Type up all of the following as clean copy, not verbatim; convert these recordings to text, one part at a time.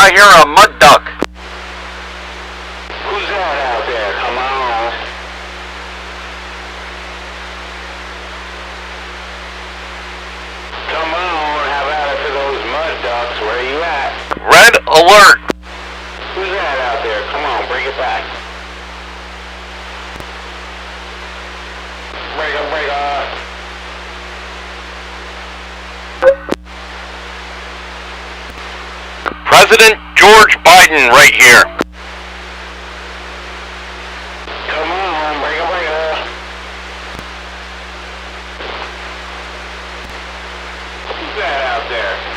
I hear a mud duck. Who's that out there? Come on. Come on, have at it for those mud ducks. Where are you at? Red alert. Who's that out there? Come on, bring it back. Break up, break up. President George Biden right here. Come on, break up, break up. Who's that out there?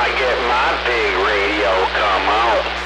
I get my big radio come on.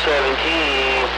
17.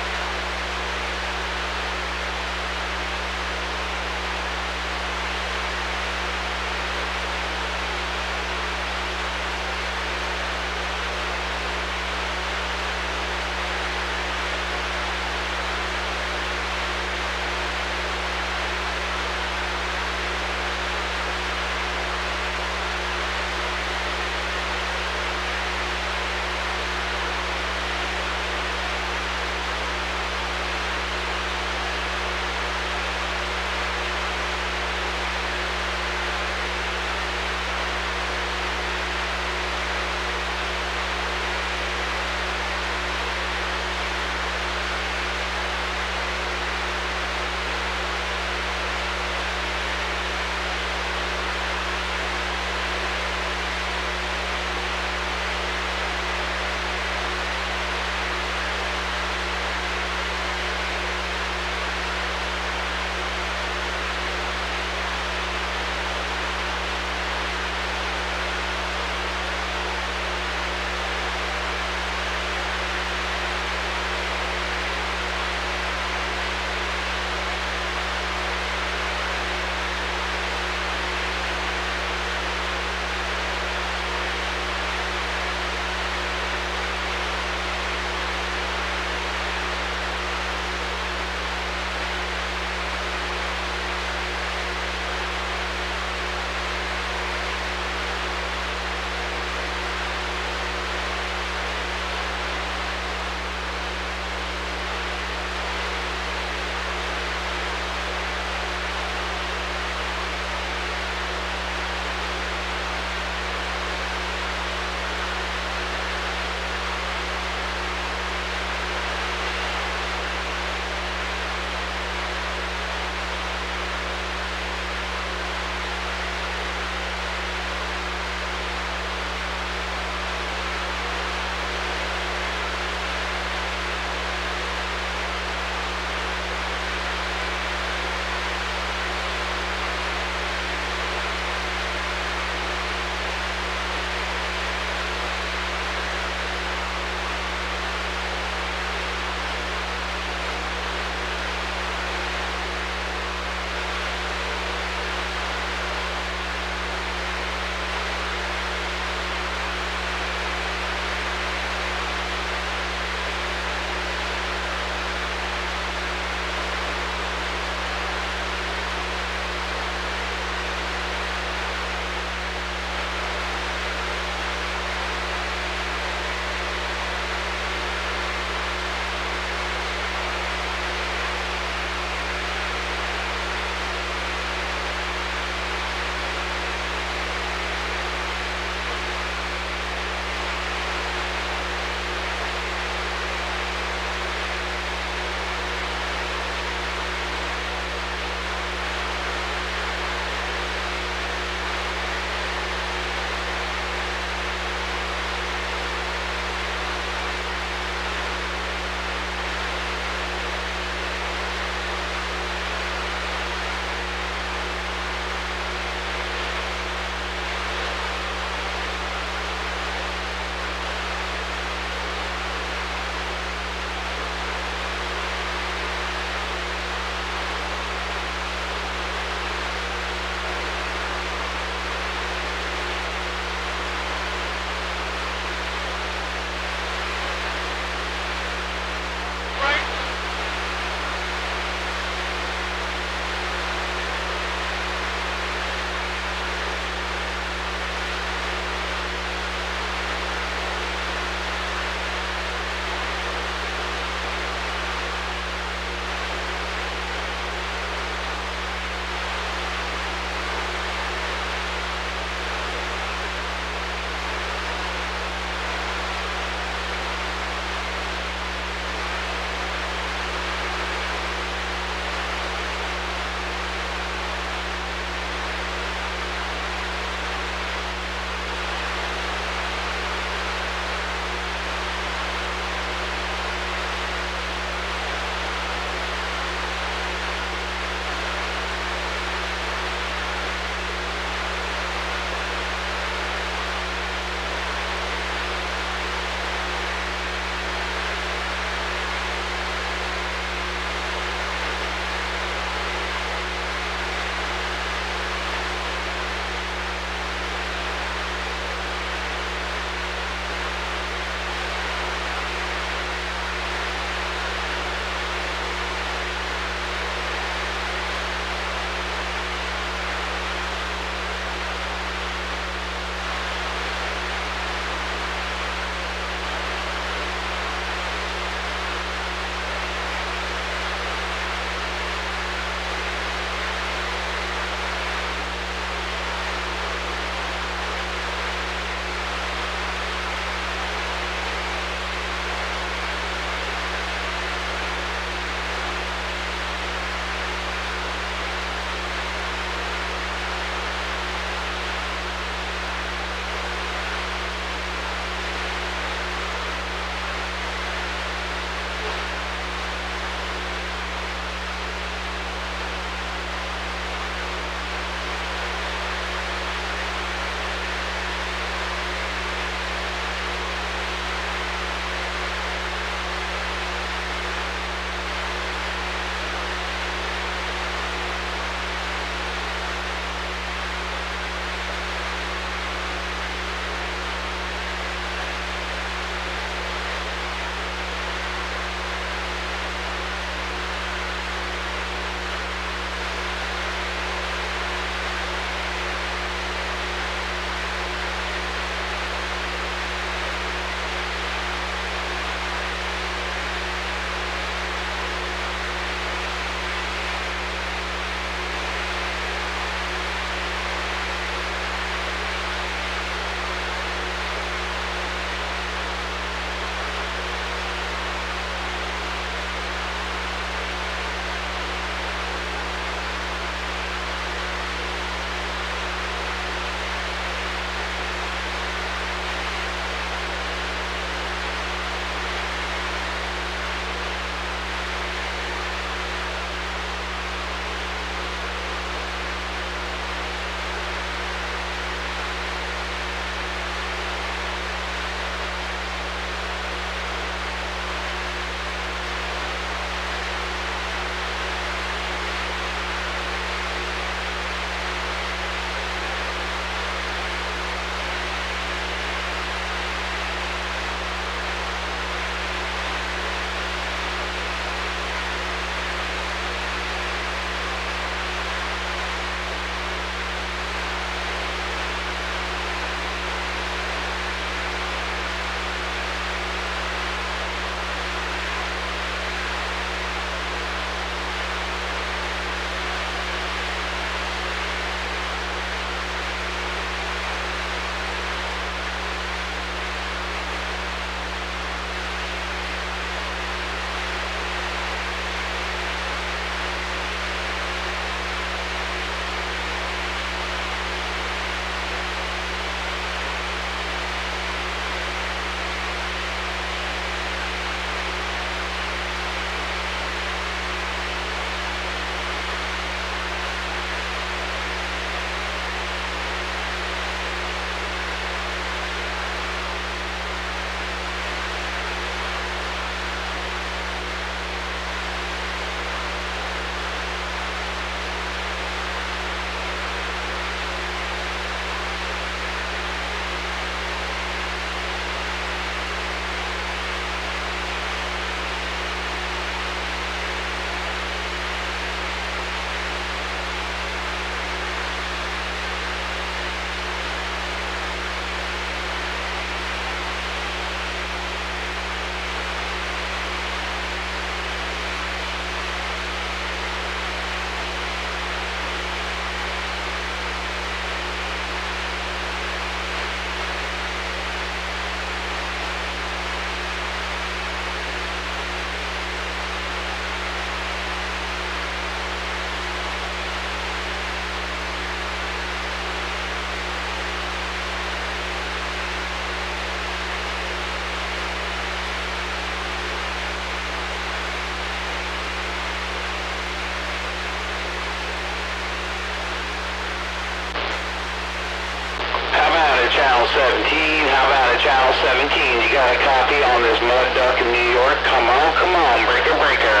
Channel 17, you got a copy on this mud duck in New York? Come on, breaker, breaker.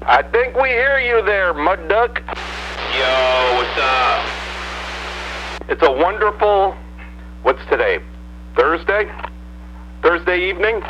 I think we hear you there, Mud Duck. Yo, what's up? It's a wonderful, what's today? Thursday? Thursday evening?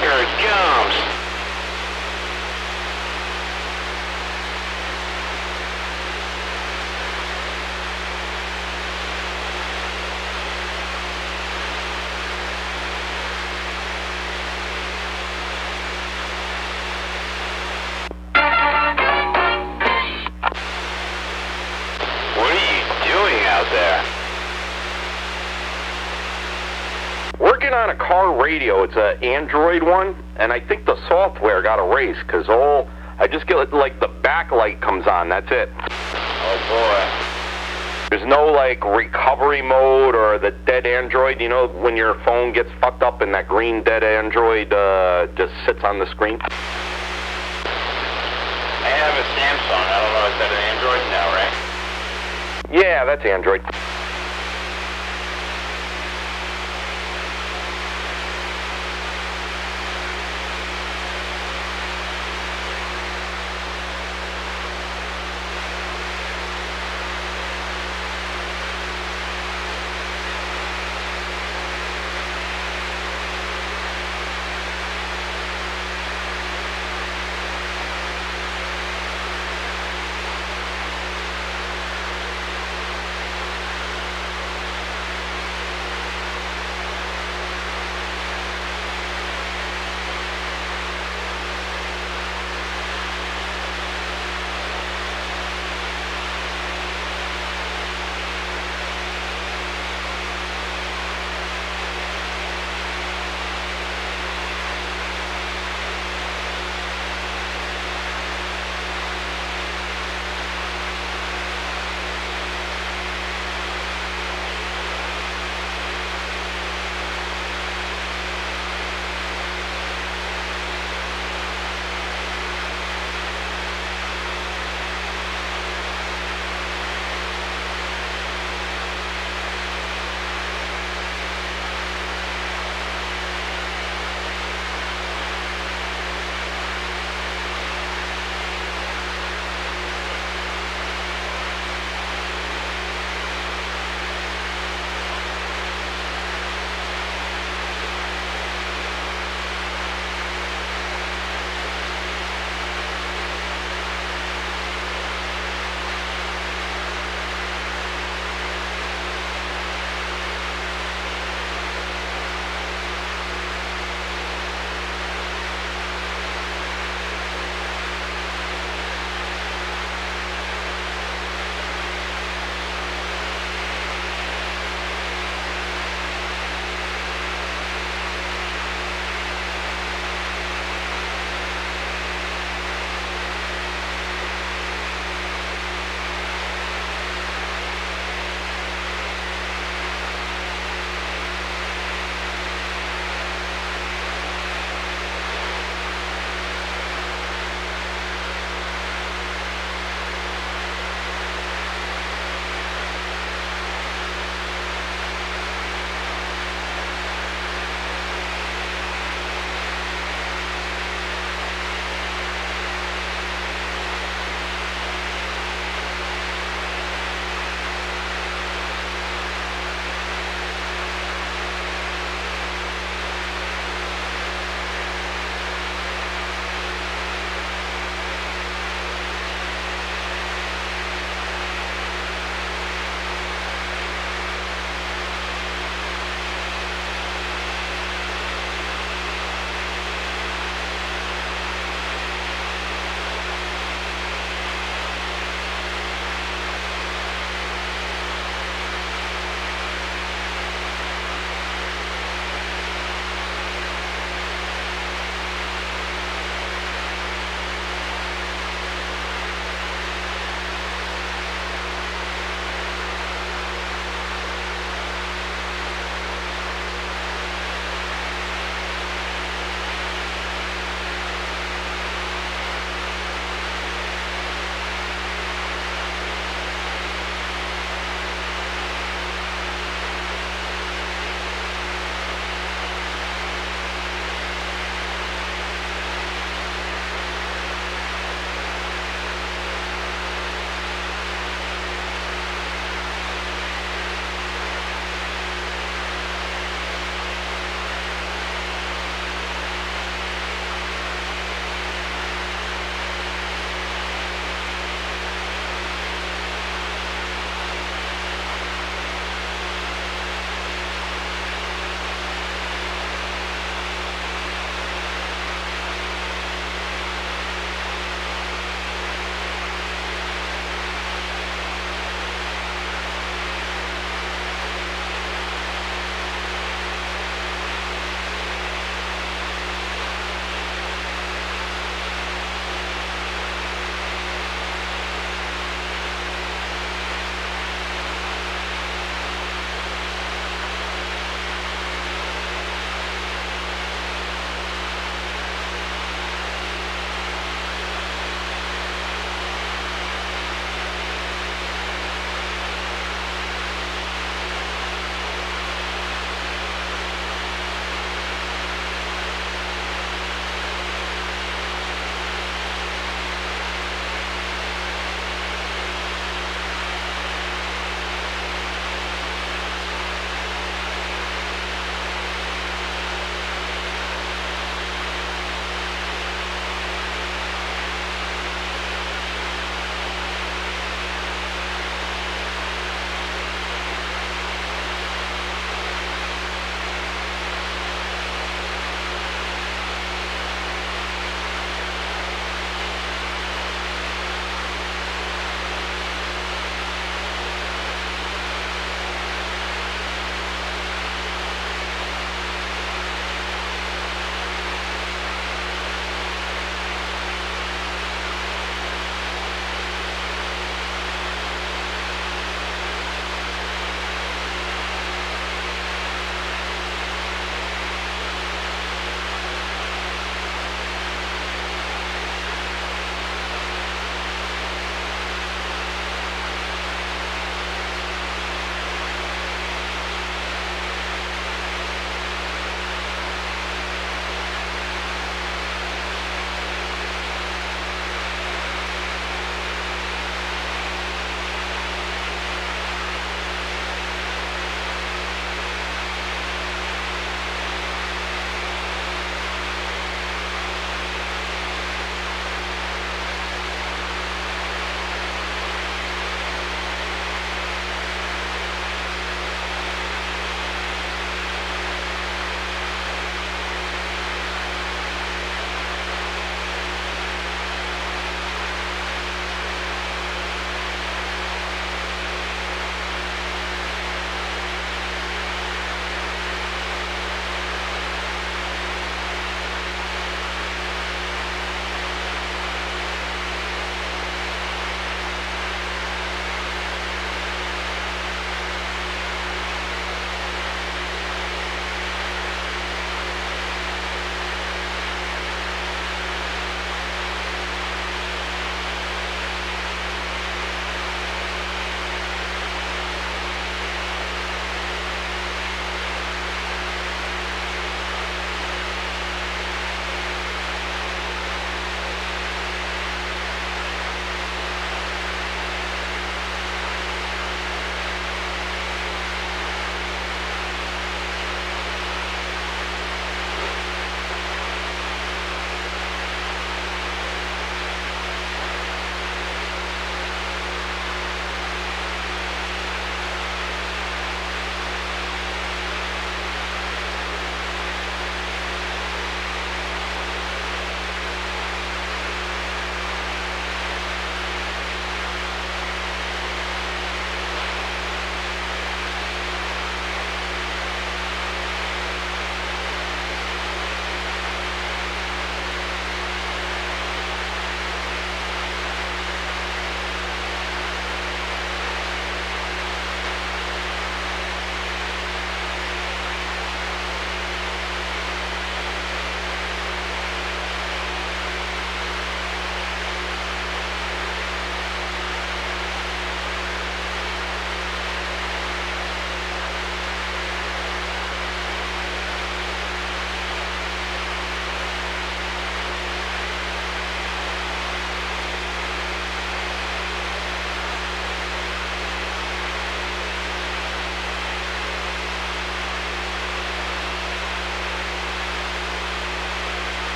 Here it comes. What are you doing out there? Working on a car radio. It's an Android one, and I think the software got erased because I just get like the backlight comes on. That's it. Oh boy. There's no like recovery mode or the dead Android. You know when your phone gets fucked up and that green dead Android just sits on the screen. I have a Samsung. I don't know, is that an Android now, right? Yeah, that's Android.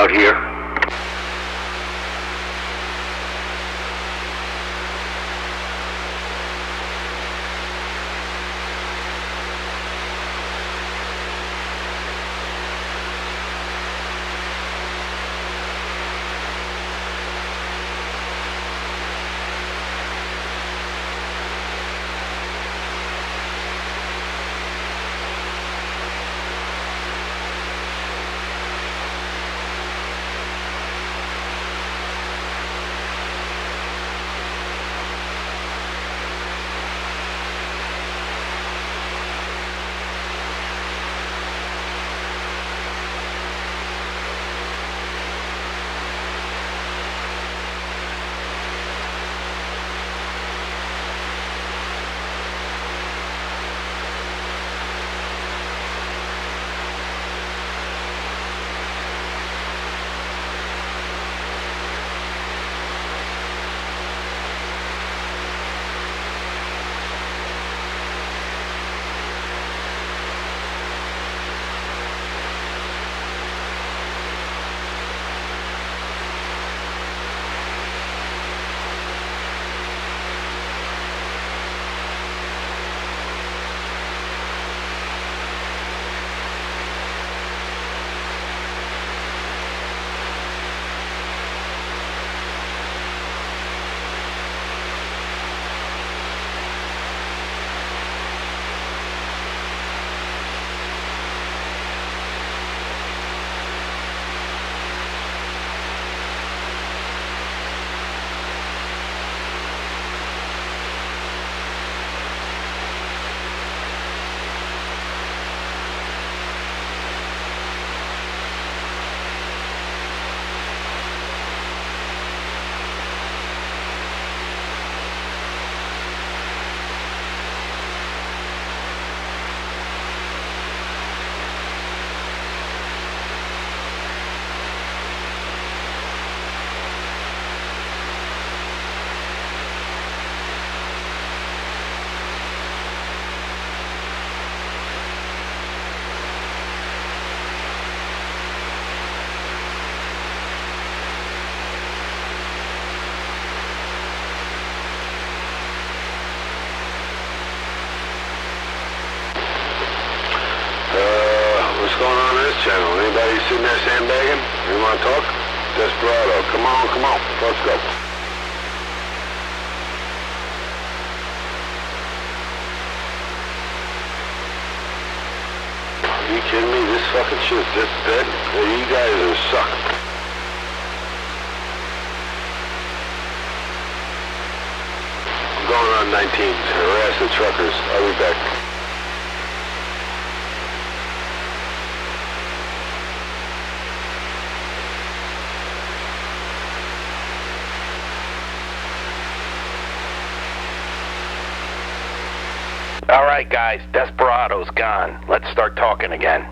out here. What's going on in this channel? Anybody sitting there sandbagging? You want to talk? Desperado, come on, let's go. Are you kidding me? This fucking shit's just dead? You guys are suck. I'm going on 19 to harass the truckers. I'll be back. All right, guys, Desperado's gone. Let's start talking again.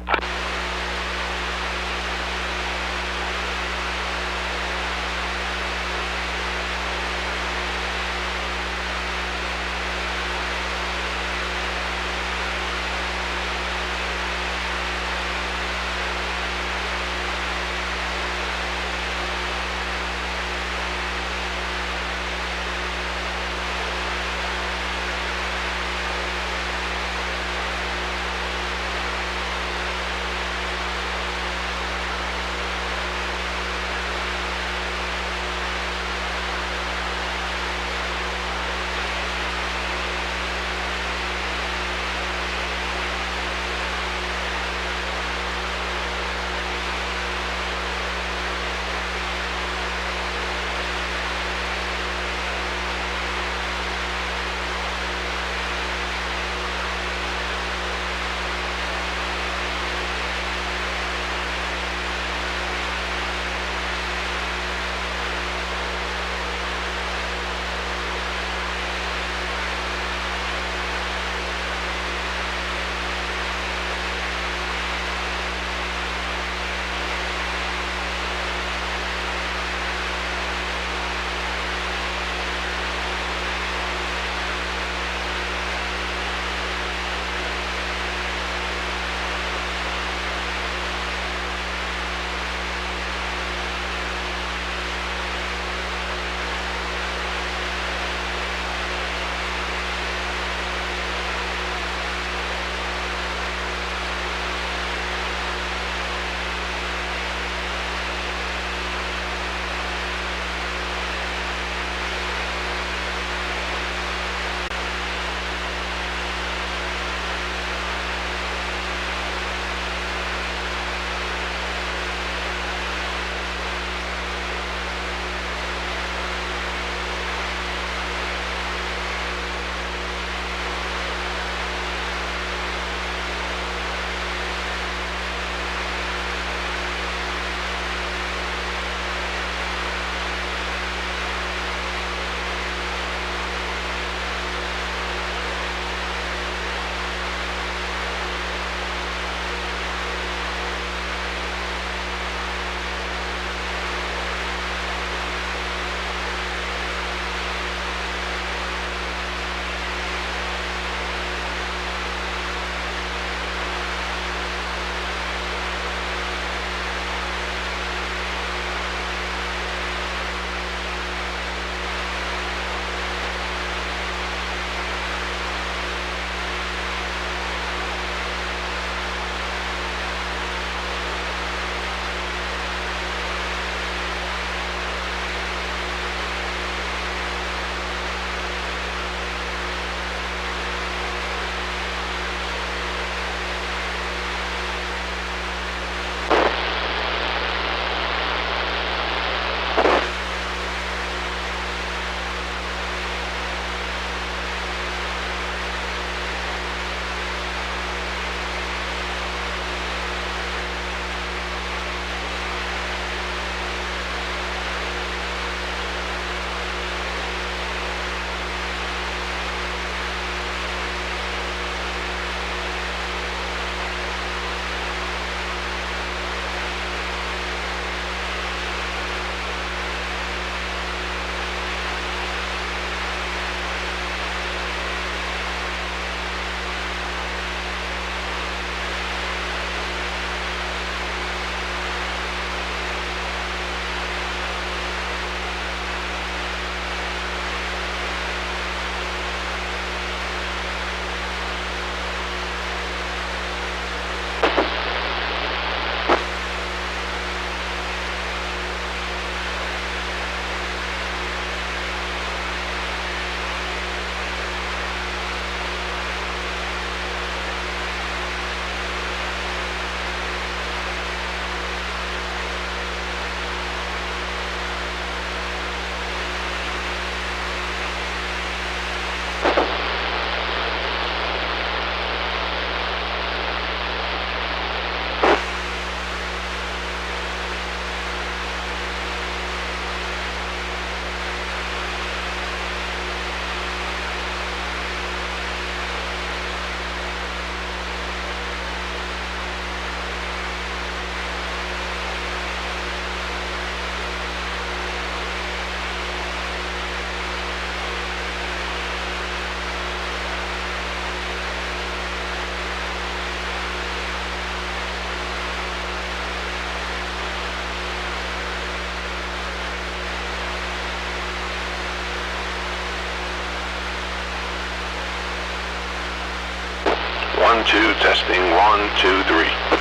1, 2, testing, 1, 2, 3.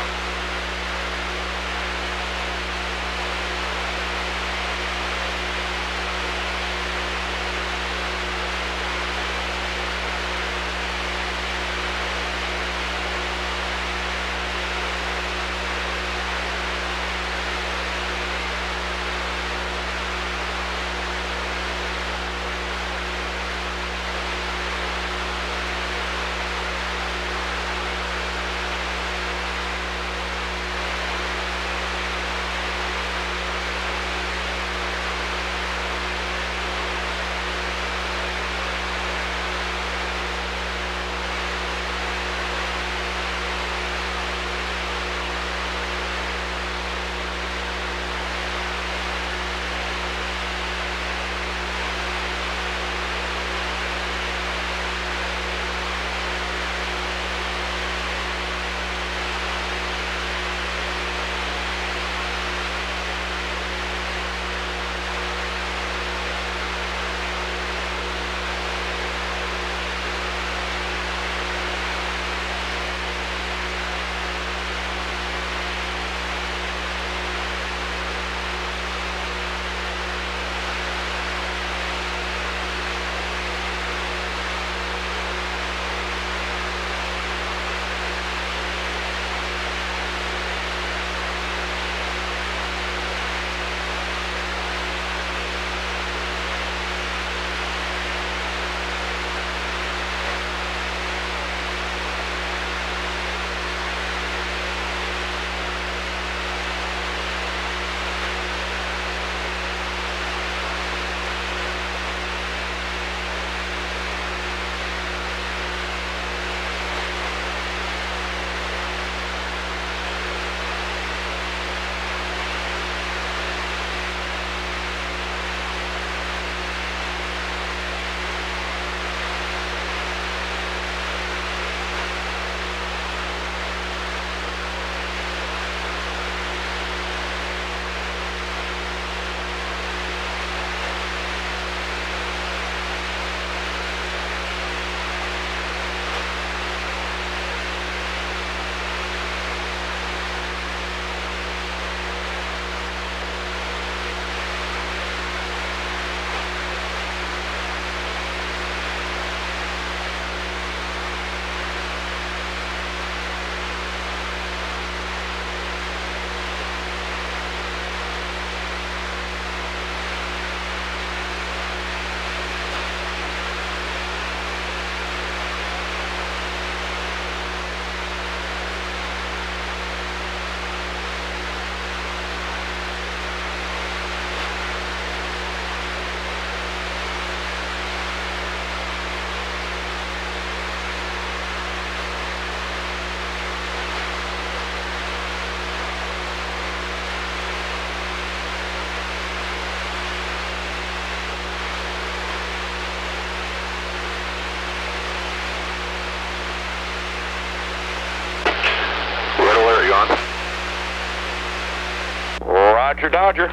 Roger, Dodger.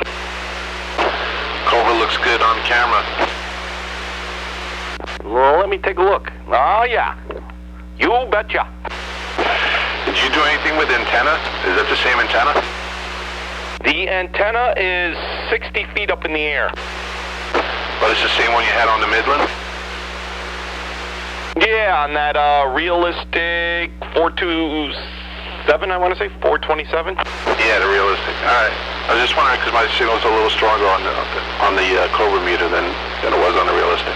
Cobra looks good on camera. Well, let me take a look. Oh, yeah. You betcha. Did you do anything with the antenna? Is that the same antenna? The antenna is 60 feet up in the air. But it's the same one you had on the Midland? Yeah, on that realistic 427, I want to say, 427. Yeah, the realistic. All right. I was just wondering because my signal's a little stronger on the Cobra meter than it was on the realistic.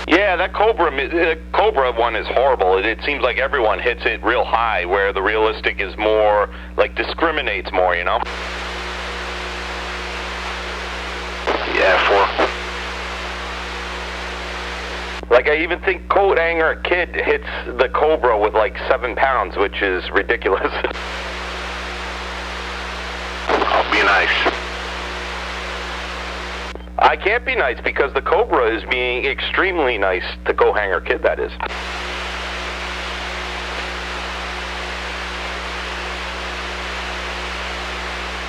Yeah, that Cobra one is horrible. It seems like everyone hits it real high, where the realistic is more, like, discriminates more, you know? Yeah, 4. Like, I even think Coat Hanger Kid hits the Cobra with, like, 7 pounds, which is ridiculous. I'll be nice. I can't be nice because the Cobra is being extremely nice to Coat Hanger Kid, that is.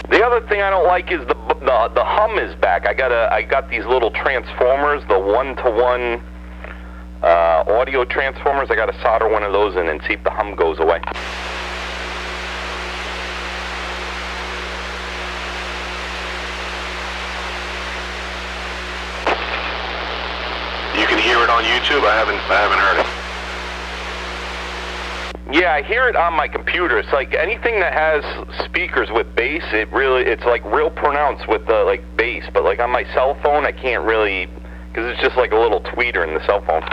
The other thing I don't like is the hum is back. I got these little transformers, the 1-to-1 audio transformers. I got to solder one of those in and see if the hum goes away. You can hear it on YouTube? I haven't heard it. Yeah, I hear it on my computer. It's like anything that has speakers with bass, it's like real pronounced with the like bass. But like on my cell phone, I can't really, because it's just like a little tweeter in the cell phone.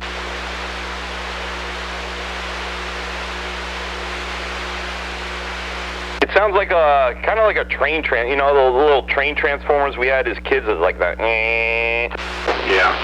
It sounds like a kind of like a train you know, the little train transformers we had as kids. Is like that. Yeah.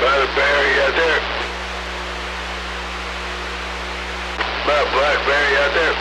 Blackberry out there. Blackberry out there.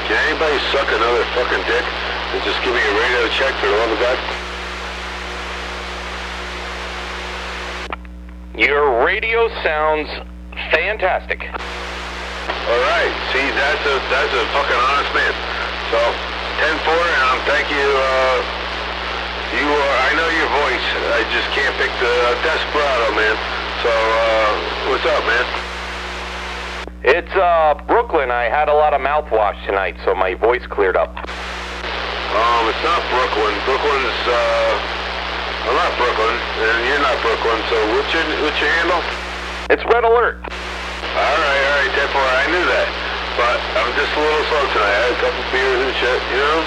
Can anybody suck another fucking dick and just give me a radio check for the love of God? Your radio sounds fantastic. All right, see, that's a fucking honest man. So, 10-4, and thank you. I know your voice. I just can't pick the Desperado, man. So, what's up, man? It's Brooklyn. I had a lot of mouthwash tonight, so my voice cleared up. It's not Brooklyn. Brooklyn's, well, not Brooklyn, and you're not Brooklyn, so what's your handle? It's Red Alert. Alright, 10-4, I knew that. But I'm just a little slow tonight. I had a couple beers and shit, you know?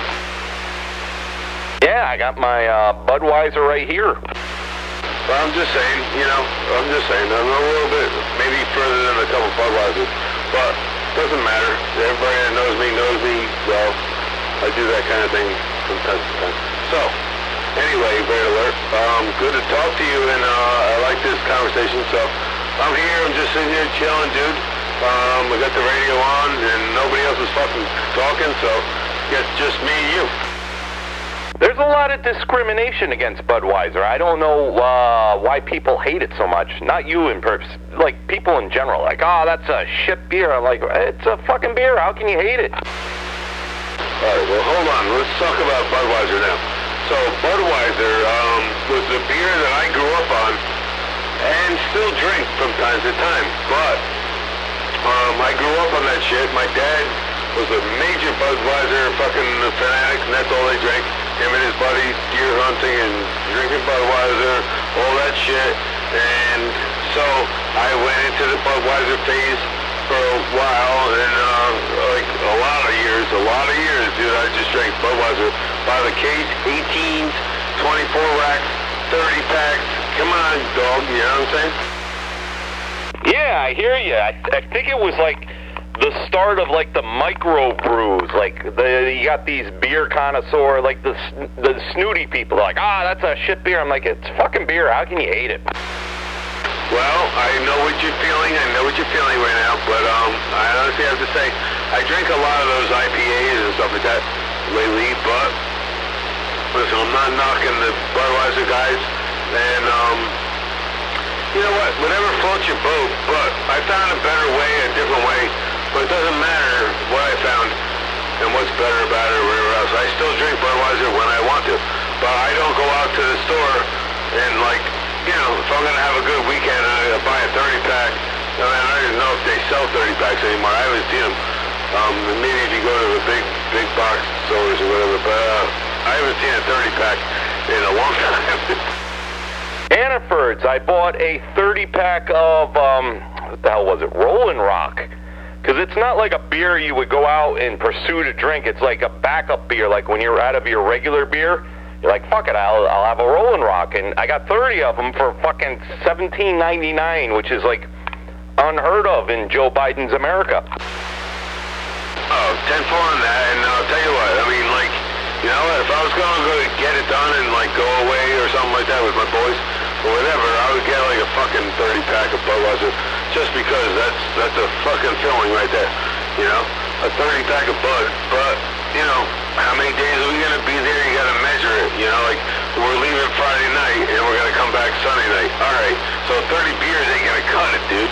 Yeah, I got my Budweiser right here. Well, I'm just saying, I'm a little bit, maybe further than a couple Budweisers, but doesn't matter. Everybody that knows me, well, I do that kind of thing from time to time. So, anyway, Red Alert, good to talk to you, and I like this conversation, so I'm here, I'm just sitting here chilling, dude. I got the radio on, and nobody else is fucking talking, so it's just me and you. There's a lot of discrimination against Budweiser. I don't know why people hate it so much. Not you in purpose, like people in general. Like, oh, that's a shit beer. I'm like, it's a fucking beer. How can you hate it? All right, well, hold on. Let's talk about Budweiser now. So Budweiser was the beer that I grew up on and still drink from time to time. But I grew up on that shit. My dad was a major Budweiser fucking fanatic, and that's all they drank. Him and his buddies deer hunting and drinking Budweiser, all that shit. And so I went into the Budweiser phase for a while, and like a lot of years, dude, I just drank Budweiser by the case, 18s, 24 racks, 30 packs. Come on, dog, you know what I'm saying? Yeah, I hear you. I think it was like the start of like the micro brews, like you got these beer connoisseur, like the snooty people, like, that's a shit beer. I'm like, it's fucking beer. How can you hate it? Well, I know what you're feeling. Right now, but I honestly have to say, I drink a lot of those IPAs and stuff like that lately. But listen, I'm not knocking the Budweiser guys, and you know what? Whatever floats your boat. But I found a better way, a different way. But it doesn't matter what I found and what's better about it or whatever else. I still drink Budweiser when I want to. But I don't go out to the store and, like, if I'm going to have a good weekend, I buy a 30-pack. I mean, I don't even know if they sell 30-packs anymore. I haven't seen them. Maybe if you go to the big box stores or whatever. But I haven't seen a 30-pack in a long time. Hannaford's, I bought a 30-pack of, what the hell was it, Rollin' Rock. Because it's not like a beer you would go out and pursue to drink. It's like a backup beer, like when you're out of your regular beer, you're like, fuck it, I'll have a Rollin' Rock. And I got 30 of them for fucking $17.99, which is like unheard of in Joe Biden's America. Oh, 10-4 on that, and I'll tell you what, I mean, like, if I was going to go get it done and, like, go away or something like that with my boys or whatever, I would get, like, a fucking 30-pack of Budweiser just because that's a fucking feeling right there, a 30-pack of Bud. But, how many days are we going to be there? You got to measure it, like, we're leaving Friday night and we're going to come back Sunday night. All right, so 30 beers ain't going to cut it, dude,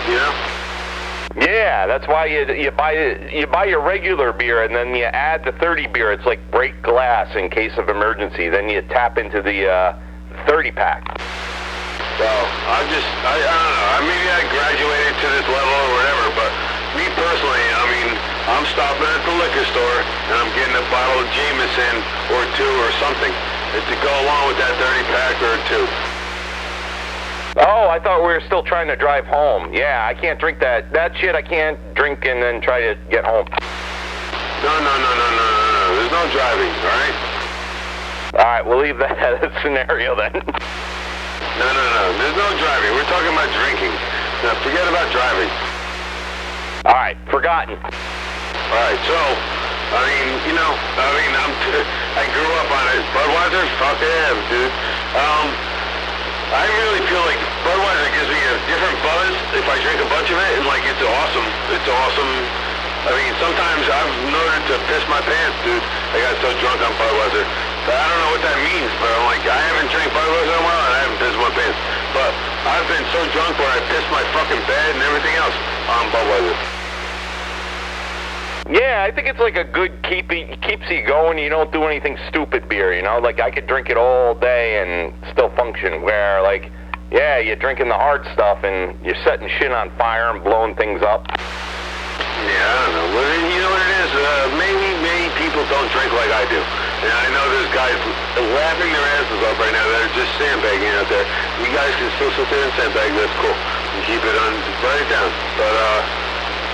Yeah, that's why you buy your regular beer and then you add the 30 beer. It's like break glass in case of emergency. Then you tap into the 30-pack. Well, I don't know. Maybe I graduated to this level or whatever, but me personally, I mean, I'm stopping at the liquor store and I'm getting a bottle of Jameson or two or something to go along with that 30-pack or two. Oh, I thought we were still trying to drive home. Yeah, I can't drink that. That shit I can't drink and then try to get home. No. There's no driving, all right? All right, we'll leave that as a scenario then. No. There's no driving. We're talking about drinking. Now, forget about driving. All right, forgotten. All right, so, I grew up on it. Budweiser, fuck yeah, dude. I really feel like Budweiser gives me a different buzz if I drink a bunch of it, and, like, it's awesome. It's awesome. I mean, sometimes I've known to piss my pants, dude. I got so drunk on Budweiser. But I don't know what that means, but I'm like, I haven't drank Budweiser in a while, and I haven't pissed my pants. But I've been so drunk where I pissed my fucking bed and everything else on Budweiser. Yeah, I think it's like a good keeps you going. You don't do anything stupid beer, Like I could drink it all day and still function. Where like, yeah, you're drinking the hard stuff and you're setting shit on fire and blowing things up. Yeah, I don't know. Well, you know what it is? Maybe people don't drink like I do. And I know there's guys laughing their asses off right now that are just sandbagging out there. You guys can still sit there and sandbag, that's cool. And keep it on, write it down. But,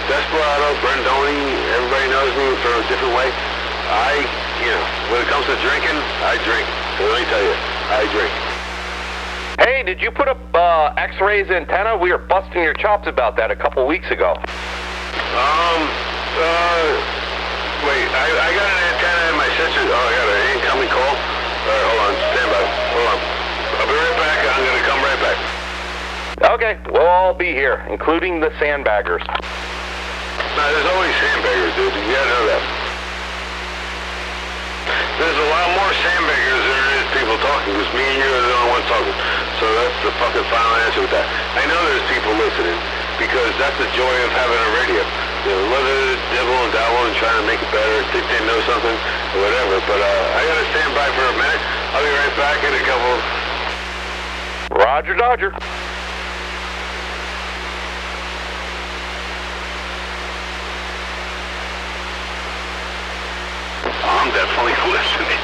Desperado, Brandoni, everybody knows me from a different way. When it comes to drinking, I drink. So let me tell you, I drink. Hey, did you put up X-rays antenna? We were busting your chops about that a couple weeks ago. Wait, I got an antenna in my sister. Oh, I got an incoming call. All right, hold on, stand by. Hold on. I'll be right back. I'm gonna come right back. Okay, we'll all be here, including the sandbaggers. No, there's always sandbaggers, dude. You gotta know that. There's a lot more sandbaggers than there is people talking, because me and you are the only ones talking. So that's the fucking final answer with that. I know there's people listening, because that's the joy of having a radio. Look at it, dibble and dabble and trying to make it better, think they know something, or whatever. But I gotta stand by for a minute. I'll be right back in a couple. Roger, Dodger. I'm definitely listening.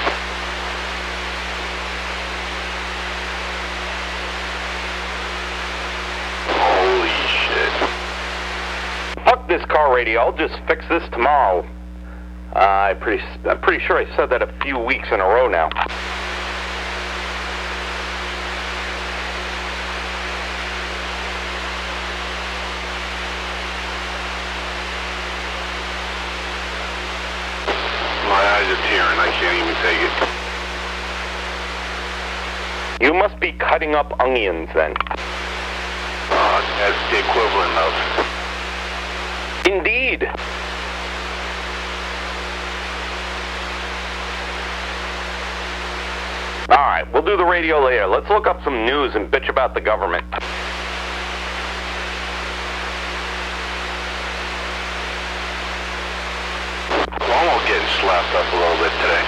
Holy shit. Fuck this car radio. I'll just fix this tomorrow. I'm pretty sure I said that a few weeks in a row now. My eyes are tearing. I can't even take it. You must be cutting up onions then. That's the equivalent of. Indeed. Alright, we'll do the radio later. Let's look up some news and bitch about the government. Cuomo getting slapped up a little bit today.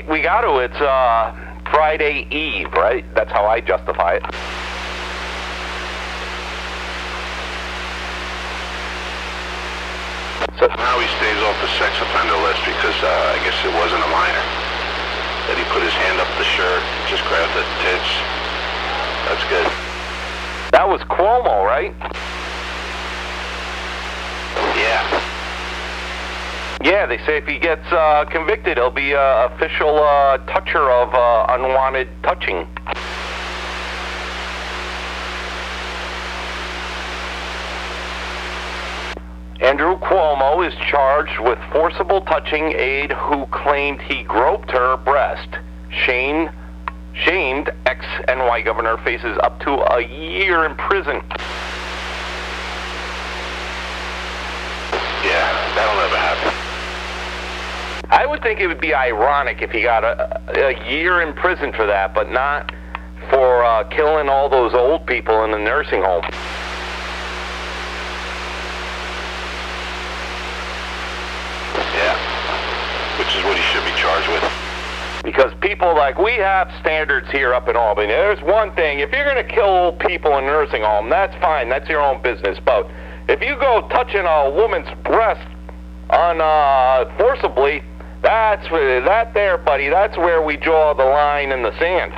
We got to. It's Friday Eve, right? That's how I justify it. So now he stays off the sex offender list because I guess it wasn't a minor. That he put his hand up the shirt, just grabbed the tits. That's good. That was Cuomo, right? Yeah. Yeah, they say if he gets convicted, he'll be official toucher of unwanted touching. Andrew Cuomo is charged with forcible touching aide who claimed he groped her breast. Shamed ex-NY governor faces up to a year in prison. Yeah, that'll never happen. I would think it would be ironic if he got a year in prison for that, but not for killing all those old people in the nursing home. Yeah, which is what he should be charged with. Because people we have standards here up in Albany. There's one thing, if you're going to kill old people in a nursing home, that's fine, that's your own business. But if you go touching a woman's breast forcibly, that there, buddy, that's where we draw the line in the sand.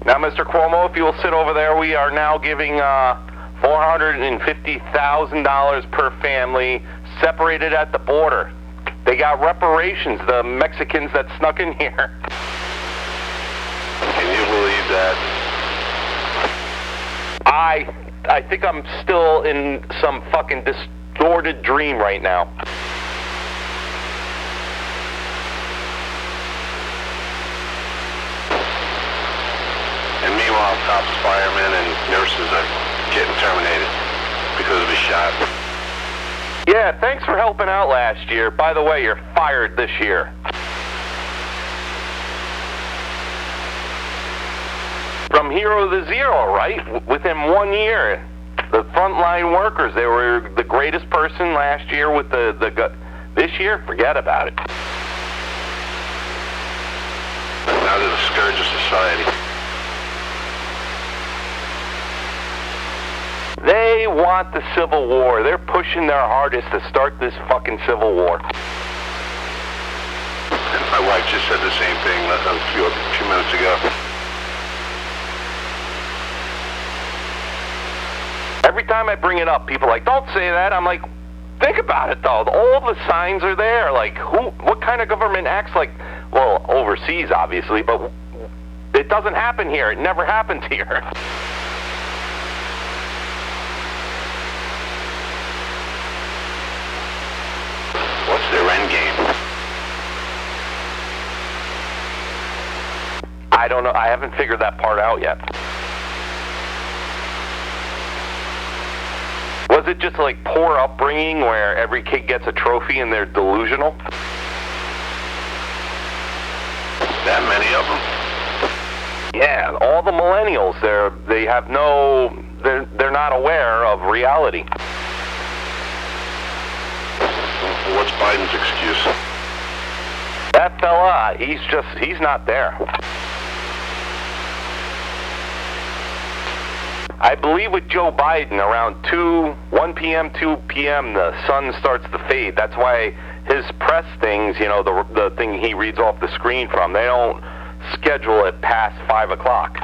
Now, Mr. Cuomo, if you'll sit over there, we are now giving $450,000 per family separated at the border. They got reparations, the Mexicans that snuck in here. Can you believe that? I think I'm still in some fucking distorted dream right now. And meanwhile, cops, firemen, and nurses are getting terminated because of a shot. Yeah, thanks for helping out last year. By the way, you're fired this year. From hero to zero, right? Within 1 year. The frontline workers, they were the greatest person last year with this year, forget about it. Now they're the scourge of society. They They want the Civil War. They're pushing their hardest to start this fucking Civil War. And my wife just said the same thing a few minutes ago. Every time I bring it up, people are like, don't say that. I'm like, think about it, though. All the signs are there. Like, what kind of government acts like, well, overseas, obviously, but it doesn't happen here. It never happens here. What's their end game? I don't know. I haven't figured that part out yet. Was it just like poor upbringing where every kid gets a trophy and they're delusional? That many of them? Yeah, all the millennials, they're not aware of reality. What's Biden's excuse? That fella, he's not there. I believe with Joe Biden, around 1 p.m., 2 p.m., the sun starts to fade. That's why his press things, you know, the thing he reads off the screen from, they don't schedule it past 5 o'clock.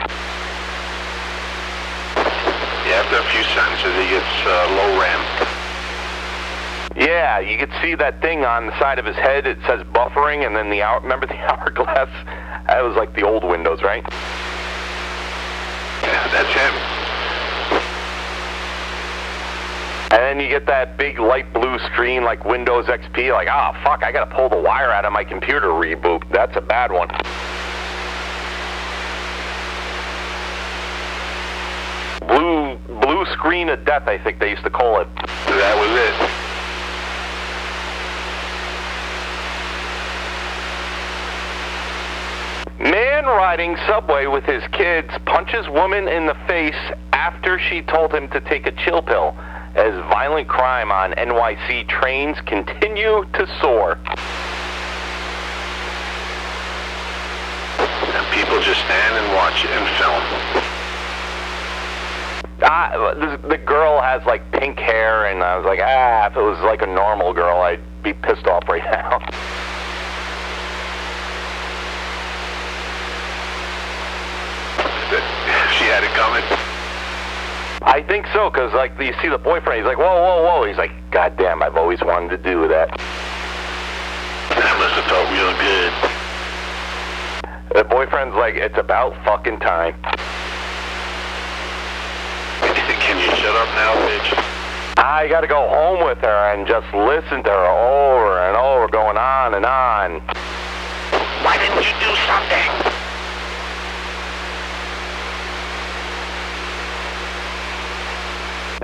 Yeah, after a few sentences, he gets low RAM. Yeah, you could see that thing on the side of his head. It says buffering, and then remember the hourglass? That was like the old Windows, right? Yeah, that's him. And then you get that big light blue screen like Windows XP, like, fuck, I gotta pull the wire out of my computer to reboot. That's a bad one. Blue screen of death, I think they used to call it. That was it. Man riding subway with his kids punches woman in the face after she told him to take a chill pill, as violent crime on NYC trains continue to soar. And people just stand and watch it and film. The girl has like pink hair, and I was like, if it was like a normal girl, I'd be pissed off right now. She had it coming. I think so, because like you see the boyfriend, he's like, whoa, whoa, whoa. He's like, God damn, I've always wanted to do that. That must have felt real good. The boyfriend's like, it's about fucking time. Can you shut up now, bitch? I gotta go home with her and just listen to her over and over, going on and on. Why didn't you do something?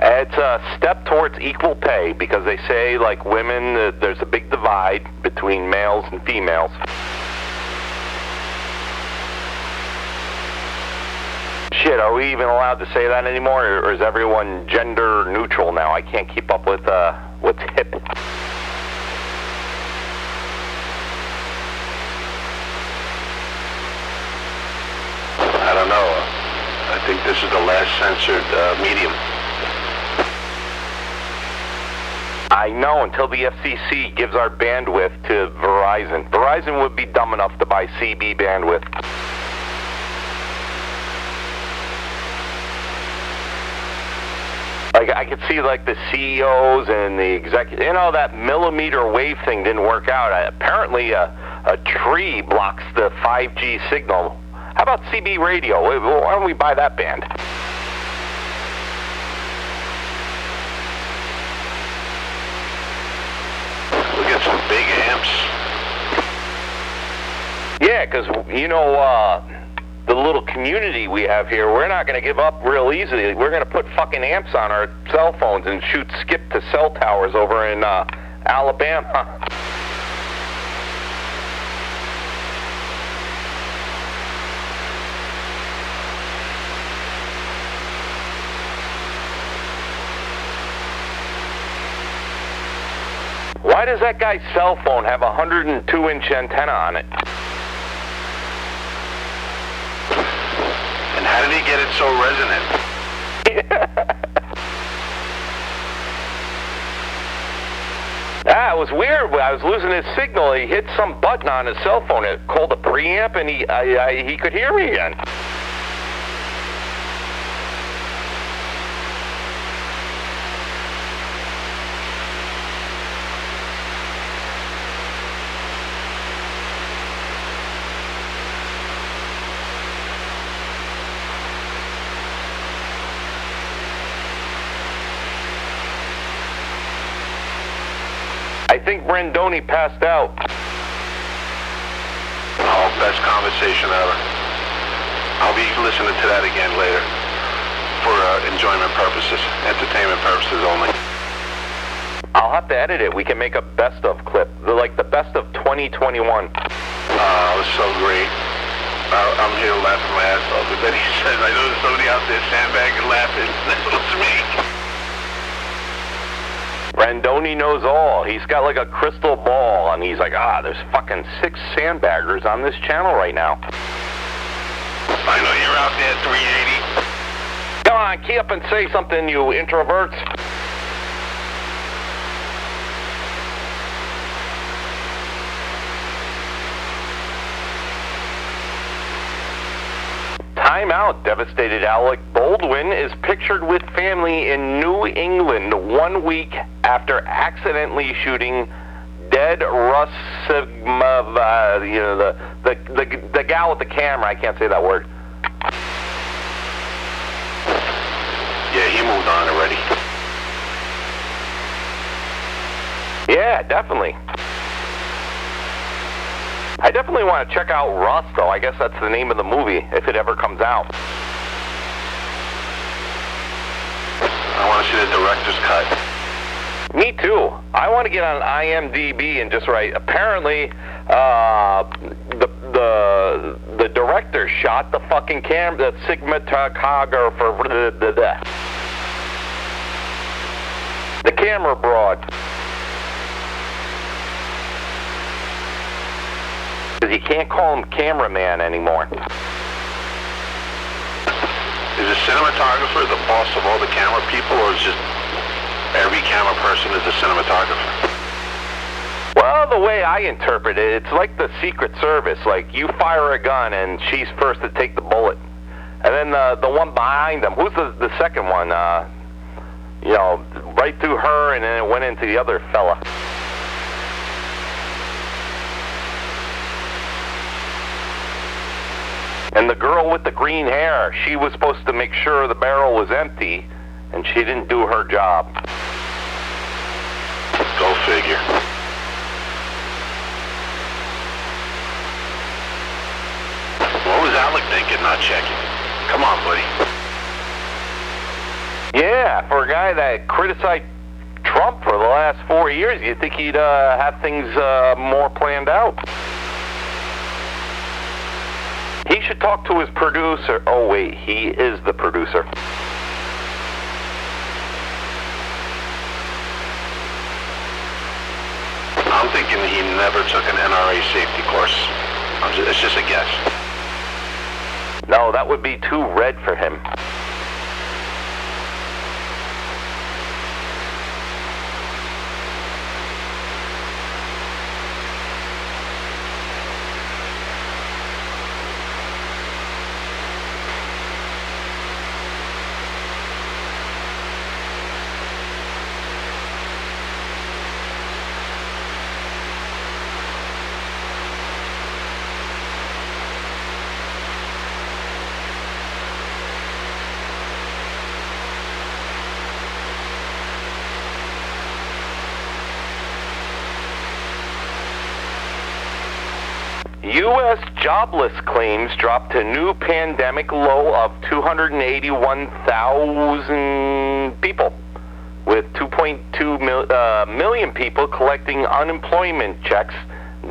It's a step towards equal pay, because they say, like women, there's a big divide between males and females. Shit, are we even allowed to say that anymore, or is everyone gender neutral now? I can't keep up with what's hip. I don't know. I think this is the last censored medium. I know, until the FCC gives our bandwidth to Verizon. Verizon would be dumb enough to buy CB bandwidth. Like, I could see, like, the CEOs and the executives, you know, that millimeter wave thing didn't work out. Apparently, a tree blocks the 5G signal. How about CB radio? Why don't we buy that band? We'll get some big amps. Yeah, because, you know, the little community we have here, we're not going to give up real easily. We're going to put fucking amps on our cell phones and shoot skip to cell towers over in Alabama. Why does that guy's cell phone have a 102-inch antenna on it? And how did he get it so resonant? Yeah, it was weird. I was losing his signal. He hit some button on his cell phone. It called a preamp, and he could hear me again. I think Brandoni passed out. Oh, best conversation ever. I'll be listening to that again later for enjoyment purposes, entertainment purposes only. I'll have to edit it. We can make a best of clip, like the best of 2021. Oh, it was so great. I'm here laughing my ass off. But then he says, I know there's somebody out there sandbagging laughing. That was me. Brandoni knows all. He's got like a crystal ball, and he's like, there's fucking 6 sandbaggers on this channel right now. I know you're out there, 380. Come on, key up and say something, you introverts. Time out. Devastated Alec Baldwin is pictured with family in New England 1 week after accidentally shooting dead Russ Sigma, the gal with the camera. I can't say that word. Yeah, he moved on already. Yeah, definitely. I definitely want to check out Russ, though. I guess that's the name of the movie, if it ever comes out. I want to see the director's cut. Me too. I want to get on IMDb and just write, apparently, the director shot the fucking camera, the cinematographer, the camera broad. Because you can't call him cameraman anymore. Is the cinematographer the boss of all the camera people, or is just every camera person is a cinematographer? Well, the way I interpret it, it's like the Secret Service. Like, you fire a gun, and she's first to take the bullet. And then the one behind them, who's the second one? Right through her, and then it went into the other fella. And the girl with the green hair, she was supposed to make sure the barrel was empty, and she didn't do her job. Go figure. What was Alec thinking, not checking? Come on, buddy. Yeah, for a guy that criticized Trump for the last 4 years, you'd think he'd have things more planned out. He should talk to his producer. Oh, wait, he is the producer. I'm thinking he never took an NRA safety course. It's just a guess. No, that would be too red for him. U.S. jobless claims dropped to new pandemic low of 281,000 people, with 2.2 million people collecting unemployment checks,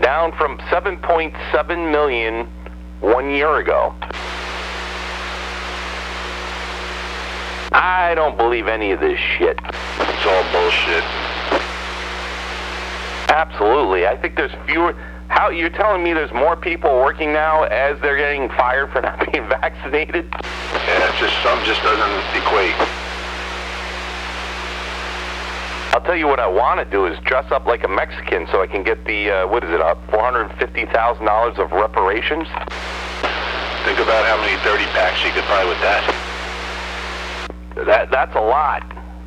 down from 7.7 million 1 year ago. I don't believe any of this shit. It's all bullshit. Absolutely. I think there's fewer... How, you're telling me there's more people working now as they're getting fired for not being vaccinated? Yeah, it's just, some just doesn't equate. I'll tell you what I want to do is dress up like a Mexican so I can get the, what is it, $450,000 of reparations? Think about how many 30 packs you could buy with that. That's a lot.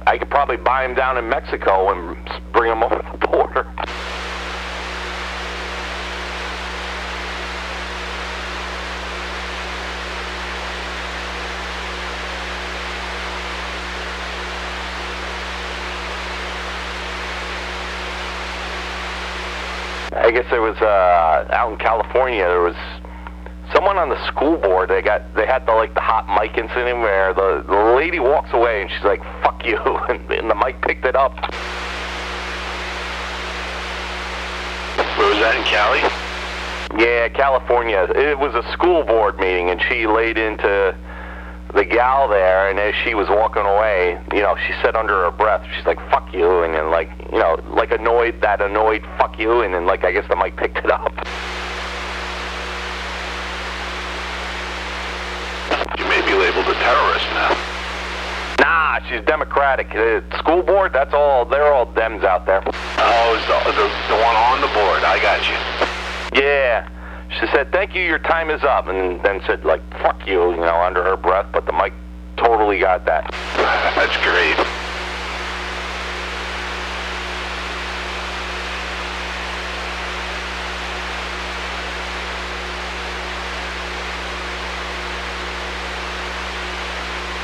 I could probably buy them down in Mexico and bring them over the border. I guess there was out in California. There was someone on the school board. They had the hot mic incident where the lady walks away and she's like, "Fuck you," and the mic picked it up. Where was that, in Cali? Yeah, California. It was a school board meeting, and she laid into the gal there, and as she was walking away, she said under her breath, she's like, "Fuck you," and then like annoyed "fuck you," and then I guess the mic picked it up. You may be labeled a terrorist now. Nah, she's Democratic. School board, they're all Dems out there. Oh, it's the one on the board. I got you. Yeah. She said, "Thank you, your time is up," and then said, "Fuck you," under her breath, but the mic totally got that. That's great.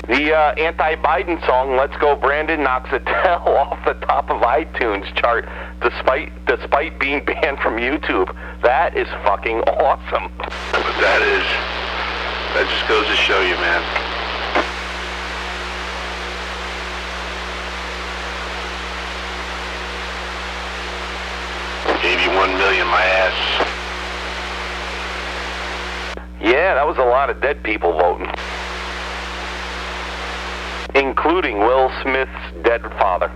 The anti-Biden song, "Let's Go Brandon," knocks Adele off the top of iTunes chart despite being banned from YouTube. That is fucking awesome. But that just goes to show you, man. Gave you 1 million, my ass. Yeah, that was a lot of dead people voting. Including Will Smith's dead father.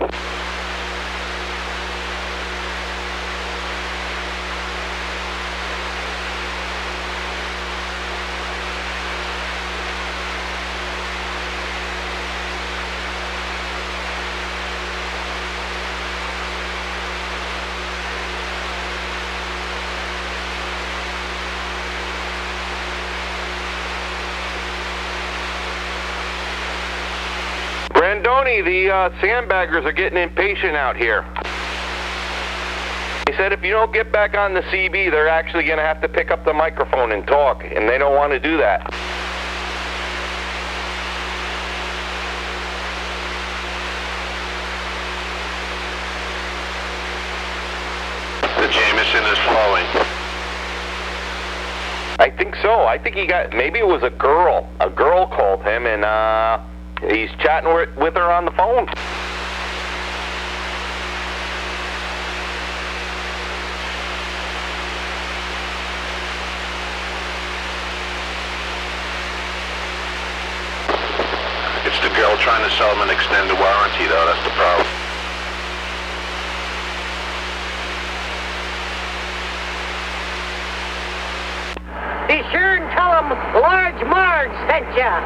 Brandoni, the sandbaggers are getting impatient out here. He said if you don't get back on the CB, they're actually going to have to pick up the microphone and talk, and they don't want to do that. The Jameson is flowing. I think so. I think maybe it was a girl. A girl called him, and he's chatting with her on the phone. It's the girl trying to sell him an extended warranty, though. That's the problem. Be sure and tell them Large Marge sent ya.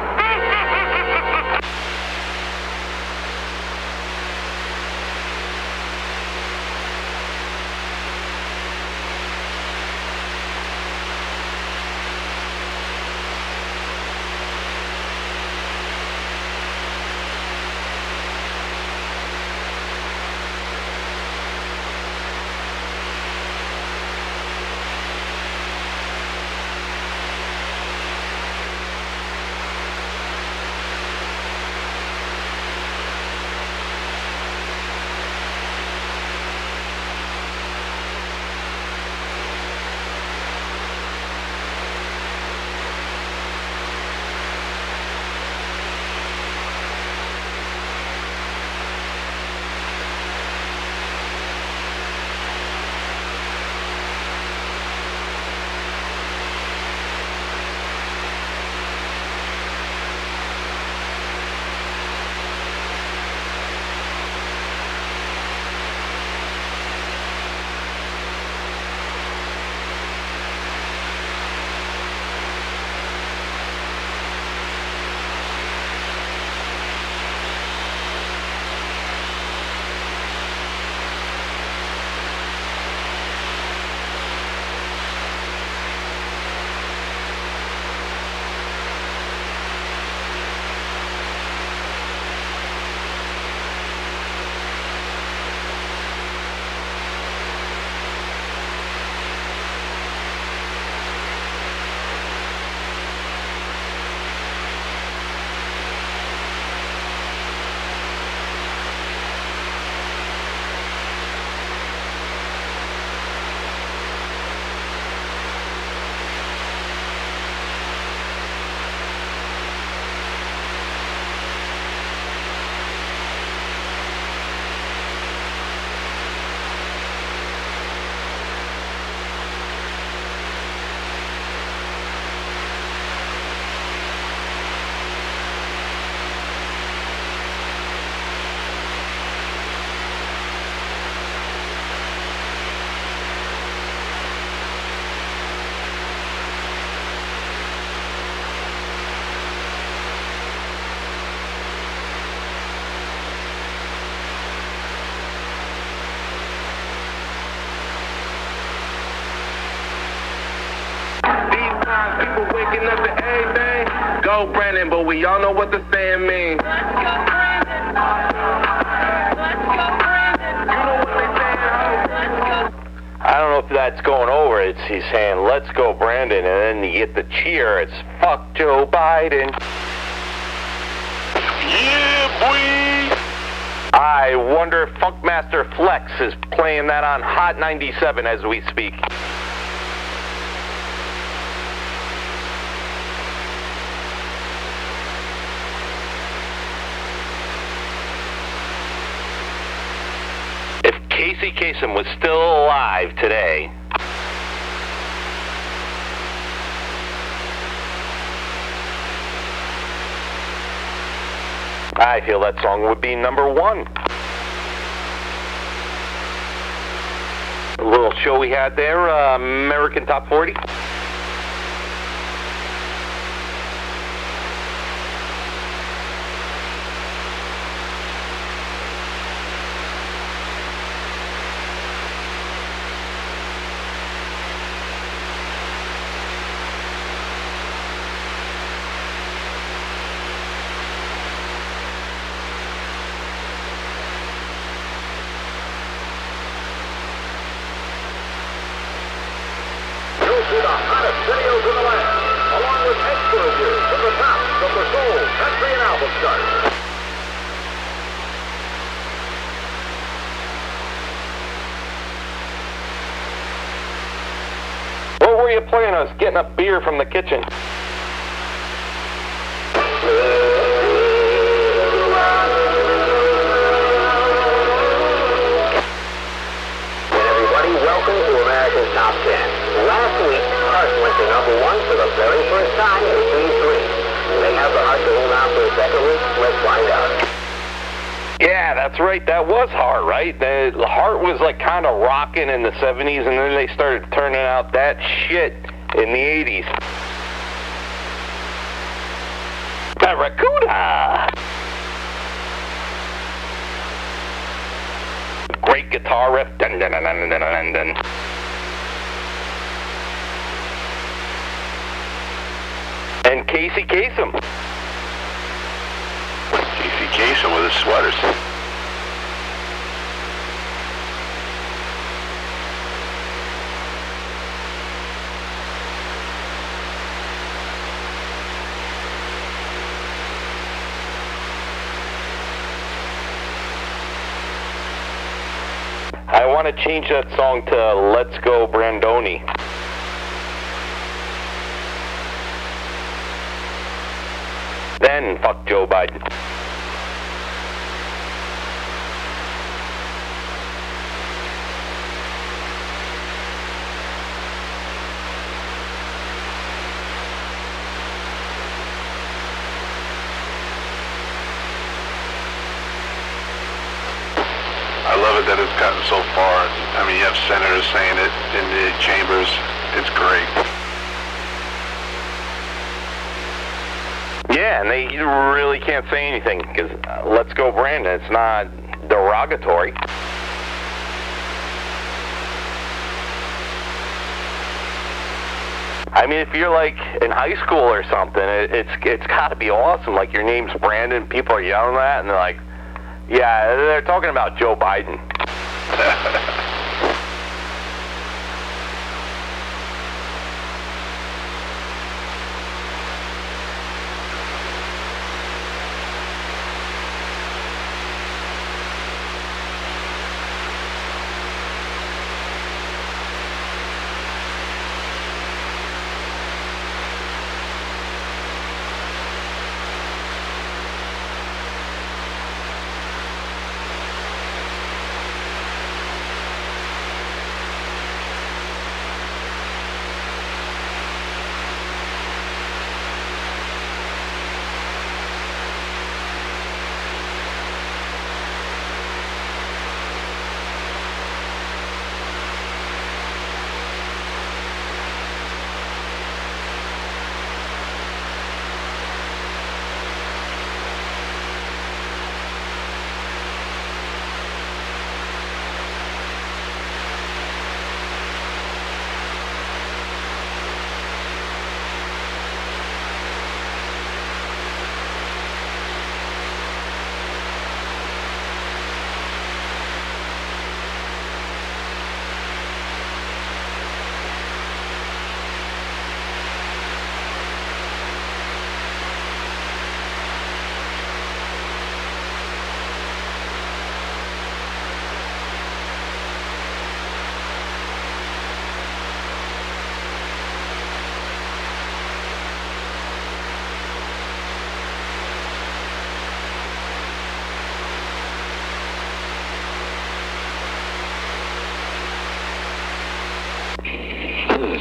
People waking up to everything. Go Brandon, but we all know what the saying means. Let's go Brandon. Let's go Brandon. You know what they saying, ho? Let's go. I don't know if that's going over. He's saying, let's go Brandon, and then you get the cheer. It's fuck Joe Biden. Yeah, boy! I wonder if Funkmaster Flex is playing that on Hot 97 as we speak. If Casey Kasem was still alive today, I feel that song would be number one. A little show we had there, American Top 40. To the hottest videos in the land, along with extra reviews from the tops of the soul, country, and album charts. What were you playing? I was getting a beer from the kitchen. Everybody, welcome to America's Top 10. Last week, Heart went to number one for the very first time in C3. They have the Heart to hold on for a second week. Let's find out. Yeah, that's right. That was Heart, right? The Heart was like kind of rocking in the 70s, and then they started turning out that shit in the 80s. Barracuda! Great guitar riff. Dun, dun, dun, dun, dun, dun, dun. And Casey Kasem. Casey Kasem with his sweaters. I want to change that song to Let's Go Brandoni. Then fuck Joe Biden. I love it that it's gotten so far. I mean, you have senators saying it in the chambers. It's great. Yeah, and they really can't say anything because Let's Go Brandon, it's not derogatory. I mean, if you're like in high school or something, it's got to be awesome. Like your name's Brandon, people are yelling that, and they're like, yeah, they're talking about Joe Biden.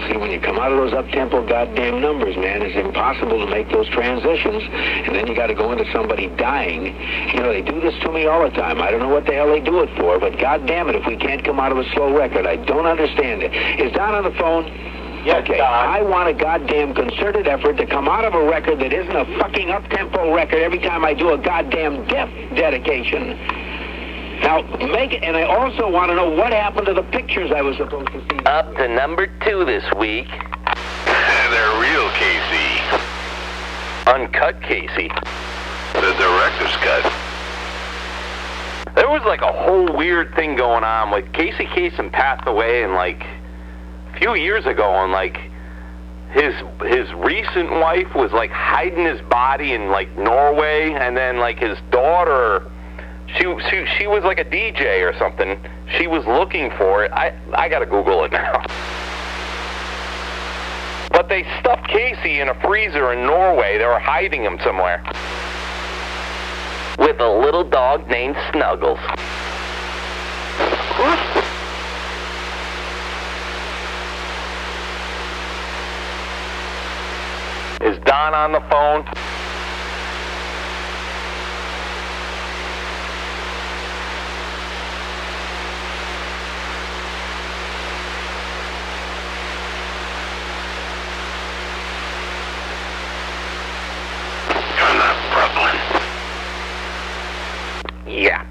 See, when you come out of those up-tempo goddamn numbers, man, it's impossible to make those transitions, and then you got to go into somebody dying. You know, they do this to me all the time. I don't know what the hell they do it for, but goddamn it, if we can't come out of a slow record, I don't understand it. Is Don on the phone? Yes, okay, Don. I want a goddamn concerted effort to come out of a record that isn't a fucking up-tempo record every time I do a goddamn death dedication. Now, make it, and I also want to know what happened to the pictures I was supposed to see. Up to number 2 this week. They're real, Casey. Uncut Casey. The director's cut. There was like a whole weird thing going on with Casey Kasem passed away and like a few years ago, and like his recent wife was like hiding his body in like Norway, and then like his daughter, she was like a DJ or something. She was looking for it. I gotta Google it now. But they stuffed Casey in a freezer in Norway. They were hiding him somewhere. With a little dog named Snuggles. Is Don on the phone? You're not Brooklyn. Yeah.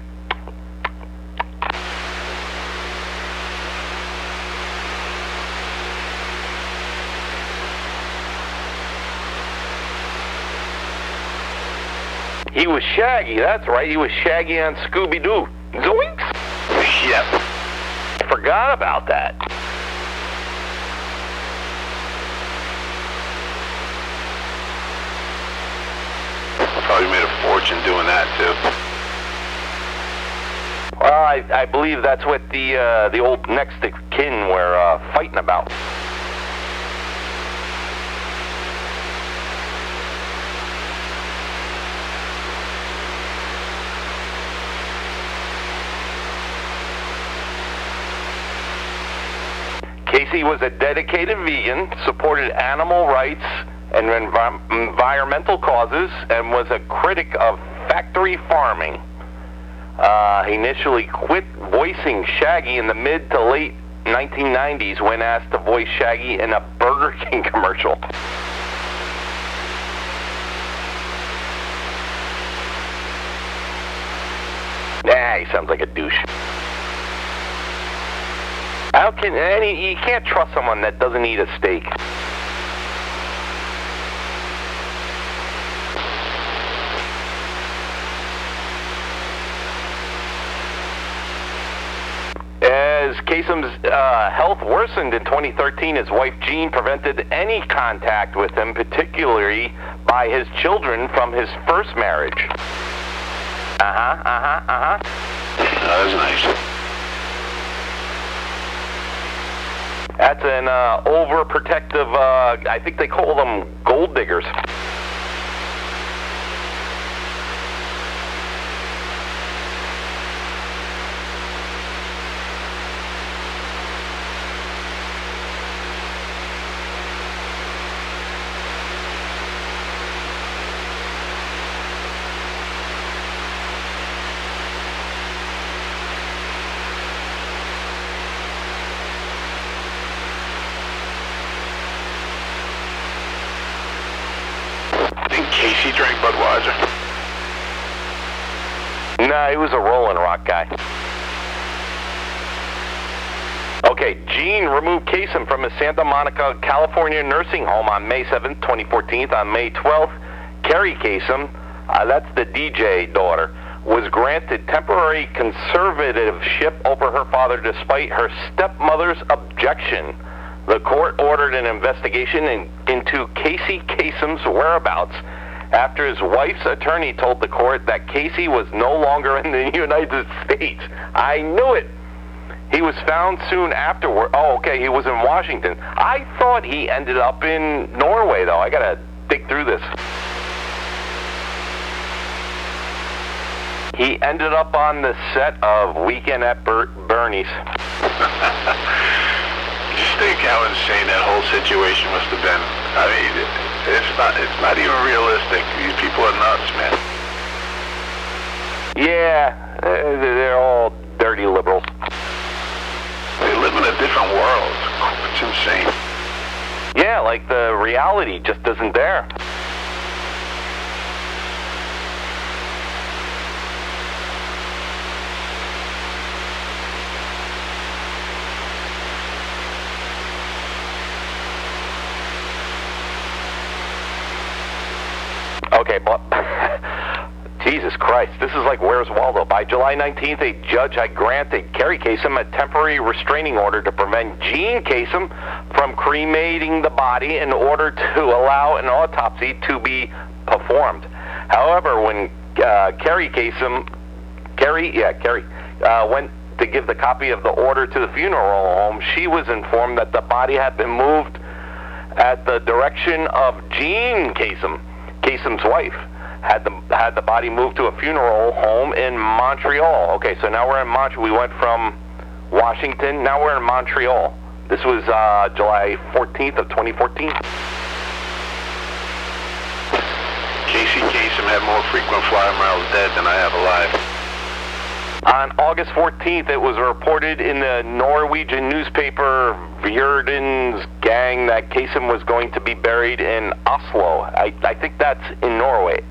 He was Shaggy, that's right. He was Shaggy on Scooby-Doo. Zoinks! Yep. Forgot about that. Probably made a fortune doing that, too. Well, I believe that's what the old next of kin were fighting about. Casey was a dedicated vegan, supported animal rights and environmental causes, and was a critic of factory farming. He initially quit voicing Shaggy in the mid to late 1990s when asked to voice Shaggy in a Burger King commercial. Nah, he sounds like a douche. How can you can't trust someone that doesn't eat a steak. As Kasem's health worsened in 2013, his wife Jean prevented any contact with him, particularly by his children from his first marriage. That was nice. That's an overprotective, I think they call them gold diggers. Casey drank Budweiser. Nah, he was a Rolling Rock guy. Okay, Gene removed Kasem from his Santa Monica, California nursing home on May 7th, 2014. On May 12th, Carrie Kasem, that's the DJ daughter, was granted temporary conservatorship over her father despite her stepmother's objection. The court ordered an investigation into Casey Kasem's whereabouts after his wife's attorney told the court that Casey was no longer in the United States. I knew it. He was found soon afterward. Oh, okay, he was in Washington. I thought he ended up in Norway, though. I gotta dig through this. He ended up on the set of Weekend at Bernie's. Just think how insane that whole situation must have been. I mean, it's not even realistic. These people are nuts, man. Yeah, they're all dirty liberals. They live in a different world. It's insane. Yeah, like the reality just isn't there. Okay, but Jesus Christ, this is like Where's Waldo. By July 19th, a judge had granted Kerry Kasem a temporary restraining order to prevent Gene Kasem from cremating the body in order to allow an autopsy to be performed. However, when Kerry went to give the copy of the order to the funeral home, she was informed that the body had been moved at the direction of Gene Kasem. Kasem's wife had the body moved to a funeral home in Montreal. Okay, so now we're in Montreal. We went from Washington. Now we're in Montreal. This was July 14th of 2014. Casey Kasem had more frequent flyer miles dead than I have alive. On August 14th, it was reported in the Norwegian newspaper Verdens Gang that Kasem was going to be buried in Oslo. I think that's in Norway.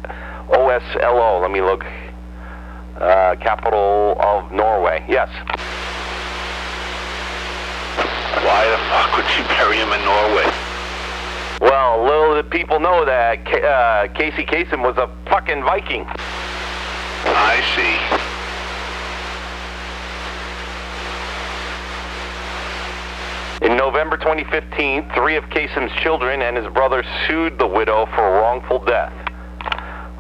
OSLO, let me look. Capital of Norway, yes. Why the fuck would you bury him in Norway? Well, little did people know that Casey Kasem was a fucking Viking. I see. In November 2015, 3 of Kasem's children and his brother sued the widow for wrongful death.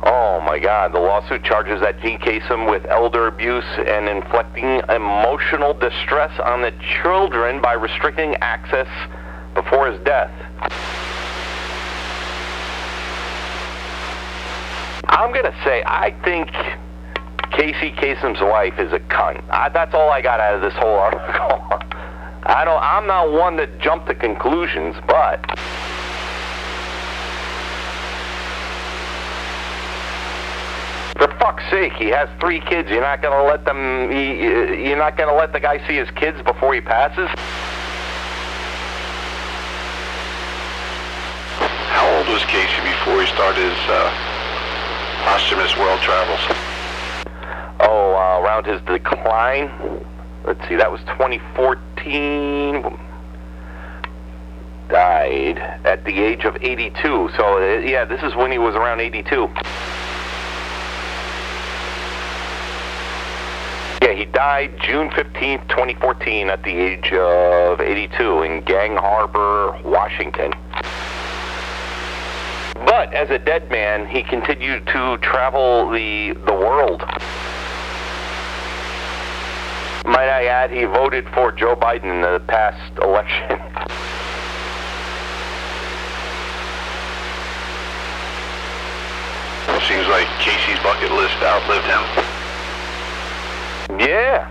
Oh my God, the lawsuit charges that Gene Kasem with elder abuse and inflicting emotional distress on the children by restricting access before his death. I'm going to say, I think Casey Kasem's wife is a cunt. That's all I got out of this whole article. I'm not one to jump to conclusions, but for fuck's sake, he has 3 kids. You're not gonna let them. You're not gonna let the guy see his kids before he passes. How old was Casey before he started his posthumous world travels? Oh, around his decline. Let's see, that was 2014. Died at the age of 82. So, yeah, this is when he was around 82. Yeah, he died June 15th, 2014 at the age of 82 in Gang Harbor, Washington. But as a dead man, he continued to travel the world. Might I add, he voted for Joe Biden in the past election. It seems like Casey's bucket list outlived him. Yeah.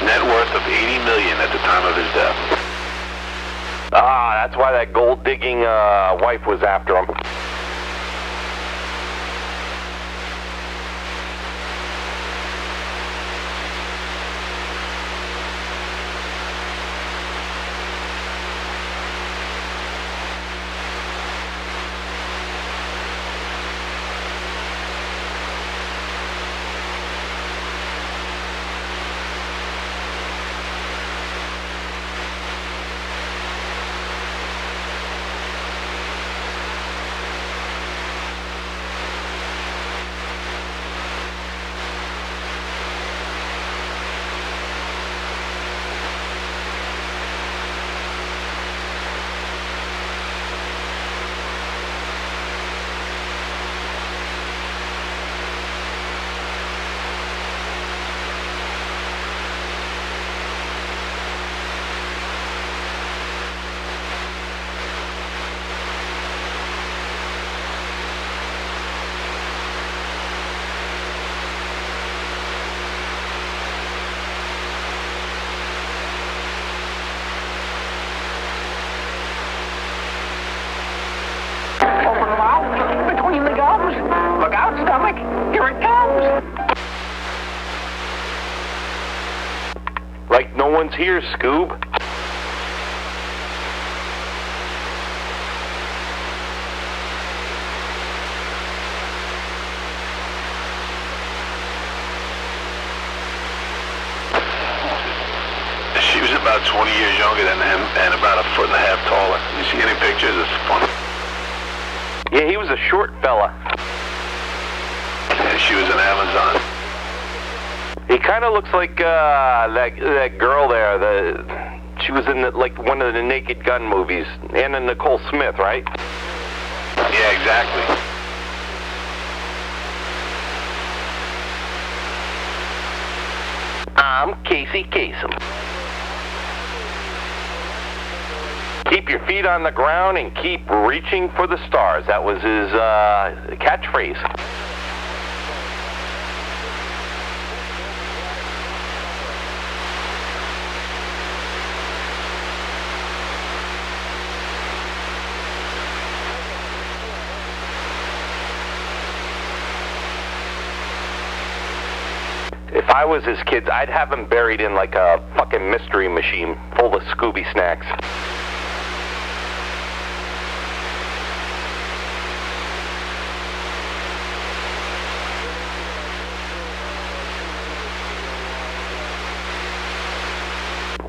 Net worth of $80 million at the time of his death. Ah, That's why that gold-digging wife was after him. Look out, stomach. Here it comes. Like no one's here, Scoob. She was about 20 years younger than him and about 1.5 feet taller. You see any pictures? It's funny. Yeah, he was a short fella. She was an Amazon. He kind of looks like that girl there. She was in like one of the Naked Gun movies. Anna Nicole Smith, right? Yeah, exactly. I'm Casey Kasem. Keep your feet on the ground and keep reaching for the stars. That was his catchphrase. If I was his kids, I'd have him buried in like a fucking mystery machine full of Scooby snacks.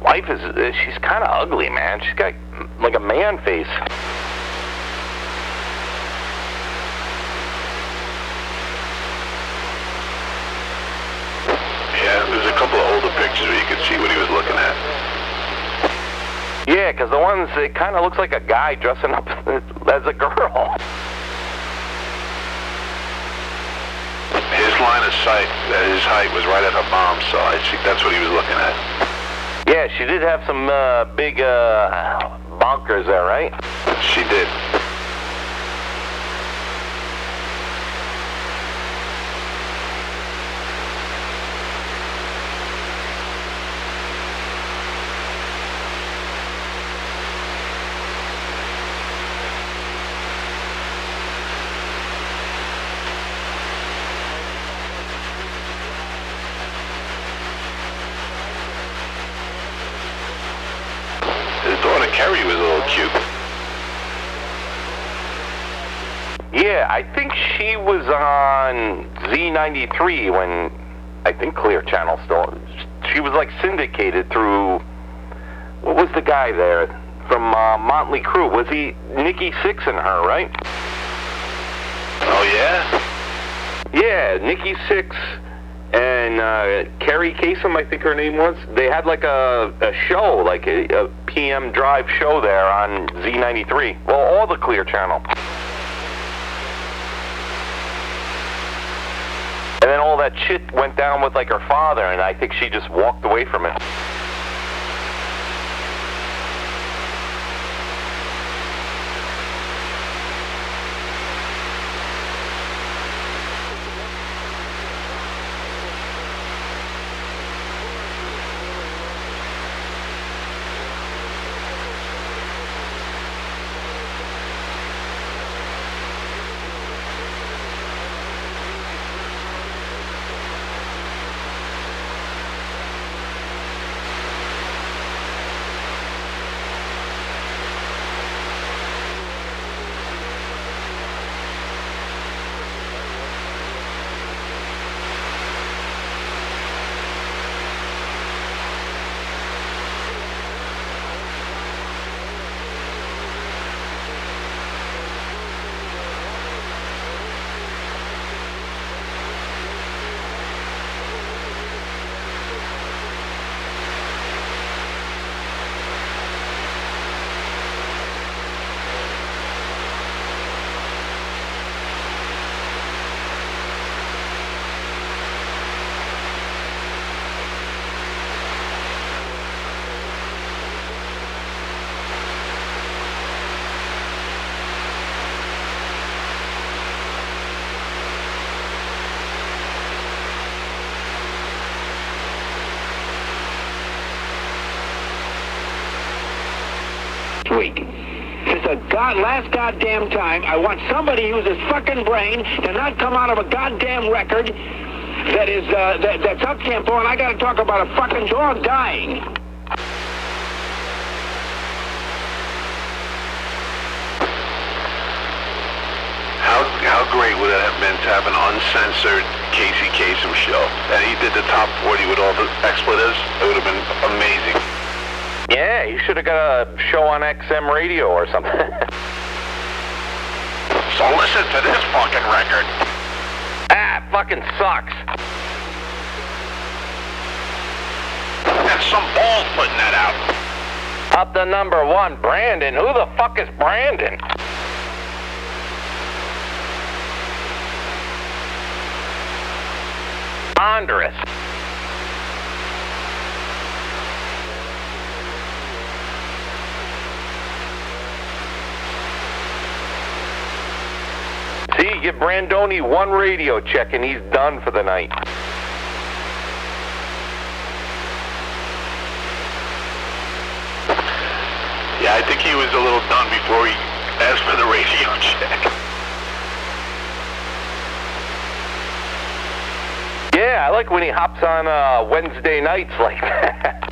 Wife she's kind of ugly, man. She's got like a man face. Yeah, there's a couple of older pictures where you could see what he was looking at. Yeah, because the ones, it kind of looks like a guy dressing up as a girl. His line of sight, his height was right at her mom's side. That's what he was looking at. Yeah, she did have some big bonkers there, right? She did. His daughter Kerry was a little cute. Yeah, I think she was on Z93 when, I think Clear Channel still, she was like syndicated through, what was the guy there from Motley Crue? Was he Nikki Sixx and her, right? Oh, yeah? Yeah, Nikki Sixx and Carrie Kasem, I think her name was. They had like a show, like a PM drive show there on Z93. Well, all the Clear Channel. And then all that shit went down with like her father, and I think she just walked away from it. last goddamn time, I want somebody who uses fucking brain to not come out of a goddamn record that is, that's up-tempo, and I gotta talk about a fucking dog dying. How great would it have been to have an uncensored Casey Kasem show? And he did the top 40 with all the expletives. It would have been amazing. Yeah, you should have got a show on XM radio or something. So listen to this fucking record. Ah, it fucking sucks. That's some balls putting that out. Up to number 1, Brandon. Who the fuck is Brandon? Andres. See, give Brandoni 1 radio check and he's done for the night. Yeah, I think he was a little done before he asked for the radio check. Yeah, I like when he hops on Wednesday nights like that.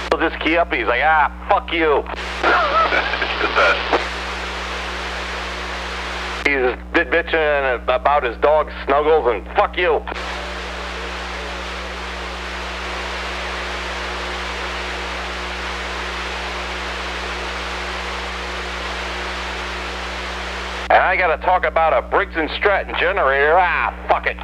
He'll just key up, he's like, ah, fuck you. It's the best. He's bitching about his dog Snuggles and fuck you. And I gotta talk about a Briggs & Stratton generator. Ah, fuck it.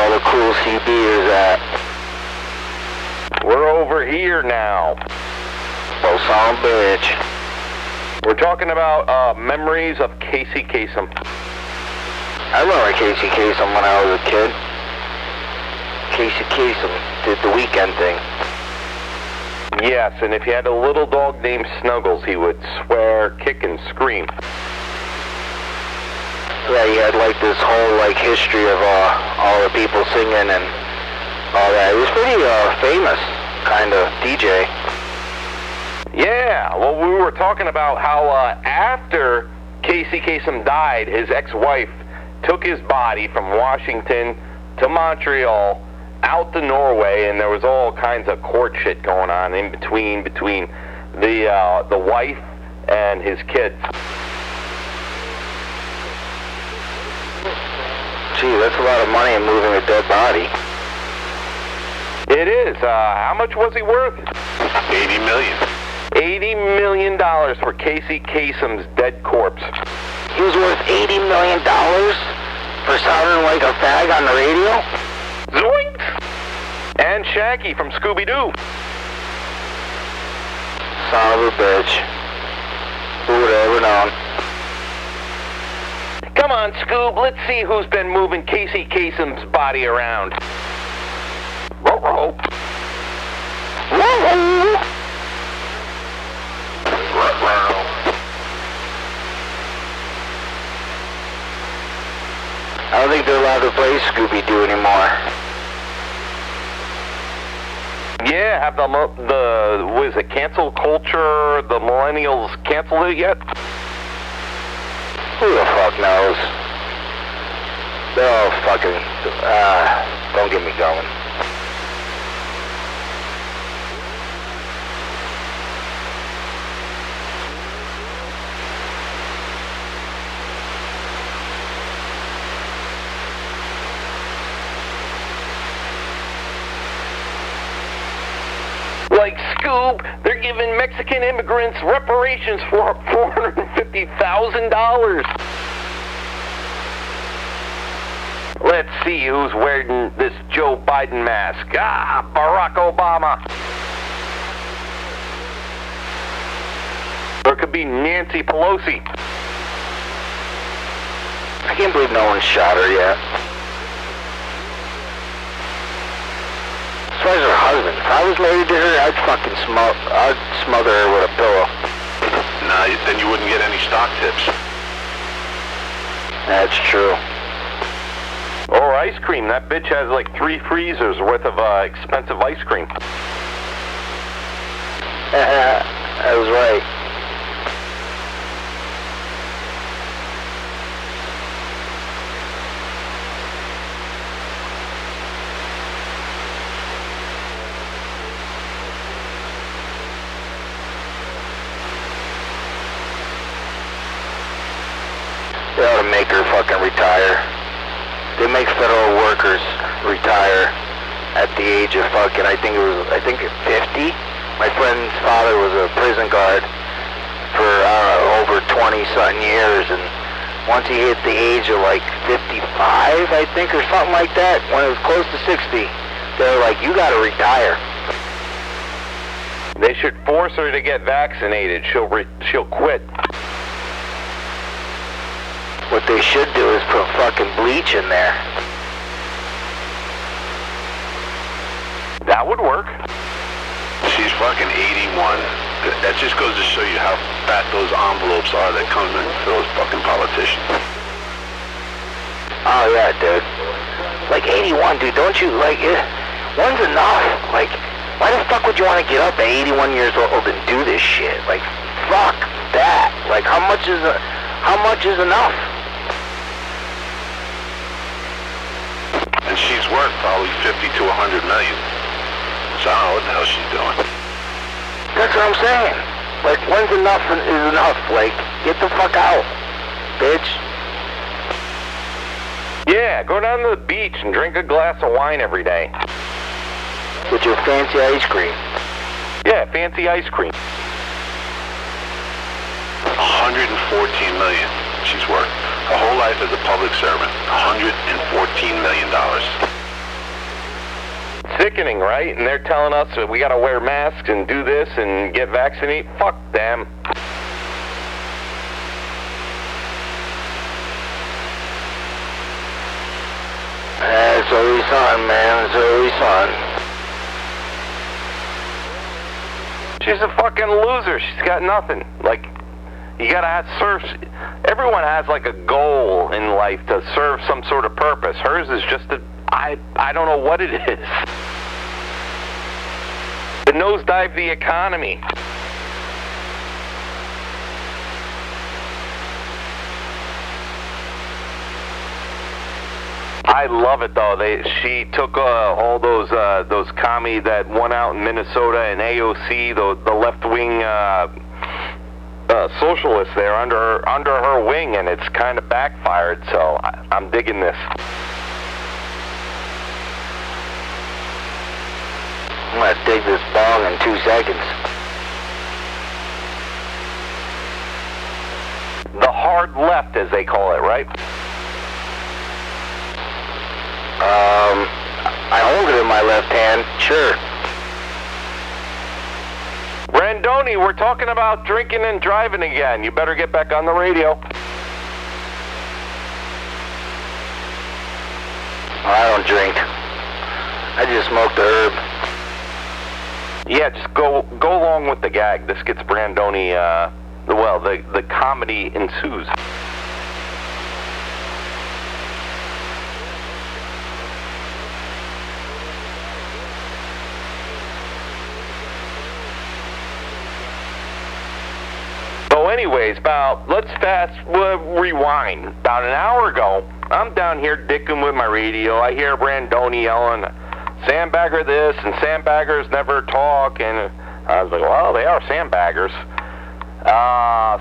The cool CB is at. We're over here now. Oh, son of a bitch. We're talking about memories of Casey Kasem. I remember Casey Kasem when I was a kid. Casey Kasem did the weekend thing. Yes, and if you had a little dog named Snuggles, he would swear, kick, and scream. Yeah, he had like this whole like history of all the people singing and all that. He was pretty famous kind of DJ. Yeah, well, we were talking about how after Casey Kasem died, his ex-wife took his body from Washington to Montreal, out to Norway, and there was all kinds of court shit going on in between the wife and his kids. Gee, that's a lot of money in moving a dead body. It is. How much was he worth? $80 million. $80 million for Casey Kasem's dead corpse. He was worth $80 million for sounding like a fag on the radio? Zoinks! And Shaggy from Scooby-Doo. Son of a bitch. Who would have ever known? Come on, Scoob, let's see who's been moving Casey Kasem's body around. Ruh-roh. Ruh-roh. I don't think they're allowed to play Scooby-Doo anymore. Yeah, have what is it, cancel culture, the millennials canceled it yet? Who the fuck knows? They're all fucking... don't get me going. Like, Scoob, they're giving Mexican immigrants reparations for $450,000. Let's see who's wearing this Joe Biden mask. Barack Obama. Or it could be Nancy Pelosi. I can't believe no one shot her yet. As far as her husband, if I was married to her, I'd fucking smother her with a pillow. Nah, then you wouldn't get any stock tips. That's true. Or ice cream. That bitch has like 3 freezers worth of expensive ice cream. That was right. They ought to make her fucking retire. They make federal workers retire at the age of fucking, I think 50. My friend's father was a prison guard for, over 20-something years, and once he hit the age of like 55, I think, or something like that, when it was close to 60, they were like, you gotta retire. They should force her to get vaccinated. She'll quit. What they should do is put fucking bleach in there. That would work. She's fucking 81. That just goes to show you how fat those envelopes are that come in for those fucking politicians. Oh yeah, dude. Like 81, dude, don't you, like, one's enough. Like, why the fuck would you want to get up at 81 years old and do this shit? Like, fuck that. Like, how much is enough? And she's worth probably 50 to 100 million. So I don't know what the hell she's doing. That's what I'm saying. Like, when's enough is enough? Like, get the fuck out, bitch. Yeah, go down to the beach and drink a glass of wine every day. With your fancy ice cream. Yeah, fancy ice cream. 114 million she's worth. Her whole life as a public servant. $114 million. Sickening, right? And they're telling us that we gotta wear masks and do this and get vaccinated. Fuck them. That's always on, man. It's always on. She's a fucking loser. She's got nothing. Like, you gotta serve. Everyone has like a goal in life to serve some sort of purpose. Hers is just I don't know what it is. To nosedive the economy. I love it though. She took all those commie that won out in Minnesota and AOC, the left wing socialists there under her wing, and it's kind of backfired. So I'm digging this. I'm gonna dig this bong in 2 seconds. The hard left, as they call it, right? I hold it in my left hand, sure. Brandoni, we're talking about drinking and driving again. You better get back on the radio. I don't drink. I just smoke the herb. Yeah, just go along with the gag. This gets Brandoni, the comedy ensues. So anyways, let's rewind. About an hour ago, I'm down here dicking with my radio. I hear Brandoni yelling, sandbagger this and sandbaggers never talk, and I was like, well, they are sandbaggers.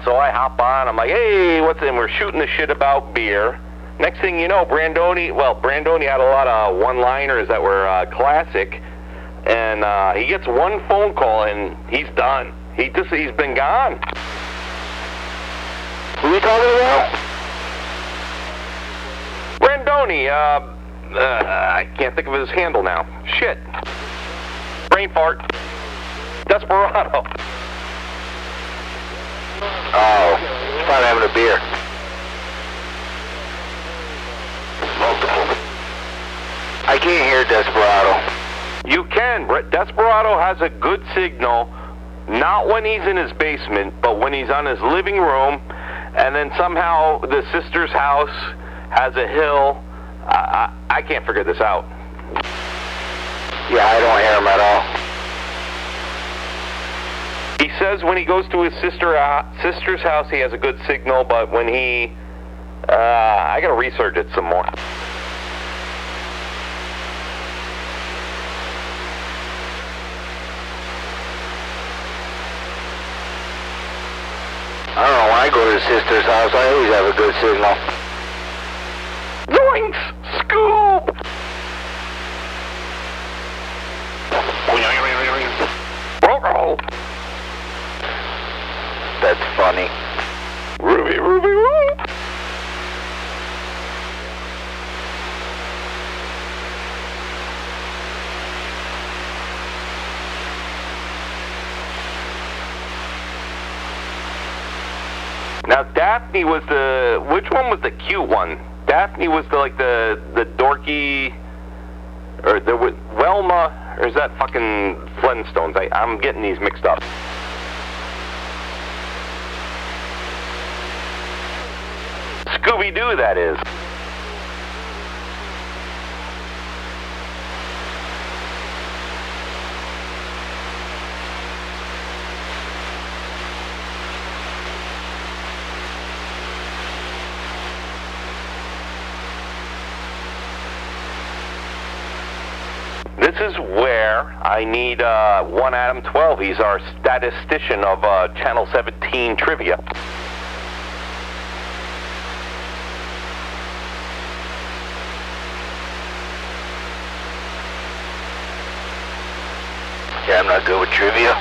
So I hop on, I'm like, hey, what's in? We're shooting the shit about beer. Next thing you know, Brandoni had a lot of one-liners that were classic, and he gets one phone call, and he's done. He's been gone. Who are you talking about? Brandoni, I can't think of his handle now. Shit. Brain fart. Desperado. Oh, he's probably having a beer. Multiple. I can't hear Desperado. You can. Desperado has a good signal, not when he's in his basement, but when he's on his living room, and then somehow the sister's house has a hill. I can't figure this out. Yeah, I don't hear him at all. He says when he goes to his sister's house, he has a good signal, but when he... I gotta research it some more. I don't know, when I go to his sister's house, I always have a good signal. Zoinks! Scoop! Roll. That's funny. Ruby, Ruby, Ruby! Now Daphne was which one was the cute one? Daphne was the dorky, or there was Velma, or is that fucking Flintstones? I'm getting these mixed up. Scooby-Doo, that is. This is where I need one Adam 12. He's our statistician of Channel 17 trivia. Yeah, I'm not good with trivia.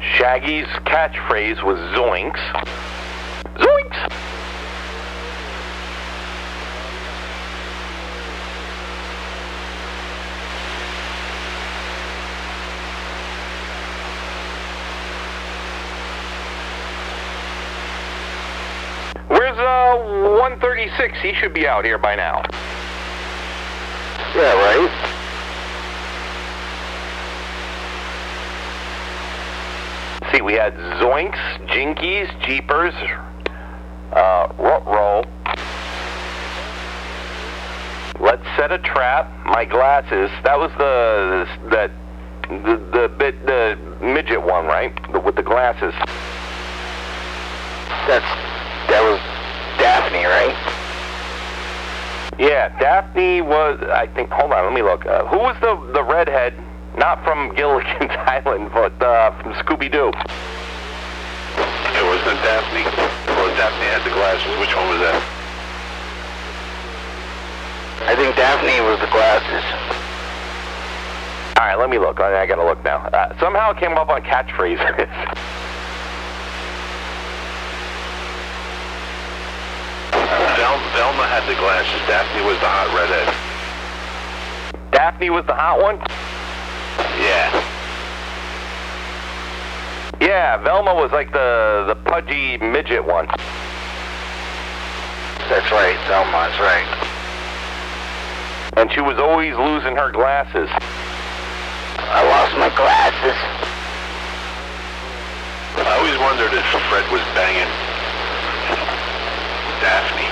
Shaggy's catchphrase was zoinks. Zoinks! Where's 136? He should be out here by now. Yeah, right? See, we had zoinks, jinkies, jeepers, roll. Let's set a trap. My glasses. That was the midget one, right? With the glasses. That was Daphne, right? Yeah, Daphne was, I think, hold on, let me look. Who was the redhead? Not from Gilligan's Island, but from Scooby-Doo. It wasn't Daphne. Well, Daphne had the glasses. Which one was that? I think Daphne was the glasses. All right, let me look. I gotta look now. Somehow it came up on catchphrases. Velma had the glasses. Daphne was the hot redhead. Daphne was the hot one? Yeah. Yeah, Velma was like the pudgy midget one. That's right, Velma's right. And she was always losing her glasses. I lost my glasses. I always wondered if Fred was banging Daphne.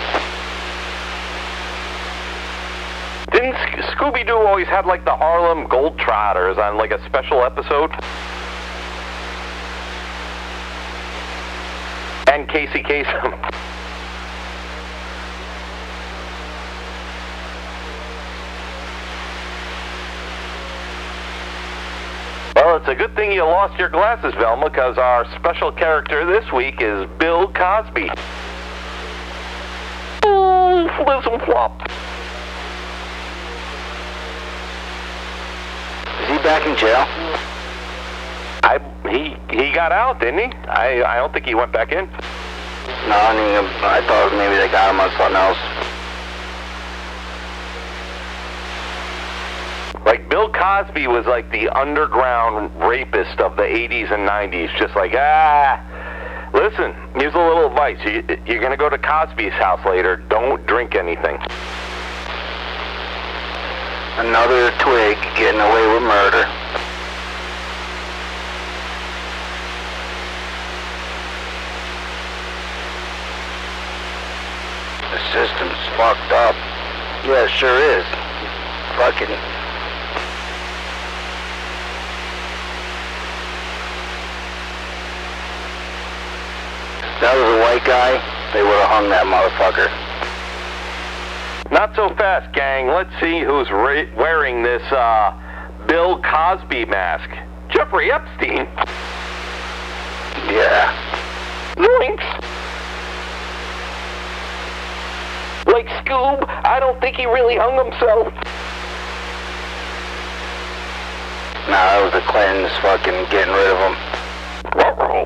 Didn't Scooby-Doo always have like the Harlem Globetrotters on like a special episode? And Casey Kasem. Well, it's a good thing you lost your glasses, Velma, because our special character this week is Bill Cosby. flizzle flop. Is he back in jail? He got out, didn't he? I don't think he went back in. No, I thought maybe they got him on something else. Like, Bill Cosby was like the underground rapist of the 80s and 90s. Just like, listen, here's a little advice. You're going to go to Cosby's house later. Don't drink anything. Another twig getting away with murder. The system's fucked up. Yeah, it sure is. Fucking... That was a white guy, they would have hung that motherfucker. Not so fast, gang. Let's see who's wearing this Bill Cosby mask. Jeffrey Epstein. Yeah. Zoinks. Like Scoob, I don't think he really hung himself. Nah, that was the Clintons fucking getting rid of him. Ruh-roh.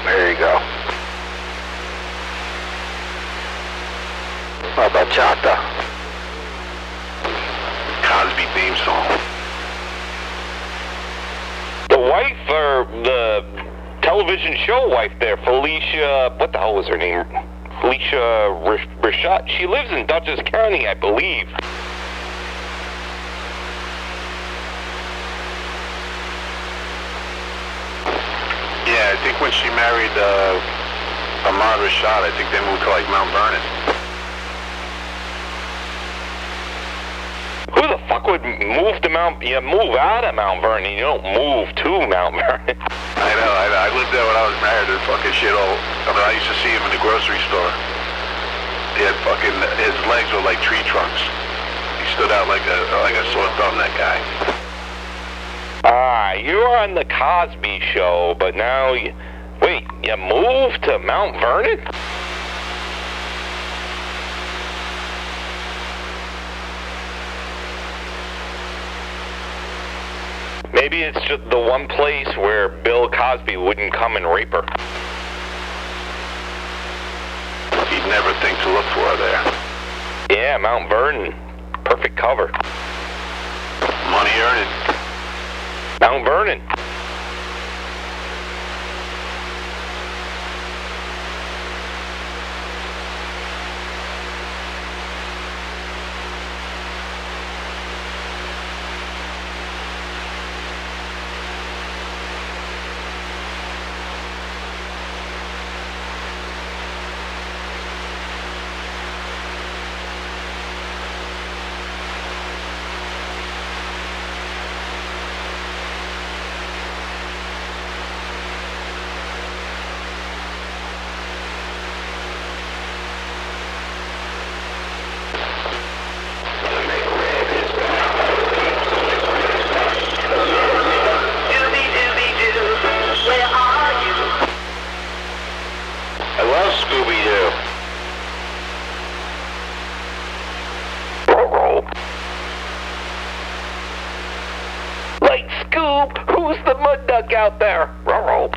There you go. How about Chata? Cosby theme song. The wife, or the television show wife there, Felicia, what the hell was her name? Felicia Rashad. She lives in Dutchess County, I believe. Yeah, I think when she married Ahmad Rashad, I think they moved to like Mount Vernon. Who the fuck would move to You move out of Mount Vernon, you don't move to Mount Vernon. I know, I lived there when I was married and fucking shit all. I mean, I used to see him in the grocery store. He had fucking, his legs were like tree trunks. He stood out like a sore thumb, that guy. You're on the Cosby Show, but now wait, you moved to Mount Vernon? Maybe it's just the one place where Bill Cosby wouldn't come and rape her. He'd never think to look for her there. Yeah, Mount Vernon. Perfect cover. Money earning. Mount Vernon. Who's the mud duck out there? Ruh-roh.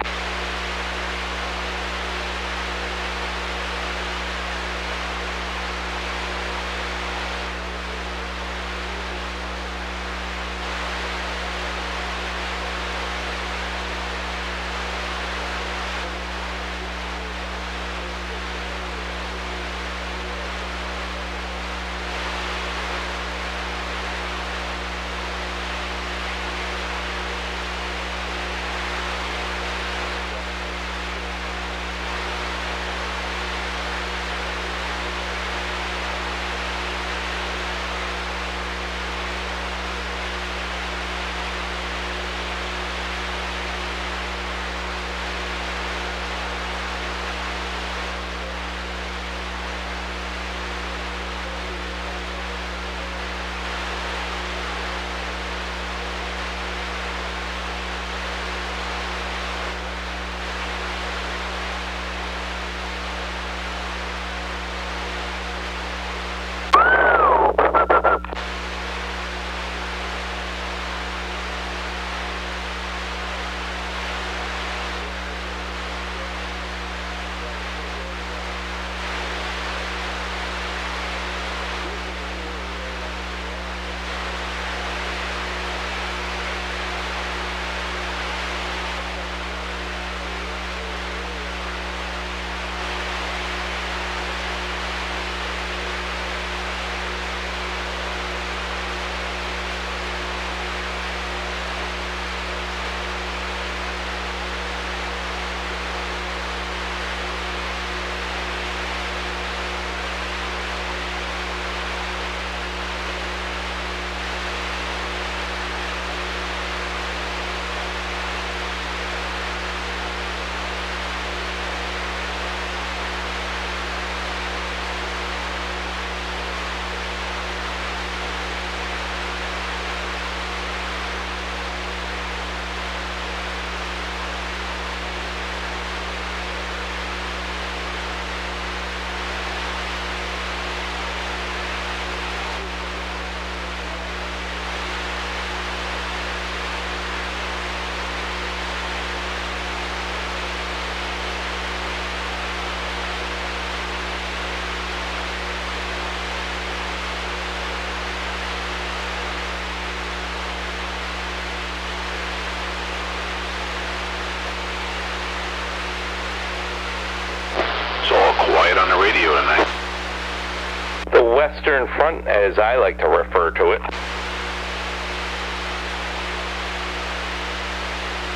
Western Front, as I like to refer to it.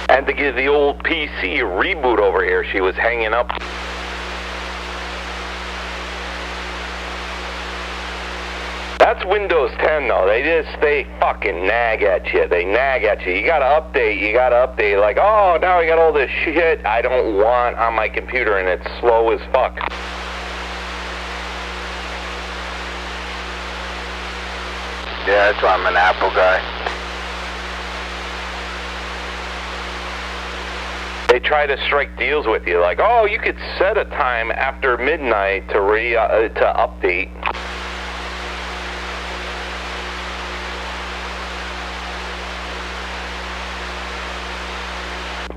And to give the old PC a reboot over here, she was hanging up. That's Windows 10 though. They fucking nag at you. They nag at you. You gotta update. Like, oh, now I got all this shit I don't want on my computer and it's slow as fuck. Yeah, that's why I'm an Apple guy. They try to strike deals with you, like, oh, you could set a time after midnight to update.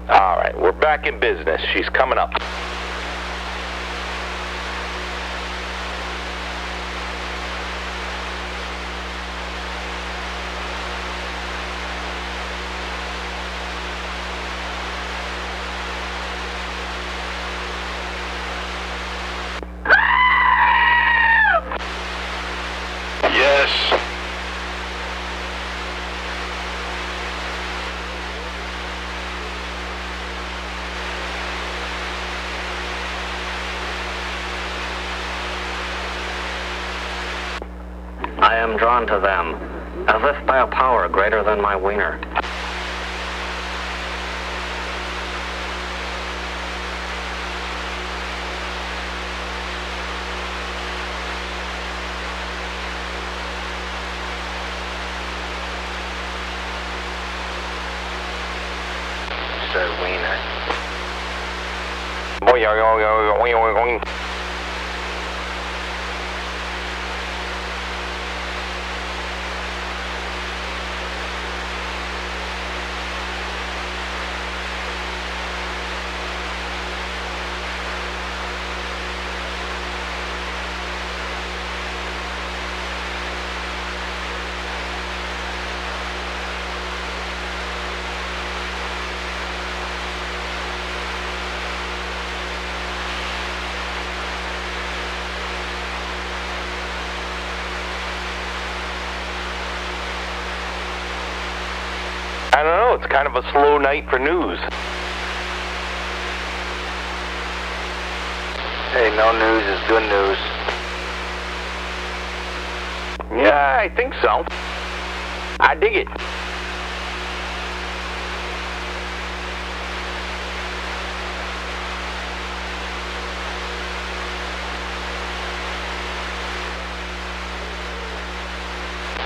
All right, we're back in business. She's coming up. Yes. I am drawn to them, as if by a power greater than my wiener. Said wiener. I don't know, it's kind of a slow night for news. Hey, no news is good news. Yeah, I think so. I dig it.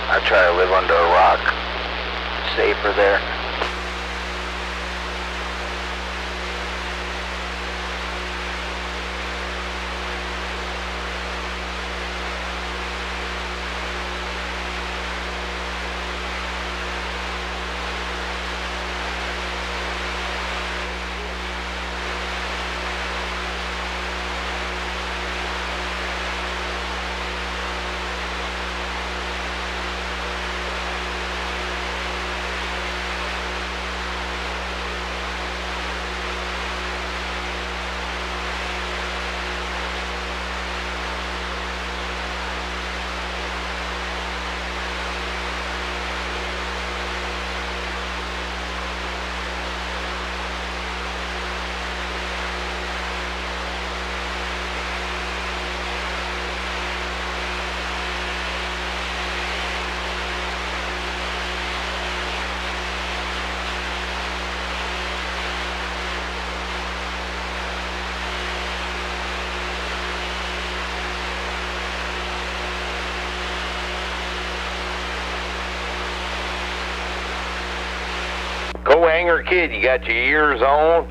I try to live under a rock. Safer there. Go hanger kid, you got your ears on?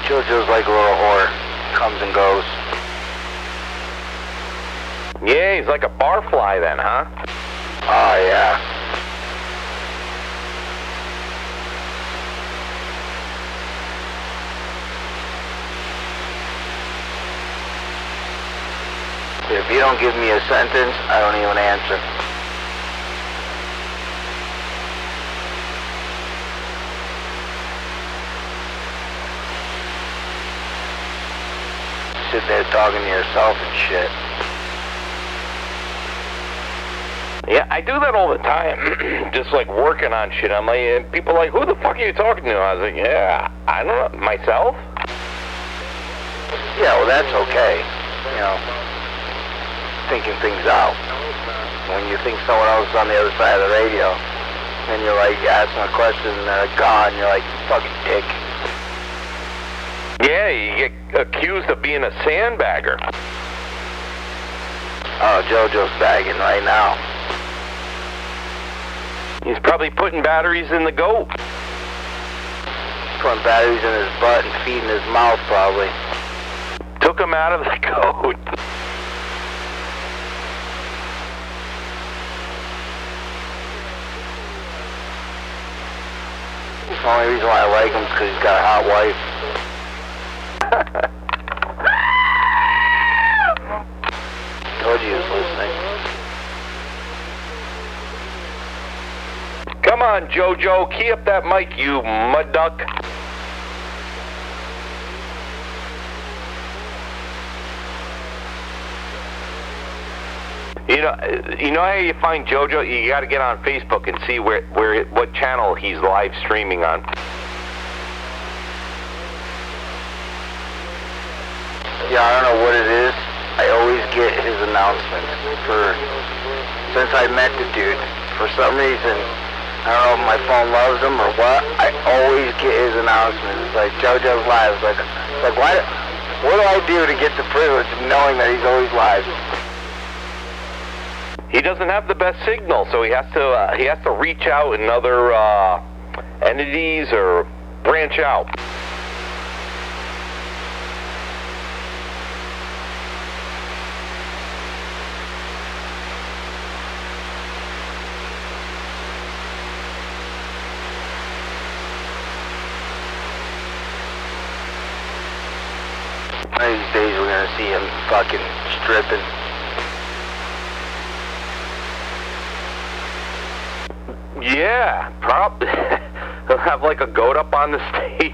JoJo's like a little whore. Comes and goes. Yeah, he's like a barfly then, huh? Oh, yeah. If you don't give me a sentence, I don't even answer. sitting there talking to yourself and shit. Yeah, I do that all the time. Just like working on shit. I'm like, and people are like, who the fuck are you talking to? I was like, yeah, I don't know, myself. Yeah, well, that's okay. You know, thinking things out. When you think someone else is on the other side of the radio, and you're like asking a question and they're gone, you're like, you fucking dick. Yeah, you get accused of being a sandbagger. Oh, JoJo's bagging right now. He's probably putting batteries in the goat. Putting batteries in his butt and feeding his mouth, probably. Took him out of the goat. The only reason why I like him is because he's got a hot wife. Told you he was listening. Come on, JoJo, key up that mic, you mud duck. You know how you find JoJo? You got to get on Facebook and see what channel he's live streaming on. Yeah, I don't know what it is. I always get his announcements. Since I met the dude, for some reason, I don't know if my phone loves him or what, I always get his announcements. It's like JoJo's live. It's like what do I do to get the privilege of knowing that he's always live? He doesn't have the best signal, so he has to reach out in other entities or branch out. One of these days we're gonna see him fucking stripping. Yeah, probably. He'll have like a goat up on the stage.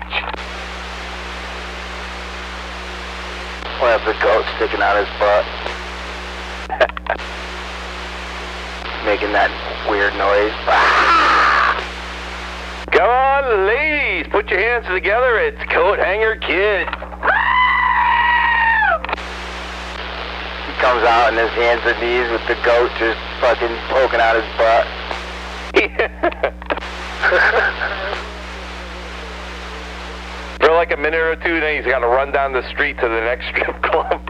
We'll have the goat sticking out his butt. Making that weird noise. Come on, ladies, put your hands together. It's Coat Hanger Kid. He comes out on his hands and knees with the goat just fucking poking out his butt. For like a minute or two, then he's got to run down the street to the next strip club.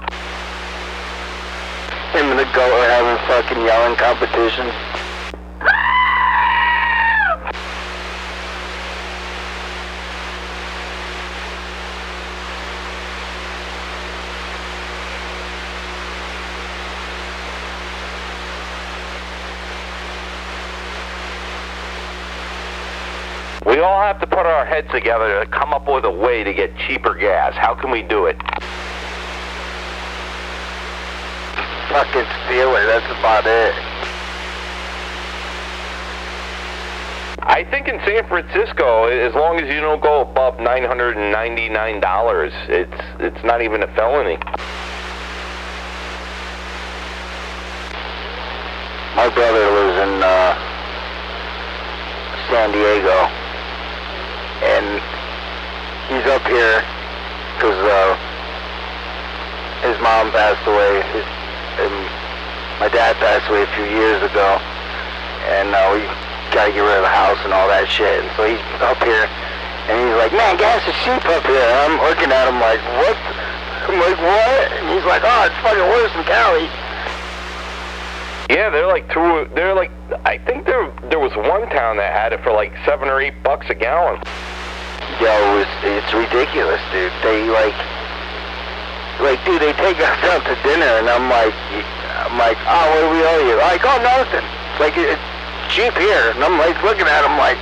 Him and the goat are having fucking yelling competition. We all have to put our heads together to come up with a way to get cheaper gas. How can we do it? Fucking steal it, that's about it. I think in San Francisco, as long as you don't go above $999, it's not even a felony. My brother lives in San Diego, and he's up here because his mom passed away. My dad passed away a few years ago, and we got to get rid of the house and all that shit. And so he's up here, and he's like, "Man, gas is cheap up here." And I'm looking at him like, "What?" I'm like, "What?" And he's like, "Oh, it's fucking worse than Cali." Yeah, I think there was one town that had it for like $7 or $8 a gallon. Yo, it's ridiculous, dude. They dude, they take us out to dinner, and I'm like, "Oh, what do we owe you?" Like, "Oh, nothing." Like, it's cheap here. And I'm like looking at him like,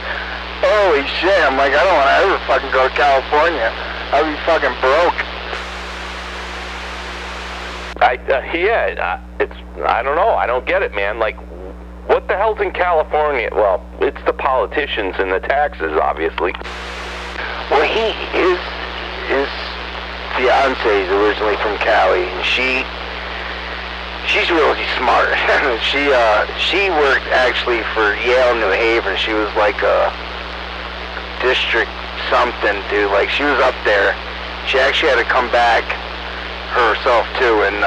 holy shit. I'm like, I don't want to ever fucking go to California. I'd be fucking broke. I don't know. I don't get it, man. Like, what the hell's in California? Well, it's the politicians and the taxes, obviously. Well, his fiance is originally from Cali, and she's really smart. She worked actually for Yale, New Haven. She was like a district something, dude. Like, she was up there. She actually had to come back herself too, and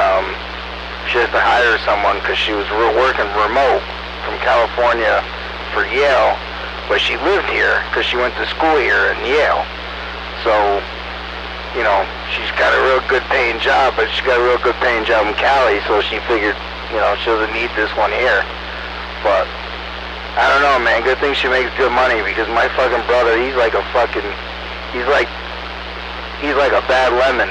she has to hire someone because she was working remote from California for Yale, but she lived here because she went to school here in Yale. So, you know, she's got a real good paying job, but she's got a real good paying job in Cali, so she figured, you know, she doesn't need this one here. But I don't know, man. Good thing she makes good money, because my fucking brother, he's like a fucking, he's like a bad lemon.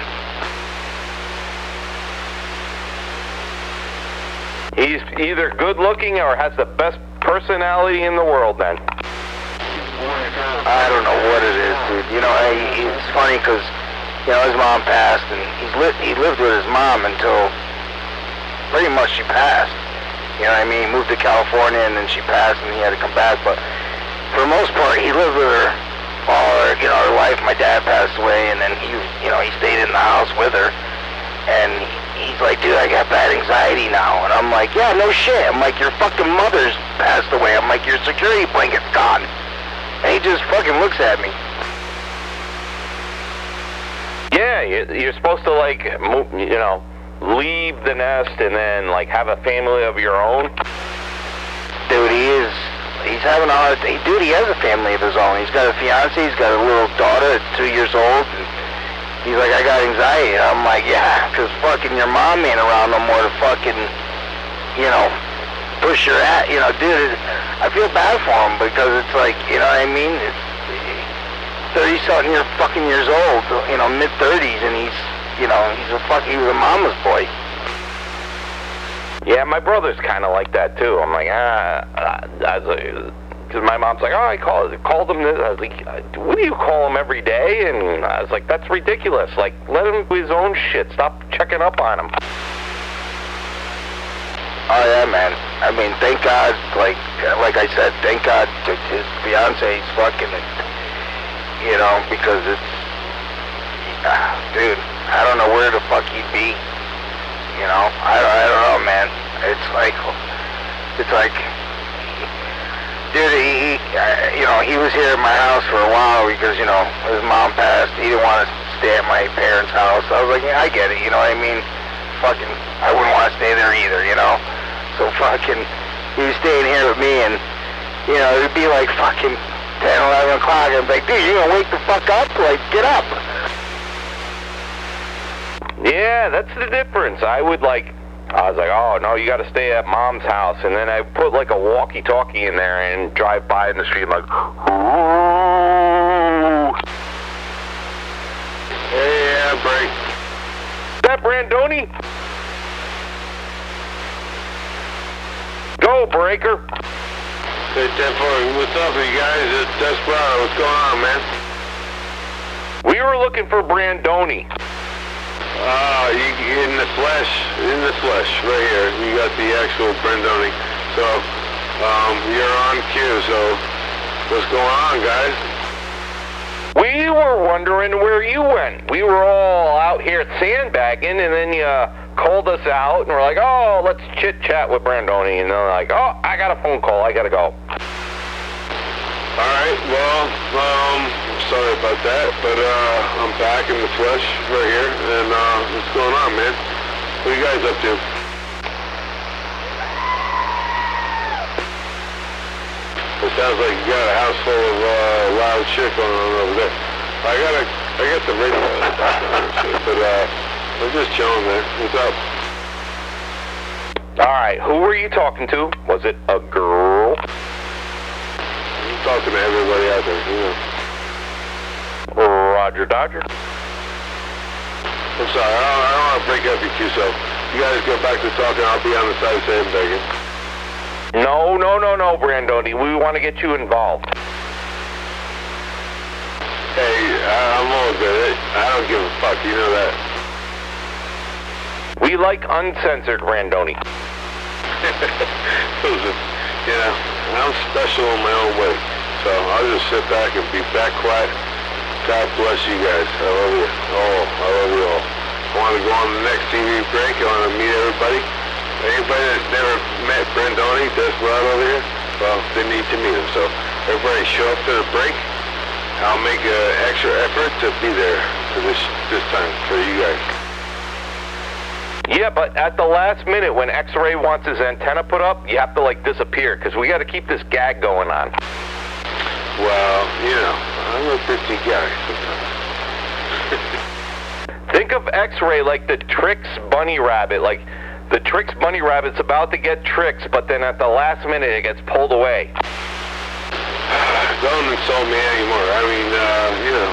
He's either good looking or has the best personality in the world, then. I don't know what it is, dude. You know, it's funny because, you know, his mom passed, and he lived with his mom until pretty much she passed. You know what I mean? He moved to California, and then she passed, and he had to come back. But for the most part, he lived with her all her, you know, her life. My dad passed away, and then he stayed in the house with her. And he's like, dude, I got bad anxiety now. And I'm like, yeah, no shit. I'm like, your fucking mother's passed away. I'm like, your security blanket's gone. And he just fucking looks at me. Yeah, you're supposed to, like, you know, leave the nest and then, like, have a family of your own. Dude, he's having a hard day. Dude, he has a family of his own. He's got a fiance, he's got a little daughter that's 2 years old, and he's like, I got anxiety. I'm like, yeah, because fucking your mom ain't around no more to fucking, you know, push your ass. You know, dude, I feel bad for him, because it's like, you know what I mean? It's 30-something fucking years old, you know, mid-30s, and he's, you know, he was a mama's boy. Yeah, my brother's kind of like that, too. I'm like, I was like, because my mom's like, oh, I called him this. I was like, what do you call him every day? And I was like, that's ridiculous. Like, let him do his own shit. Stop checking up on him. Oh, yeah, man. I mean, thank God, like I said, thank God his fiance's fucking it, you know, because it's, dude, I don't know where the fuck he'd be, you know, I don't know, man. It's like, dude, you know, he was here at my house for a while because, you know, his mom passed. He didn't want to stay at my parents' house. I was like, yeah, I get it, you know what I mean? Fucking, I wouldn't want to stay there either, you know? So fucking, he was staying here with me, and, you know, it'd be like fucking 10, 11 o'clock, and I'd be like, dude, you gonna wake the fuck up? Like, get up. Yeah, that's the difference. I was like, oh, no, you got to stay at Mom's house. And then I put, like, a walkie-talkie in there and drive by in the street, like, ooh. Yeah, break. Is that Brandoni? Go, Breaker. Hey, 10-4, what's up, you guys? It's Desperado. What's going on, man? We were looking for Brandoni. You in the flesh, right here. You got the actual Brandoni. So, you're on cue, so what's going on, guys? We were wondering where you went. We were all out here sandbagging, and then you called us out, and we're like, oh, let's chit-chat with Brandoni. And they're like, oh, I got a phone call. I got to go. All right, well, sorry about that, but I'm back in the flesh right here, and what's going on, man? What are you guys up to? It sounds like you got a house full of loud shit going on over there. I got the radio shit, but I'm just chilling, man. What's up? All right, who were you talking to? Was it a girl? I'm talking to everybody out there, you know. Roger Dodger. I'm sorry, I don't want to break up your queue, so you guys go back to talking. I'll be on the side saying begging. No, Brandoni. We want to get you involved. Hey, I'm all good. I don't give a fuck, you know that. We like uncensored Brandoni. Listen, you know, I'm special in my own way, so I'll just sit back and be back quiet God bless you guys. I love you. Oh, I love you all. I want to go on the next TV break. I want to meet everybody. Anybody that's never met Brandoni, Desperado over here, well, they need to meet him. So everybody show up to the break. I'll make an extra effort to be there for this time for you guys. Yeah, but at the last minute when X-Ray wants his antenna put up, you have to like disappear because we got to keep this gag going on. Well, you know, I'm a busy guy sometimes. Think of X-Ray like the Trix bunny rabbit. Like the Trix bunny rabbit's about to get tricks, but then at the last minute it gets pulled away. Don't insult me anymore. I mean, you know,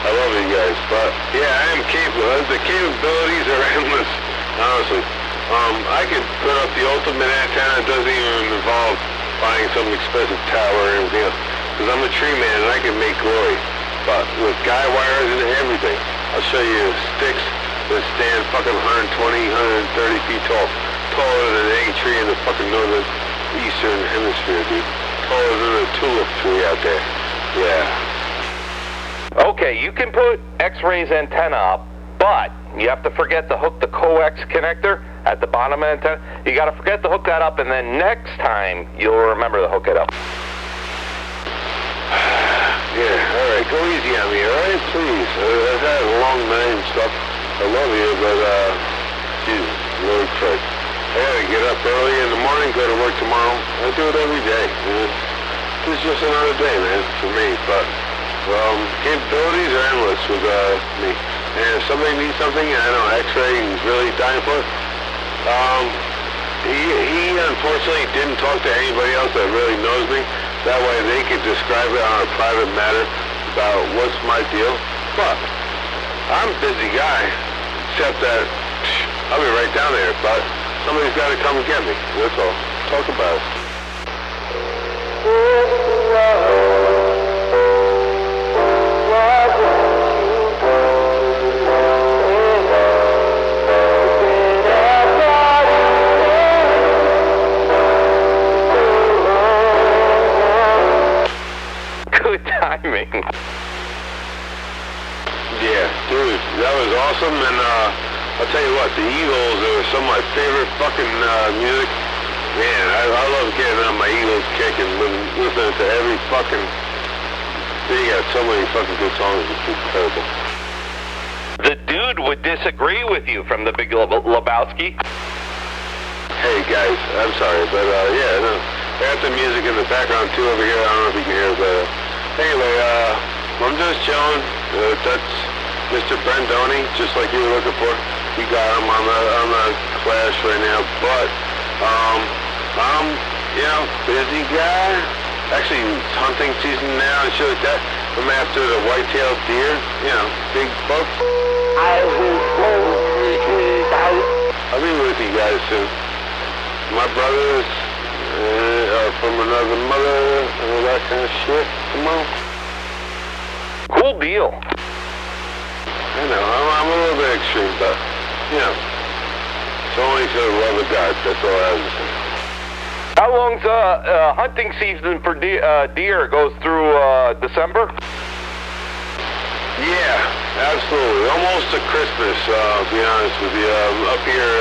I love you guys, but yeah, I am capable. The capabilities are endless, honestly. I could put up the ultimate antenna. It doesn't even involve buying some expensive tower or anything else, because I'm a tree man and I can make glory. But with guy wires and everything, I'll show you sticks that stand fucking 120, 130 feet tall, taller than any tree in the fucking northern eastern hemisphere, dude. Taller than a tulip tree out there. Yeah. Okay, you can put X-Ray's antenna up, but you have to forget to hook the coax connector at the bottom of the antenna. You got to forget to hook that up, and then next time you'll remember to hook it up. Yeah, all right, go easy on me, all right, please. I've had a long night and stuff. I love you, but Jesus, Lord Christ. I gotta get up early in the morning, go to work tomorrow. I do it every day. This is just another day, man, for me. But capabilities are endless with me. And if somebody needs something, I know X-Ray is really dying for it. He unfortunately didn't talk to anybody else that really knows me. That way they could describe it on a private matter about what's my deal. But I'm a busy guy, except that I'll be right down there. But somebody's got to come and get me. That's all. Talk about it. Good timing. Yeah, dude, that was awesome. And I'll tell you what, the Eagles are some of my favorite fucking music. Man, I love getting on my Eagles kick and listening to every fucking... They got so many fucking good songs. It's incredible. The dude would disagree with you from the Big Lebowski. Hey guys, I'm sorry, but yeah, no, I got the music in the background too over here. I don't know if you can hear it, but anyway, I'm just chilling. That's Mr. Brandoni, just like you were looking for. You got him on the Clash right now, but I'm busy guy. Actually, it's hunting season now and shit like that. I'm after the white-tailed deer, big buck. I'll be with you guys soon. My brothers are from another mother and all that kind of shit. Come on. Cool deal. I know, I'm a little bit extreme, but, it's only to the love of God. That's all I have to say. How long's hunting season for deer? Goes through December? Yeah, absolutely. Almost to Christmas, to be honest with you. Up here,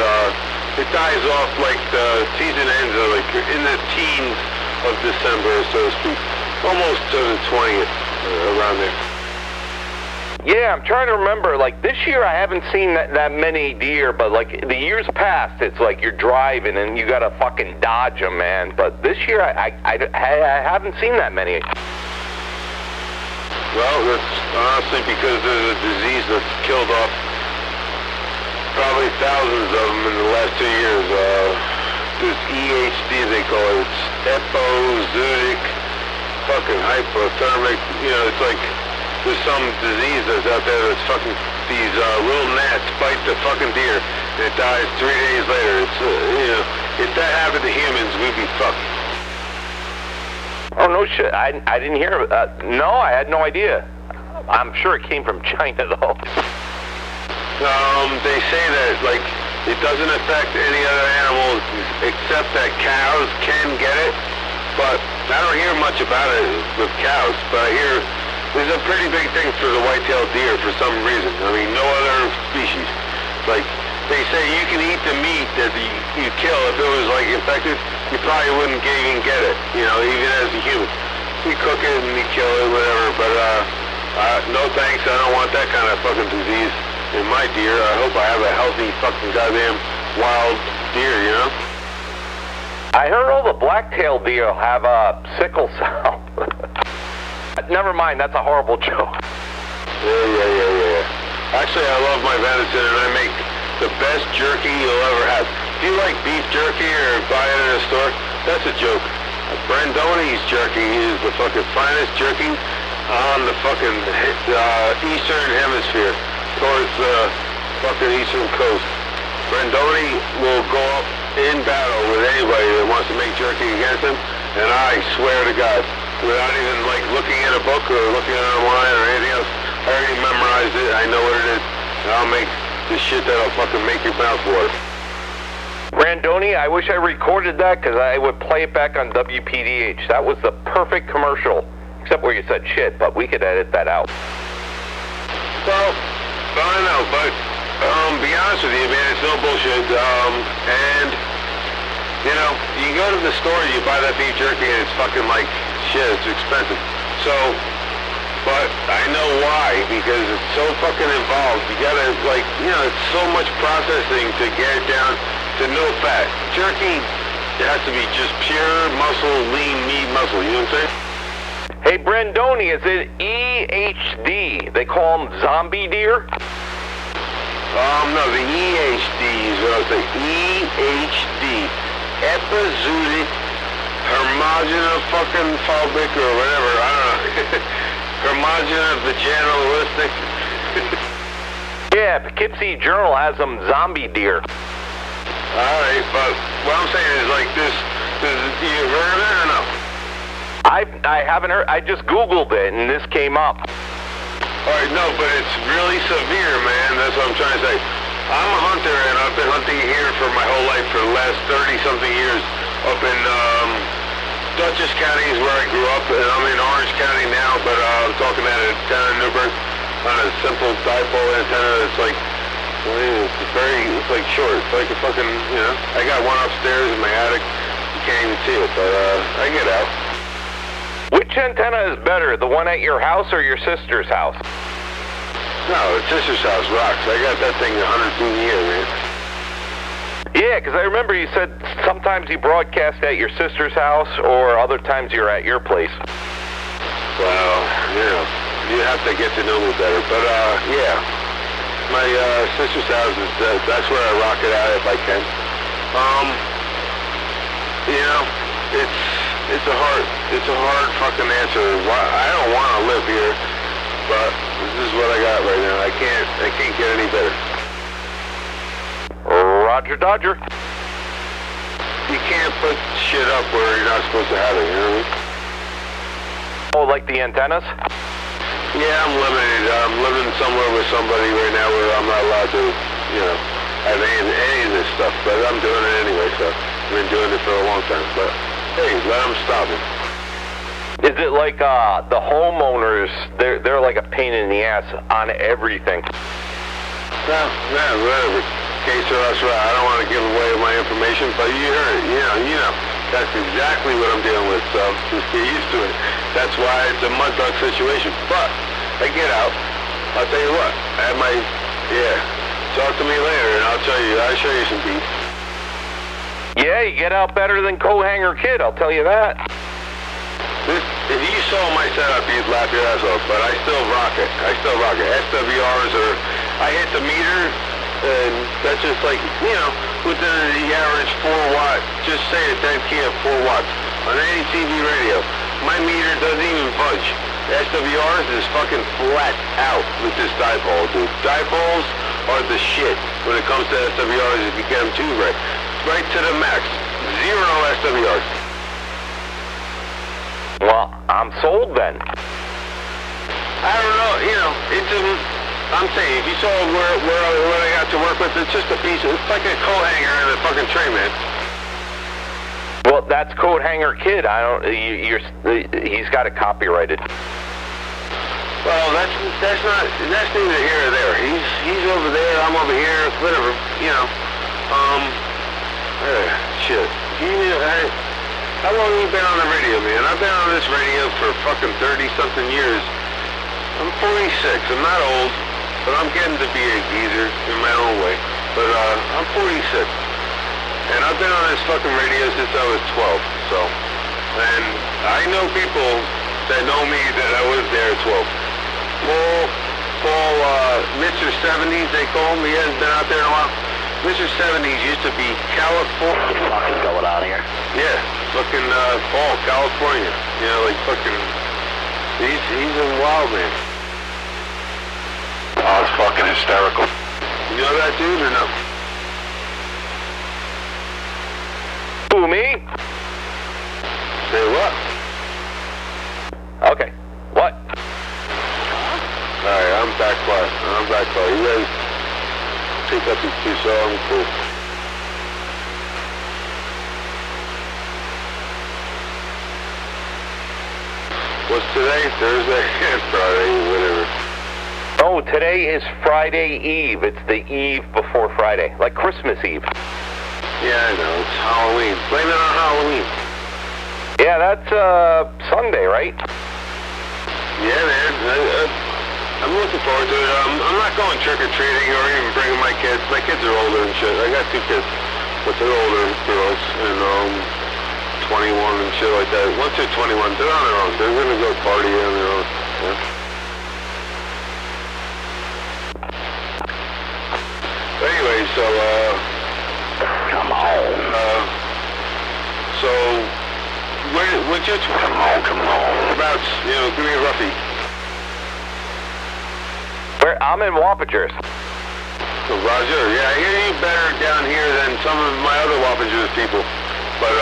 it dies off like the season ends like in the teens of December, so to speak. Almost to the 20th, around there. Yeah, I'm trying to remember. Like this year, I haven't seen that many deer, but like the years past, it's like you're driving and you gotta fucking dodge them, man. But this year, I haven't seen that many. Well, that's honestly because there's a disease that's killed off probably thousands of them in the last 2 years. This EHD, they call it. It's epizootic, fucking hypothermic. It's like there's some disease that's out there that's fucking these little gnats bite the fucking deer and it dies 3 days later. It's if that happened to humans, we'd be fucked. Oh no shit! I didn't hear. No, I had no idea. I'm sure it came from China though. They say that like it doesn't affect any other animals except that cows can get it, but I don't hear much about it with cows. But I hear is a pretty big thing for the white-tailed deer for some reason. I mean, no other species. Like, they say you can eat the meat that you kill. If it was, like, infected, you probably wouldn't even get it, you know, even as a human. We cook it and we kill it, whatever, but, no thanks. I don't want that kind of fucking disease in my deer. I hope I have a healthy fucking goddamn wild deer, you know? I heard all the black-tailed deer have sickle cell. Never mind, that's a horrible joke. Yeah. Actually, I love my venison, and I make the best jerky you'll ever have. If you like beef jerky or buy it in a store, that's a joke. Brandoni's jerky is the fucking finest jerky on the fucking eastern hemisphere, towards the fucking eastern coast. Brandoni will go up in battle with anybody that wants to make jerky against him, and I swear to God, without even like looking at a book or looking at it online or anything else, I already memorized it, I know what it is, and I'll make the shit that'll fucking make your mouth water. Brandoni, I wish I recorded that because I would play it back on WPDH. That was the perfect commercial, except where you said shit, but we could edit that out. Well, I know, but be honest with you, man, it's no bullshit, and, you know, you go to the store, you buy that beef jerky, and it's fucking like, shit, it's expensive. So, but I know why, because it's so fucking involved. You gotta, like, you know, it's so much processing to get it down to no fat. Jerky, it has to be just pure muscle, lean meat muscle, you know what I'm saying? Hey, Brandoni, is it EHD? They call them zombie deer? No, the EHD is what I was saying. EHD. Epizootic Hermogena fucking phobic or whatever, I don't know. Hermogena vaginalistic. Yeah, Poughkeepsie Journal has them zombie deer. Alright, but what I'm saying is like this, you heard of it or no? I haven't heard, I just Googled it and this came up. Alright, no, but it's really severe, man. That's what I'm trying to say. I'm a hunter, and I've been hunting here for my whole life for the last 30-something years up in Dutchess County is where I grew up, and I'm in Orange County now, but I'm talking at an antenna in Newburgh on a simple dipole antenna that's like, it's like short. It's like a fucking, you know, I got one upstairs in my attic. You can't even see it, but I get out. Which antenna is better, the one at your house or your sister's house? No, the sister's house rocks. I got that thing 100 feet in the air, man. Yeah, because I remember you said sometimes you broadcast at your sister's house or other times you're at your place. Well, you know, you have to get to know me better. But, yeah, my sister's house is, that's where I rock it out if I can. You know, it's a hard fucking answer. I don't want to live here, but this is what I got right now. I can't get any better. Roger Dodger. You can't put shit up where you're not supposed to have it, you know what I mean? Oh, like the antennas? Yeah, I'm limited. I'm living somewhere with somebody right now where I'm not allowed to, you know, have any of this stuff, but I'm doing it anyway, so I've been doing it for a long time, but hey, let them stop it. Is it like the homeowners, they're like a pain in the ass on everything? Well, yeah, whatever. Case or us, right. I don't want to give away my information, but you heard it. You know. That's exactly what I'm dealing with, so just get used to it. That's why it's a mud duck situation. But I get out. I'll tell you what. Talk to me later, and I'll show you some beef. Yeah, you get out better than Coat Hanger Kid, I'll tell you that. If you saw my setup, you'd laugh your ass off, but I still rock it. SWRs are, I hit the meter, and that's just like, you know, within the average 4-watt, just say a 10 key of 4 watts on any TV radio. My meter doesn't even budge. SWRs is fucking flat out with this dipole, dude. Dipoles are the shit when it comes to SWRs if you get them too right to the max. 0 SWRs. Well, I'm sold then. I don't know, you know, I'm saying, if you saw what I got to work with, it's just a piece of, it's like a coat hanger and a fucking tray, man. Well, that's Coat Hanger Kid. He's got it copyrighted. Well, that's neither here or there. He's over there, I'm over here, whatever, you know. Shit. How long have you been on the radio, man? I've been on this radio for fucking 30-something years. I'm 46. I'm not old, but I'm getting to be a geezer in my own way. But I'm 46. And I've been on this fucking radio since I was 12, so. And I know people that know me that I was there at 12. Paul, Mr. 70s, they call him. He hasn't been out there in a while. Mr. 70s used to be California. You're fucking going out here. Yeah, fucking Paul, California. You know, like fucking. He's a wild man. Oh, it's fucking hysterical. You know that dude or no? Who, me? Say what? Okay. What? Alright, I'm back quiet. You guys pick up these two songs, cool. What's today? Thursday? Friday, whatever. Oh, today is Friday Eve. It's the eve before Friday, like Christmas Eve. Yeah, I know. It's Halloween. Blame it on Halloween. Yeah, that's Sunday, right? Yeah, man. I'm looking forward to it. I'm not going trick-or-treating or even bringing my kids. My kids are older and shit. I got 2 kids, but they're older girls and 21 and shit like that. Once they're 21, they're on their own. They're gonna go party on their own. Yeah. Anyway, so Come on. So what's your Come on. about? You know, give me a roughie. I'm in Wappingers. So Roger, yeah, I hear you better down here than some of my other Wappingers people. But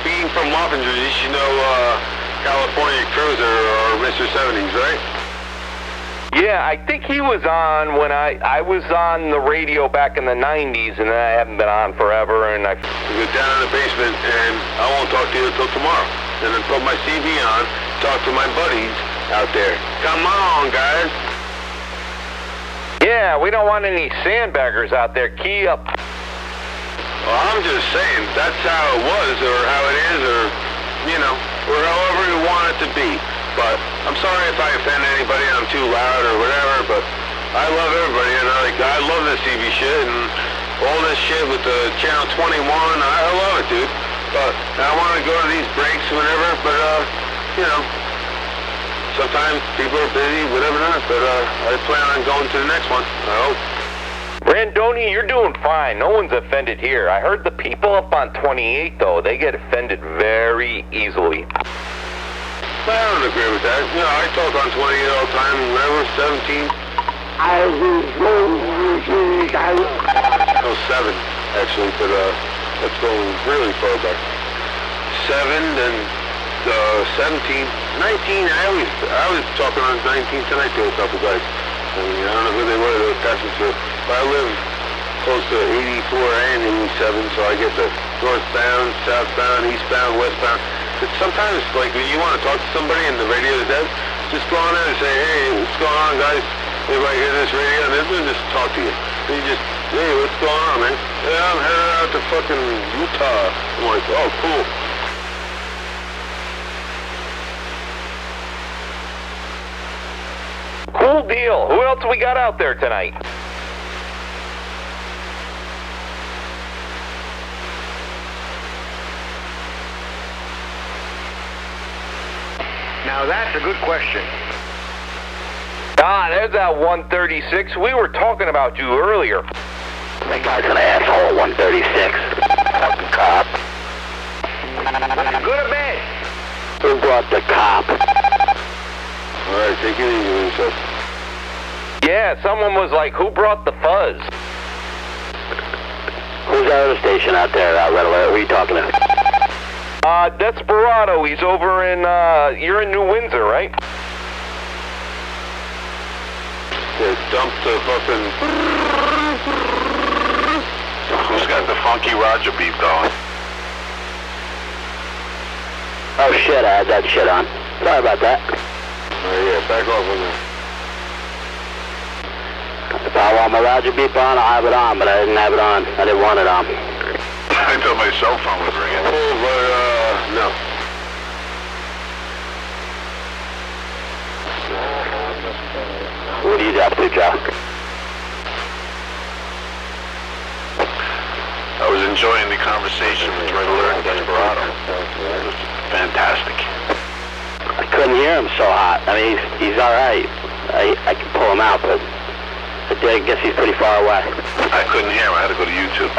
being from Wappingers, you should know California Cruiser or Mr. 70s, right? Yeah, I think he was on when I was on the radio back in the 90s, and then I haven't been on forever, and I go down in the basement, and I won't talk to you until tomorrow. And then put my CV on, talk to my buddies out there. Come on, guys. Yeah, we don't want any sandbaggers out there. Key up. Well, I'm just saying, that's how it was, or how it is, or, you know, or however you want it to be. But I'm sorry if I offend anybody, I'm too loud or whatever, but I love everybody, and I love this TV shit, and all this shit with the Channel 21, I love it, dude. But I want to go to these breaks whenever, but, you know, sometimes people are busy, whatever not, but I plan on going to the next one, I hope. Randoni, you're doing fine. No one's offended here. I heard the people up on 28, though, they get offended very easily. I don't agree with that. You know, I talk on 28 all the time, whatever, 17. Oh, 7, actually, but that's going really far back. 7, then 17, 19, I was talking on 19 tonight to a couple guys. I mean, I don't know who they were, those passengers. But I live close to 84 and 87, so I get the northbound, southbound, eastbound, westbound. But sometimes, like, when you want to talk to somebody and the radio's dead, just go on there and say, hey, what's going on, guys? Everybody hear this radio? And they'll just talk to you. And you just, hey, what's going on, man? Yeah, I'm headed out to fucking Utah. I'm like, oh, cool. Cool deal. Who else we got out there tonight? Now that's a good question. Ah, there's that 136. We were talking about you earlier. That guy's an asshole, 136. Fucking cop. Good or bad? Who brought the cop? Alright, take it easy with yourself. Yeah, someone was like, who brought the fuzz? Who's out of the station out there, Red Alert? Who are you talking to? Desperado. He's over in, you're in New Windsor, right? Yeah, dump the fucking... Who's got the funky Roger beat going? Oh shit, I had that shit on. Sorry about that. Yeah, back off on that. I want my Roger beep on, I'll have it on, but I didn't have it on. I didn't want it on. I thought my cell phone was ringing. Oh, but, no. What are you up to, Joe? I was enjoying the conversation with Red Alert and Desperado. It was fantastic. I couldn't hear him so hot. I mean, he's all right. I can pull him out, but I guess he's pretty far away. I couldn't hear him. I had to go to YouTube.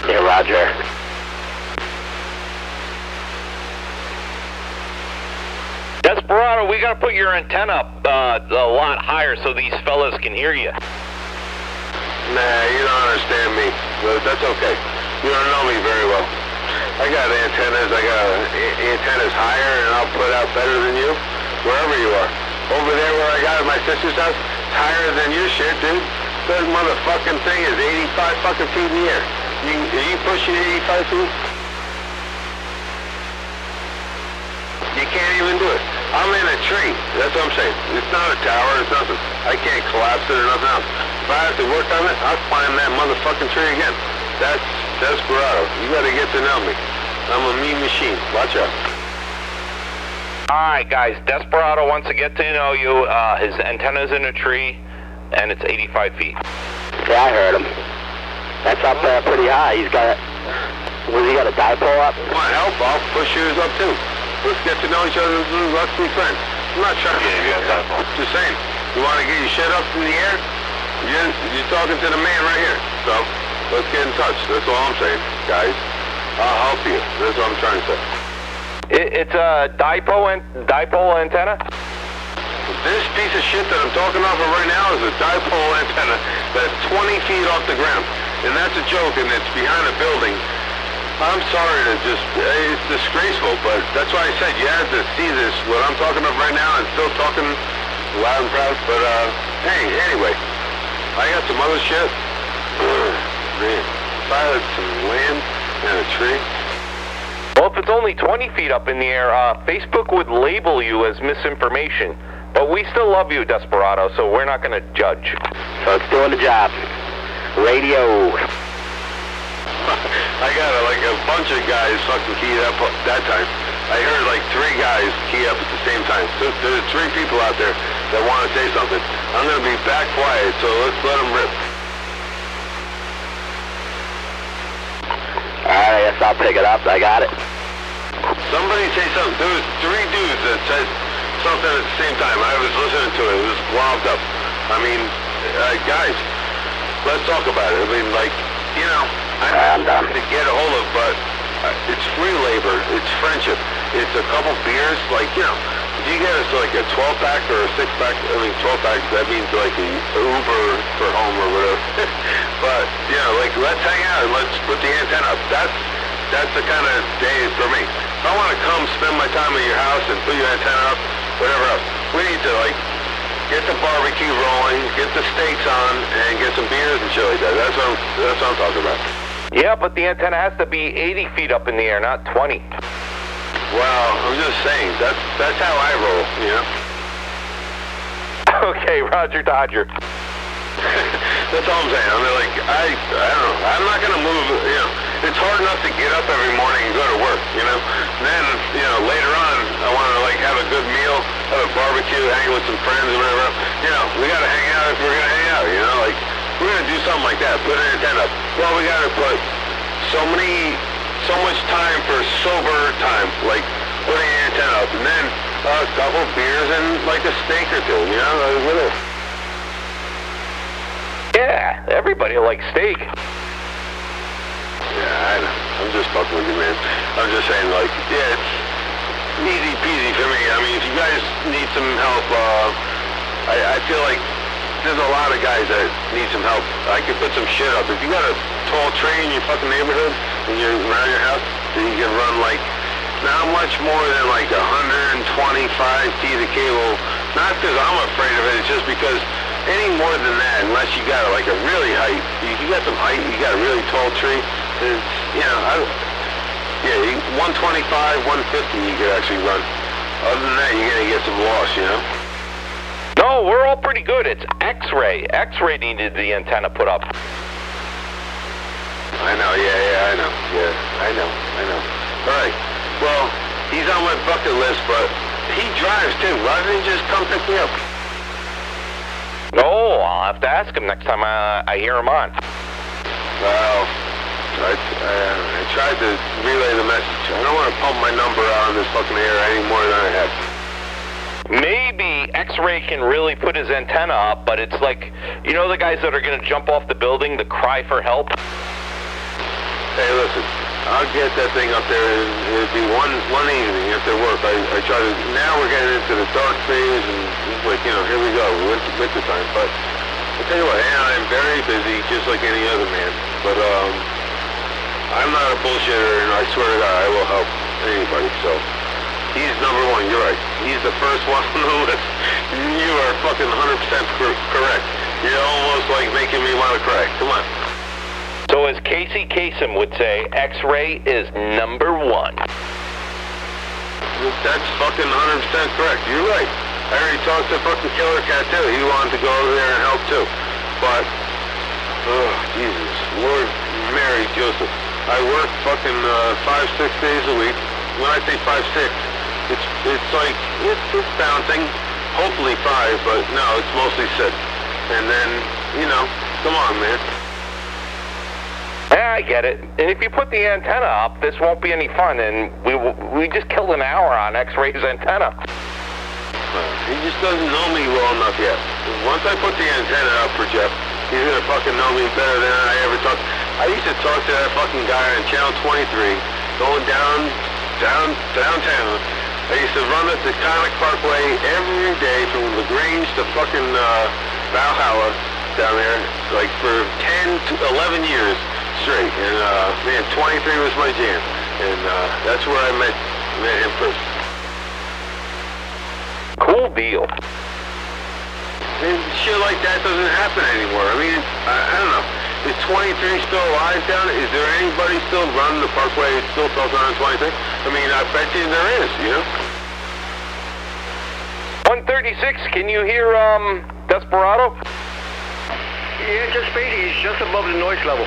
Yeah, Roger. Desperado, we gotta put your antenna up a lot higher so these fellas can hear you. Nah, you don't understand me, but that's okay. You don't know me very well. I got antennas. I got antennas higher, and I'll put out better than you, wherever you are. Over there where I got at my sister's house, it's higher than your shit, dude. That motherfucking thing is 85 fucking feet in the air. Are you pushing 85 feet? You can't even do it. I'm in a tree. That's what I'm saying. It's not a tower. It's nothing. I can't collapse it or nothing else. If I have to work on it, I'll climb that motherfucking tree again. That's Desperado. You gotta get to know me. I'm a mean machine. Watch out. Alright guys, Desperado wants to get to know you. His antenna's in a tree, and it's 85 feet. Yeah, I heard him. That's up there pretty high. He's got, he got a dipole up? Want help? I'll push yours up too. Let's get to know each other. Let's be friends. I'm not trying to get you a dipole. Just saying. You want to get your shit up in the air? You're talking to the man right here. So, let's get in touch. That's all I'm saying, guys. I'll help you. That's what I'm trying to say. It's a dipole antenna? This piece of shit that I'm talking off of right now is a dipole antenna that's 20 feet off the ground. And that's a joke, and it's behind a building. I'm sorry to it's disgraceful, but that's why I said you had to see this, what I'm talking about right now, and still talking loud and proud. But, hey, anyway, I got some other shit. Man, if I had some land and a tree. Well, if it's only 20 feet up in the air, Facebook would label you as misinformation. But we still love you, Desperado, so we're not going to judge. So it's doing the job. Radio. I got like a bunch of guys fucking keyed up that time. I heard like 3 guys key up at the same time. So there's 3 people out there that want to say something. I'm going to be back quiet, so let's let them rip. Alright, I guess I'll pick it up. I got it. Somebody say something. There was 3 dudes that said something at the same time. I was listening to it. It was wound up. I mean, guys, let's talk about it. I mean, like, you know, I'm done to get a hold of, but it's free labor. It's friendship. It's a couple beers. Like, you know, if you get us like a 12-pack or a 6-pack, I mean, 12-pack, that means like a Uber for home or whatever. But, you know, like, let's hang out and let's put the antenna up. That's the kind of day for me. If I want to come spend my time at your house and put your antenna up, whatever else, we need to, like, get the barbecue rolling, get the steaks on, and get some beers and shit like that. That's what I'm talking about. Yeah, but the antenna has to be 80 feet up in the air, not 20. Well, I'm just saying, that's how I roll, you know? Okay, Roger Dodger. That's all I'm saying. I mean, like, I don't know. I'm not going to move, you know. It's hard enough to get up every morning and go to work, you know. And then, you know, later on, I want to, like, have a good meal, have a barbecue, hang with some friends or whatever. You know, we got to hang out if we're going to hang out, you know. Like, we're going to do something like that, put an antenna up. Well, we got to put so much time for sober time, like putting an antenna up. And then a couple beers and, like, a steak or two, you know, whatever. Yeah, everybody likes steak. Yeah, I know. I'm just fucking with you, man. I'm just saying, like, yeah, it's easy peasy for me. I mean, if you guys need some help, I feel like there's a lot of guys that need some help. I could put some shit up. If you got a tall tree in your fucking neighborhood and you're around your house, then you can run, like, not much more than, like, 125 feet of cable. Not because I'm afraid of it, it's just because any more than that, unless you got like a really height, you got some height, you got a really tall tree, it's, you know, 125, 150 you could actually run. Other than that, you're going to get some loss, you know? No, we're all pretty good. It's X-ray. X-ray needed the antenna put up. I know, yeah, I know. Yeah, I know. All right, well, he's on my bucket list, but he drives too. Why doesn't he just come pick me up? No, I'll have to ask him next time I hear him on. Well, I tried to relay the message. I don't want to pump my number out on this fucking air any more than I have. Maybe X-Ray can really put his antenna up, but it's like, you know the guys that are going to jump off the building to cry for help? Hey, listen, I'll get that thing up there, and it'll be one evening after work. I try to, now we're getting into the dark phase, and it's like, you know, here we go, winter time. But I'll tell you what, I'm very busy, just like any other man. But I'm not a bullshitter, and I swear to God, I will help anybody, so. He's number one, you're right. He's the first one on the list. You are fucking 100% correct. You're almost like making me want to cry. Come on. So as Casey Kasem would say, X-Ray is number one. That's fucking 100% correct. You're right. I already talked to fucking Killer Cat too. He wanted to go over there and help too. But, oh, Jesus. Lord Mary Joseph. I work fucking 5-6 days a week. When I say 5-6, it's like, it's bouncing, hopefully 5, but no, it's mostly 6. And then, you know, come on, man. Yeah, I get it. And if you put the antenna up, this won't be any fun, and we just killed an hour on X-Ray's antenna. He just doesn't know me well enough yet. Once I put the antenna up for Jeff, he's gonna fucking know me better than I ever talked. I used to talk to that fucking guy on Channel 23, going downtown. I used to run the Taconic Parkway every day from LaGrange to fucking Valhalla down there, like for 10 to 11 years straight. And man, 23 was my jam, and that's where I met him first. Cool deal. And shit like that doesn't happen anymore. I mean, I don't know. Is 23 still alive down there? Is there anybody still running the Parkway still talking on 23? I mean, I bet you there is, you know? 136, can you hear, Desperado? Yeah, just Spacey. He's just above the noise level.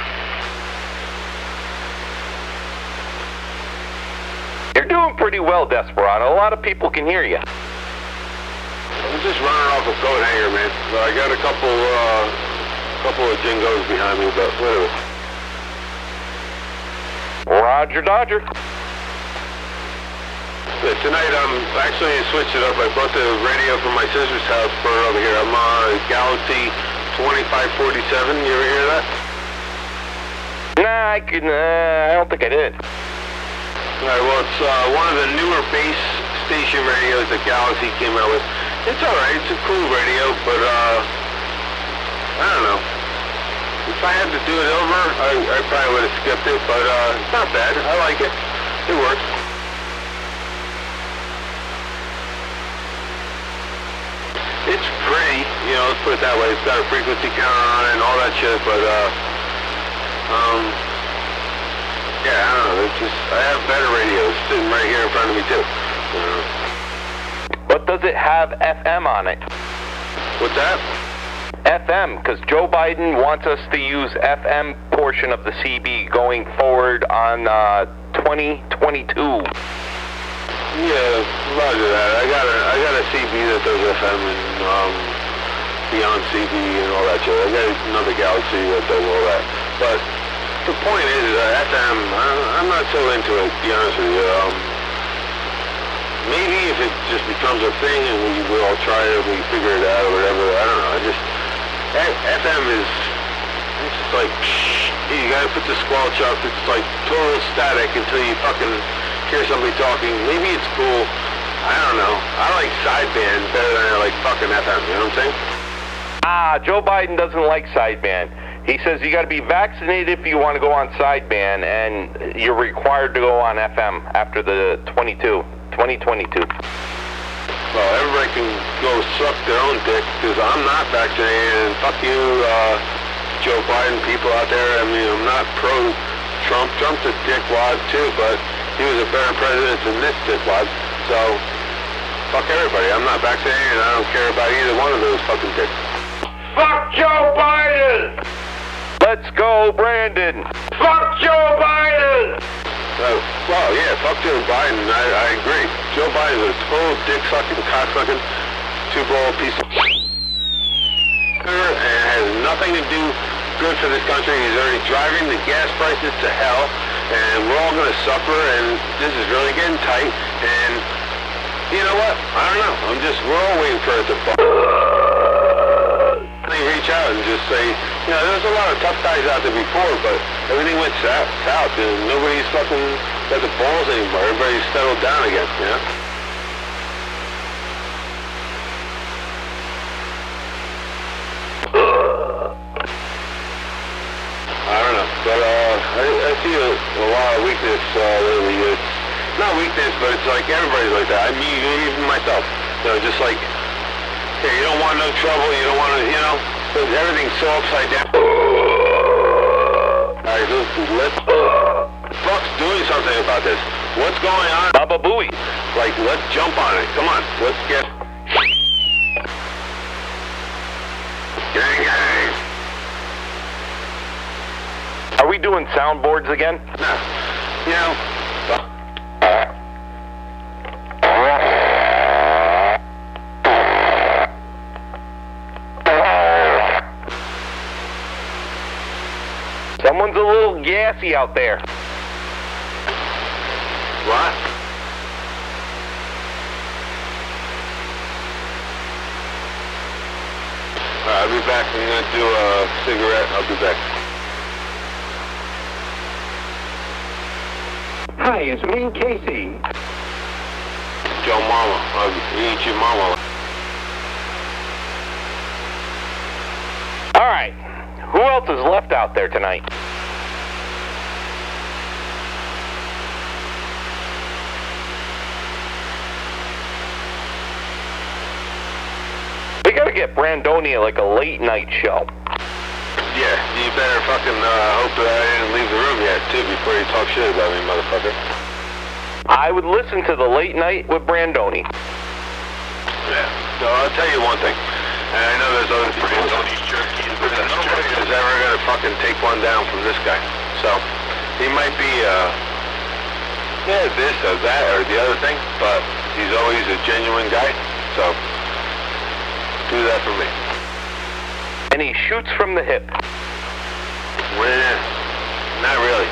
You're doing pretty well, Desperado. A lot of people can hear you. I'm just running off a coat hanger, man. So I got a couple of jingos behind me, but whatever. Roger, Dodger. Yeah, tonight I'm actually switched it up. I brought the radio from my sister's house for over here. I'm on Galaxy 2547. You ever hear that? Nah, I don't think I did. Alright, well, it's one of the newer base station radios that Galaxy came out with. It's alright, it's a cool radio, but I don't know. If I had to do it over, I probably would have skipped it, but it's not bad. I like it. It works. It's pretty, you know, let's put it that way. It's got a frequency counter on it and all that shit, but yeah, I don't know. It's just, I have better radios sitting right here in front of me too. But does it have FM on it? What's that? FM, because Joe Biden wants us to use FM portion of the CB going forward on 2022. Yeah, roger that. I got a CB that does FM and beyond CB and all that shit. I got another Galaxy that does all that. But the point is FM, I'm not so into it, to be honest with you. Maybe if it just becomes a thing and we all try it, we figure it out or whatever, I don't know. FM is, it's just like, you gotta put the squelch up, it's like total static until you fucking hear somebody talking. Maybe it's cool, I don't know. I like sideband better than I like fucking FM, you know what I'm saying? Joe Biden doesn't like sideband. He says you gotta be vaccinated if you want to go on sideband, and you're required to go on FM after the 2022. Well, everybody can go suck their own dick, because I'm not vaccinated, and fuck you, Joe Biden people out there. I mean, I'm not pro-Trump. Trump's a dickwad, too, but he was a better president than this dickwad. So, Fuck everybody. I'm not vaccinated, and I don't care about either one of those fucking dicks. Fuck Joe Biden! Let's go, Brandon. Fuck Joe Biden! Well, yeah, fuck Joe Biden. I agree. Joe Biden's a total dick-sucking, cock-sucking, two-ball piece of and has nothing to do good for this country. He's already driving the gas prices to hell, and we're all going to suffer, and this is really getting tight, and you know what? I don't know. We're all waiting for it to they reach out and just say, you know, there's a lot of tough guys out there before, but everything went south, and nobody's fucking got the balls anymore. Everybody's settled down again, you know? I don't know, but I see a lot of weakness lately. It's not weakness, but it's like everybody's like that. I mean, even myself. You know, just like, hey, you don't want no trouble, you don't want to, you know, but everything's so upside down. Alright, let's fuck's doing something about this. What's going on? Baba Booey. Like, let's jump on it. Come on, let's get... Gang, gang. Are we doing soundboards again? Nah, you know... Someone's a little gassy out there. What? I'll be back. I'm going to do a cigarette. I'll be back. Hi, it's me, Casey. Joe Mama. I'll eat your mama. All right. Who else is left out there tonight? We gotta get Brandonia like a late night show. Yeah, you better fucking hope that I didn't leave the room yet, too, before you talk shit about me, motherfucker. I would listen to the late night with Brandoni. Yeah, so I'll tell you one thing. And I know there's other people, these jerkies, but nobody is ever gonna fucking take one down from this guy. So, he might be, this or that or the other thing, but he's always a genuine guy, so do that for me. And he shoots from the hip. Well, not really.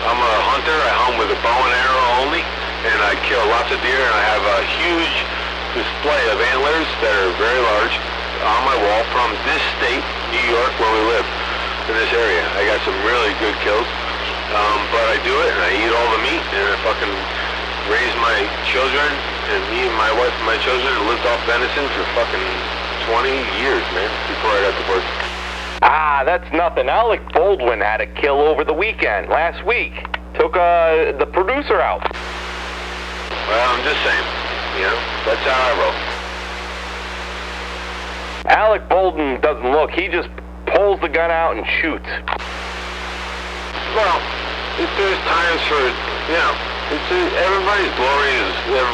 I'm a hunter. I hunt with a bow and arrow only, and I kill lots of deer, and I have a huge display of antlers that are very large on my wall from this state, New York, where we live, in this area. I got some really good kills, but I do it, and I eat all the meat, and I fucking raise my children, and me and my wife and my children lived off venison for fucking 20 years, man, before I got divorced. Ah, that's nothing. Alec Baldwin had a kill over the weekend, last week. Took the producer out. Well, I'm just saying, you know, that's how I roll. Alec Baldwin doesn't look. He just pulls the gun out and shoots. Well, there's times for, you know, everybody's glory or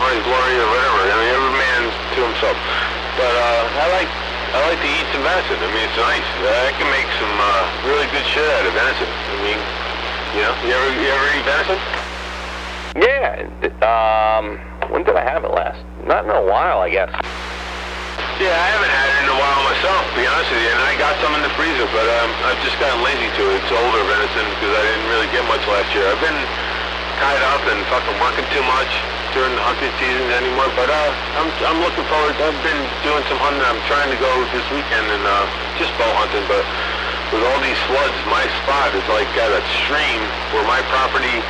whatever. I mean, every man to himself. But I like to eat some venison. I mean, it's nice. I can make some really good shit out of venison. I mean, you know, you ever eat venison? Yeah. When did I have it last? Not in a while, I guess. Yeah, I haven't had it in a while myself, to be honest with you. And I got some in the freezer, but I've just gotten lazy to it. It's older venison because I didn't really get much last year. I've been tied up and fucking working too much during the hunting seasons anymore, but I'm looking forward. I've been doing some hunting. I'm trying to go this weekend and just bow hunting, but with all these floods, my spot is like at a stream where my property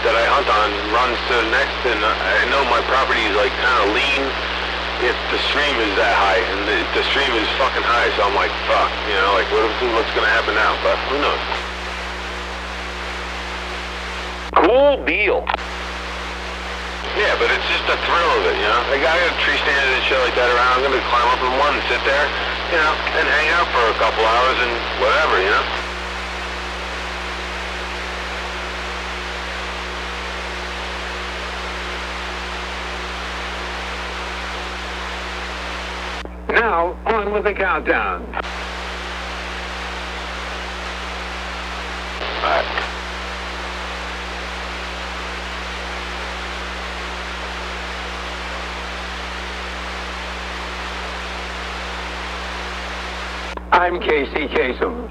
that I hunt on runs to the next, and I know my property is like kind of lean if the stream is that high, and the stream is fucking high, so I'm like, fuck, you know, like what's gonna happen now? But who knows? Cool deal. Yeah, but it's just the thrill of it, you know? I got a tree stand and shit like that around. I'm going to climb up in one and sit there, you know, and hang out for a couple hours and whatever, you know? Now, on with the countdown. All right. I'm Casey Kasem.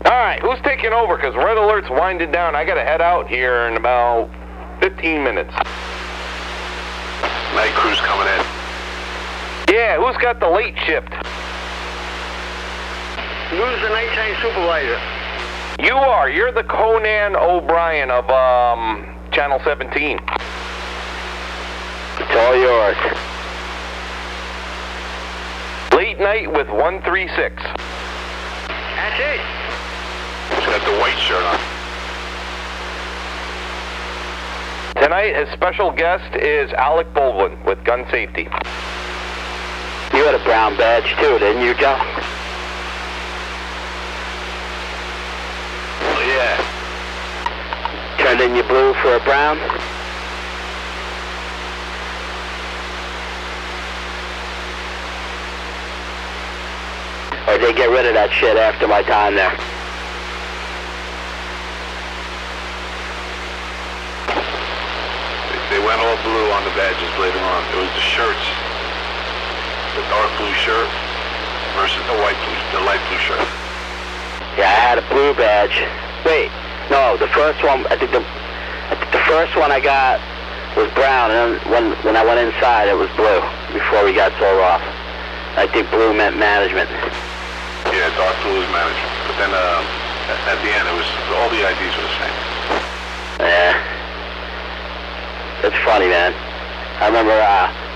Alright, who's taking over? Because Red Alert's winding down. I gotta head out here in about 15 minutes. Night crew's coming in. Yeah, who's got the late shift? Who's the nighttime supervisor? You are. You're the Conan O'Brien of, Channel 17. It's all yours. Late night with 136. That's it. He's got the white shirt on. Tonight, his special guest is Alec Baldwin with Gun Safety. You had a brown badge too, didn't you, Joe? Oh, yeah. Turned in your blue for a brown? Or did they get rid of that shit after my time there? They went all blue on the badges later on. It was the shirts, the dark blue shirt versus the light blue shirt. Yeah, I had a blue badge. Wait, no, the first one, I think the first one I got was brown, and then when I went inside, it was blue before we got sold off. I think blue meant management. Yeah, dark blue is management. But then at the end, it was all the IDs were the same. Yeah. It's funny, man. I remember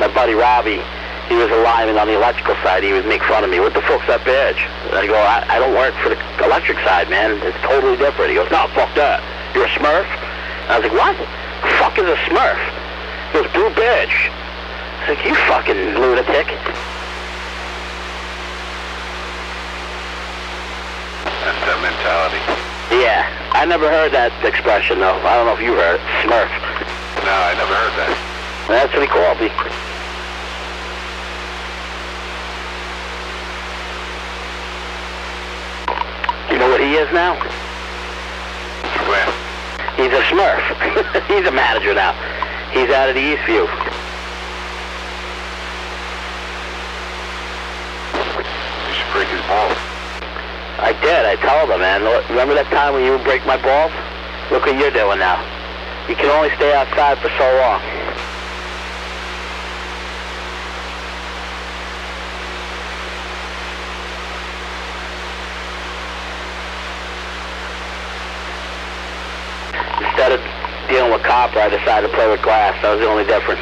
my buddy Robbie, he was a lineman on the electrical side. He would make fun of me. What the fuck's that badge? And I go, I don't work for the electric side, man. It's totally different. He goes, no, fuck that. You're a Smurf? And I was like, what? The fuck is a Smurf? He goes, blue badge. I was like, you fucking lunatic. That's that mentality. Yeah, I never heard that expression, though. I don't know if you heard it. Smurf. No, I never heard that. That's what he called me. You know what he is now? Where? He's a Smurf. He's a manager now. He's out of the Eastview. You should break his balls. I did. I told him, man. Remember that time when you would break my balls? Look what you're doing now. You can only stay outside for so long. Instead of dealing with copper, I decided to play with glass. That was the only difference.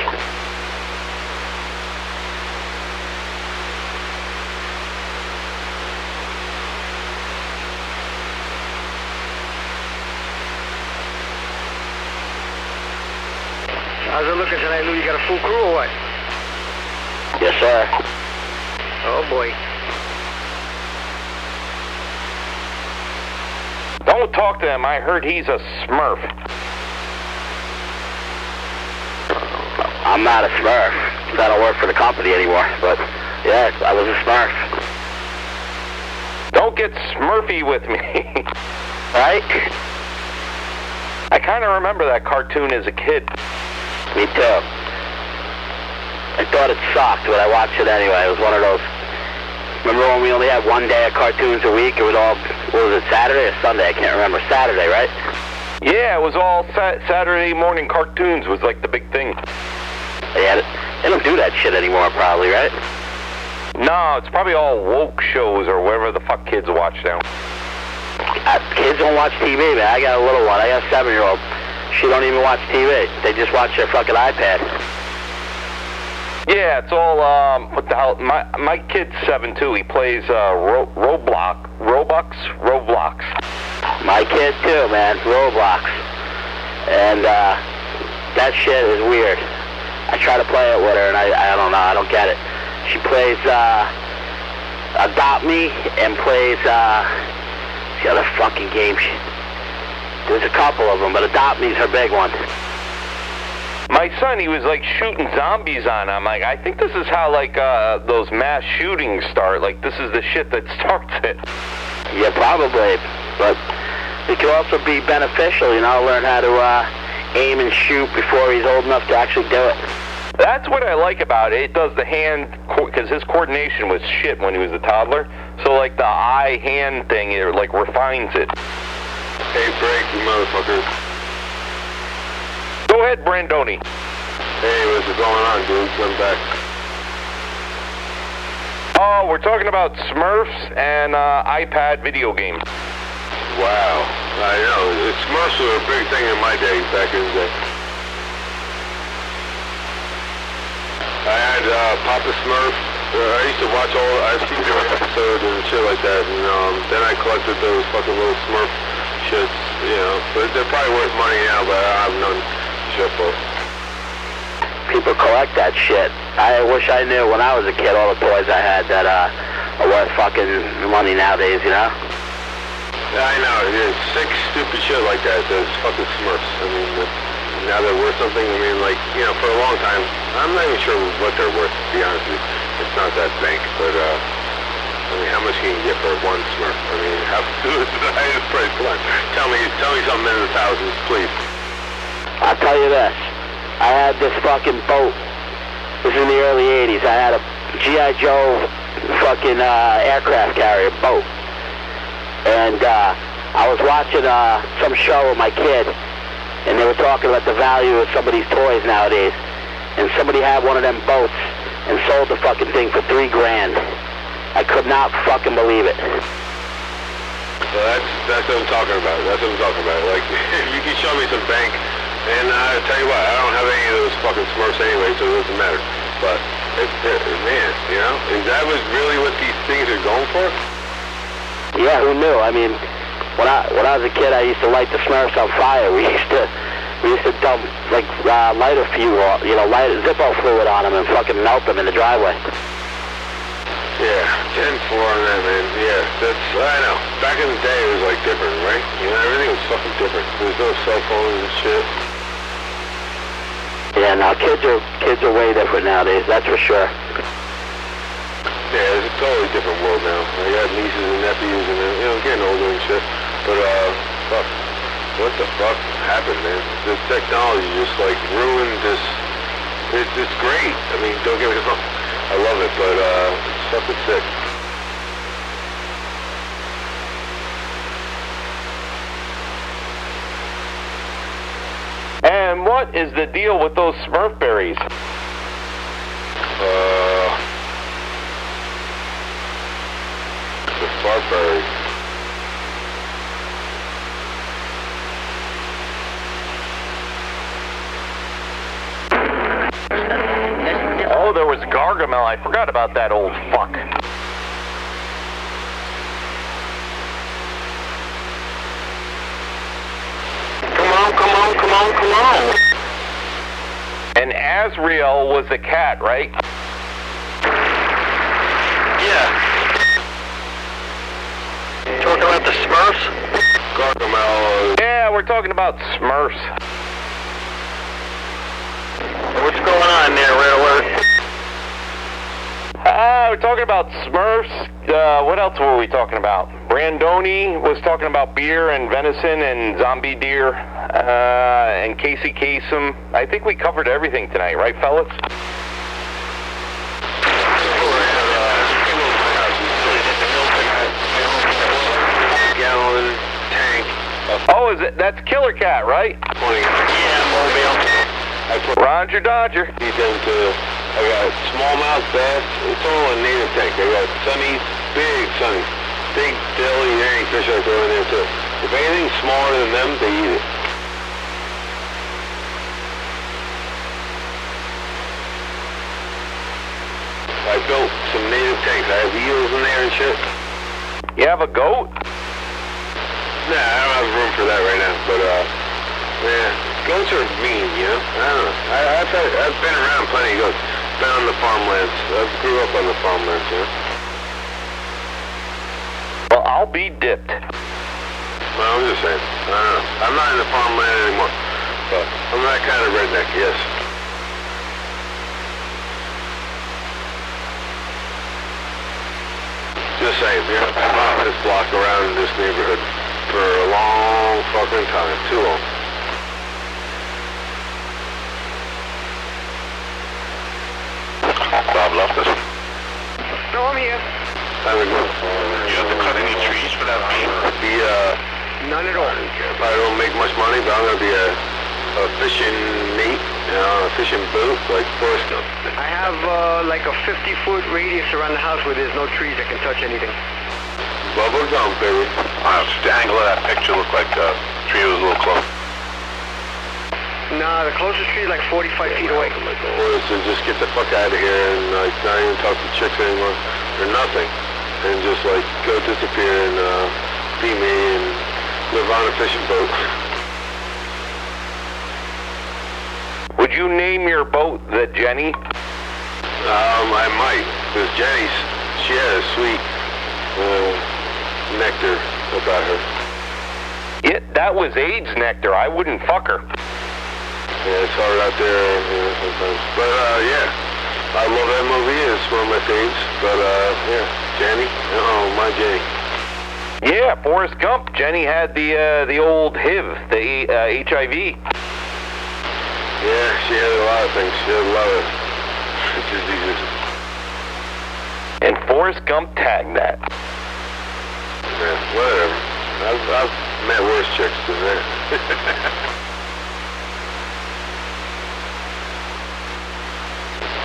How's it looking tonight, Lou? You got a full crew or what? Yes, sir. Oh, boy. Don't talk to him. I heard he's a Smurf. I'm not a Smurf. I don't work for the company anymore, but yeah, I was a Smurf. Don't get Smurfy with me. Right? I kind of remember that cartoon as a kid. Me too. I thought it sucked, but I watched it anyway. It was one of those. Remember when we only had one day of cartoons a week? It was all, what was it, Saturday or Sunday? I can't remember. Saturday, right? Yeah, it was all Saturday morning cartoons was like the big thing. They don't do that shit anymore, probably, right? No, it's probably all woke shows or whatever the fuck kids watch now. Kids don't watch TV, man. I got a little one. I got a 7-year-old. She don't even watch TV. They just watch their fucking iPad. Yeah, it's all, what the hell, my kid's 7 too. He plays, Roblox. My kid too, man. Roblox. and that shit is weird. I try to play it with her, and I don't know, I don't get it. She plays Adopt Me and plays the other fucking game. There's a couple of them, but Adopt Me's her big one. My son, he was like shooting zombies on. I'm like, I think this is how like those mass shootings start. Like this is the shit that starts it. Yeah, probably, but it could also be beneficial, you know, learn how to aim and shoot before he's old enough to actually do it. That's what I like about it. It does the hand, because his coordination was shit when he was a toddler. So like the eye-hand thing, it like refines it. Hey, break, you motherfuckers. Go ahead, Brandoni. Hey, what's going on, dude? Come back. Oh, we're talking about Smurfs and iPad video games. Wow. I know. Smurfs were a big thing in my day, back in the day. I had Papa Smurf. I used to watch I've seen every episode and shit like that, and then I collected those fucking little Smurf shits, you know. But they're probably worth money now, but I have none to shit for. People collect that shit. I wish I knew when I was a kid all the toys I had that are worth fucking money nowadays, you know? Yeah, I know. There's sick, stupid shit like that. There's fucking Smurfs. I mean, now they're worth something. I mean, like, you know, for a long time, I'm not even sure what they're worth, to be honest with you. It's not that bank, but, I mean, how much can you get for one Smurf? I mean, how is the highest price? Come on. Tell me something in the thousands, please. I'll tell you this. I had this fucking boat. This was in the early 80s. I had a G.I. Joe fucking aircraft carrier boat. And I was watching some show with my kid, and they were talking about the value of some of these toys nowadays. And somebody had one of them boats and sold the fucking thing for $3 grand. I could not fucking believe it. So that's what I'm talking about. That's what I'm talking about. Like, if you can show me some bank, and I tell you what, I don't have any of those fucking Smurfs anyway, so it doesn't matter. But, man, you know, is that really what these things are going for? Yeah, who knew? I mean, when I was a kid, I used to light the Smurfs on fire. We used to dump like lighter fuel, you know, Zippo fluid on them and fucking melt them in the driveway. Yeah, 10-4 on that, man. Yeah, I know. Back in the day, it was like different, right? You know, everything was fucking different. There was no cell phones and shit. Yeah, now kids are way different nowadays. That's for sure. Yeah, it's a totally different world now. I got nieces and nephews and, you know, getting older and shit. But, fuck. What the fuck happened, man? This technology just, like, ruined this. It's great. I mean, don't get me wrong. I love it, but, it's fucking sick. And what is the deal with those Smurf berries? The fart berries. Oh, there was Gargamel. I forgot about that old fuck. Come on. And Azrael was a cat, right? Yeah. Talking about the Smurfs? Gargamel. Yeah, we're talking about Smurfs. What's going on there, Red Alert? We're talking about Smurfs. What else were we talking about? Brandoni was talking about beer and venison and zombie deer, and Casey Kasem. I think we covered everything tonight, right, fellas? Gallon tank. Oh, that's Killer Cat, right? 20. Yeah, mobile. I put Roger Dodger. these into, I got smallmouth bass. It's all a native tank. I got sunnies, big sunnies. Big dilly, any fish I throw in there too. If anything's smaller than them, they eat it. I built some native tanks. I have eels in there and shit. You have a goat? Nah, I don't have room for that right now, but, yeah. Goats are mean, you know? I don't know. I've been around plenty of goats. Been on the farmlands. I grew up on the farmlands, you know? Well, I'll be dipped. Well, I'm just saying. I don't know. I'm not in the farmland anymore. But I'm that kind of redneck, yes. Just saying, you know, I've been off this block around in this neighborhood for a long fucking time. Too long. Bob left us. No, I'm here. Time to go. You have to cut any trees for that paint? None at all. Probably don't make much money, but I'm going to be a fishing mate, you know, a fishing boat, like Forrest Gump. I have like a 50-foot radius around the house where there's no trees that can touch anything. Bubble gum, baby. The angle of that picture looked like the tree was a little close. Nah, the closest tree is like 45 feet away. Or to just get the fuck out of here and like not even talk to chicks anymore or nothing, and just like go disappear and be me and live on a fishing boat. Would you name your boat the Jenny? I might, because Jenny's, she had a sweet nectar about her. Yeah, that was AIDS nectar. I wouldn't fuck her. Yeah, it's hard out there, you know, sometimes. But yeah, I love that movie. It's one of my faves. But yeah, Jenny. Oh, my Jenny. Yeah, Forrest Gump. Jenny had the old HIV, the HIV. Yeah, she had a lot of things. She had a lot of diseases. And Forrest Gump tagged that. Yeah, whatever. I've met worse chicks than that.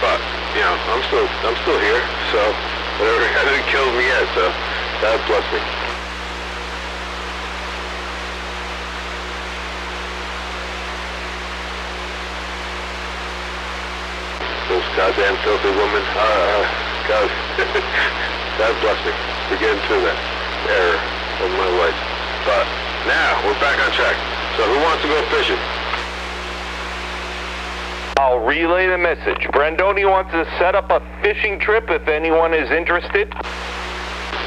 But you know, I'm still here. So whatever hasn't killed me yet. So God bless me. Those goddamn filthy women. God, God bless me for getting through that error of my life. But now we're back on track. So who wants to go fishing? I'll relay the message. Brandoni wants to set up a fishing trip if anyone is interested.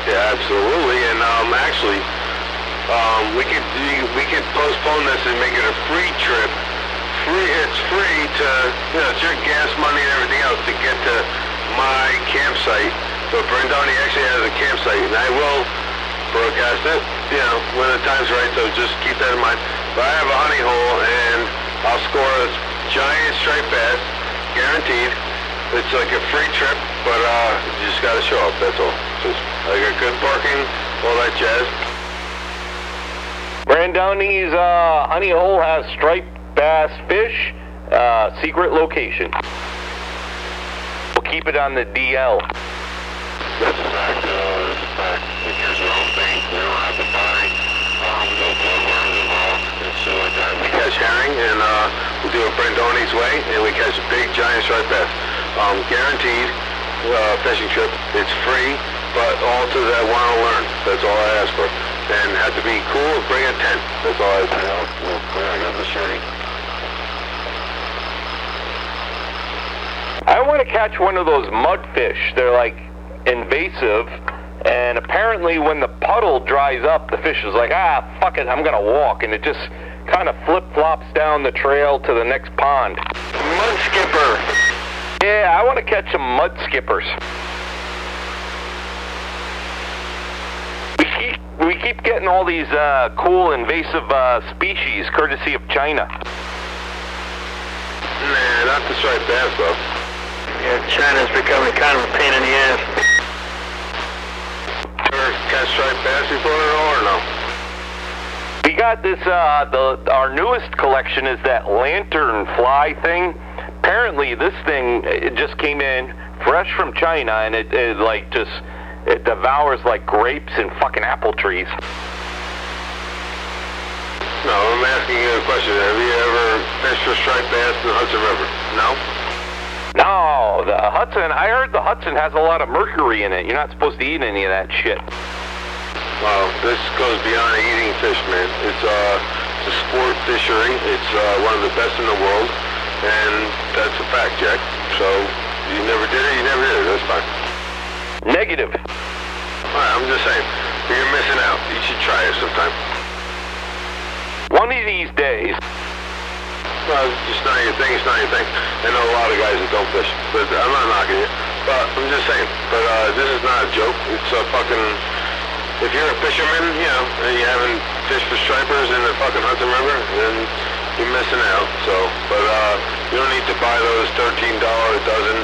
Yeah, absolutely. And actually, we could postpone this and make it a free trip. It's free to, you know, it's your gas money and everything else to get to my campsite. But Brandoni actually has a campsite, and I will broadcast it, you know, when the time's right. So just keep that in mind. But I have a honey hole, and I'll score a giant striped bass, guaranteed. It's like a free trip, but you just gotta show up, that's all. Just, I got good parking, all that jazz. Brandoni's honey hole has striped bass fish, secret location. We'll keep it on the DL. That's a fact, that's a fact. It does your own thing, you don't have to buy, no blood worms involved, and shit like that. We catch herring, and we'll do it Brandoni's way, and we catch a big giant striped bass. Guaranteed fishing trip. It's free, but all to that want to learn. That's all I ask for. And have to be cool, bring a tent. That's all I ask. I got the shirty. I want to catch one of those mudfish. They're like invasive, and apparently when the puddle dries up, the fish is like, fuck it, I'm gonna walk, and it just kind of flip-flops down the trail to the next pond. Mud skipper. Yeah, I want to catch some mud skippers. We keep getting all these cool invasive species courtesy of China. Nah, not the striped bass though. Yeah, China's becoming kind of a pain in the ass. Ever catch striped bass before or no? We got this, our newest collection is that lantern fly thing. Apparently this thing, it just came in fresh from China, and it like just, it devours like grapes and fucking apple trees. No, I'm asking you a question. Have you ever fished for striped bass in the Hudson River? No? No, the Hudson, I heard the Hudson has a lot of mercury in it. You're not supposed to eat any of that shit. Well, this goes beyond eating fish, man. It's It's a sport fishery. It's one of the best in the world, and that's a fact, Jack. So you never did it, you never did it. That's fine. Negative. All right, I'm just saying, you're missing out. You should try it sometime. One of these days. Well, it's just not your thing. It's not your thing. I know a lot of guys that don't fish, but I'm not knocking you. But I'm just saying. But this is not a joke. It's a fucking. If you're a fisherman, you know, and you haven't fished for stripers in the fucking Hudson River, then you're missing out. So, but you don't need to buy those $13 a dozen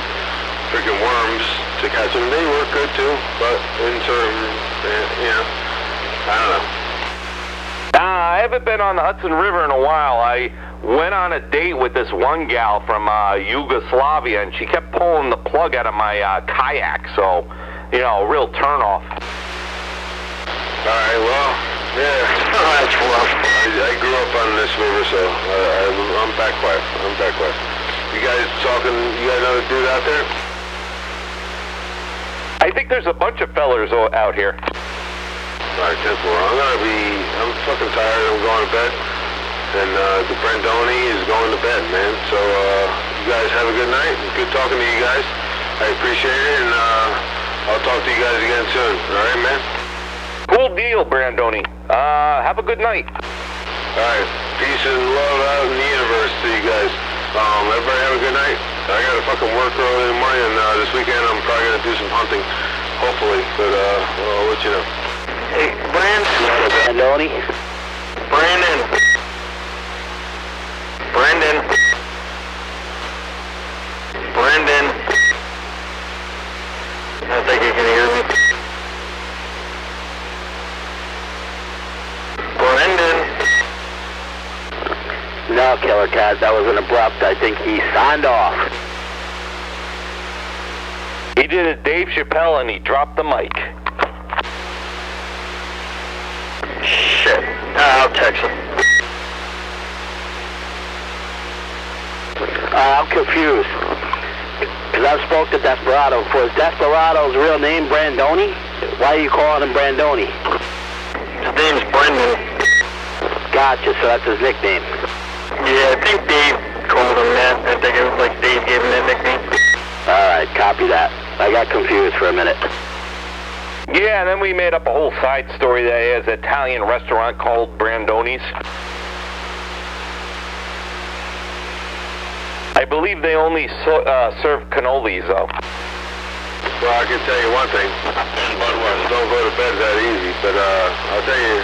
freaking worms to catch them. They work good too, but in certain, you know, I don't know. I haven't been on the Hudson River in a while. I went on a date with this one gal from Yugoslavia, and she kept pulling the plug out of my kayak, so, you know, a real turnoff. All right, well, yeah, that's rough. I grew up on this river, so I'm back quiet. I'm back quiet. You guys talking, you guys know the dude out there? I think there's a bunch of fellers out here. All right, 10-4. I'm fucking tired. I'm going to bed. And the Brandoni is going to bed, man. So you guys have a good night. Good talking to you guys. I appreciate it, and I'll talk to you guys again soon. All right, man? Cool deal, Brandoni. Have a good night. All right. Peace and love out in the universe to you guys. Everybody have a good night. I got to fucking work early in the morning, and this weekend I'm probably going to do some hunting. Hopefully, but I'll let you know. Hey, Brandoni? Brandon. Brandon. I think you can hear me. Brendan. No, Killer Cat, that was an abrupt. I think he signed off. He did a Dave Chappelle, and he dropped the mic. Shit. I'll text him. I'm confused. Because I've spoke to Desperado before. Is Desperado's real name Brandoni? Why are you calling him Brandoni? His name's Brendan. Gotcha, so that's his nickname. Yeah, I think Dave called him that. I think it was like Dave gave him that nickname. Alright, copy that. I got confused for a minute. Yeah, and then we made up a whole side story that he has an Italian restaurant called Brandoni's. I believe they only serve cannolis, though. Well, I can tell you one thing. Don't go to bed that easy, but I'll tell you,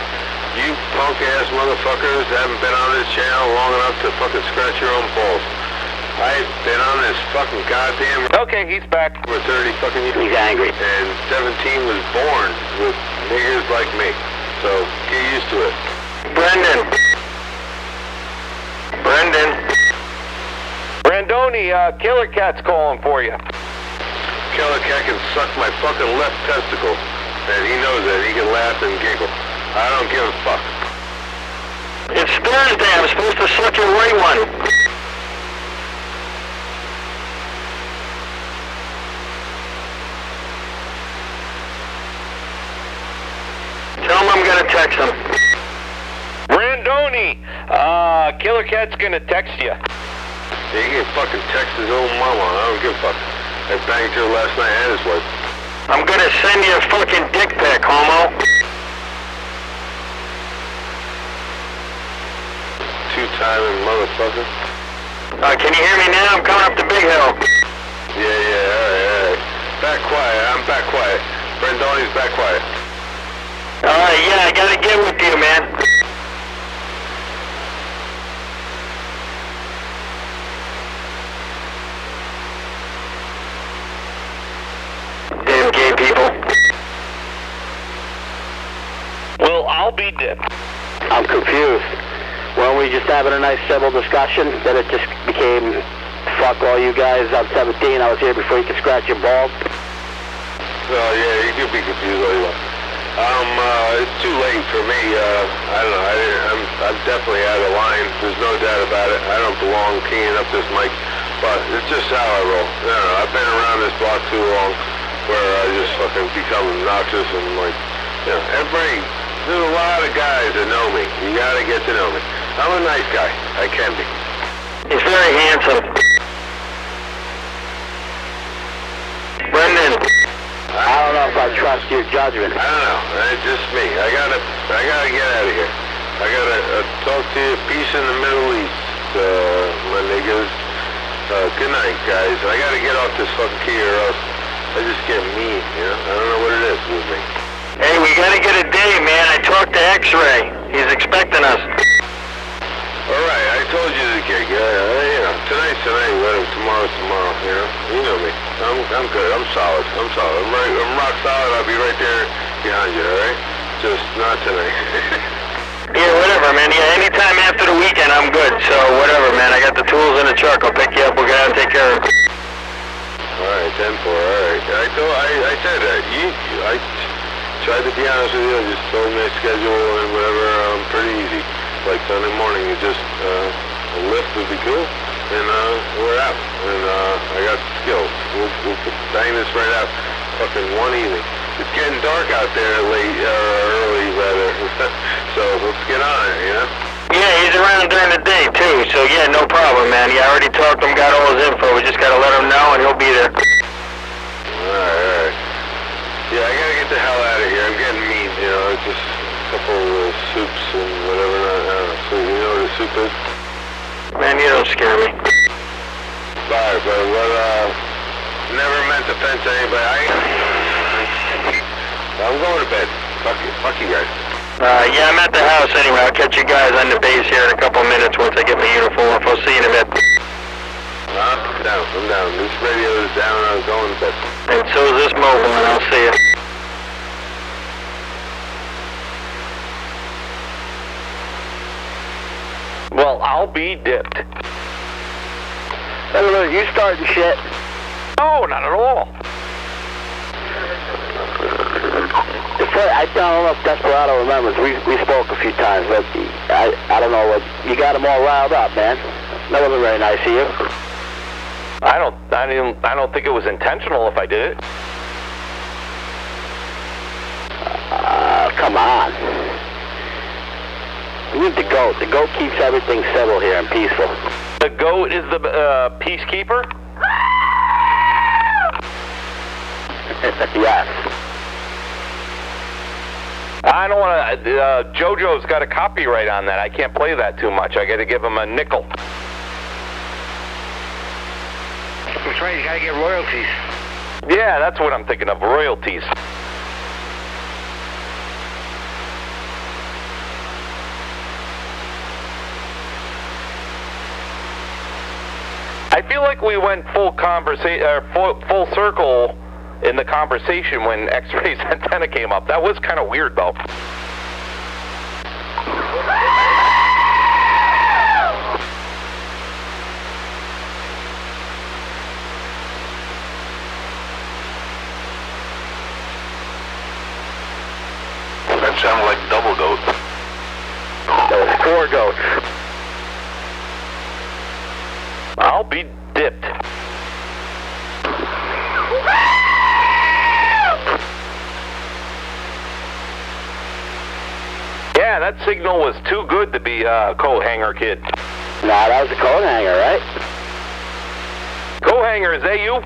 you punk-ass motherfuckers haven't been on this channel long enough to fucking scratch your own balls. I've been on this fucking goddamn... Okay, he's back. For 30 fucking years. He's angry. And 17 was born with niggers like me. So, get used to it. Brendan. Brandoni, Killer Cat's calling for you. Killer Cat can suck my fucking left testicle. And he knows that. He can laugh and giggle. I don't give a fuck. It's Thursday. I'm supposed to suck your right one. Tell him I'm gonna text him. Brandoni, Killer Cat's gonna text you. Yeah, he can fucking text his old mama. I don't give a fuck. I banged her last night and his wife. I'm gonna send you a fucking dick pic, homo. Two-timing motherfucker. Can you hear me now? I'm coming up the big hill. Yeah, alright. Back quiet. I'm back quiet. Brandoni's back quiet. Alright, yeah, I gotta get with you, man. Damn gay people. Well, I'll be dipped. I'm confused. Weren't we just having a nice civil discussion? Then it just became, fuck all you guys, I'm 17, I was here before you could scratch your balls? Well, yeah, you could be confused all you want. It's too late for me. I don't know. I'm definitely out of line. There's no doubt about it. I don't belong keying up this mic, but it's just how I roll. I don't know. I've been around this block too long where I just fucking become obnoxious and like, you know, everybody, there's a lot of guys that know me. You gotta get to know me. I'm a nice guy. I can be. He's very handsome. Brendan. I don't know if I trust your judgment. I don't know. It's just me. I gotta get out of here. I gotta talk to you. Peace in the Middle East, my niggas. Good night, guys. I gotta get off this fucking key or else I just get mean, you know? I don't know what it is with me. Hey, we gotta get a day, man. I talked to X-Ray. He's expecting us. Alright, I told you the gig. You know, tonight's tonight, whatever, tomorrow's tomorrow, you know? You know me. I'm good. I'm solid. I'm rock solid. I'll be right there behind you, alright? Just not tonight. Yeah, whatever, man. Yeah, anytime after the weekend, I'm good. So, whatever, man. I got the tools in the truck. I'll pick you up. We'll get out and take care of it. Alright, 10-4, alright. I said that. I tried to be honest with you. I just told my schedule and whatever. Pretty easy. Like Sunday morning, it just, a lift would be cool. And, we're out. And, I got skills. We'll bang this right out. Fucking one evening. It's getting dark out there early, rather. So, let's get on it, you know? Yeah, he's around during the day, too. So, yeah, no problem, man. Yeah, I already talked to him, got all his info. We just gotta let him know, and he'll be there. Alright. Yeah, I gotta get the hell out of here. I'm getting mean, you know. It's just a couple of soups and whatever. I don't know. So, you know what a soup is? Man, you don't scare me. Sorry, but never meant to offend anybody. I'm going to bed. Fuck you guys. Yeah, I'm at the house anyway. I'll catch you guys on the base here in a couple minutes once I get my uniform off. I'll see you in a bit. I'm down. This radio is down. I'm going to bed. And so is this mobile, and I'll see you. Well, I'll be dipped. I don't know, you starting shit. No, not at all. I don't know if Desperado remembers. We spoke a few times, but I don't know what you got them all riled up, man. That wasn't very nice of you. I don't think it was intentional if I did it. Come on. We need the goat. The goat keeps everything civil here and peaceful. The goat is the peacekeeper? Yes. I don't want to. JoJo's got a copyright on that. I can't play that too much. I got to give him a nickel. That's right, you gotta get royalties. Yeah, that's what I'm thinking of, royalties. I feel like we went full circle in the conversation when X-Ray's antenna came up. That was kind of weird, though. That sounded like double goat. That was 4 goats. I'll be dipped. Yeah, that signal was too good to be a co-hanger, kid. Nah, that was a coat hanger, right? Co-hanger, is that you?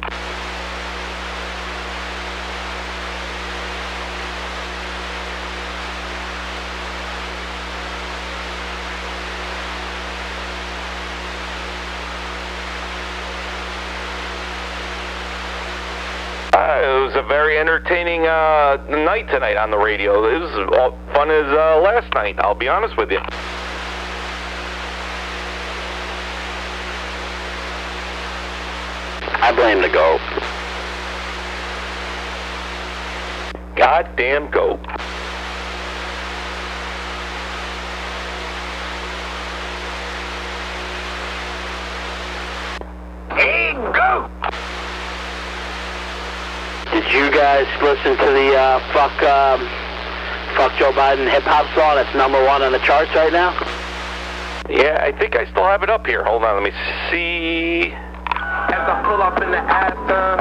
It was a very entertaining night tonight on the radio. It was all fun as last night, I'll be honest with you. I blame the goat. Goddamn goat. Hey, goat! Did you guys listen to the fuck Joe Biden hip-hop song that's #1 on the charts right now? Yeah, I think I still have it up here. Hold on, let me see. As I pull up in the Aston,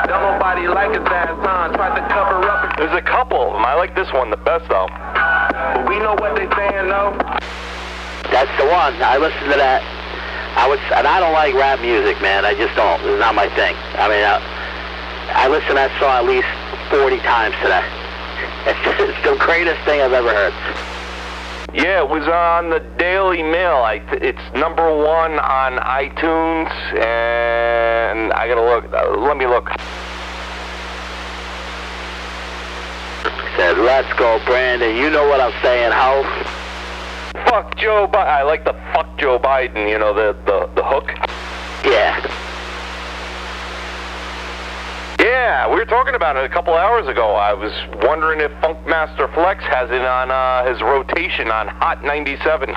don't nobody like his ass on. Tried to cover up. There's a couple of them. I like this one the best, though. But we know what they saying, though. That's the one. I listen to that. And I don't like rap music, man. I just don't. It's not my thing. I mean, I listened to that song at least 40 times today. It's the greatest thing I've ever heard. Yeah, it was on the Daily Mail. It's #1 on iTunes, and I gotta look. Let me look. Said, let's go, Brandon. You know what I'm saying, ho? Fuck Joe Biden. I like the fuck Joe Biden, you know, the hook. Yeah. Yeah, we were talking about it a couple hours ago. I was wondering if Funkmaster Flex has it on his rotation on Hot 97.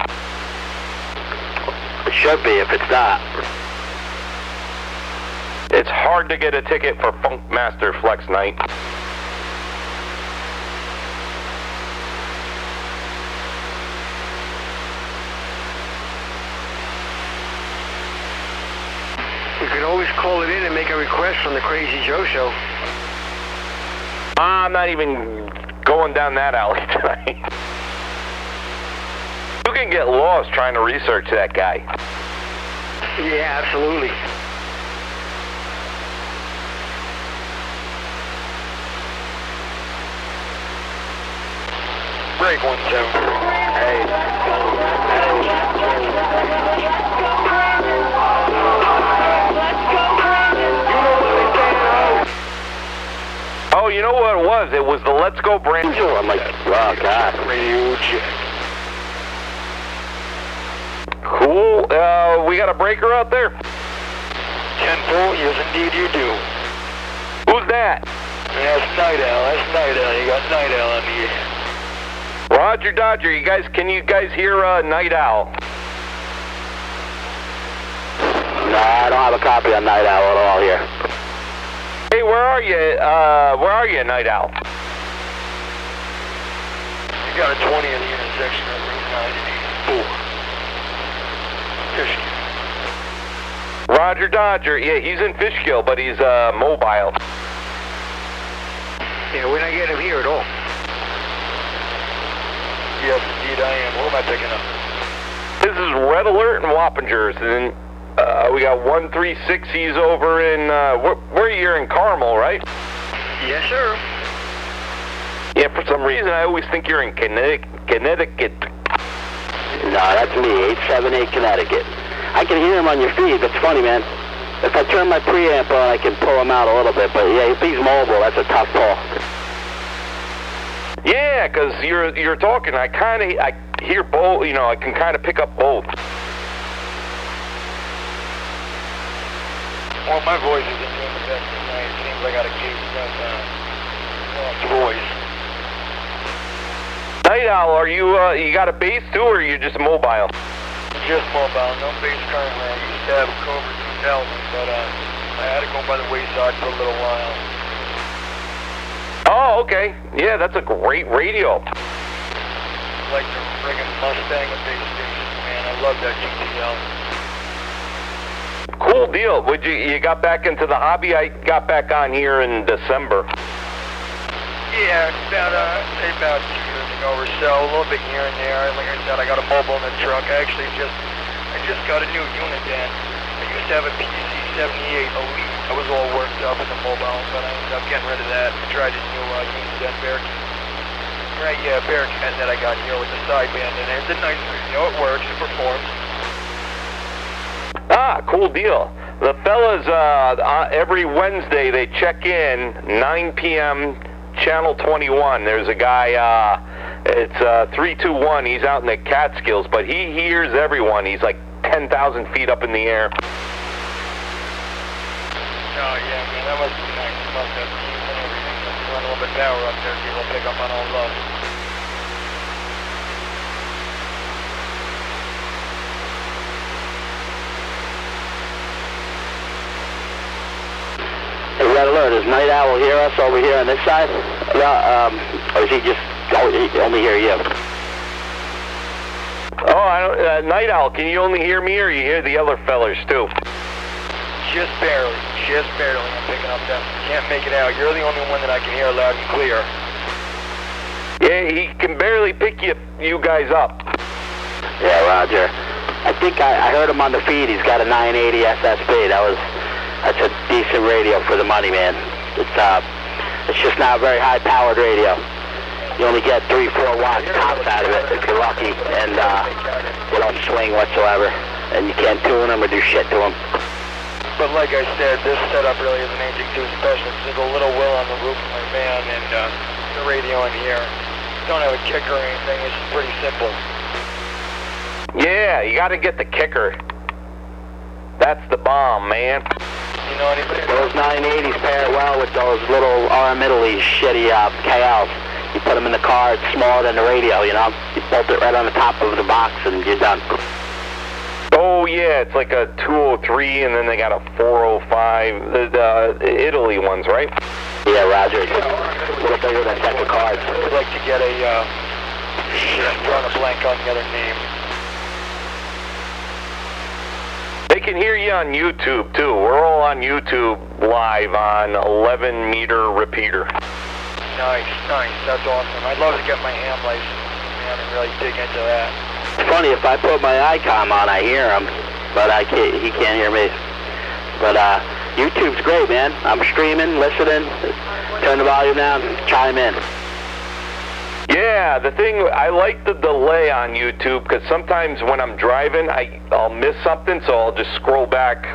It should be if it's not. It's hard to get a ticket for Funkmaster Flex night. You could always call it in and make a request from the Crazy Joe Show. I'm not even going down that alley tonight. You can get lost trying to research that guy. Yeah, absolutely. Break 1-2. Hey. Oh, you know what it was? It was the Let's Go Brand. I'm like, oh, God. Radio check. Cool. We got a breaker out there? 10-4, yes indeed you do. Who's that? That's Night Owl, you got Night Owl on the air. Roger Dodger, can you guys hear Night Owl? No, I don't have a copy of Night Owl at all here. Hey, where are you, Night Owl? You got a 20 at the intersection of Route 9 and 84. Fishkill. Roger Dodger, yeah, he's in Fishkill, but he's mobile. Yeah, we're not getting him here at all. Yes, indeed I am. What am I picking up? This is Red Alert and Wappingers, and we got 136's over in, where you're in Carmel, right? Yes, sir. Yeah, for some reason I always think you're in Connecticut. No, that's me, 878 Connecticut. I can hear him on your feed. That's funny, man. If I turn my preamp on, I can pull him out a little bit. But yeah, if he's mobile, that's a tough pull. Yeah, because you're talking. I hear both. You know, I can kind of pick up both. Well, my voice isn't doing the best tonight. It seems like I got a case of voice. Night Owl, are you got a bass too, or are you just mobile? Just mobile, no bass currently. I used to have a Cobra 2000, but I had to go by the wayside for a little while. Oh, okay. Yeah, that's a great radio. Like the friggin' Mustang of bass stations, man. I love that GTL. Cool deal. You got back into the hobby? I got back on here in December. Yeah, about 2 years ago or so, a little bit here and there. Like I said, I got a mobile in the truck. I just got a new unit then. I used to have a PC-78 Elite. I was all worked up in the mobile, but I ended up getting rid of that. I tried this new unit then, Bearcat. Right, yeah, Bearcat that I got here with the sideband in it. It's a nice radio. It works. It performs. Ah, cool deal. The fellas, every Wednesday they check in, 9 p.m., Channel 21. There's a guy, it's 321. He's out in the Catskills, but he hears everyone. He's like 10,000 feet up in the air. Oh, yeah, man, that must be nice. You must have teams and everything. Must run a little bit power up there so you will pick up on all love. Hey, Red Alert, does Night Owl hear us over here on this side? Or is he just only hear you? Oh, I don't, Night Owl, can you only hear me, or you hear the other fellers too? Just barely. I'm picking up that. Can't make it out. You're the only one that I can hear loud and clear. Yeah, he can barely pick you guys up. Yeah, Roger. I think I heard him on the feed. He's got a 980 SSB. That's a decent radio for the money, man. It's just not a very high-powered radio. You only get 3-4 watts tops out of it if you're lucky, and they don't swing whatsoever, and you can't tune them or do shit to them. But like I said, this setup really isn't anything too special. It's just a little wheel on the roof of my van and the radio in here. Don't have a kicker or anything. It's pretty simple. Yeah, you got to get the kicker. That's the bomb, man. You know anything? Those 980s pair well with those little RM Italy shitty KLs. You put them in the car, it's smaller than the radio, you know? You bolt it right on the top of the box and you're done. Oh, yeah, it's like a 203 and then they got a 405, the Italy ones, right? Yeah, Roger. It's a little bigger than deck of cards. I'd like to get a, I'm drawing a blank on the other name. They can hear you on YouTube, too. We're all on YouTube live on 11-meter repeater. Nice. That's awesome. I'd love to get my ham license, man, and really dig into that. It's funny, if I put my ICOM on, I hear him, but he can't hear me. But YouTube's great, man. I'm streaming, listening, turn the volume down, chime in. Yeah, the thing, I like the delay on YouTube because sometimes when I'm driving, I'll miss something, so I'll just scroll back,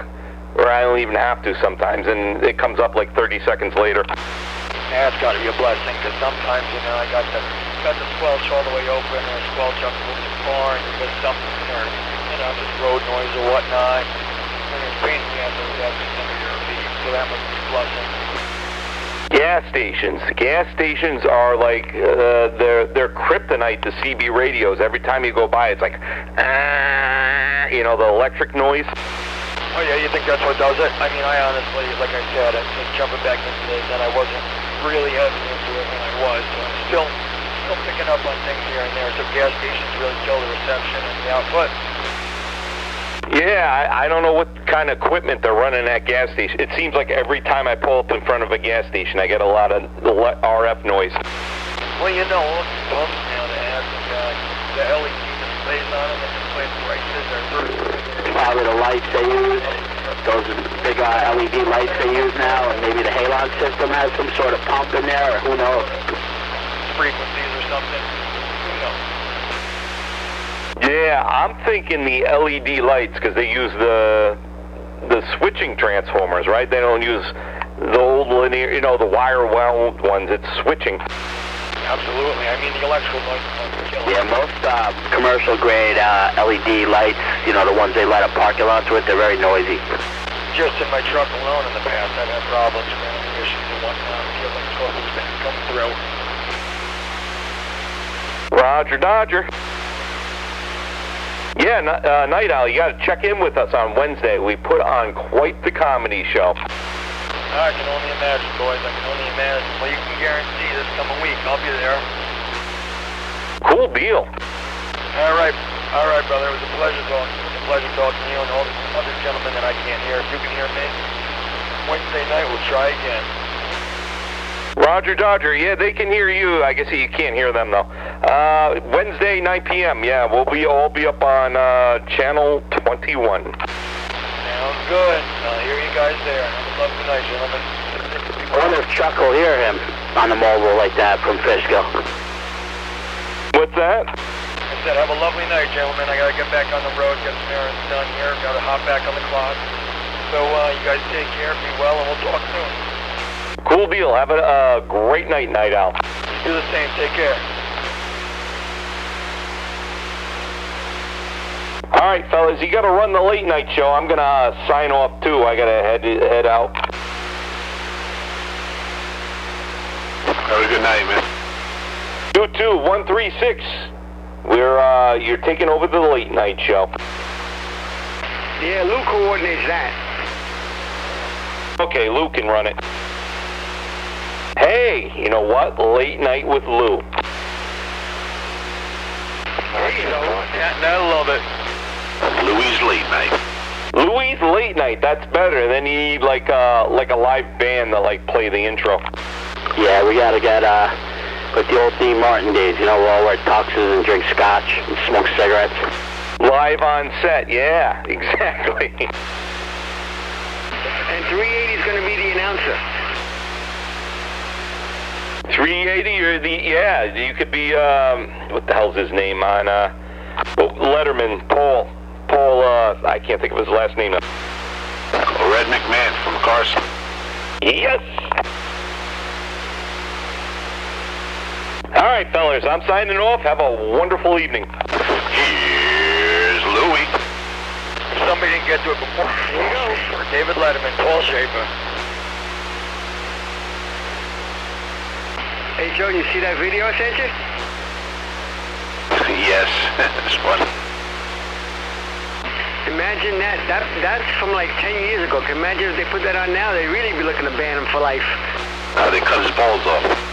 or I don't even have to sometimes, and it comes up like 30 seconds later. Yeah, it's got to be a blessing because sometimes, you know, I got the squelch all the way open or squelch up a little too far and you miss something or, you know, just road noise or whatnot. And it's pain in the ass to have some of your feet, so that must be a blessing. Gas stations are like, they're kryptonite to CB radios. Every time you go by, it's like, you know, the electric noise. Oh yeah, you think that's what does it? I mean, I honestly, like I said, I'm just jumping back into this, and I wasn't really heavy into it when I was, so I'm still picking up on things here and there. So gas stations really kill the reception and the output. Yeah, I don't know what kind of equipment they're running at gas station. It seems like every time I pull up in front of a gas station, I get a lot of RF noise. Well, you know, all these pumps now that have the LED displays on them that display prices are Probably the lights they use, those big LED lights they use now, and maybe the halon system has some sort of pump in there, or who knows? Frequencies or something. Who knows? Yeah, I'm thinking the LED lights because they use the switching transformers, right? They don't use the old linear, you know, the wire wound ones. It's switching. Absolutely. I mean, the electrical noise is killing. Yeah, most commercial grade LED lights, you know, the ones they light up parking lots with, they're very noisy. Just in my truck alone in the past, I've had problems, issues and whatnot. I feel like troubles been coming through. Roger, Dodger. Yeah, Night Owl, you got to check in with us on Wednesday. We put on quite the comedy show. I can only imagine, boys. I can only imagine. Well, you can guarantee this coming week I'll be there. Cool deal. All right, brother. It was a pleasure talking. It was a pleasure talking to you and all the other gentlemen that I can't hear. If you can hear me, Wednesday night we'll try again. Roger, Dodger. Yeah, they can hear you. I guess you can't hear them though. Wednesday, 9 p.m. Yeah, we'll all be up on channel 21. Sounds good. I'll hear you guys there. Have a lovely night, gentlemen. I wonder if Chuck will hear him on the mobile like that from Fishkill. What's that? I said, have a lovely night, gentlemen. I gotta get back on the road, get some errands done here. Gotta hop back on the clock. So, you guys take care, be well, and we'll talk soon. Cool deal. Have a great night, Night Owl. Do the same. Take care. All right, fellas, you got to run the late night show. I'm gonna sign off too. I gotta head out. Have a good night, man. 22136. You're taking over the late night show. Yeah, Lou coordinates that. Okay, Lou can run it. Hey, you know what? Late night with Lou. There you go. I love it. Louis Late Night. Louis Late Night. That's better. Then you need like a live band that like play the intro. Yeah, we gotta get Like the old Dean Martin days, you know, we'll all wear tuxes and drink scotch and smoke cigarettes. Live on set, yeah, exactly. And 380 is going to be the announcer. 380 or yeah, you could be, what the hell's his name on, Letterman, Paul, I can't think of his last name. Red McMahon from Carson. Yes! All right, fellas, I'm signing off. Have a wonderful evening. Here's Louie. Somebody didn't get to it before. Here you go. David Letterman, Paul Schaefer. Hey, Joe, you see that video I sent you? Yes, it's funny. Imagine that's from like 10 years ago. Can you imagine if they put that on now? They'd really be looking to ban him for life. They cut his balls off.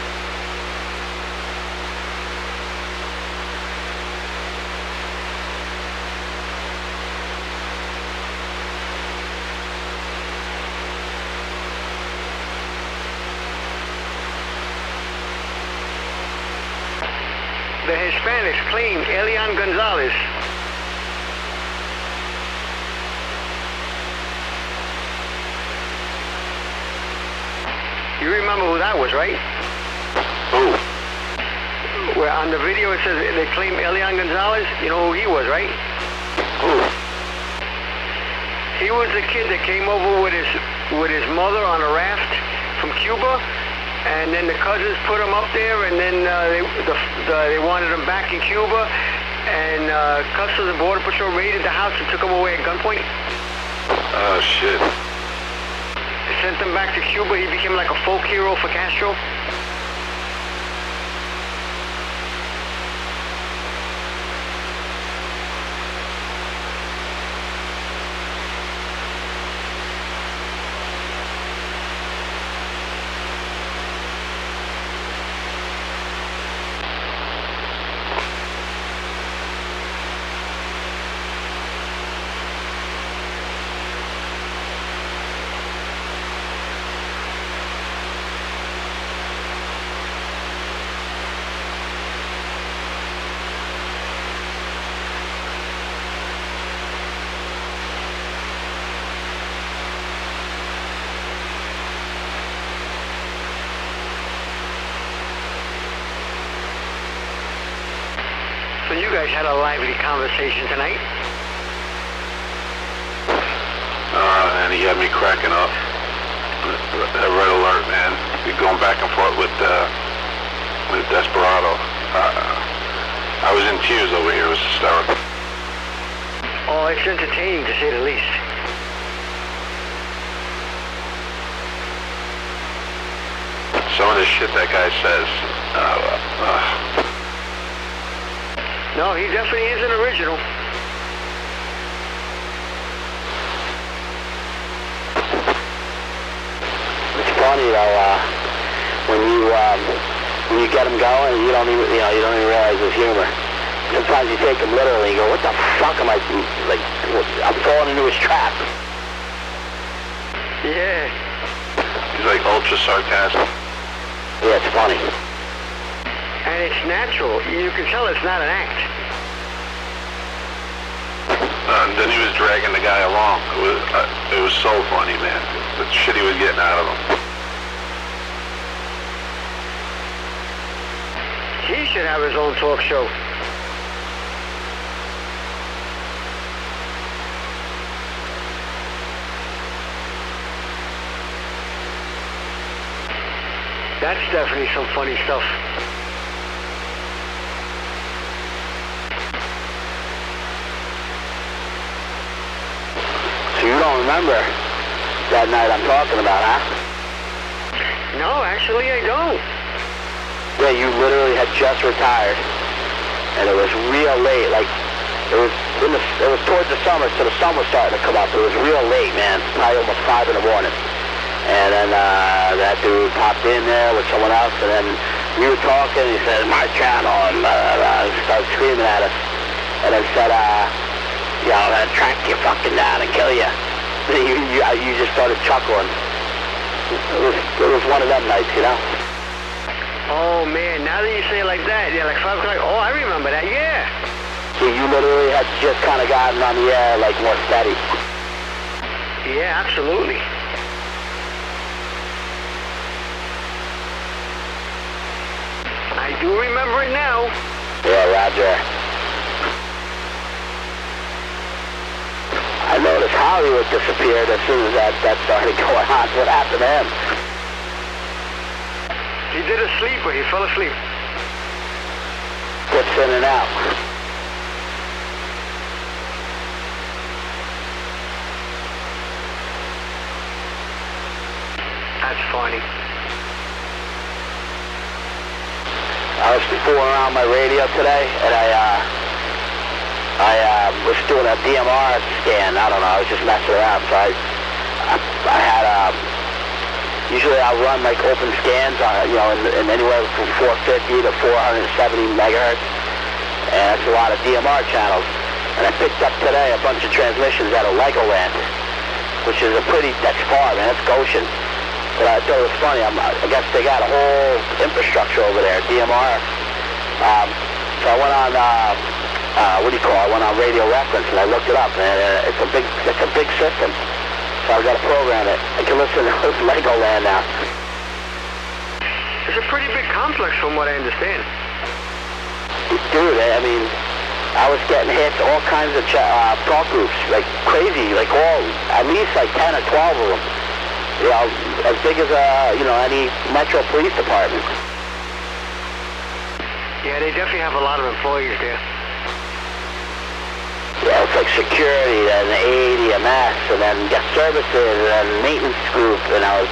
The Hispanics claim Elian Gonzalez. You remember who that was, right? Who? Where on the video it says they claim Elian Gonzalez. You know who he was, right? Who? He was the kid that came over with his mother on a raft from Cuba, and then the cousins put him up there, and then they wanted him back in Cuba, and Customs and Border Patrol raided the house and took him away at gunpoint. Oh, shit. They sent him back to Cuba. He became like a folk hero for Castro. So you guys had a lively conversation tonight. And he had me cracking up. A red alert, man. We're going back and forth with Desperado. I was in tears over here. It was hysterical. Oh, it's entertaining to say the least. Some of the shit that guy says. No, he definitely is an original. It's funny though, when you get him going, you don't even realize his humor. Sometimes you take him literally and you go, what the fuck am I, like, I'm falling into his trap. Yeah. He's like ultra sarcastic. Yeah, it's funny. And it's natural. You can tell it's not an act. And then he was dragging the guy along. It was so funny, man. The shit he was getting out of him. He should have his own talk show. That's definitely some funny stuff. So you don't remember that night I'm talking about, huh? No, actually I don't. Yeah, you literally had just retired, and it was real late. Like it was towards the summer, so the sun was starting to come up. It was real late, man. Probably almost 5 in the morning. And then that dude popped in there with someone else, and then we were talking. And he said, "My channel," and he started screaming at us, and then said, "You know, I'm gonna track you fucking down and kill you." You just started chuckling. It was one of them nights, you know. Oh, man, now that you say it like that, yeah, like 5 o'clock. Oh, I remember that, yeah. So you literally had just kind of gotten on the air, like, more steady. Yeah, absolutely. I do remember it now. Yeah, Roger. I noticed Hollywood disappeared as soon as that started going on. What happened to him? He did a sleeper. He fell asleep. Dips in and out. That's funny. I was fooling around my radio today, and I was doing a DMR scan. I don't know. I was just messing around. So I had usually I'll run like open scans, in anywhere from 450 to 470 megahertz, and that's a lot of DMR channels. And I picked up today a bunch of transmissions out of Legoland, which is that's far, man. That's Goshen. But I thought it was funny. I guess they got a whole infrastructure over there, DMR. So I went on, I went on Radio Reference and I looked it up, and it's a big system. So I've got to program it. I can listen to Legoland now. It's a pretty big complex from what I understand. Dude, I mean, I was getting hits, all kinds of talk groups, like crazy, like at least like 10 or 12 of them. You know, as big as any metro police department. Yeah, they definitely have a lot of employees there. Yeah, it's like security, then ADMS, and then guest services, and then maintenance group, and I was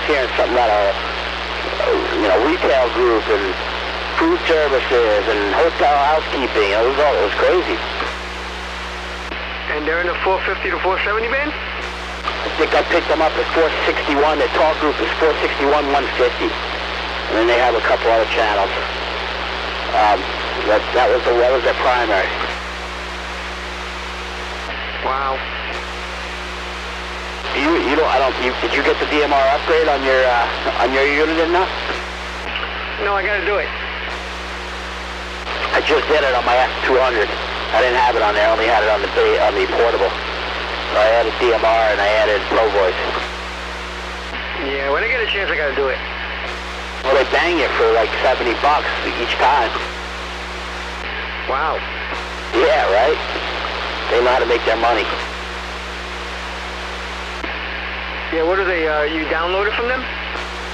hearing something about a retail group, and food services, and hotel housekeeping. It was crazy. And they're in the 450 to 470 band? I think I picked them up at 461. Their talk group is 461, 150. And then they have a couple other channels. That was their primary. Wow. Did you get the DMR upgrade on your unit enough? No, I gotta do it. I just did it on my F200. I didn't have it on there. I only had it on the portable. So I added DMR and I added Pro Voice. Yeah, when I get a chance, I gotta do it. Well, they bang you for like $70 each time. Wow. Yeah, right? They know how to make their money. Yeah, what do they, you download it from them?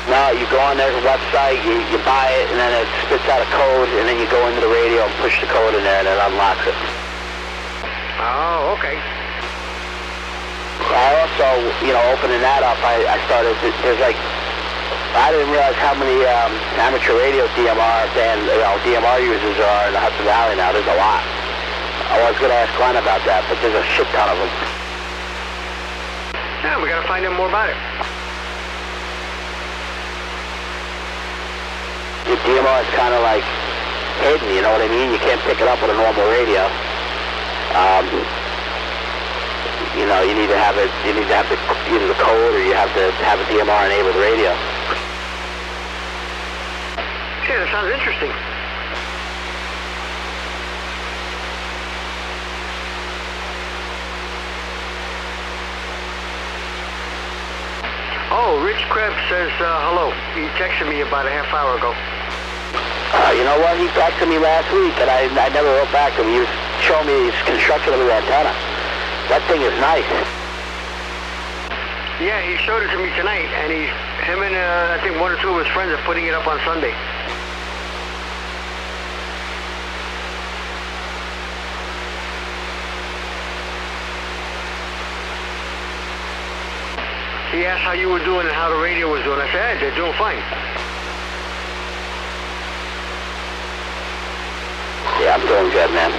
No, you go on their website, you buy it, and then it spits out a code, and then you go into the radio and push the code in there, and it unlocks it. Oh, okay. I also, opening that up, I started, I didn't realize how many amateur radio DMR users there are in the Hudson Valley now. There's a lot. I was going to ask Glenn about that, but there's a shit ton of them. Yeah, we gotta find out more about it. The DMR is kind of like hidden, you know what I mean? You can't pick it up with a normal radio. You need to have it. You need to have either the code, or you have to have a DMR enabled radio. Yeah, that sounds interesting. Oh, Rich Krebs says hello. He texted me about a half hour ago. You know what? He texted me last week, and I never wrote back to him. He was showing me his construction of his antenna. That thing is nice. Yeah, he showed it to me tonight, and him and I think one or two of his friends are putting it up on Sunday. He asked how you were doing and how the radio was doing. I said, hey, they're doing fine. Yeah, I'm doing good, man.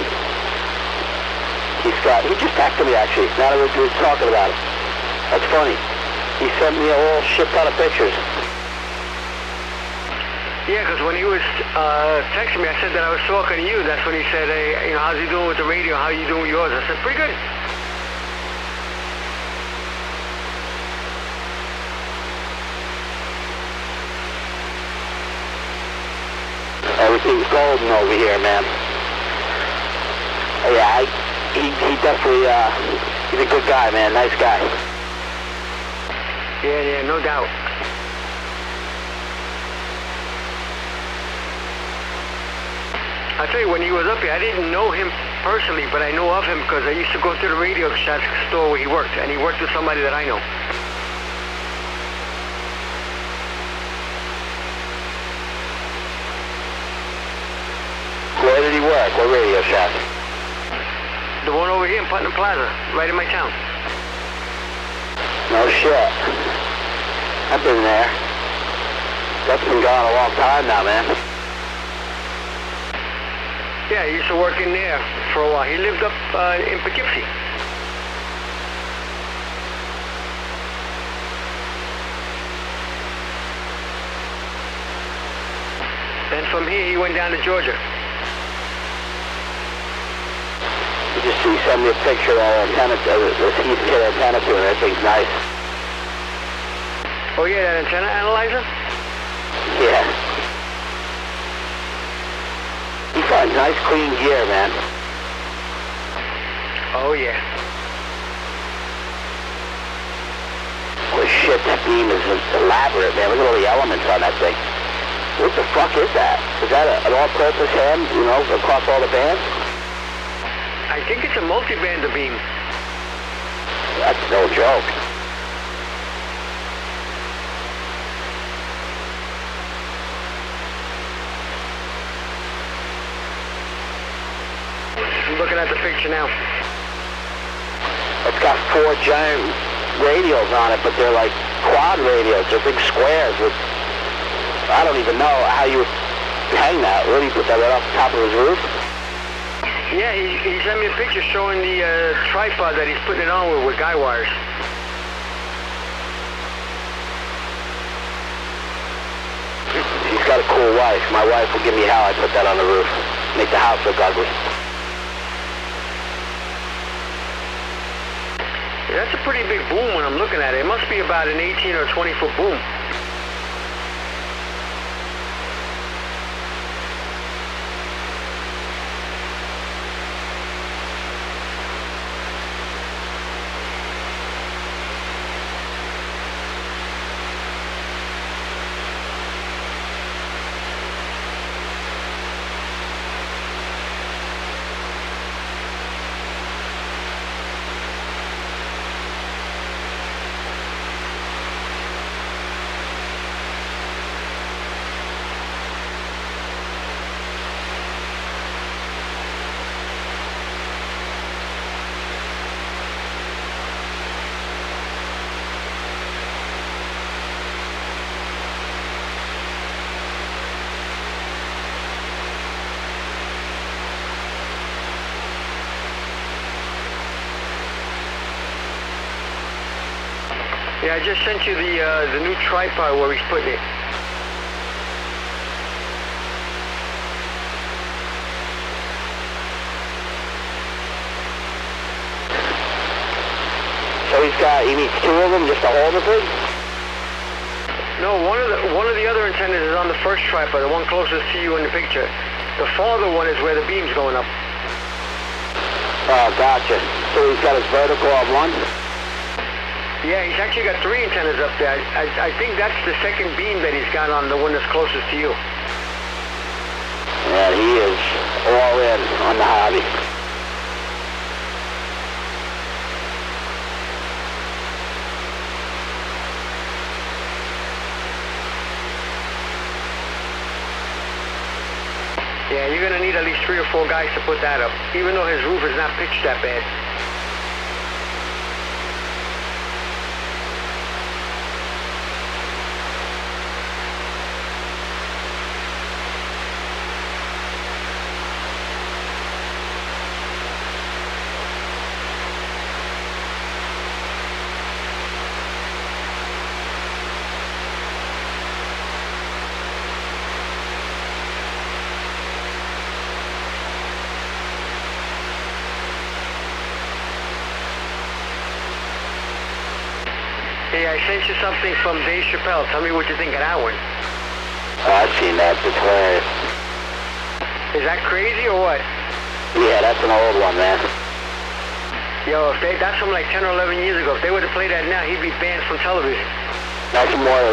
He just texted me, actually, now that we're talking about it. That's funny. He sent me a whole shit ton of pictures. Yeah, because when he was texting me, I said that I was talking to you. That's when he said, hey, how's he doing with the radio? How are you doing with yours? I said, pretty good. everything's golden over here, man. Yeah, he definitely, he's a good guy, man. Nice guy. Yeah, no doubt. I tell you, when he was up here, I didn't know him personally, but I know of him because I used to go to the Radio Shack store where he worked, and he worked with somebody that I know. Where did he work? What Radio Shack? The one over here in Putnam Plaza, right in my town. No shit. I've been there. That's been gone a long time now, man. Yeah, he used to work in there for a while. He lived up in Poughkeepsie. Then from here, he went down to Georgia. You just see, send me a picture of that antenna, the Heath Kit antenna to it. That thing's nice. Oh yeah, that antenna analyzer? Yeah. He finds nice, clean gear, man. Oh yeah. Holy shit, this beam is elaborate, man. Look at all the elements on that thing. What the fuck is that? Is that an all-purpose ham, you know, across all the bands? I think it's a multi-bander beam. That's no joke. I'm looking at the picture now. It's got 4 giant radios on it, but they're like quad radios. They're big squares with, I don't even know how you would hang that. Where do you put that, right off the top of his roof? Yeah, he sent me a picture showing the tripod that he's putting it on with guy wires. He's got a cool wife. My wife will give me hell I put that on the roof. Make the house look ugly. Yeah, that's a pretty big boom when I'm looking at it. It must be about an 18 or 20 foot boom. Yeah, I just sent you the new tripod where he's putting it. So he needs 2 of them just to hold the thing? No, one of the other antennas is on the first tripod, the one closest to you in the picture. The farther one is where the beam's going up. Oh, gotcha. So he's got his vertical on one? Yeah, he's actually got 3 antennas up there. I think that's the second beam that he's got on the one that's closest to you. Yeah, he is all in on the hobby. Yeah, you're gonna need at least 3 or 4 guys to put that up, even though his roof is not pitched that bad. Hey, I sent you something from Dave Chappelle. Tell me what you think of that one. I've seen that. It's hilarious. Is that crazy or what? Yeah, that's an old one, man. Yo, that's from like 10 or 11 years ago. If they were to play that now, he'd be banned from television. That's more.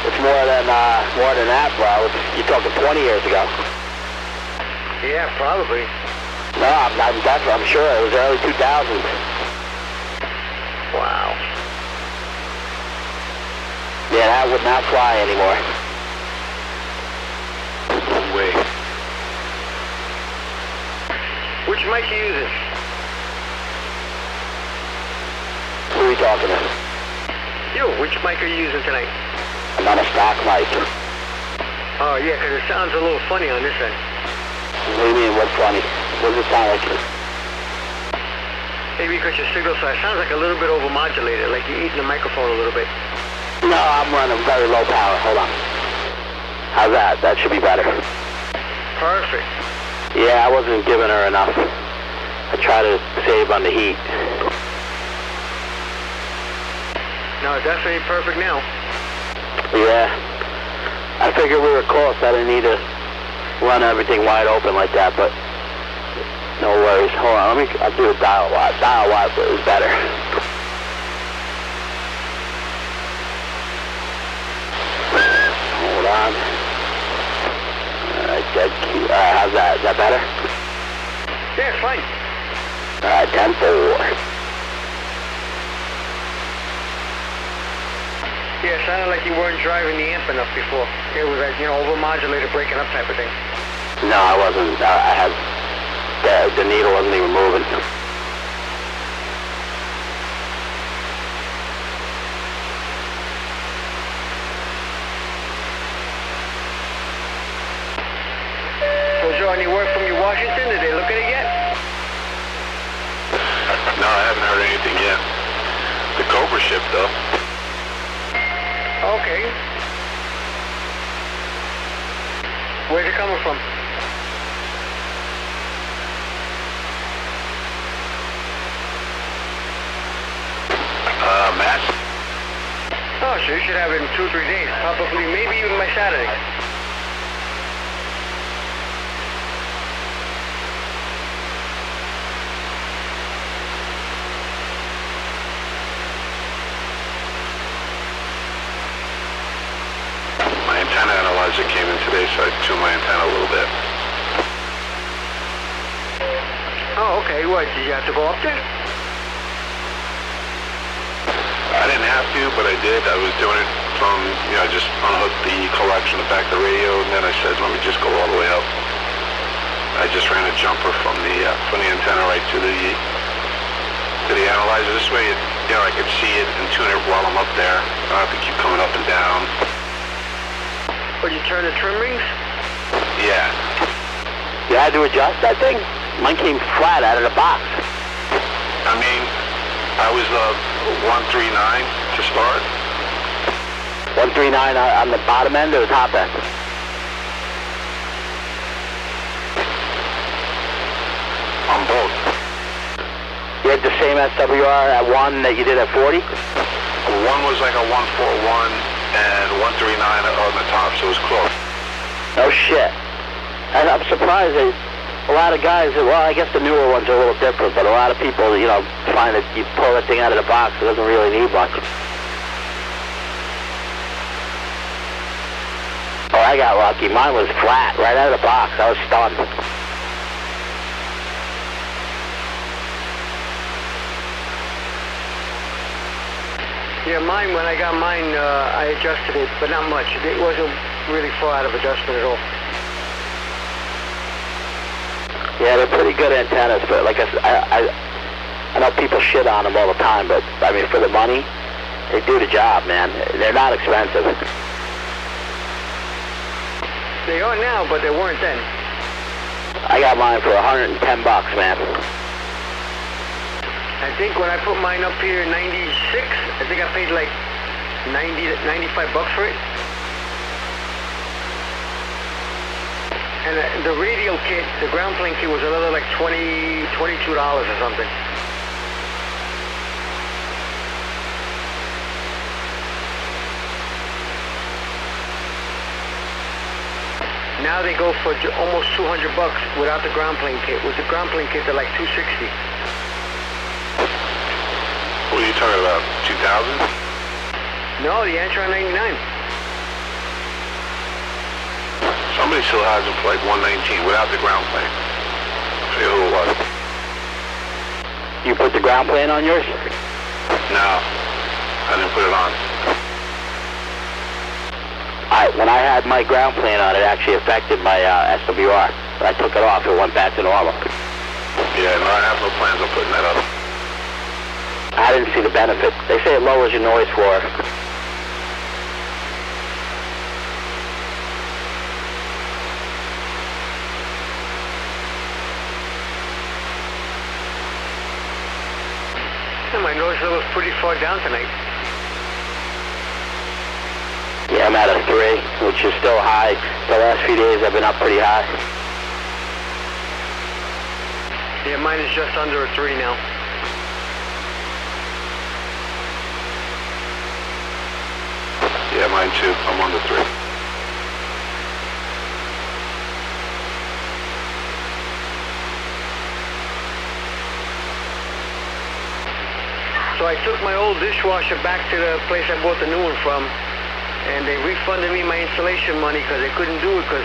It's more than that, bro. You're talking 20 years ago. Yeah, probably. No, I'm sure it was early 2000s. Wow. Yeah, that would not fly anymore. No way. Which mic you using? Who are you talking to? You, which mic are you using tonight? I'm on a stock mic. Oh, yeah, because it sounds a little funny on this end. What do you mean, what's funny? What does it sound like? Maybe because your signal size sounds like a little bit overmodulated, like you're eating the microphone a little bit. No, I'm running very low power. Hold on. How's that? That should be better. Perfect. Yeah, I wasn't giving her enough. I try to save on the heat. No, definitely perfect now. Yeah. I figured we were close. I didn't need to run everything wide open like that, but no worries. Hold on, I'll do a dial wide. Dial wide is better. Hold on. Alright, dead key. Alright, how's that? Is that better? Yeah, it's fine. Alright, 10-4. Yeah, it sounded like you weren't driving the amp enough before. It was like, overmodulated, breaking up type of thing. No, I wasn't. I had... The needle wasn't even moving. So, Joe, any word from your Washington? Did they look at it yet? No, I haven't heard anything yet. The Cobra ship, though. Okay. Where's it coming from? Matt? Oh, so you should have it in 2 or 3 days. Probably, maybe even by Saturday. My antenna analyzer came in today, so I tuned my antenna a little bit. Oh, okay. What, did you have to go up there? I didn't have to, but I did. I was doing it from, just unhooked the collection, the back of the radio, and then I said, let me just go all the way up. I just ran a jumper from the antenna right to the analyzer. This way, I could see it and tune it while I'm up there. I don't have to keep coming up and down. Would you turn the trim rings? Yeah. You had to adjust that thing? Mine came flat out of the box. I mean, I was 139 to start. 139 on the bottom end or the top end? On both. You had the same SWR at 1 that you did at 40? One was like a 141 and 139 on the top, so it was close. No shit. And I'm surprised that a lot of guys, well, I guess the newer ones are a little different, but a lot of people, find that you pull that thing out of the box, it doesn't really need much. Oh, I got lucky. Mine was flat, right out of the box. I was stunned. Yeah, mine, when I got mine, I adjusted it, but not much. It wasn't really far out of adjustment at all. Yeah, they're pretty good antennas, but like I know people shit on them all the time, but I mean, for the money, they do the job, man. They're not expensive. They are now, but they weren't then. I got mine for $110, man. I think when I put mine up here in 96, I think I paid like 95 bucks for it. And the radial kit, the ground plane kit was another like $22 or something. Now they go for almost $200 without the ground plane kit. With the ground plane kit, they're like $260. What are you talking about? 2000? No, the Antron 99. Somebody still has them for like 119 without the ground plane. I forget who it was. You put the ground plane on yours? No, I didn't put it on. When I had my ground plane on, it actually affected my SWR. When I took it off, it went back to normal. Yeah, no, I have no plans on putting that up. I didn't see the benefit. They say it lowers your noise floor. My noise level's pretty far down tonight. Yeah, I'm at a 3, which is still high. The last few days I've been up pretty high. Yeah, mine is just under a 3 now. Yeah, mine too. I'm on the 3. So I took my old dishwasher back to the place I bought the new one from, and they refunded me my installation money because they couldn't do it because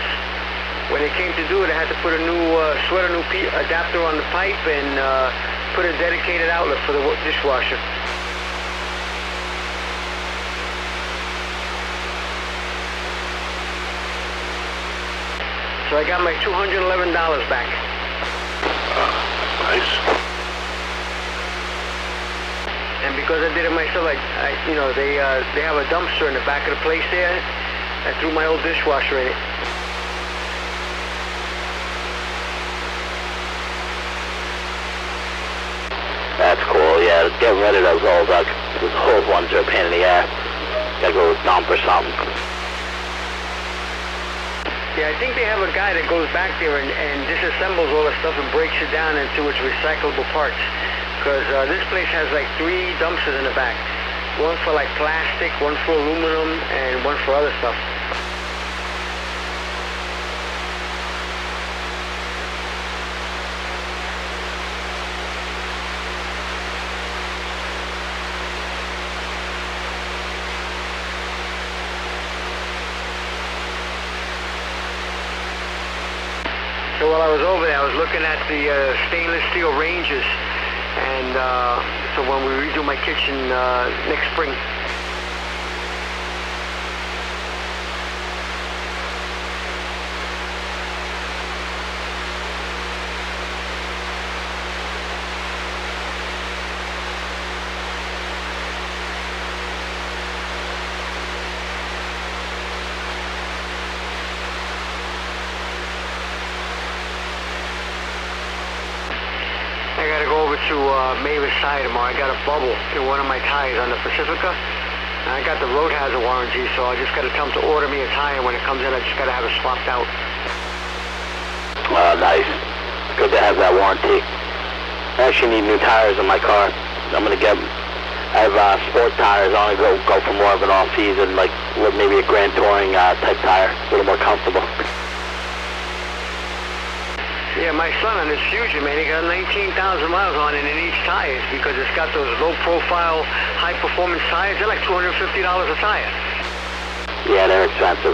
when they came to do it, I had to put a new adapter on the pipe and put a dedicated outlet for the dishwasher. So I got my $211 back. Nice. And because I did it myself, they have a dumpster in the back of the place there. I threw my old dishwasher in it. That's cool, yeah. Getting rid of those old ones are a pain in the ass. Gotta go with dump or something. Yeah, I think they have a guy that goes back there and disassembles all the stuff and breaks it down into its recyclable parts. Because this place has like 3 dumpsters in the back. One for like plastic, one for aluminum, and one for other stuff. So while I was over there, I was looking at the stainless steel ranges, and so when we redo my kitchen next spring. I gotta go over to Mavis Tire tomorrow. I got a bubble in one of my tires on the Pacifica. And I got the road hazard warranty, so I just gotta tell them to order me a tire. When it comes in, I just gotta have it swapped out. Nice. Good to have that warranty. I actually need new tires on my car. I'm gonna get. I have sport tires. I want to go for more of an off-season, like maybe a Grand Touring type tire, a little more comfortable. Yeah, my son on his Fusion, man, he got 19,000 miles on it in each tires because it's got those low-profile, high-performance tires. They're like $250 a tire. Yeah, they're expensive.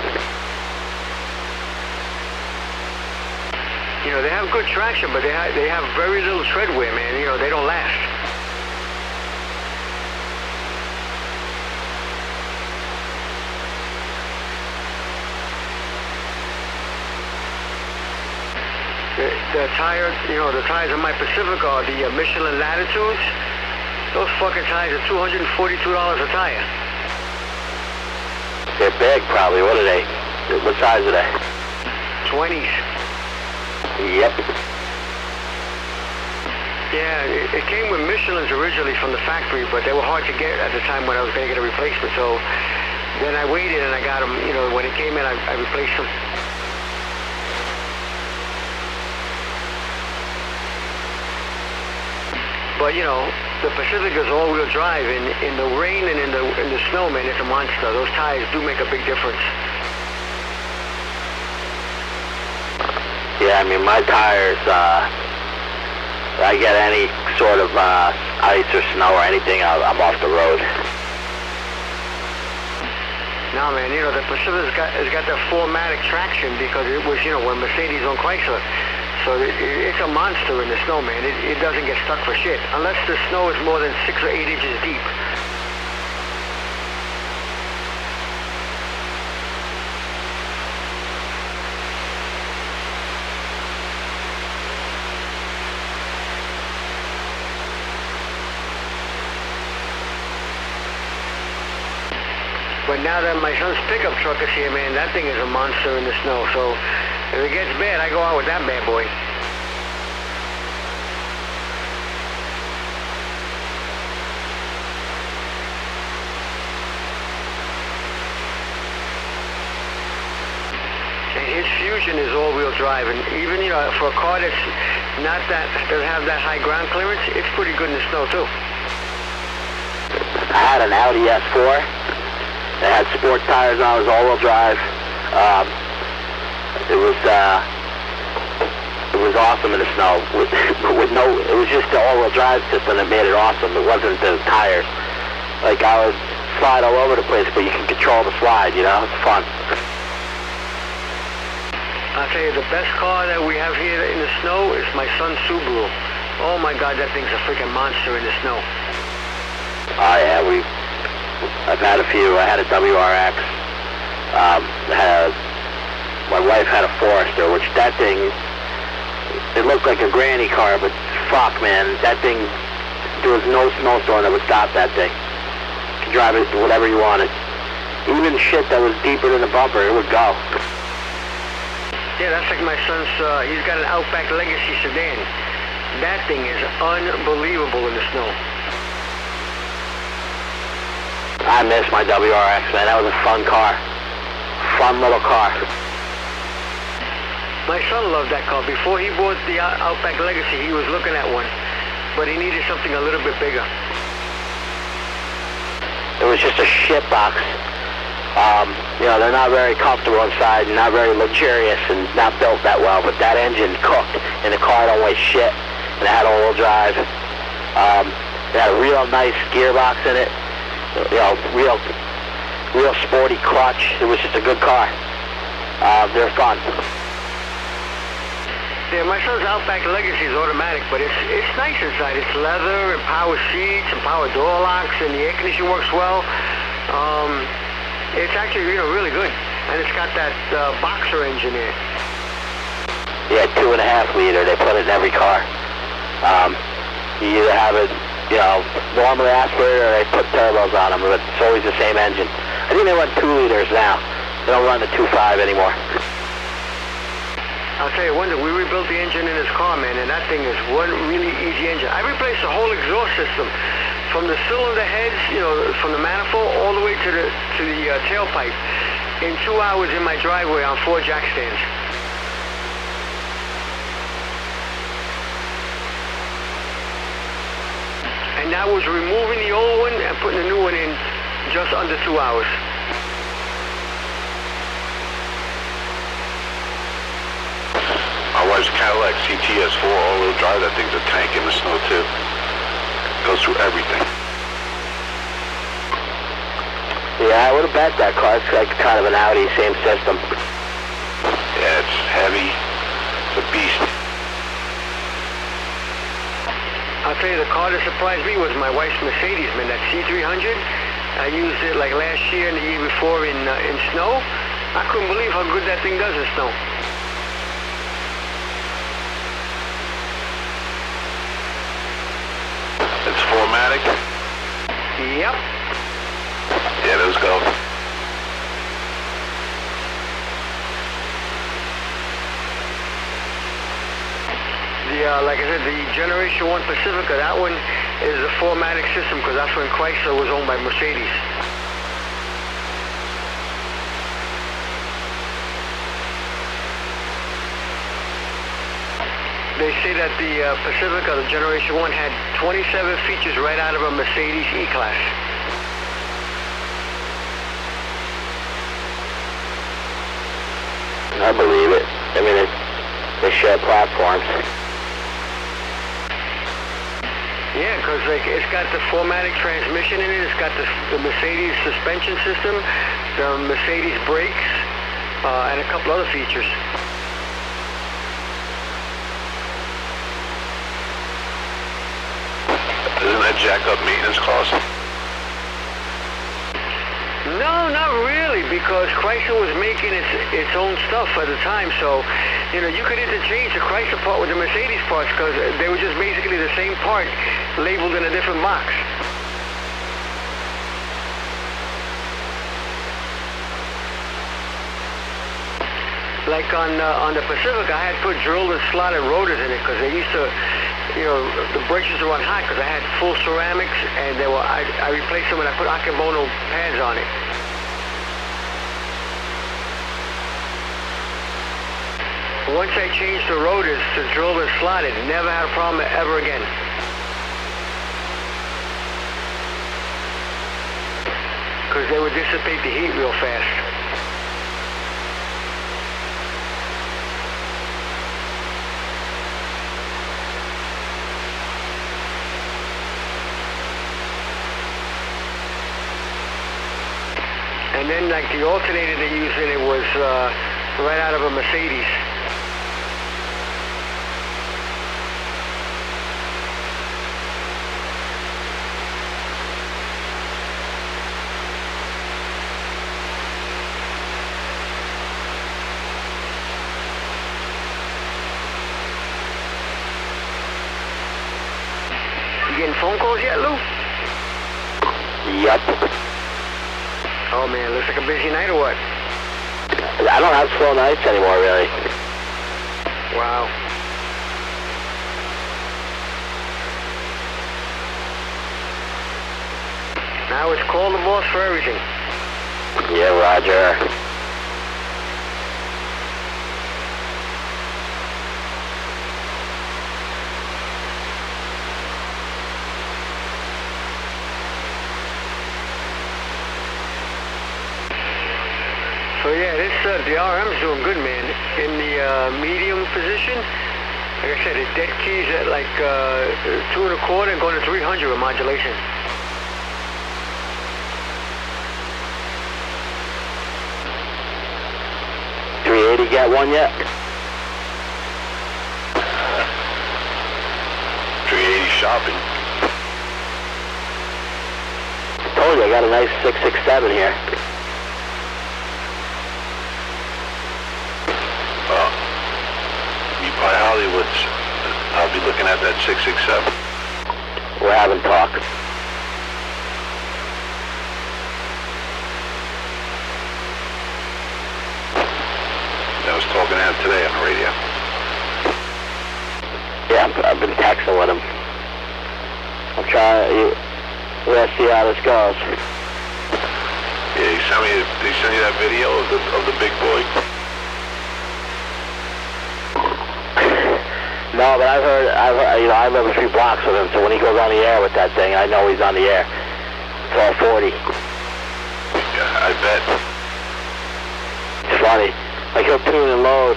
You know, they have good traction, but they have very little tread wear, man. You know, they don't last. The tire, you know, the tires on my Pacifica are the Michelin Latitudes. Those fucking tires are $242 a tire. They're big, probably. What are they? What size are they? 20s. Yep. Yeah, it came with Michelins originally from the factory, but they were hard to get at the time when I was going to get a replacement. So then I waited and I got them. You know, when it came in, I replaced them. But you know, the Pacifica's all-wheel drive. In the rain and in the snow, man, it's a monster. Those tires do make a big difference. Yeah, I mean, my tires, I get any sort of ice or snow or anything, I'm off the road. No, man, you know, the Pacific's has got the 4MATIC traction because it was, you know, when Mercedes owned Chrysler. So it's a monster in the snow, man. It doesn't get stuck for shit unless the snow is more than 6 or 8 inches deep. But now that my son's pickup truck is here, man, that thing is a monster in the snow. So if it gets bad, I go out with that bad boy. And his Fusion is all-wheel drive, and even, you know, for a car that's not that doesn't have that high ground clearance, it's pretty good in the snow too. I had an Audi S4. It had sport tires on. It was all-wheel drive. It was awesome in the snow. It was just the all-wheel drive system that made it awesome. It wasn't the tires. Like, I would slide all over the place, but you can control the slide, you know? It's fun. I'll tell you, the best car that we have here in the snow is my son's Subaru. Oh my God, that thing's a freaking monster in the snow. Oh yeah, I've had a few. I had a WRX. My wife had a Forester, which that thing, it looked like a granny car, but fuck, man, that thing, there was no snowstorm that would stop that thing. You could drive it whatever you wanted. Even shit that was deeper than the bumper, it would go. Yeah, that's like my son's, he's got an Outback Legacy sedan. That thing is unbelievable in the snow. I miss my WRX, man. That was a fun car. Fun little car. My son loved that car. Before he bought the Outback Legacy, he was looking at one, but he needed something a little bit bigger. It was just a shit box. You know, they're not very comfortable inside, and not very luxurious, and not built that well, but that engine cooked, and the car don't weigh shit, and it had all-wheel drive. It had a real nice gearbox in it. You know, real sporty clutch. It was just a good car. They're fun. Yeah, my son's Outback Legacy is automatic, but it's nice inside. It's leather and power seats and power door locks, and the air conditioning works well. It's actually, you know, really good, and it's got that boxer engine in it. Yeah, 2.5 liter. They put it in every car. You either have it, you know, normally aspirated, or they put turbos on them, but it's always the same engine. I think they run 2 liters now. They don't run the 2.5 anymore. I'll tell you one thing, we rebuilt the engine in his car, man, and that thing is one really easy engine. I replaced the whole exhaust system, from the cylinder heads, you know, from the manifold, all the way to the tailpipe, in 2 hours in my driveway on 4 jack stands. And that was removing the old one and putting the new one in just under 2 hours. My wife's Cadillac CTS4 all-wheel drive. That thing's a tank in the snow too. Goes through everything. Yeah, I would have bet that car. It's like kind of an Audi, same system. Yeah, it's heavy. It's a beast. I'll tell you, the car that surprised me was my wife's Mercedes, man, that C300. I used it like last year and the year before in snow. I couldn't believe how good that thing does in snow. It's 4MATIC. Yep. Yeah, those go. Like I said, the Generation 1 Pacifica, that one is a 4MATIC system because that's when Chrysler was owned by Mercedes. They say that the Pacifica, the Generation 1, had 27 features right out of a Mercedes E-Class. I believe it. I mean, They share platforms. Yeah, because like, it's got the 4-matic transmission in it. It's got the Mercedes suspension system, the Mercedes brakes, and a couple other features. Doesn't that jack up maintenance costs? No, not really, because Chrysler was making its own stuff at the time, so, you know, you could interchange the Chrysler part with the Mercedes parts because they were just basically the same part labeled in a different box. Like on the Pacific, I had put drilled and slotted rotors in it because they used to, you know, the brakes used to run hot because I had full ceramics, and I replaced them and I put Akebono pads on it. Once I changed the rotors to drilled and slotted, never had a problem ever again. Because they would dissipate the heat real fast. And then, like, the alternator they used in it was right out of a Mercedes. You getting phone calls yet, Lou? Yep. Oh man, looks like a busy night or what? I don't have slow nights anymore, really. Wow. Now it's call the boss for everything. Yeah, Roger. So yeah, this DRM's doing good, man. In the medium position, like I said, it dead keys at like 2 1/4 and going to 300 with modulation. .380 get one yet? 380 shopping. Told you, I got a nice 667 here. By Hollywood's, I'll be looking at that 667. We're having talk. I was talking to him today on the radio. Yeah, I've been texting with him. I'm trying. Let's see how this goes. Yeah, he sent you that video of the big boy. No, but I've heard, you know, I live a few blocks with him, so when he goes on the air with that thing, I know he's on the air. It's all 40. Yeah, I bet. It's funny. Like, he'll tune and load,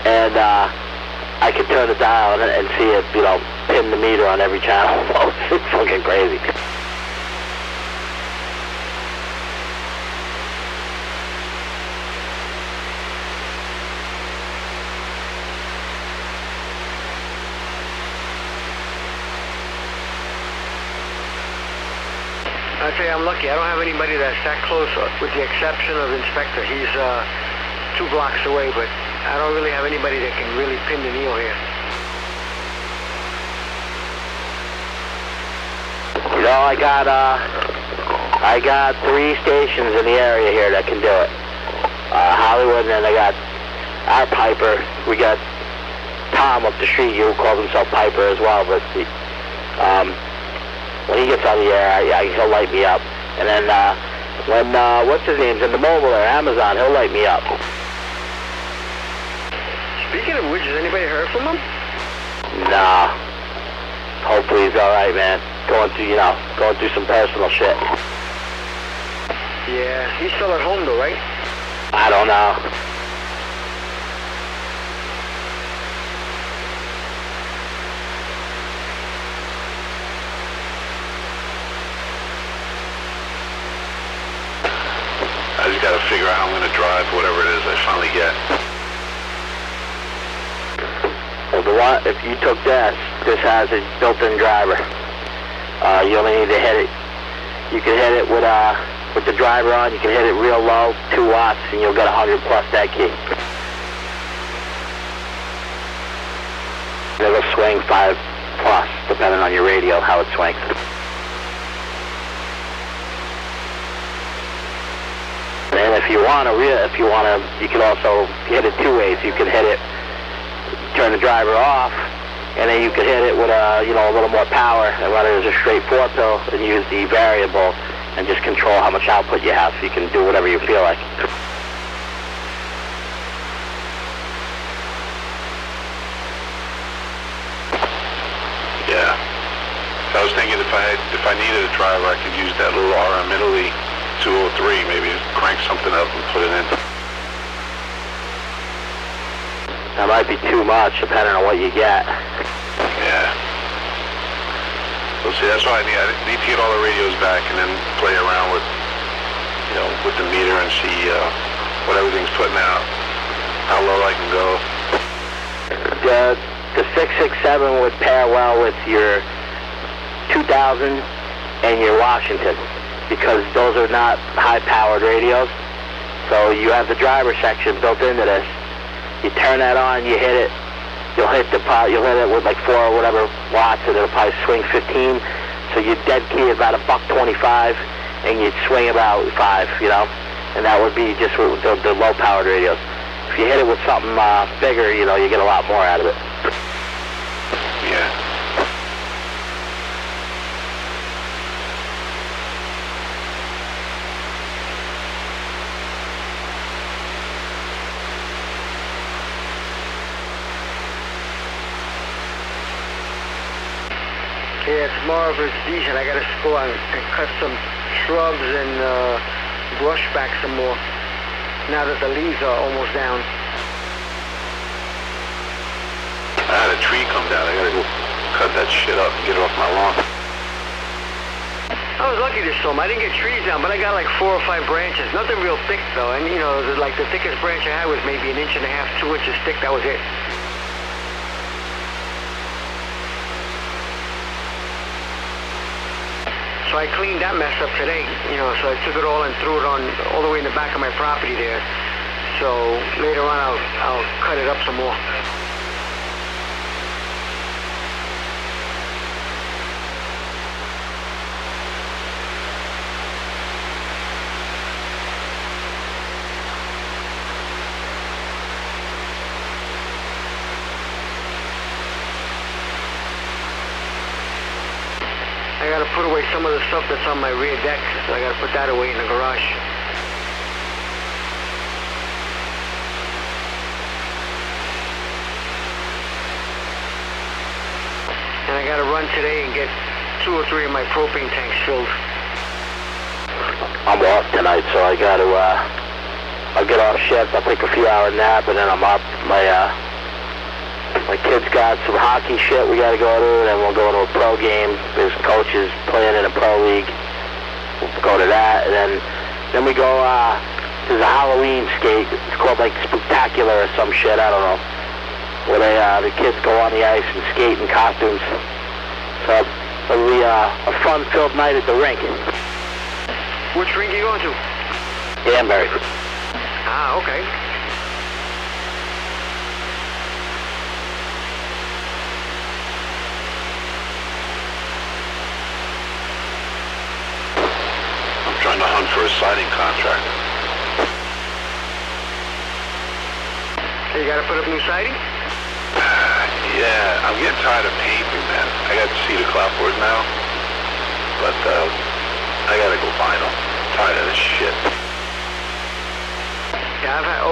and I can turn the dial and see it, you know, pin the meter on every channel. It's fucking crazy. I'd say I'm lucky. I don't have anybody that's that close, with the exception of Inspector. He's 2 blocks away, but I don't really have anybody that can really pin the needle here. You know, I got 3 stations in the area here that can do it. Hollywood, and then I got our Piper. We got Tom up the street, who calls himself Piper as well, but when he gets on the air, he'll light me up. And then when, what's his name's in the mobile or Amazon, he'll light me up. Speaking of which, has anybody heard from him? Nah. Hopefully he's alright, man. Going through some personal shit. Yeah, he's still at home though, right? I don't know. got to figure out how I'm going to drive whatever it is I finally get. Well, if you took this has a built-in driver. You only need to hit it. You can hit it with the driver on. You can hit it real low, 2 watts, and you'll get 100 plus that key. It'll swing 5 plus, depending on your radio, how it swings. And if you want to, you can also hit it 2 ways. You can hit it, turn the driver off, and then you can hit it with a little more power and run it as a straight 4-pill and use the variable and just control how much output you have, so you can do whatever you feel like. Yeah. So I was thinking if I needed a driver, I could use that little RM Italy 203, maybe crank something up and put it in. That might be too much, depending on what you get. Yeah. Well, see, that's why I need to get all the radios back and then play around with, with the meter and see what everything's putting out, how low I can go. The 667 would pair well with your 2000 and your Washington, because those are not high-powered radios. So you have the driver section built into this. You turn that on, you hit it. You'll hit it with like 4 or whatever watts, and it'll probably swing 15. So your dead key is about $1.25, and you'd swing about 5, and that would be just with the low-powered radios. If you hit it with something bigger, you get a lot more out of it. Yeah. Yeah, tomorrow if it's decent, I gotta go out and cut some shrubs and brush back some more, now that the leaves are almost down. I had a tree come down. I gotta go cut that shit up and get it off my lawn. I was lucky this summer. I didn't get trees down, but I got like 4 or 5 branches. Nothing real thick though, and like the thickest branch I had was maybe 1.5 inches, 2 inches thick. That was it. So I cleaned that mess up today, so I took it all and threw it on all the way in the back of my property there. So later on I'll cut it up some more. I gotta put away some of the stuff that's on my rear deck, so I gotta put that away in the garage. And I gotta run today and get 2 or 3 of my propane tanks filled. I'm off tonight, so I gotta, I'll get off shift, I'll take a few hour nap, and then I'm up. My kids got some hockey shit we gotta go to, and then we'll go to a pro game. There's coaches playing in a pro league. We'll go to that, and then we go, there's a Halloween skate. It's called like Spectacular or some shit, I don't know. Where the kids go on the ice and skate in costumes. So it'll be a fun-filled night at the rink. Which rink are you going to? Danbury. Ah, okay. Trying to hunt for a siding contract. You gotta put up new siding? Yeah, I'm getting tired of painting, man. I got cedar clapboard now, but I gotta go vinyl. Tired of this shit. Yeah, I've had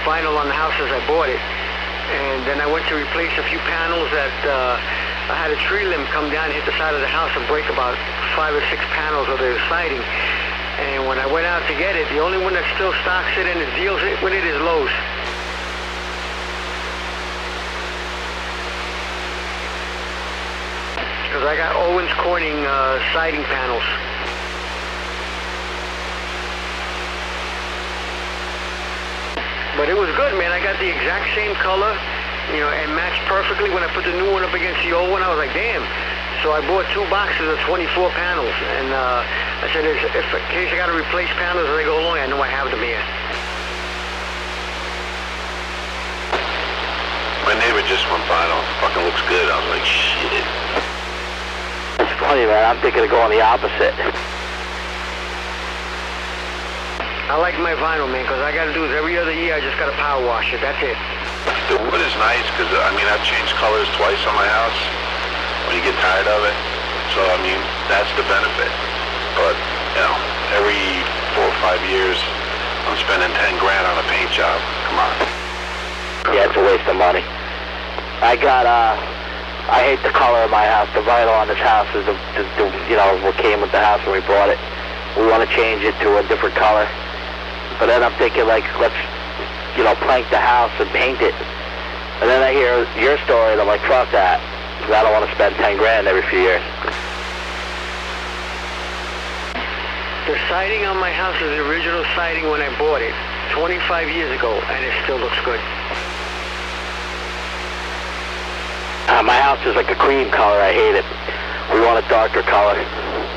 vinyl on the house as I bought it, and then I went to replace a few panels that I had a tree limb come down and hit the side of the house and break about 5 or 6 panels of the siding. And when I went out to get it, the only one that still stocks it and deals with it is Lowe's. Because I got Owens Corning siding panels. But it was good, man. I got the exact same color, you know, and matched perfectly. When I put the new one up against the old one, I was like, damn. So I bought 2 boxes of 24 panels, and I said, if in case I got to replace panels as they go along, I know I have them here. My neighbor just went vinyl. Fucking looks good. I was like, shit. It's funny, man. I'm thinking of going the opposite. I like my vinyl, man, because I got to do is every other year I just got to power wash it. That's it. The wood is nice because, I mean, I've changed colors twice on my house when you get tired of it. So, I mean, that's the benefit. But, you know, every 4 or 5 years, I'm spending 10 grand on a paint job. Come on. Yeah, it's a waste of money. I hate the color of my house. The vinyl on this house is you know, what came with the house when we bought it. We want to change it to a different color. But then I'm thinking, like, let's, you know, plank the house and paint it. And then I hear your story, and I'm like, fuck that. Because I don't want to spend 10 grand every few years. The siding on my house is the original siding when I bought it 25 years ago, and it still looks good. My house is like a cream color. I hate it. We want a darker color.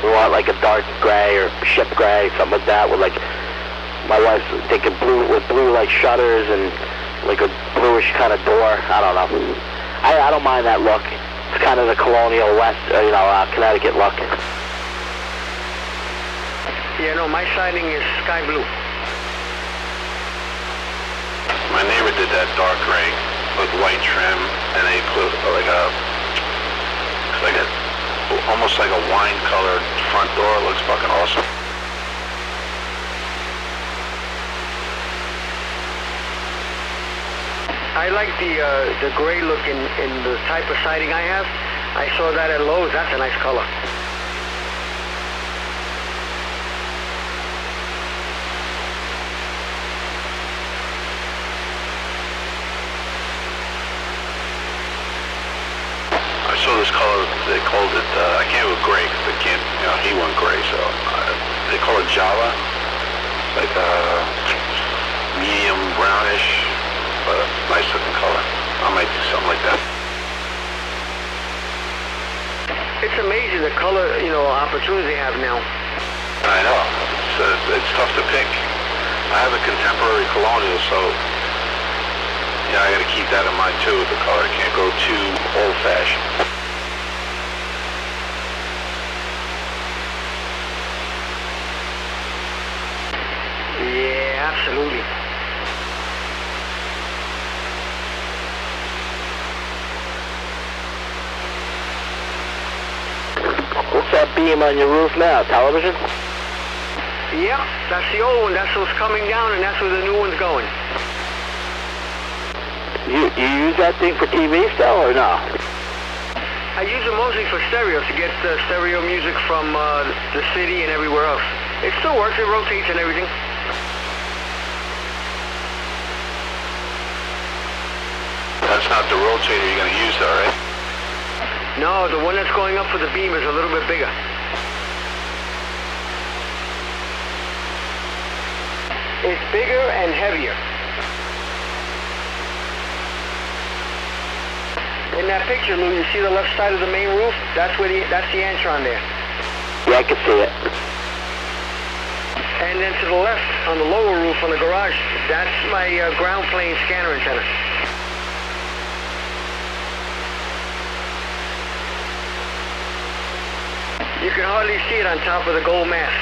We want like a dark gray or ship gray, something like that, with like, my wife's thinking blue, with blue like shutters and like a bluish kind of door. I don't know. I don't mind that look. It's kind of the colonial West, you know, Connecticut look. Yeah, no, my siding is sky blue. My neighbor did that dark gray with white trim, and they put almost like a wine colored front door. It looks fucking awesome. I like the gray look in the type of siding I have. I saw that at Lowe's. That's a nice color. I saw this color. They called it. I can't go gray because they can't. You know, he went gray, so they call it Java. It's like a medium brownish. But a nice looking color. I might do something like that. It's amazing the color, you know, opportunities they have now. I know. It's tough to pick. I have a contemporary colonial, so yeah, I got to keep that in mind too with the color. I can't go too old-fashioned. Yeah, absolutely. What's that beam on your roof now? Television? Yeah, that's the old one. That's what's coming down, and that's where the new one's going. You use that thing for TV still, or no? I use it mostly for stereo, to get stereo music from the city and everywhere else. It still works. It rotates and everything. That's not the rotator you're going to use, though, right? No, the one that's going up for the beam is a little bit bigger. It's bigger and heavier. In that picture, Lou, you see the left side of the main roof? That's the Antron there. Yeah, I can see it. And then to the left, on the lower roof on the garage, that's my ground plane scanner antenna. You can hardly see it on top of the gold mast.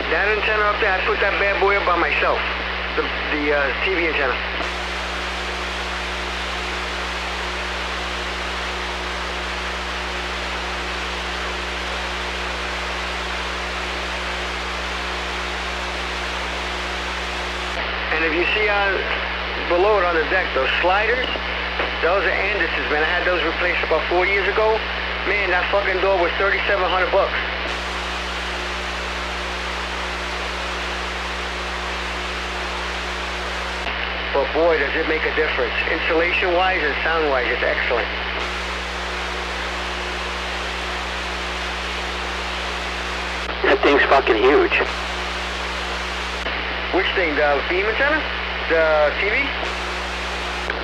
That antenna up there, I put that bad boy up by myself. The TV antenna. And if you see below it on the deck, those sliders, those are Andersons, man. I had those replaced about 4 years ago. Man, that fucking door was $3,700 bucks. but boy, does it make a difference. Insulation-wise and sound-wise, it's excellent. That thing's fucking huge. Which thing, the beam antenna? The TV?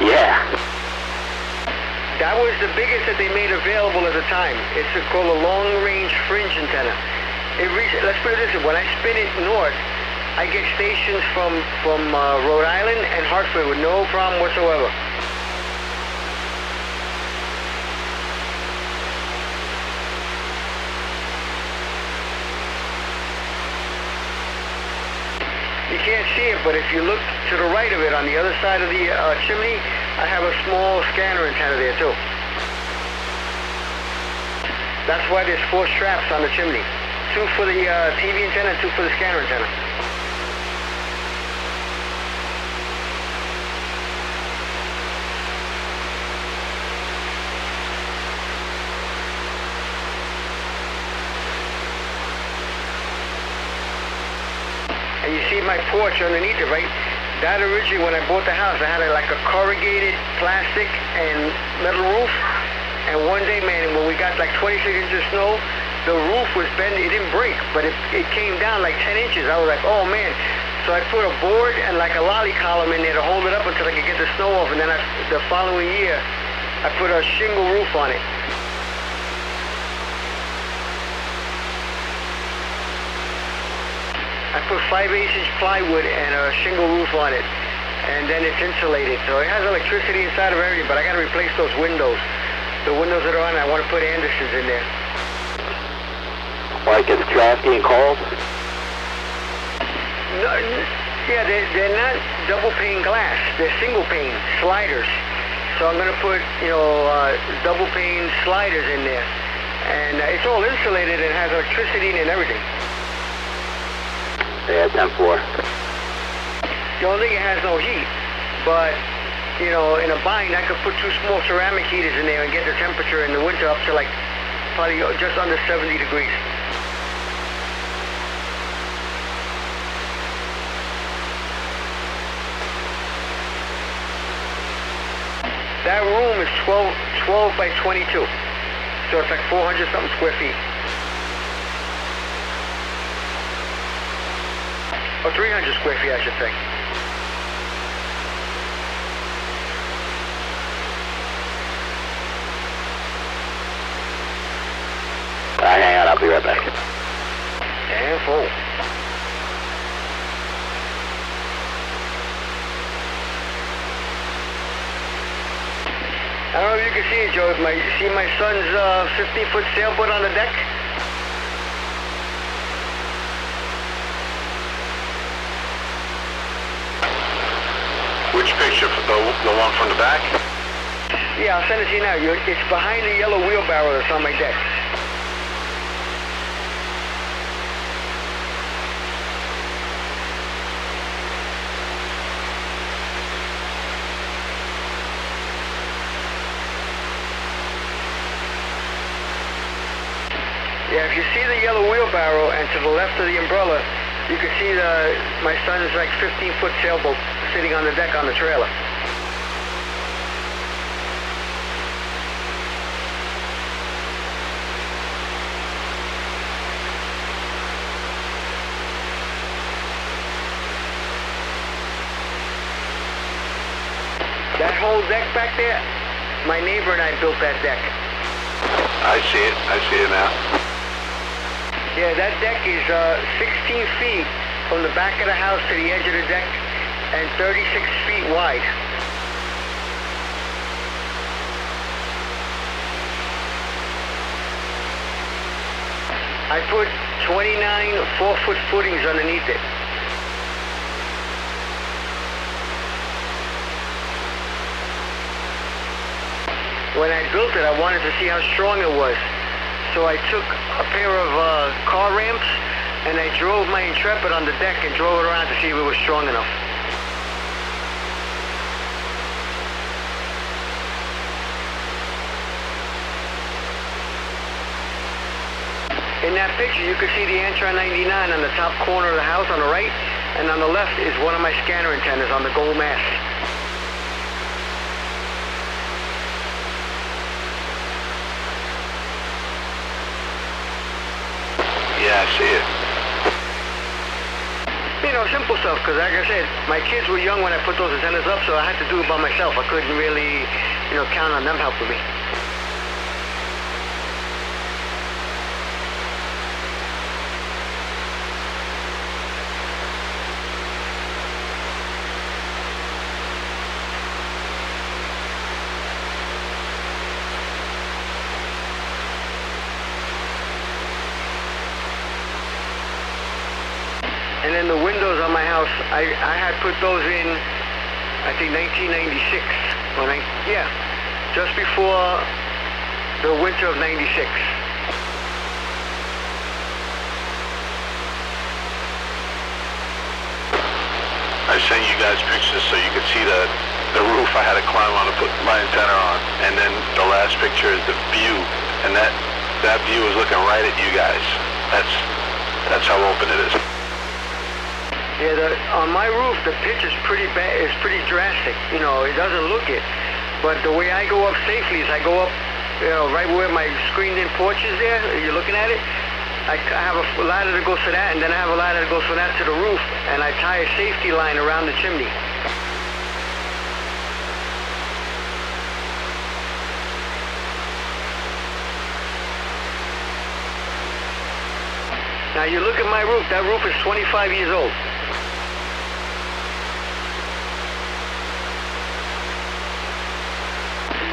Yeah. That was the biggest that they made available at the time. It's called a long-range fringe antenna. Let's put it this way, when I spin it north, I get stations from Rhode Island and Hartford with no problem whatsoever. You can't see it, but if you look to the right of it, on the other side of the chimney, I have a small scanner antenna there too. That's why there's 4 straps on the chimney. 2 for the TV antenna, 2 for the scanner antenna. And you see my porch underneath it, right? That originally, when I bought the house, I had like a corrugated plastic and metal roof. And one day, man, when we got like 26 inches of snow, the roof was bending. It didn't break, but it came down like 10 inches. I was like, oh man. So I put a board and like a lolly column in there to hold it up until I could get the snow off. And then the following year, I put a shingle roof on it. I put 5/8-inch plywood and a shingle roof on it, and then it's insulated. So it has electricity inside of everything, but I got to replace those windows. The windows that are on, I want to put Andersons in there. Why, it gets drafty and cold? No, yeah, they're not double pane glass. They're single pane sliders. So I'm going to put, double pane sliders in there. And it's all insulated and has electricity and everything. Yeah, 10-4. The only thing, it has no heat, but, in a bind, I could put 2 small ceramic heaters in there and get the temperature in the winter up to like probably just under 70 degrees. That room is 12 by 22, so it's like 400-something square feet. Or 300 square feet, I should say. Hang on, I'll be right back. And full. I don't know if you can see it, Joe. See my son's 15-foot sailboat on the deck? Which picture? The one from the back? Yeah, I'll send it to you now. It's behind the yellow wheelbarrow that's on my deck. Yeah, if you see the yellow wheelbarrow and to the left of the umbrella, you can see my son's like 15-foot sailboat sitting on the deck on the trailer. That whole deck back there, my neighbor and I built that deck. I see it now. Yeah, that deck is 16 feet from the back of the house to the edge of the deck and 36 feet wide. I put 29 4-foot footings underneath it. When I built it, I wanted to see how strong it was. So I took a pair of car ramps and I drove my Intrepid on the deck and drove it around to see if it was strong enough. In that picture, you can see the Antron 99 on the top corner of the house on the right, and on the left is one of my scanner antennas on the gold mast. I see it. You know, simple stuff, because like I said, my kids were young when I put those antennas up, so I had to do it by myself. I couldn't really, you know, count on them helping me. And then the windows on my house, I had put those in, I think 1996. Yeah, just before the winter of '96. I sent you guys pictures so you could see the roof I had to climb on to put my antenna on. And then the last picture is the view. And that view is looking right at you guys. That's how open it is. Yeah, on my roof, the pitch is pretty bad. It's pretty drastic. You know, it doesn't look it. But the way I go up safely is I go up, you know, right where my screened-in porch is there. You're looking at it. I have a ladder that goes to that, and then I have a ladder that goes from that to the roof, and I tie a safety line around the chimney. Now you look at my roof. That roof is 25 years old.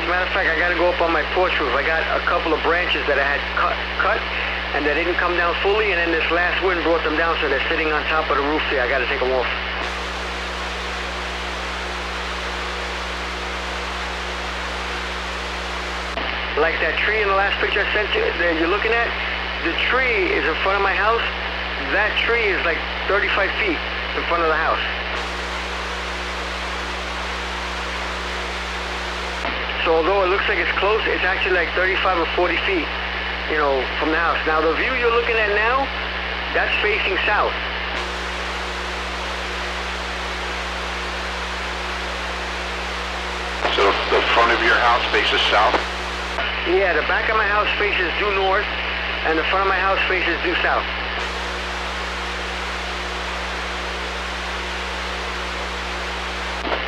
As a matter of fact, I got to go up on my porch roof. I got a couple of branches that I had cut, and they didn't come down fully, and then this last wind brought them down, so they're sitting on top of the roof here. I got to take them off. Like that tree in the last picture I sent you, that you're looking at, the tree is in front of my house. That tree is like 35 feet in front of the house. So although it looks like it's close, it's actually like 35 or 40 feet, you know, from the house. Now the view you're looking at now, that's facing south. So the front of your house faces south? Yeah, the back of my house faces due north, and the front of my house faces due south.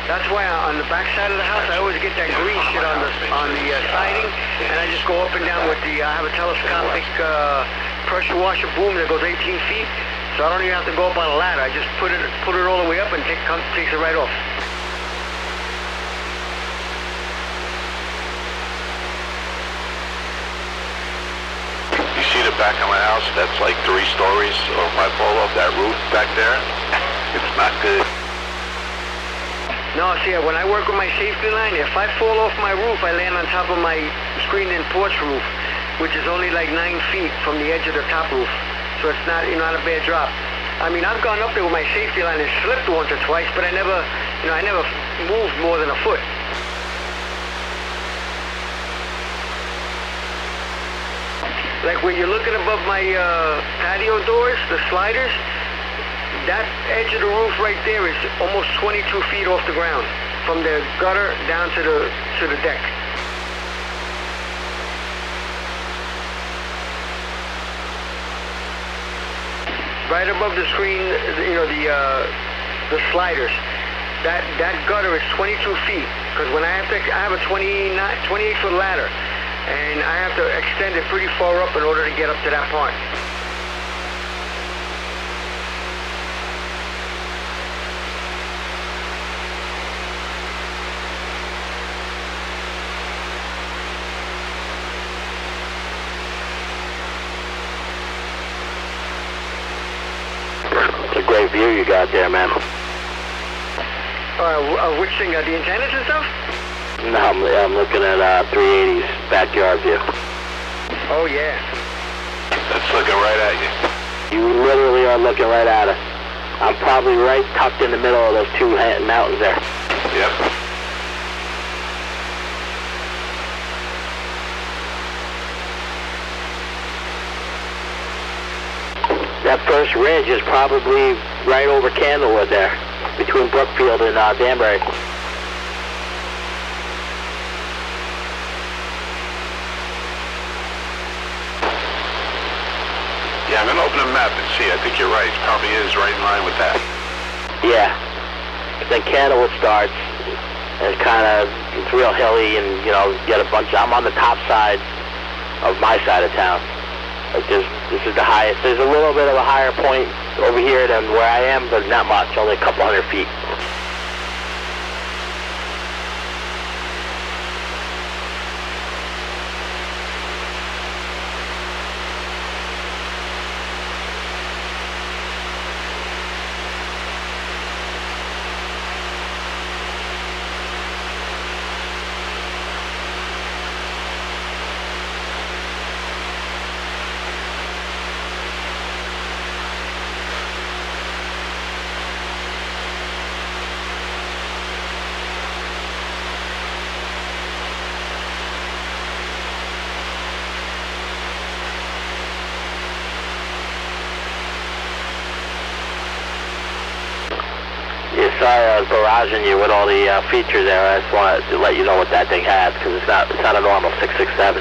That's why on the back side of the house, I always get that green shit on the siding, and I just go up and down with the, I have a telescopic pressure washer boom that goes 18 feet, so I don't even have to go up on a ladder. I just put it all the way up and takes it right off. You see the back of my house? That's like 3 stories, or if I fall off that roof back there, it's not good. No, see, when I work with my safety line, if I fall off my roof, I land on top of my screened-in porch roof, which is only like 9 feet from the edge of the top roof. So it's not, you know, not a bad drop. I mean, I've gone up there with my safety line and slipped once or twice, but I never moved more than a foot. Like when you're looking above my patio doors, the sliders, that edge of the roof right there is almost 22 feet off the ground, from the gutter down to the deck. Right above the screen, you know, the sliders. That gutter is 22 feet, because when I have a 28-foot ladder, and I have to extend it pretty far up in order to get up to that part. It's a great view you got there, man. Which thing? The antennas and stuff? No, I'm looking at 380's backyard view. Oh, yeah. That's looking right at you. You literally are looking right at it. I'm probably right tucked in the middle of those 2 mountains there. Yep. That first ridge is probably right over Candlewood there, between Brookfield and Danbury. Yeah, I'm gonna open a map and see. I think you're right. It probably is right in line with that. Yeah. Then Candlewood starts. And it's real hilly, and you know, you get a bunch. I'm on the top side of my side of town. Like this is the highest. There's a little bit of a higher point over here than where I am, but not much. Only a couple hundred feet. Sorry, I was barraging you with all the features there. I just wanted to let you know what that thing has, because it's not a normal 667.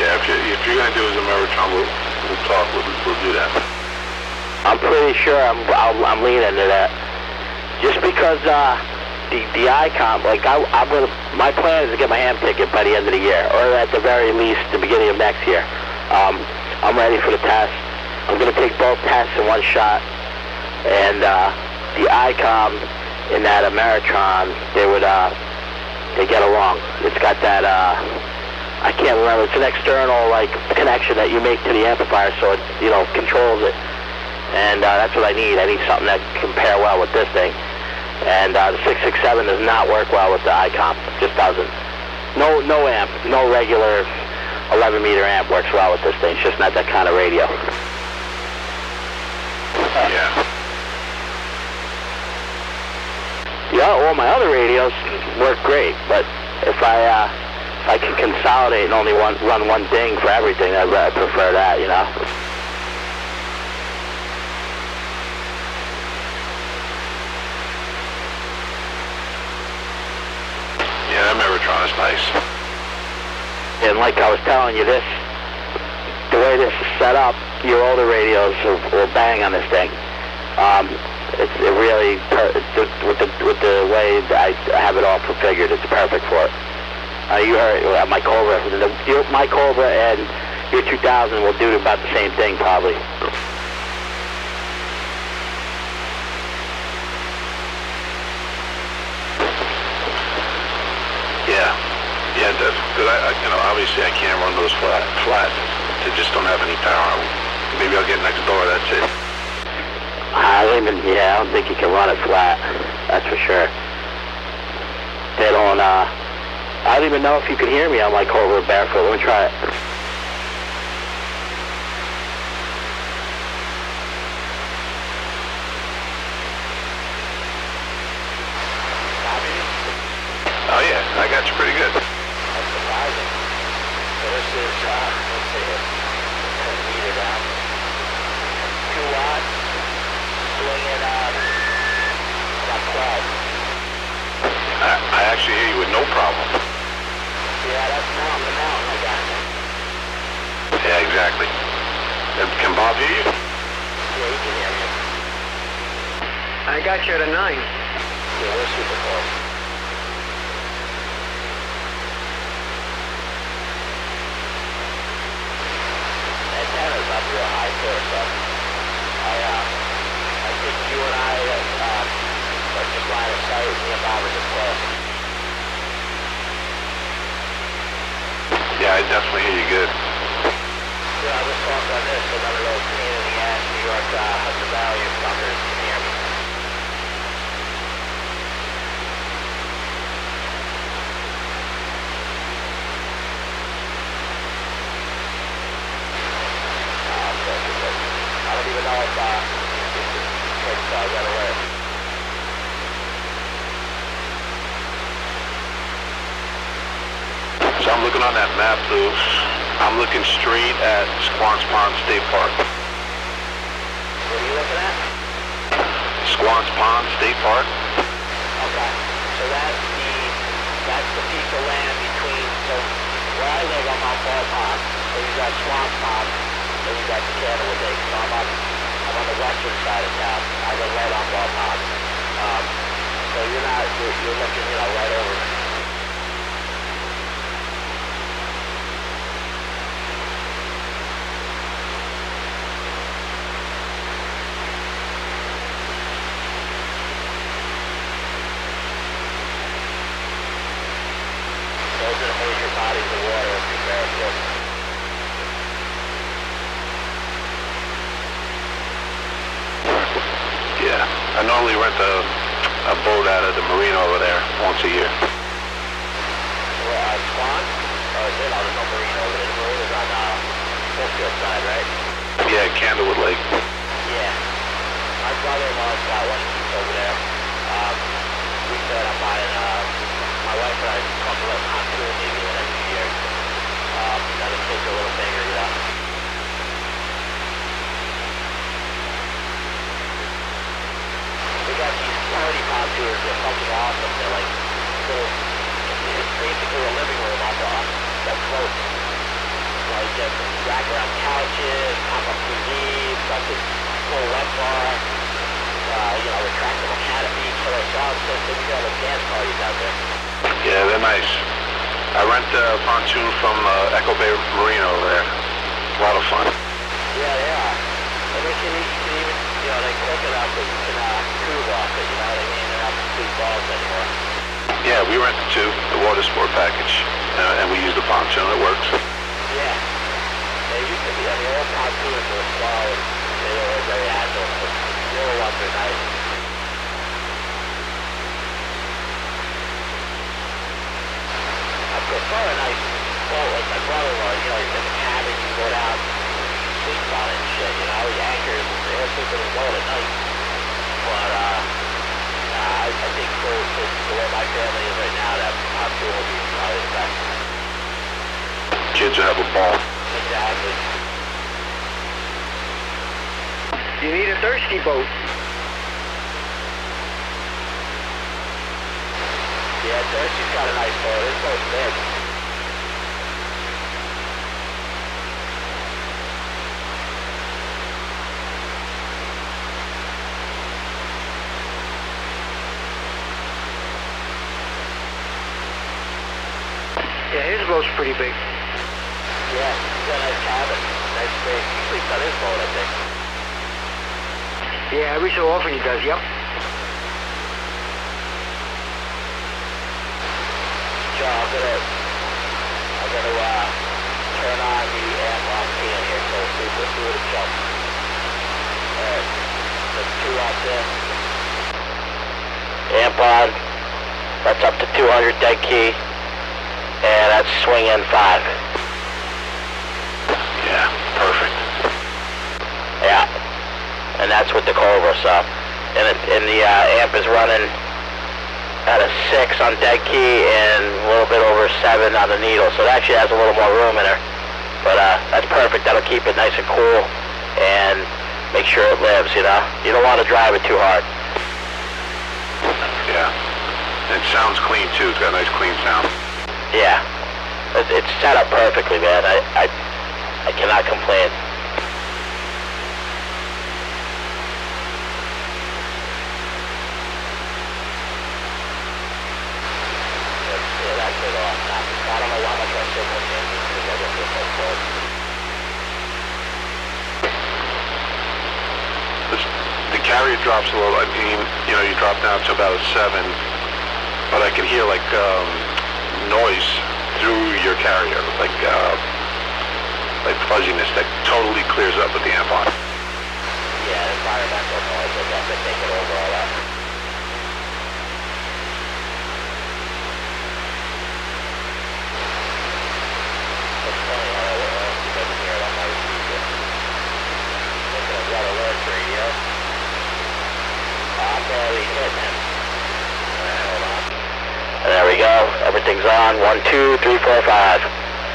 Yeah, if you're gonna do as a Meritron, we'll talk. We'll do that. I'm pretty sure I'm leaning into that. Just because the ICOM, like my plan is to get my ham ticket by the end of the year, or at the very least the beginning of next year. I'm ready for the test. I'm going to take both tests in one shot, and the ICOM and that Ameritron, they get along. It's got that I can't remember. It's an external connection that you make to the amplifier, so it controls it. And that's what I need. I need something that can pair well with this thing. And the 667 does not work well with the ICOM. It just doesn't. No amp, no regular 11 meter amp works well with this thing. It's just not that kind of radio. Yeah. Yeah, all my other radios work great, but if I can consolidate and only run one thing for everything, I'd prefer that, you know. Yeah, that Meritron is nice. And like I was telling you, the way this is set up, your older radios will bang on this thing. It really, with the way I have it all configured, it's perfect for it. You heard my Cobra. My Cobra and your 2000 will do about the same thing, probably. Yeah, because obviously I can't run those flat. They just don't have any power. Maybe I'll get next door. That's it. I don't think you can run it flat. That's for sure. They don't. I don't even know if you can hear me on my Cobra barefoot. Let me try it. Oh yeah, I got you pretty good. That's surprising. So this is, let's see here. 10 meter down. 2 watts. Swinging about 12. I actually hear you with no problem. Yeah, that's the mountain I got. Yeah, exactly. Can Bob hear you? Yeah, he can hear me. I got you at a 9. Yeah, we're super close. Antenna's up real high too, so I think you and I are just line of sight. Me and Bob are just close. Yeah, I definitely hear you good. Yeah, I just talked on this, so none of those pain in the ass New York Hudson Valley fuckers can hear me. I don't even know if it's gonna work. So I'm looking on that map, Lou. I'm looking straight at Squanch Pond State Park. What are you looking at? Squanch Pond State Park? Okay. So that's the piece of land between, so where I live, I'm on Ball Pond. So you got Swamp Pond, and you got the Candlewood Lake. So I'm on the western side of town. I live right on Ball Pond. So you're looking, right over me. Those are the major bodies of water if you're barefoot. Yeah, I normally rent a boat out of the marina over there once a year. Swan? There's no marina over there. The marina's on Fullfield side, right? Yeah, Candlewood Lake. Yeah. My brother-in-law's got one over there. We said I'm buying, my wife and I talked about pontoon maybe in the next few years. Now the kids are a little bigger, We got these party pontoons. They're fucking awesome. They're like little, it's basically a living room on that float. Like just wraparound couches, pop-up TVs, got this full wet bar, retractable canopy, killer sound system. We got like dance parties out there. Yeah, they're nice. I rent a pontoon from Echo Bay Marina over there. A lot of fun. Yeah, they are. And you can even, they cook it up, but you can cruise off it, you know what I mean? They're not complete balls anymore. Yeah, we rent it too, the water sport package, and we use the pontoon. It works. Yeah. They used to be, the old pontoons were slow and they were very agile, but the newer ones are nice. I prefer a nice boat like my brother-in-law, he's in the cabin, you go down, sleep on it and shit, he anchors, they're sleeping in the boat at night. But, I think for where my family is right now, that pontoon will be probably the best. Kids will have a ball. Exactly. You need a thirsty boat. Yeah, Thirsty's got a nice boat. This boat's big. Yeah, his boat's pretty big. Yeah, he's got a nice cabin. Nice space. He sleeps on his boat, I think. Yeah, every so often he does, yep. John, I'm gonna turn on the amp on can here, so let's see what it jumps. Alright, that's 2 watts in. Amp on. That's up to 200 dead key. And that's swing in 5. Yeah, perfect. Yeah, and that's with the Cobra, so. And the amp is running at a 6 on dead key and a little bit over 7 on the needle, so it actually has a little more room in there. But that's perfect. That'll keep it nice and cool and make sure it lives, You don't want to drive it too hard. Yeah. It sounds clean too. It's got a nice clean sound. Yeah, it's set up perfectly, man. I cannot complain. Yeah, that's it off. I don't know why much I signal changes because I get this so close. The carrier drops a little. I mean, you drop down to about a 7, but I can hear like noise through your carrier, like fuzziness that totally clears up with the amp on. Yeah, environmental noise, I guess, I take it over all that. It's funny how it works, you can hear it on my speaker. Looking at Red Alert radio. I'm barely hitting him. Alright, hold on. There we go. Everything's on. 1, 2, 3, 4, 5.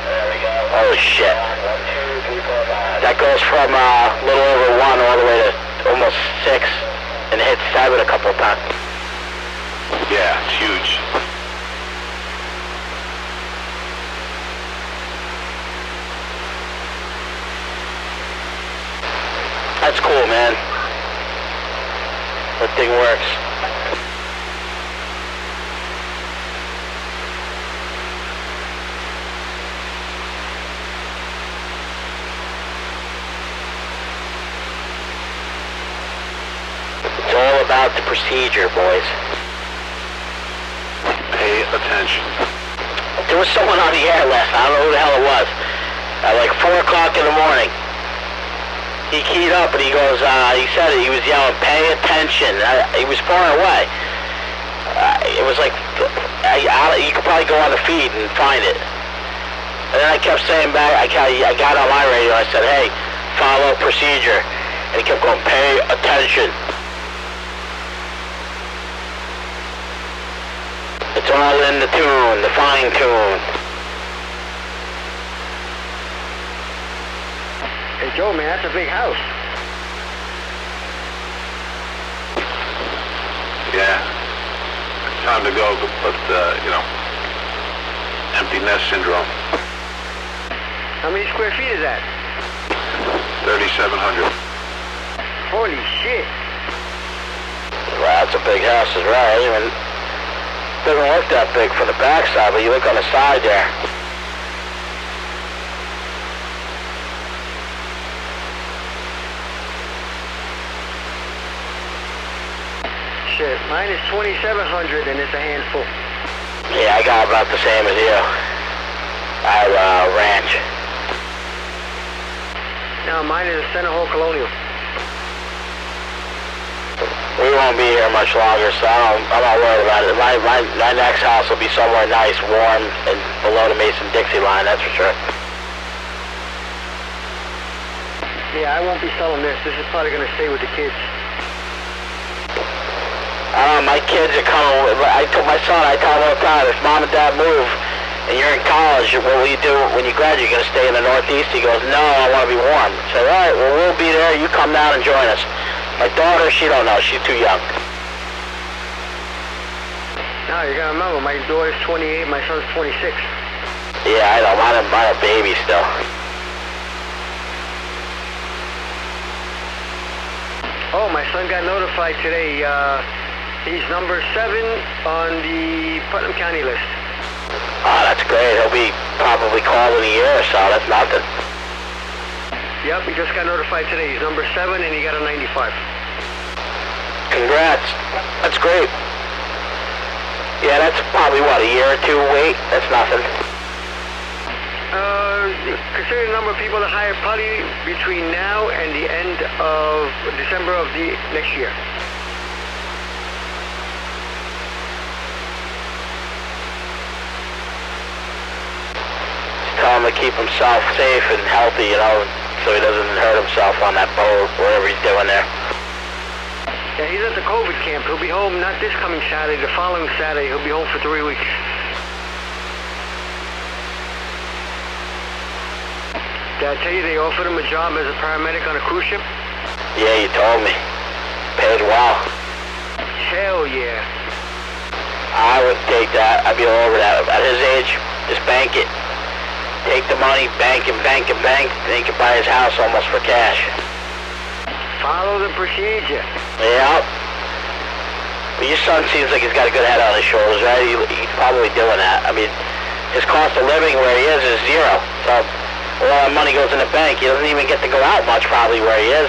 There we go. Holy shit. That goes from a little over 1 all the way to almost 6 and hit 7 a couple of times. Yeah, it's huge. That's cool, man. That thing works. It's all about the procedure, boys. Pay attention. There was someone on the air last night. I don't know who the hell it was. At like 4 o'clock in the morning. He keyed up and he goes, he said it, he was yelling, pay attention. He was far away. It was like, you could probably go on the feed and find it. And then I kept saying back, I got on my radio and I said, hey, follow procedure. And he kept going, pay attention. It's all in the tune, the fine tune. Hey, Joe, man, that's a big house. Yeah. It's time to go, but you know, empty nest syndrome. How many square feet is that? 3,700. Holy shit. Well, that's a big house, is right. Even doesn't look that big from the backside, but you look on the side there. Shit, mine is 2,700 and it's a handful. Yeah, I got about the same as you. I have a ranch. No, mine is a Center Hall Colonial. We won't be here much longer, so I'm not worried about it. My next house will be somewhere nice, warm, and below the Mason-Dixie line, that's for sure. Yeah, I won't be selling this. This is probably going to stay with the kids. My kids are coming. I told my son, I tell him all the time, if mom and dad move and you're in college, what will you do when you graduate? You're going to stay in the Northeast? He goes, no, I want to be warm. I said, all right, well, we'll be there. You come down and join us. My daughter, she don't know. She's too young. No, you got to remember, my daughter's 28, my son's 26. Yeah, I know. Mine are babies still. Oh, my son got notified today. He's number 7 on the Putnam County list. Oh, that's great. He'll be probably called in a year or so. That's nothing. Yep, he just got notified today. He's number 7 and he got a 95. Congrats. That's great. Yeah, that's probably, what, a year or two wait? That's nothing. Consider the number of people to hire probably between now and the end of December of the next year. Just tell him to keep himself safe and healthy, you know, so he doesn't hurt himself on that boat, whatever he's doing there. Yeah, he's at the COVID camp. He'll be home not this coming Saturday, the following Saturday. He'll be home for 3 weeks. Did I tell you they offered him a job as a paramedic on a cruise ship? Yeah, you told me. Paid well. Hell yeah. I would take that. I'd be all over that. At his age, just bank it. Take the money, bank and bank and bank, then he can buy his house almost for cash. Follow the procedure. Yeah. But your son seems like he's got a good head on his shoulders, right? He's probably doing that. I mean, his cost of living where he is 0. So all that money goes in the bank. He doesn't even get to go out much probably where he is.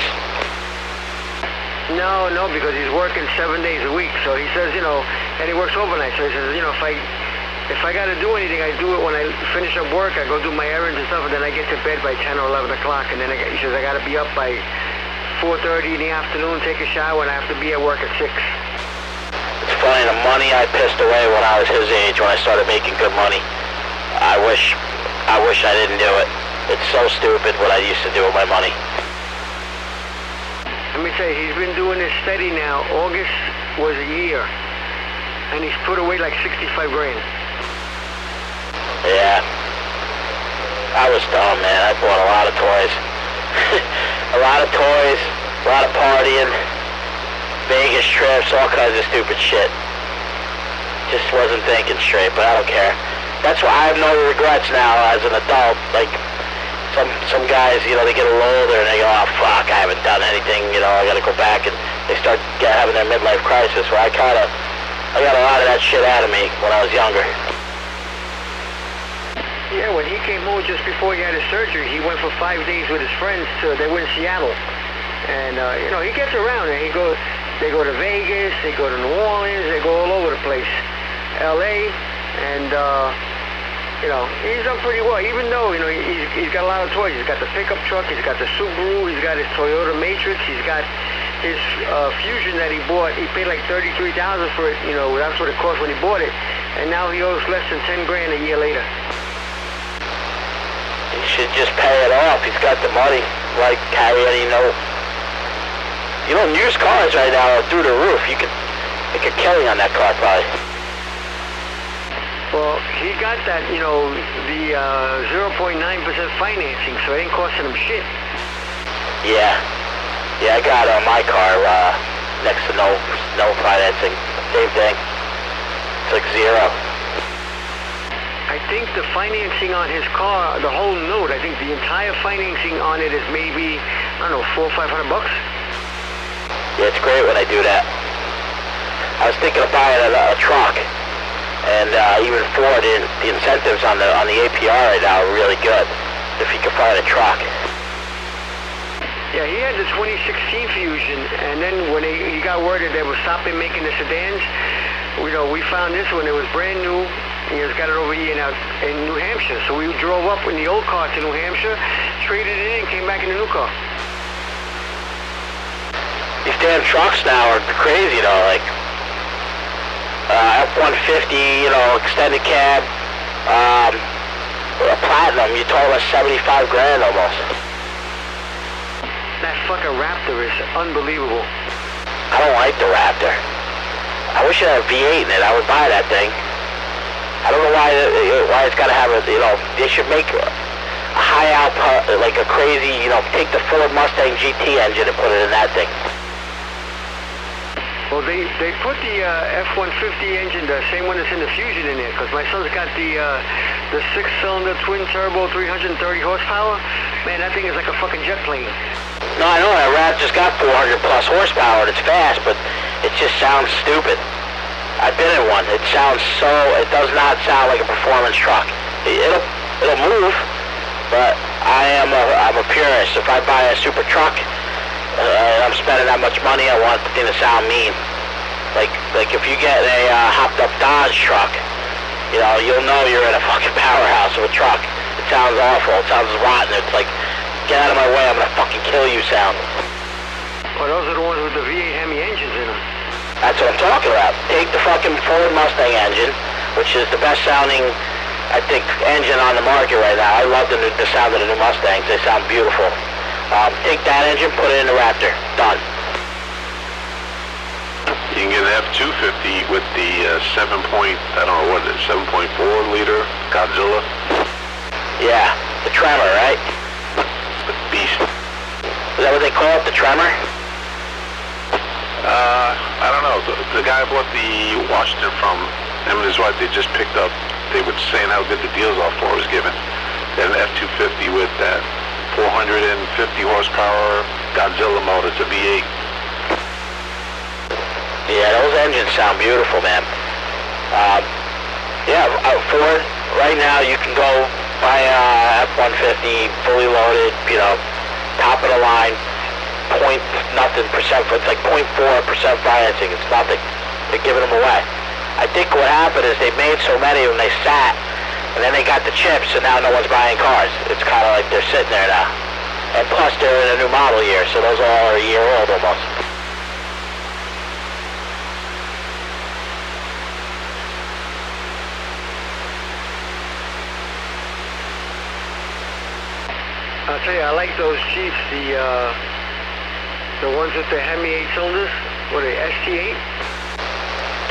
No, because he's working 7 days a week. So he says, you know, and he works overnight. So he says, you know, if I got to do anything, I do it when I finish up work. I go do my errands and stuff, and then I get to bed by 10 or 11 o'clock. And then he says I got to be up by 4:30 in the afternoon, take a shower, and I have to be at work at 6. It's funny, the money I pissed away when I was his age, when I started making good money. I wish I didn't do it. It's so stupid what I used to do with my money. Let me tell you, he's been doing this steady now. August was a year, and he's put away like 65 grand. Yeah. I was dumb, man. I bought a lot of toys. A lot of toys, a lot of partying, Vegas trips, all kinds of stupid shit. Just wasn't thinking straight, but I don't care. That's why I have no regrets now as an adult. Like, some guys, you know, they get a little older and they go, oh, fuck, I haven't done anything, you know, I gotta go back, and they start having their midlife crisis, where I got a lot of that shit out of me when I was younger. Yeah, when he came home just before he had his surgery, he went for 5 days with his friends they were in Seattle. And, you know, he gets around, and they go to Vegas, they go to New Orleans, they go all over the place. LA, and, you know, he's done pretty well, even though, you know, he's got a lot of toys. He's got the pickup truck, he's got the Subaru, he's got his Toyota Matrix, he's got his Fusion that he bought. He paid like $33,000 for it, you know, that's what it cost when he bought it. And now he owes less than 10 grand a year later. He should just pay it off. He's got the money. Like, carry any note. You know, used cars right now are through the roof. You could make a killing on that car, probably. Well, he got that, you know, the 0.9% financing, so it ain't costing him shit. Yeah. Yeah, I got my car next to no financing. Same thing. It's like zero. I think the financing on his car, the whole note, I think the entire financing on it is maybe, I don't know, $400 or $500 bucks. Yeah, it's great when I do that. I was thinking of buying a truck, and even Ford, the incentives on the APR right now are really good. If you can find a truck. Yeah, he had the 2016 Fusion, and then when he got word that they were stopping making the sedans, you know, we found this one. It was brand new. He has got it over here in New Hampshire. So we drove up in the old car to New Hampshire, traded it in, and came back in the new car. These damn trucks now are crazy, though. Like F-150, you know, extended cab, a Platinum. You told us 75 grand almost. That fucking Raptor is unbelievable. I don't like the Raptor. I wish it had a V8 in it. I would buy that thing. I don't know why it's got to have a, you know, they should make a high output, like a crazy, you know, take the Ford Mustang GT engine and put it in that thing. Well, they put the F-150 engine, the same one that's in the Fusion in there, because my son's got the 6-cylinder twin-turbo 330 horsepower. Man, that thing is like a fucking jet plane. No, I know that Raptor's got 400 plus horsepower and it's fast, but it just sounds stupid. I've been in one. It does not sound like a performance truck. It'll move, but I'm a purist. If I buy a super truck, and I'm spending that much money, I want the thing to sound mean. Like if you get a hopped up Dodge truck, you know, you'll know you're in a fucking powerhouse of a truck. It sounds awful. It sounds rotten. It's like, get out of my way, I'm gonna fucking kill you sound. Well, those are the ones with the V8 Hemi engines in them. That's what I'm talking about. Take the fucking Ford Mustang engine, which is the best sounding, I think, engine on the market right now. I love the sound of the new Mustangs. They sound beautiful. Take that engine, put it in the Raptor. Done. You can get an F-250 with the 7.4 liter Godzilla. Yeah, the Tremor, right? The beast. Is that what they call it, the Tremor? I don't know. The guy I bought the Washington from, him and his wife, they just picked up, they were saying how good the deals are for was given. They had an F-250 with that 450 horsepower Godzilla motor. It's a V8. Yeah, those engines sound beautiful, man. Yeah, Ford, right now you can go buy a F-150 fully loaded, you know, top of the line, percent, it's like 0.4% financing. It's nothing. They're giving them away. I think what happened is they made so many of them, they sat, and then they got the chips, and now no one's buying cars. It's kind of like they're sitting there now. And plus, they're in a new model year, so those all are a year old almost. I'll tell you, I like those Jeeps, the ones with the Hemi 8 cylinders. What are they, ST8?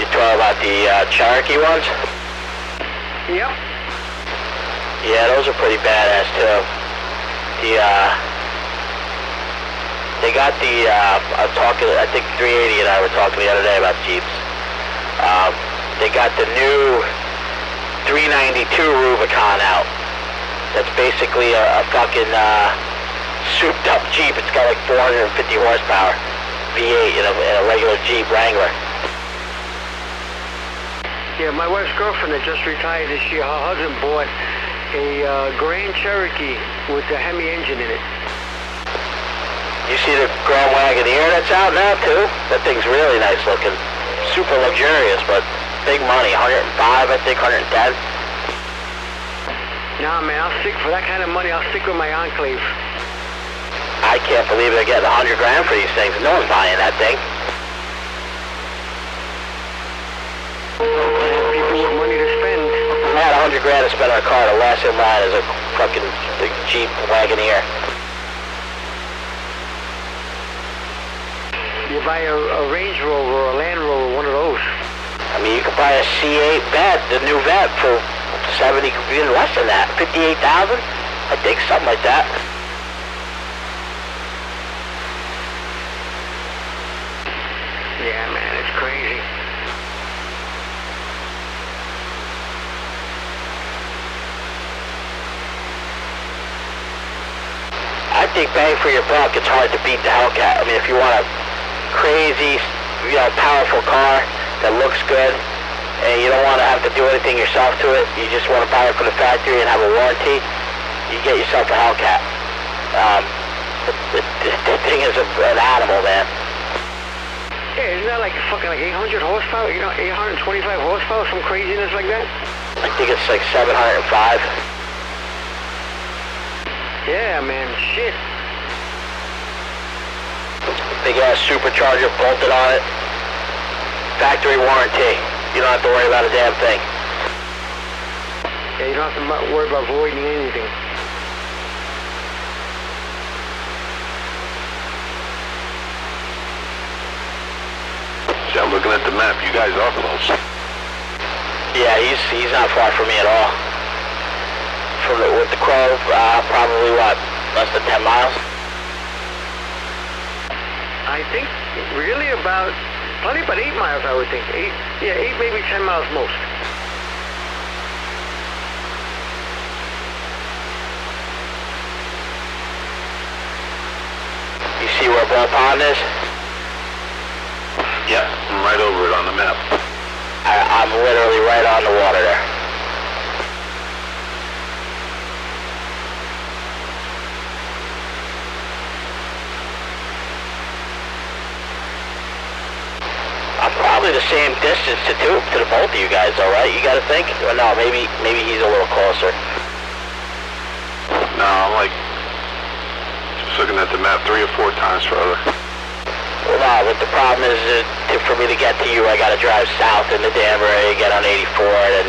You talking about the Cherokee ones? Yep. Yeah, those are pretty badass too. They got the, I'm talking, I think 380 and I were talking the other day about Jeeps. They got the new 392 Rubicon out. That's basically a fucking souped up Jeep. It's got like 450 horsepower, V8 in a regular Jeep Wrangler. Yeah, my wife's girlfriend that just retired this year, her husband bought a Grand Cherokee with a Hemi engine in it. You see the Grand Wagoneer that's out now too? That thing's really nice looking. Super luxurious, but big money. 105, I think, 110. Nah, man, for that kind of money, I'll stick with my Enclave. I can't believe they're getting 100 grand for these things. No one's buying that thing. People with money to spend. I had 100 grand to spend on a car. The last in line is a fucking Jeep Wagoneer. You buy a Range Rover or a Land Rover, one of those. I mean, you could buy a C8 Vet, the new Vet, for 70, even less than that. 58,000? I think something like that. Yeah, man, it's crazy. I think bang for your buck, it's hard to beat the Hellcat. I mean, if you want a crazy, powerful car that looks good, and you don't want to have to do anything yourself to it, you just want to buy it from the factory and have a warranty, you get yourself a Hellcat. The thing is an animal, man. Yeah, isn't that like fucking like 800 horsepower? 825 horsepower, some craziness like that? I think it's like 705. Yeah, man, shit. Big ass supercharger bolted on it. Factory warranty. You don't have to worry about a damn thing. Yeah, you don't have to worry about voiding anything. See, I'm looking at the map. You guys are close. Yeah, he's not far from me at all. With the Crow, probably what, less than 10 miles? I think really probably about 8 miles, I would think. 8, maybe 10 miles most. You see where Ball Pond is? Yeah, I'm right over it on the map. I'm literally right on the water there. Probably the same distance to the both of you guys, though, right? You got to think. Or no, maybe he's a little closer. No, I'm like just looking at the map 3 or 4 times further. Well, no, but the problem is that for me to get to you, I got to drive south into Denver area, get on 84, and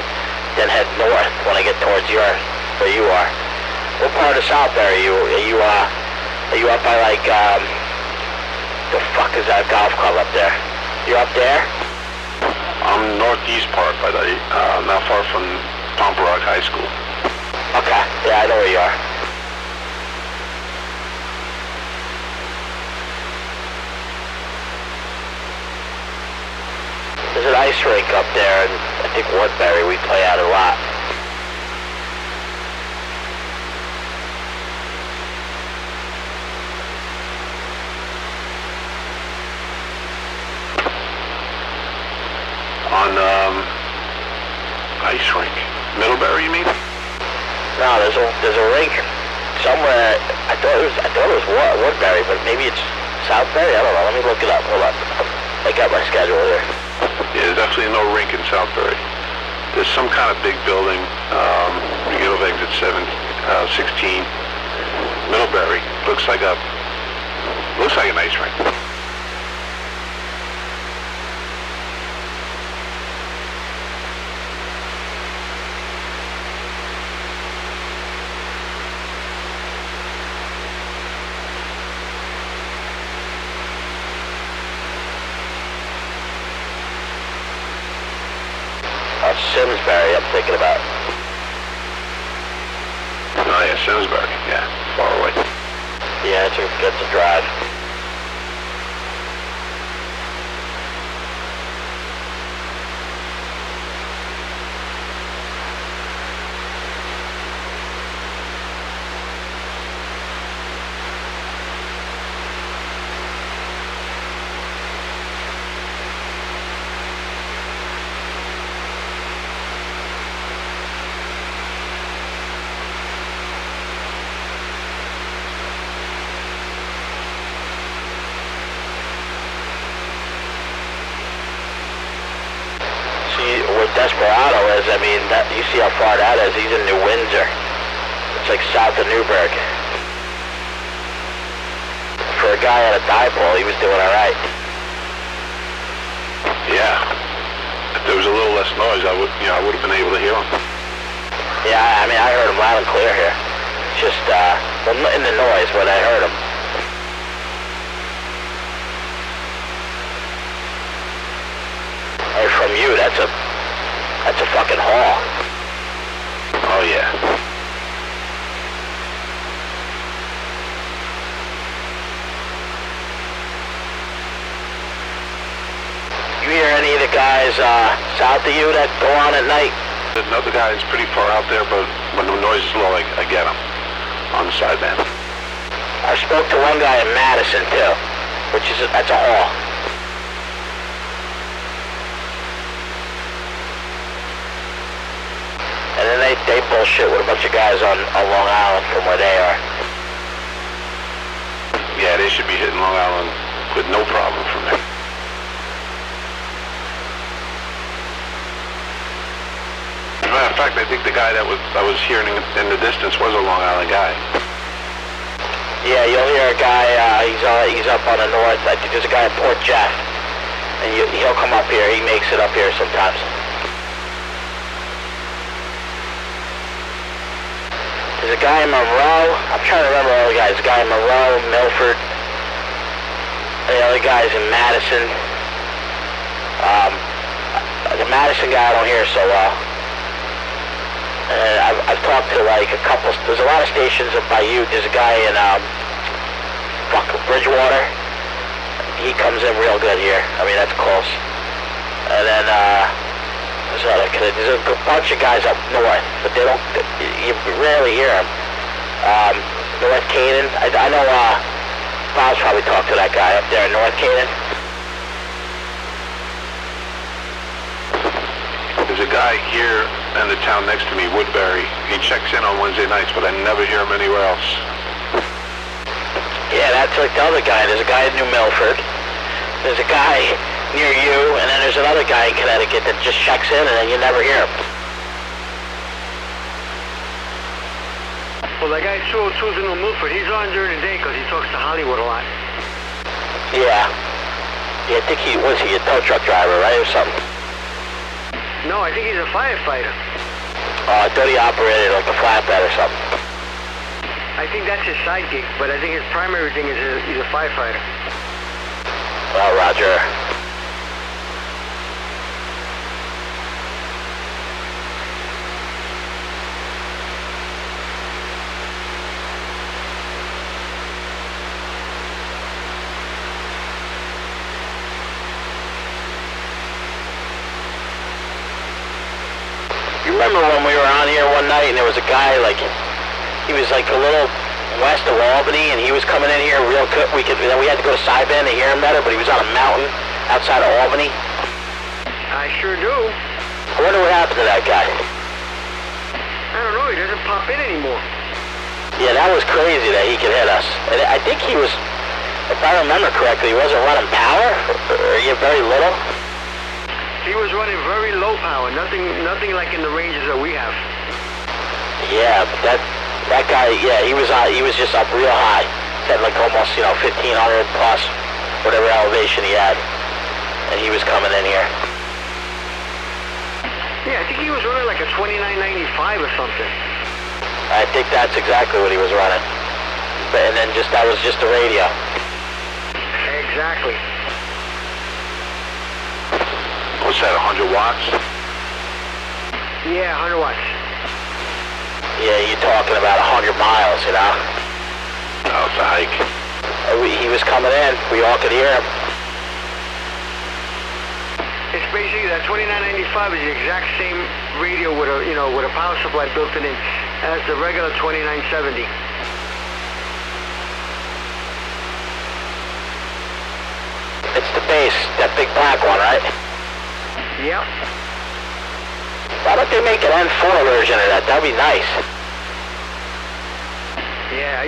then head north when I get towards where you are. What part of Southbury are you? Are you up by like the fuck is that golf club up there? You up there? I'm northeast part, but not far from Pomperaug High School. Okay, yeah, I know where you are. There's an ice rink up there, and I think Woodbury, we play out a lot. On ice rink, Middlebury, you mean? No, there's a rink somewhere. I thought it was Woodbury, but maybe it's Southbury. I don't know. Let me look it up. Hold on. I got my schedule here. Yeah, there's definitely no rink in Southbury. There's some kind of big building. You get over exit 16. Middlebury looks like an ice rink. Simsbury, I'm thinking about. Oh yeah, Simsbury. Yeah, far away. Yeah, it's a drive. Where Desperado is, I mean, you see how far that is. He's in New Windsor. It's like south of Newburgh. For a guy at a dipole, he was doing all right. Yeah. If there was a little less noise, I would have been able to hear him. Yeah, I mean, I heard him loud and clear here. Just in the noise, but I heard him. Hey, from you, that's a fucking haul. Oh yeah. You hear any of the guys south of you that go on at night? Another guy is pretty far out there, but when the noise is low, I get him on the sideband. I spoke to one guy in Madison too, that's a haul. And then they bullshit with a bunch of guys on Long Island from where they are. Yeah, they should be hitting Long Island with no problem from there. As a matter of fact, I think the guy that I was hearing in the distance was a Long Island guy. Yeah, you'll hear a guy, he's up on the north. I think there's a guy in Port Jeff. And he'll come up here. He makes it up here sometimes. There's a guy in Monroe. I'm trying to remember all the guys. There's a guy in Monroe, Milford. And the other guy's in Madison. The Madison guy I don't hear so well. And I've talked to like a couple. There's a lot of stations up by you. There's a guy in Bridgewater. He comes in real good here. I mean, that's close. And then there's a bunch of guys up north, but you rarely hear them. North Canaan. I know Bob's probably talked to that guy up there in North Canaan. There's a guy here in the town next to me, Woodbury. He checks in on Wednesday nights, but I never hear him anywhere else. Yeah, that's like the other guy. There's a guy in New Milford. There's a guy near you, and then there's another guy in Connecticut that just checks in, and then you never hear him. Well, that guy 202's in New Milford. He's on during the day because he talks to Hollywood a lot. Yeah. Yeah, I think he was a tow truck driver, right, or something? No, I think he's a firefighter. I thought he operated like a flatbed or something. I think that's his side gig, but I think his primary thing is he's a firefighter. Well, Roger. You remember when we were on here one night and there was a guy he was like a little west of Albany and he was coming in here real good. Then we had to go to Sidebend to hear him better, but he was on a mountain outside of Albany. I sure do. I wonder what happened to that guy. I don't know, he doesn't pop in anymore. Yeah, that was crazy that he could hit us. And I think he was, if I remember correctly, he wasn't running power, or very little. He was running very low power, nothing like in the ranges that we have. Yeah, but that guy, yeah, he was just up real high. Had like almost, 1,500 plus, whatever elevation he had. And he was coming in here. Yeah, I think he was running like a 2995 or something. I think that's exactly what he was running. And then that was just the radio. Exactly. What's that, 100 watts? Yeah, 100 watts. Yeah, you're talking about 100 miles, you know? No, it's a hike. He was coming in. We all could hear him. It's basically that 2995 is the exact same radio with a, you know, with a power supply built in as the regular 2970. It's the bass, that big black one, right? Yep. Why don't they make an N4 version of that? That'd be nice. Yeah,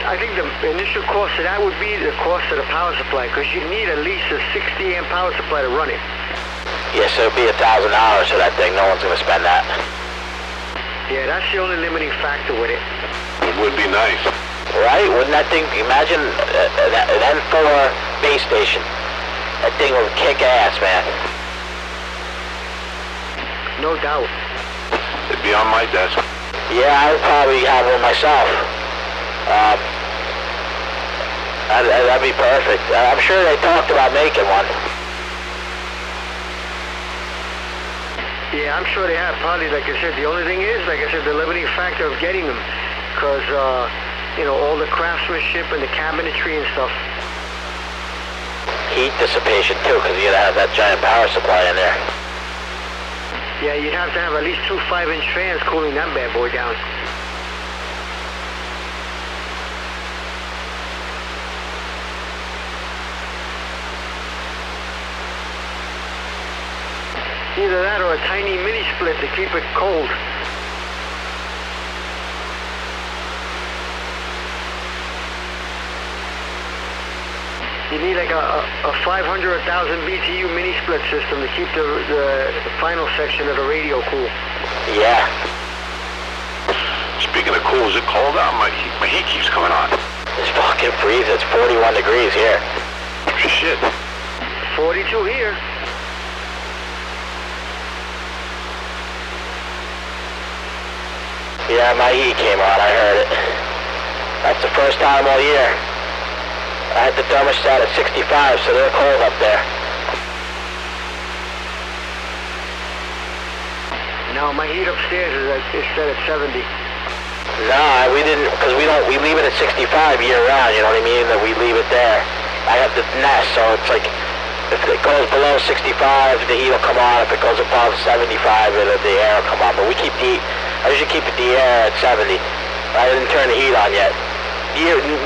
I think the initial cost of that would be the cost of the power supply, because you need at least a 60 amp power supply to run it. Yeah, so it'd be $1,000 for that thing. No one's gonna spend that. Yeah, that's the only limiting factor with it. It would be nice. Right? Wouldn't that thing, imagine an N4 base station. That thing would kick ass, man. No doubt. It'd be on my desk. Yeah, I would probably have one myself. That'd be perfect. I'm sure they talked about making one. Yeah, I'm sure they have. Probably, like I said, the only thing is, like I said, the limiting factor of getting them, because, you know, all the craftsmanship and the cabinetry and stuff. Heat dissipation, too, because you gotta have that giant power supply in there. Yeah, you'd have to have at least 2 5-inch fans cooling that bad boy down. Either that or a tiny mini split to keep it cold. You need like a 500 or 1,000 BTU mini split system to keep the final section of the radio cool. Yeah. Speaking of cool, is it cold out? My heat keeps coming on. It's fucking freezing. It's 41 degrees here. Shit. 42 here. Yeah, my heat came on. I heard it. That's the first time all year. I had the thermostat at 65, so they're cold up there. No, my heat upstairs is set at 70. No, we didn't, because we leave it at 65 year round, you know what I mean? That we leave it there. I have the nest, so it's like, if it goes below 65, the heat will come on. If it goes above 75, the air will come on. But we keep I usually keep the air at 70. I didn't turn the heat on yet.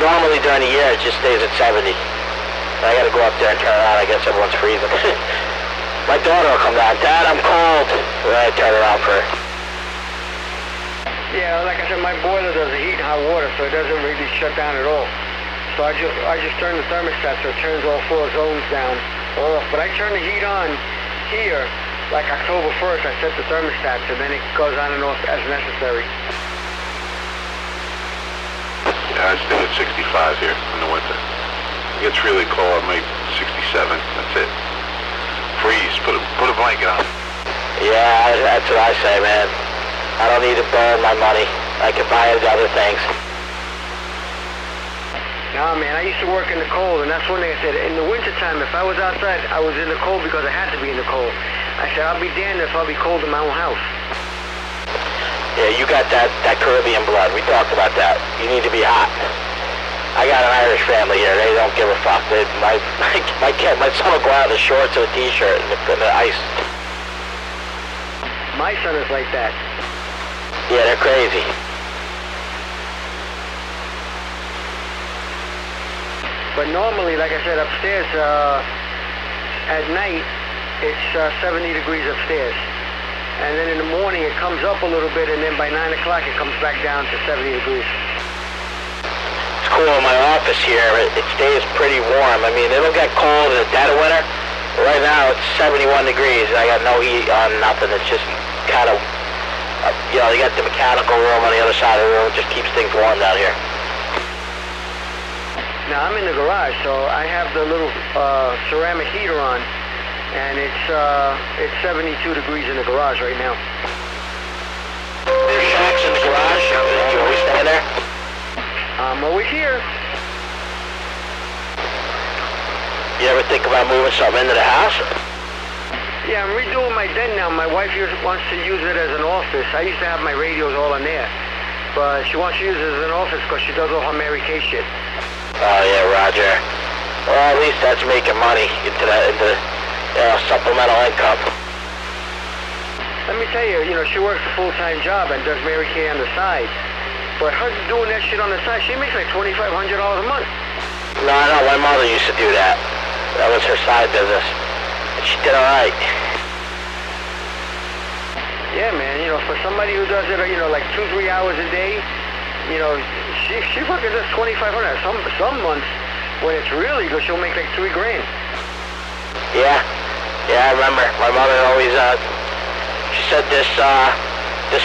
Normally during the year, it just stays at 70. I gotta go up there and turn it on. I guess everyone's freezing. My daughter will come down. Dad, I'm cold. And I turn it on for her. Yeah, like I said, my boiler does heat and hot water, so it doesn't really shut down at all. So I just turn the thermostat so it turns all 4 zones down or off. But I turn the heat on here, like October 1st, I set the thermostat, and then it goes on and off as necessary. Yeah, I stay at 65 here in the winter. It gets really cold, I make 67. That's it. Freeze. Put a blanket on. Yeah, that's what I say, man. I don't need to burn my money. I can buy it other things. No, man, I used to work in the cold, and that's one thing I said. In the wintertime, if I was outside, I was in the cold because I had to be in the cold. I said, I'll be damned if I'll be cold in my own house. Yeah, you got that Caribbean blood. We talked about that. You need to be hot. I got an Irish family here. They don't give a fuck. My son will go out in the shorts and a t-shirt in the ice. My son is like that. Yeah, they're crazy. But normally, like I said, upstairs, at night, it's 70 degrees upstairs. And then in the morning, it comes up a little bit, and then by 9 o'clock, it comes back down to 70 degrees. It's cool in my office here. It stays pretty warm. I mean, it'll get cold in the dead of winter. Right now, it's 71 degrees, and I got no heat on, nothing. It's just kind of, you know, you got the mechanical room on the other side of the room. It just keeps things warm down here. Now, I'm in the garage, so I have the little ceramic heater on, and it's 72 degrees in the garage right now. There's shacks in the garage. You always stay there? I'm always here. You ever think about moving something into the house? Yeah, I'm redoing my den now. My wife wants to use it as an office. I used to have my radios all in there. But she wants to use it as an office because she does all her Mary Kay shit. Oh yeah, Roger. Well, at least that's making money into supplemental income. Let me tell you, she works a full-time job and does Mary Kay on the side. But her doing that shit on the side, she makes like $2,500 a month. No, my mother used to do that. That was her side business. And she did all right. Yeah, man, for somebody who does it, like 2-3 hours a day, she fucking does $2,500. Some months, when it's really good, she'll make like $3 grand. Yeah, I remember. My mother always, she said this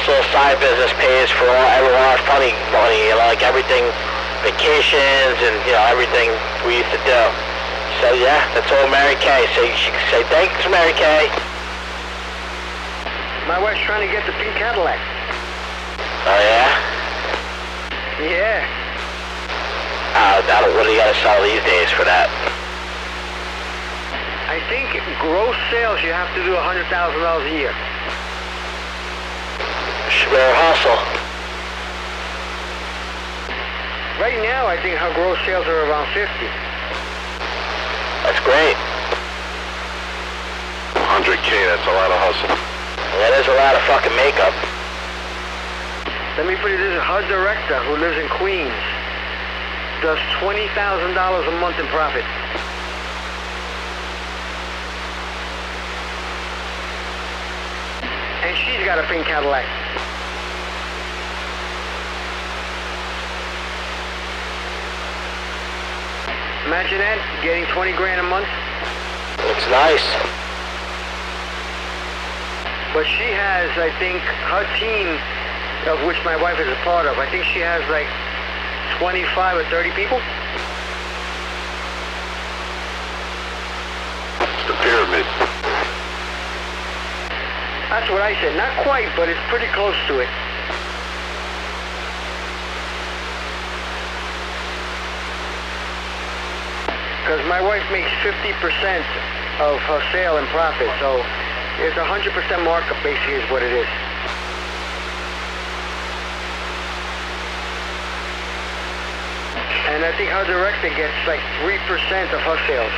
little side business pays for all our funny money, like everything, vacations and, everything we used to do. So yeah, that's all Mary Kay. So she could say, thanks, Mary Kay. My wife's trying to get the pink Cadillac. Oh yeah? Yeah. What do you gotta sell these days for that? I think gross sales you have to do $100,000 a year. She better hustle. Right now, I think her gross sales are around 50. That's great. 100K, that's a lot of hustle. That is a lot of fucking makeup. Let me put it this way, her director, who lives in Queens, does $20,000 a month in profit. And she's got a pink Cadillac. Imagine that, getting 20 grand a month. Looks nice. But she has, I think, her team, of which my wife is a part of, I think she has like 25 or 30 people. It's the pyramid. That's what I said. Not quite, but it's pretty close to it. Because my wife makes 50% of her sale in profit, so it's 100% markup, basically, is what it is. And I think her director gets like 3% of her sales.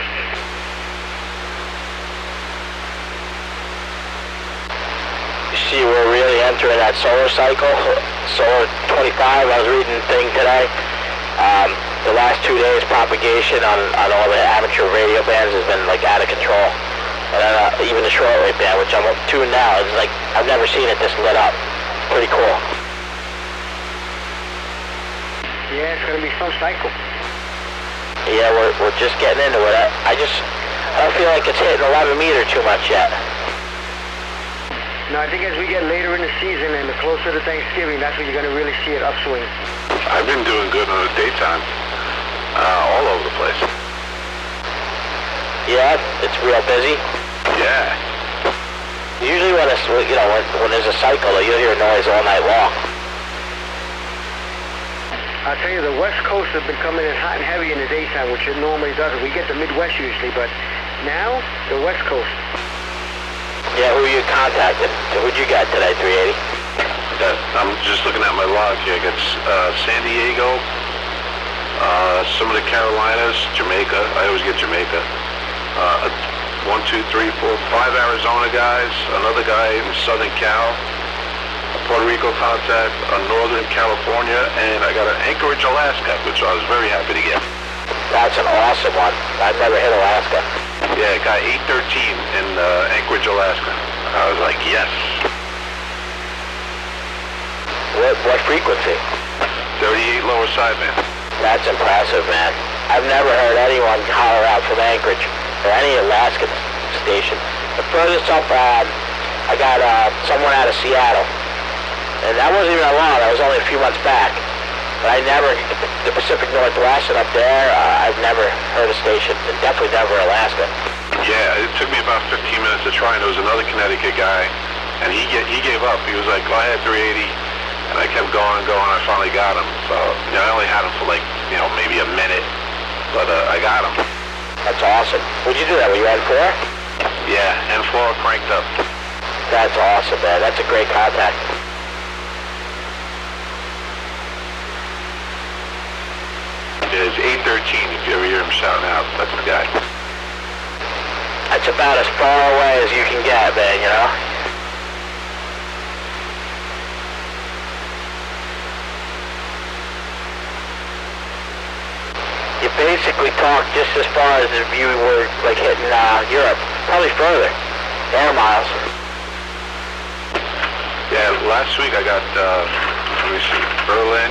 You see, we're really entering that solar cycle. Solar 25, I was reading a thing today. The last 2 days, propagation on all the amateur radio bands has been like out of control. And even the shortwave band, which I'm tuned now, is like, I've never seen it this lit up. It's pretty cool. Yeah, it's going to be some cycle. Yeah, we're just getting into it. I don't feel like it's hitting 11 meter too much yet. No, I think as we get later in the season and the closer to Thanksgiving, that's when you're going to really see it upswing. I've been doing good in the daytime, all over the place. Yeah, it's real busy. Yeah. Usually when it's, when there's a cycle, you'll hear noise all night long. I'll tell you, the West Coast has been coming in hot and heavy in the daytime, which it normally doesn't. We get the Midwest usually, but now, the West Coast. Yeah, who you contacted? Who'd you got today, 380? I'm just looking at my log here. I got San Diego, some of the Carolinas, Jamaica. I always get Jamaica. 1, 2, 3, 4, 5 Arizona guys, another guy in Southern Cal, a Puerto Rico contact, a Northern California, and I got an Anchorage, Alaska, which I was very happy to get. That's an awesome one. I've never hit Alaska. Yeah, I got 813 in Anchorage, Alaska. I was like, yes. What frequency? 38 lower sideband. That's impressive, man. I've never heard anyone holler out from Anchorage or any Alaskan station. The furthest up, I got someone out of Seattle. And that wasn't even that long. That was only a few months back. But I never, the Pacific Northwest and up there, I've never heard a station. And definitely never Alaska. Yeah, it took me about 15 minutes to try, and there was another Connecticut guy, and he gave up. He was like, go ahead, 380. And I kept going. I finally got him. So, I only had him for like, maybe a minute. But I got him. That's awesome. What'd you do that? Were you N4? Yeah, N4 cranked up. That's awesome, man. That's a great contact. hear him shouting out. That's the guy. That's about as far away as you can get, man, you know? You basically talk just as far as if you were, like, hitting Europe. Probably further. Air miles. Yeah, last week I got, let me see, Berlin.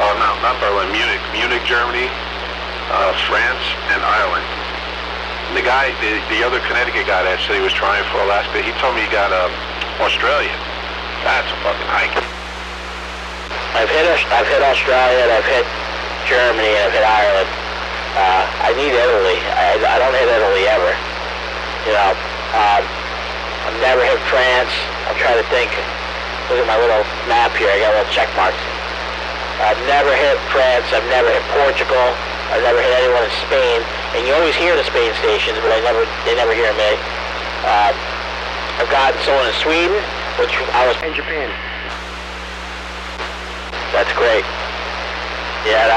Oh, no, not Berlin, Munich. Munich, Germany, France, and Ireland. And the guy, the other Connecticut guy that said he was trying for Alaska, he told me he got Australia. That's a fucking hike. I've hit Australia, and I've hit Germany, and I've hit Ireland. I need Italy. I don't hit Italy ever. You know, I've never hit France. I'm trying to think. Look at my little map here. I got little check marks. I've never hit France. I've never hit Portugal. I've never hit anyone in Spain. And you always hear the Spain stations, but they never hear me. I've gotten someone in Sweden, which I was In Japan. That's great. Yeah,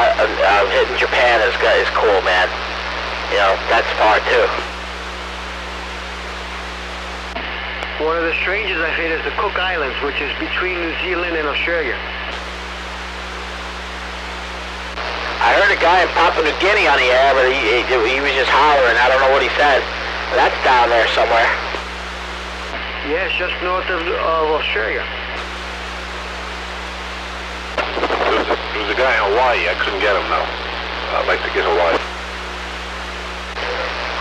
hitting Japan is cool, man. You know, that's far too. One of the strangest I've hit is the Cook Islands, which is between New Zealand and Australia. I heard a guy in Papua New Guinea on the air, but he was just hollering. I don't know what he said. That's down there somewhere. Yes, just north of Australia. There was a guy in Hawaii. I couldn't get him, though. I'd like to get Hawaii.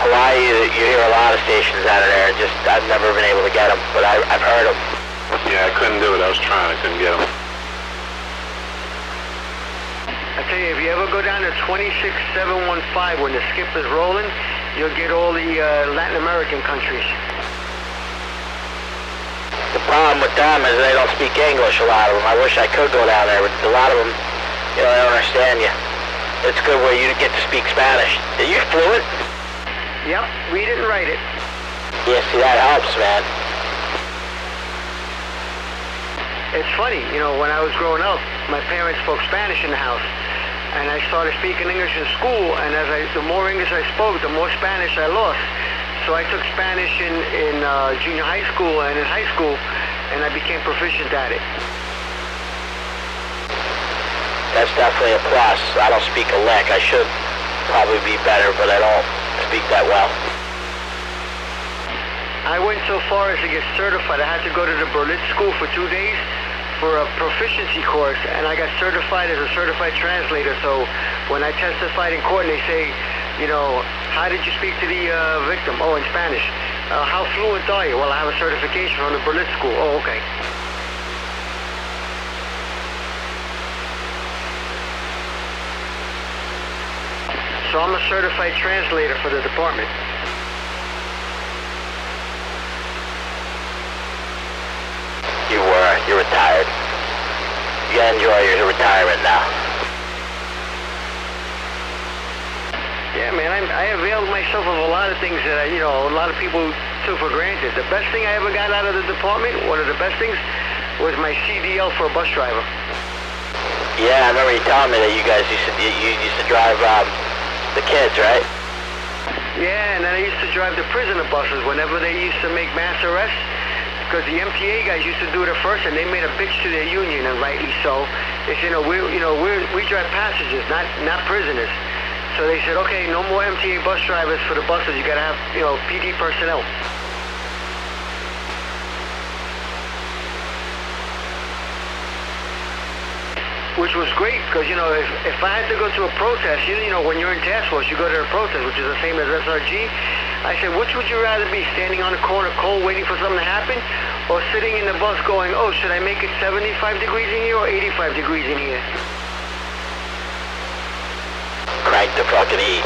Hawaii, you hear a lot of stations out of there. Just, I've never been able to get them, but I've heard them. Yeah, I couldn't do it. I was trying. I couldn't get him. I tell you, if you ever go down to 26715 when the skip is rolling, you'll get all the Latin American countries. The problem with them is they don't speak English, a lot of them. I wish I could go down there, but a lot of them, you know, they don't understand you. It's good where you get to speak Spanish. Are you fluent? Yep, read it and write it. Yeah, see, that helps, man. It's funny, you know, when I was growing up, my parents spoke Spanish in the house. And I started speaking English in school, and the more English I spoke, the more Spanish I lost. So I took Spanish in junior high school and in high school, and I became proficient at it. That's definitely a plus. I don't speak a lick. I should probably be better, but I don't speak that well. I went so far as to get certified. I had to go to the Berlin school for 2 days for a proficiency course, and I got certified as a certified translator. So when I testified in court and they say, you know, how did you speak to the victim? Oh, in Spanish. How fluent are you? Well, I have a certification from the Berlin school. Oh, okay. So I'm a certified translator for the department. You're retired. You enjoy your retirement now. Yeah, man, I availed myself of a lot of things that, a lot of people took for granted. The best thing I ever got out of the department, one of the best things, was my CDL for a bus driver. Yeah, I remember you telling me that you guys used to drive the kids, right? Yeah, and then I used to drive the prisoner buses whenever they used to make mass arrests. Because the MTA guys used to do it at first, and they made a bitch to their union, and rightly so. They said, we drive passengers, not prisoners. So they said, okay, no more MTA bus drivers for the buses. You got to have, PD personnel. Which was great, because, if I had to go to a protest, when you're in task force, you go to a protest, which is the same as SRG. I said, which would you rather be, standing on the corner cold waiting for something to happen, or sitting in the bus going, oh, should I make it 75 degrees in here or 85 degrees in here? Crank the fucking heat.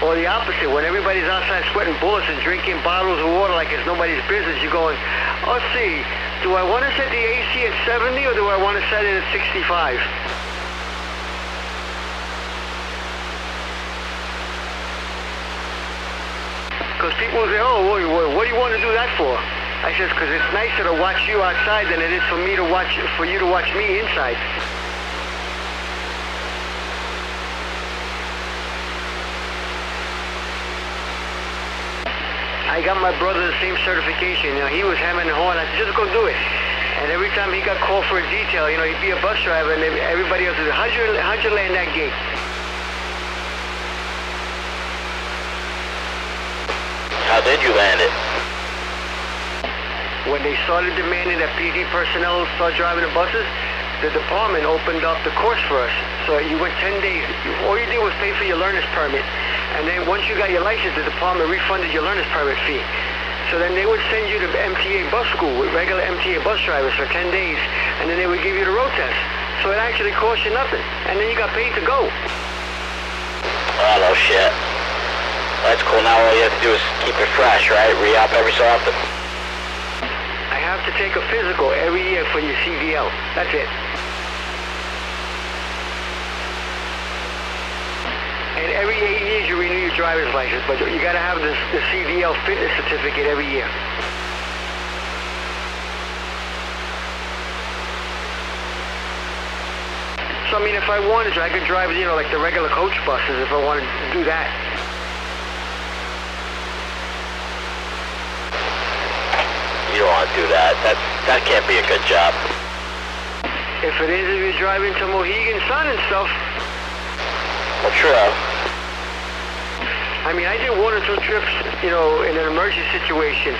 Or the opposite, when everybody's outside sweating bullets and drinking bottles of water like it's nobody's business, you're going, oh, see, do I want to set the AC at 70 or do I want to set it at 65? Because people say, oh, what do you want to do that for? I says, because it's nicer to watch you outside than it is for you to watch me inside. I got my brother the same certification. You know, he was hemming and hawing. I said, just go do it. And every time he got called for a detail, you know, he'd be a bus driver, and everybody else would say, how'd you land that gate? How did you land it? When they started demanding that PD personnel start driving the buses, the department opened up the course for us. So you went 10 days. All you did was pay for your learner's permit. And then once you got your license, the department refunded your learner's permit fee. So then they would send you to MTA bus school with regular MTA bus drivers for 10 days, and then they would give you the road test. So it actually cost you nothing. And then you got paid to go. Oh, no shit. That's cool. Now all you have to do is keep it fresh, right? Re-up every so often. I have to take a physical every year for your CDL. That's it. And every 8 years you renew your driver's license, but you got to have the CDL fitness certificate every year. So I mean, if I wanted to, I could drive, you know, like the regular coach buses if I wanted to do that. You don't want to do that. That can't be a good job. If it is, if you're driving to Mohegan Sun and stuff. Well, true. I mean, I did 1 or 2 trips, you know, in an emergency situation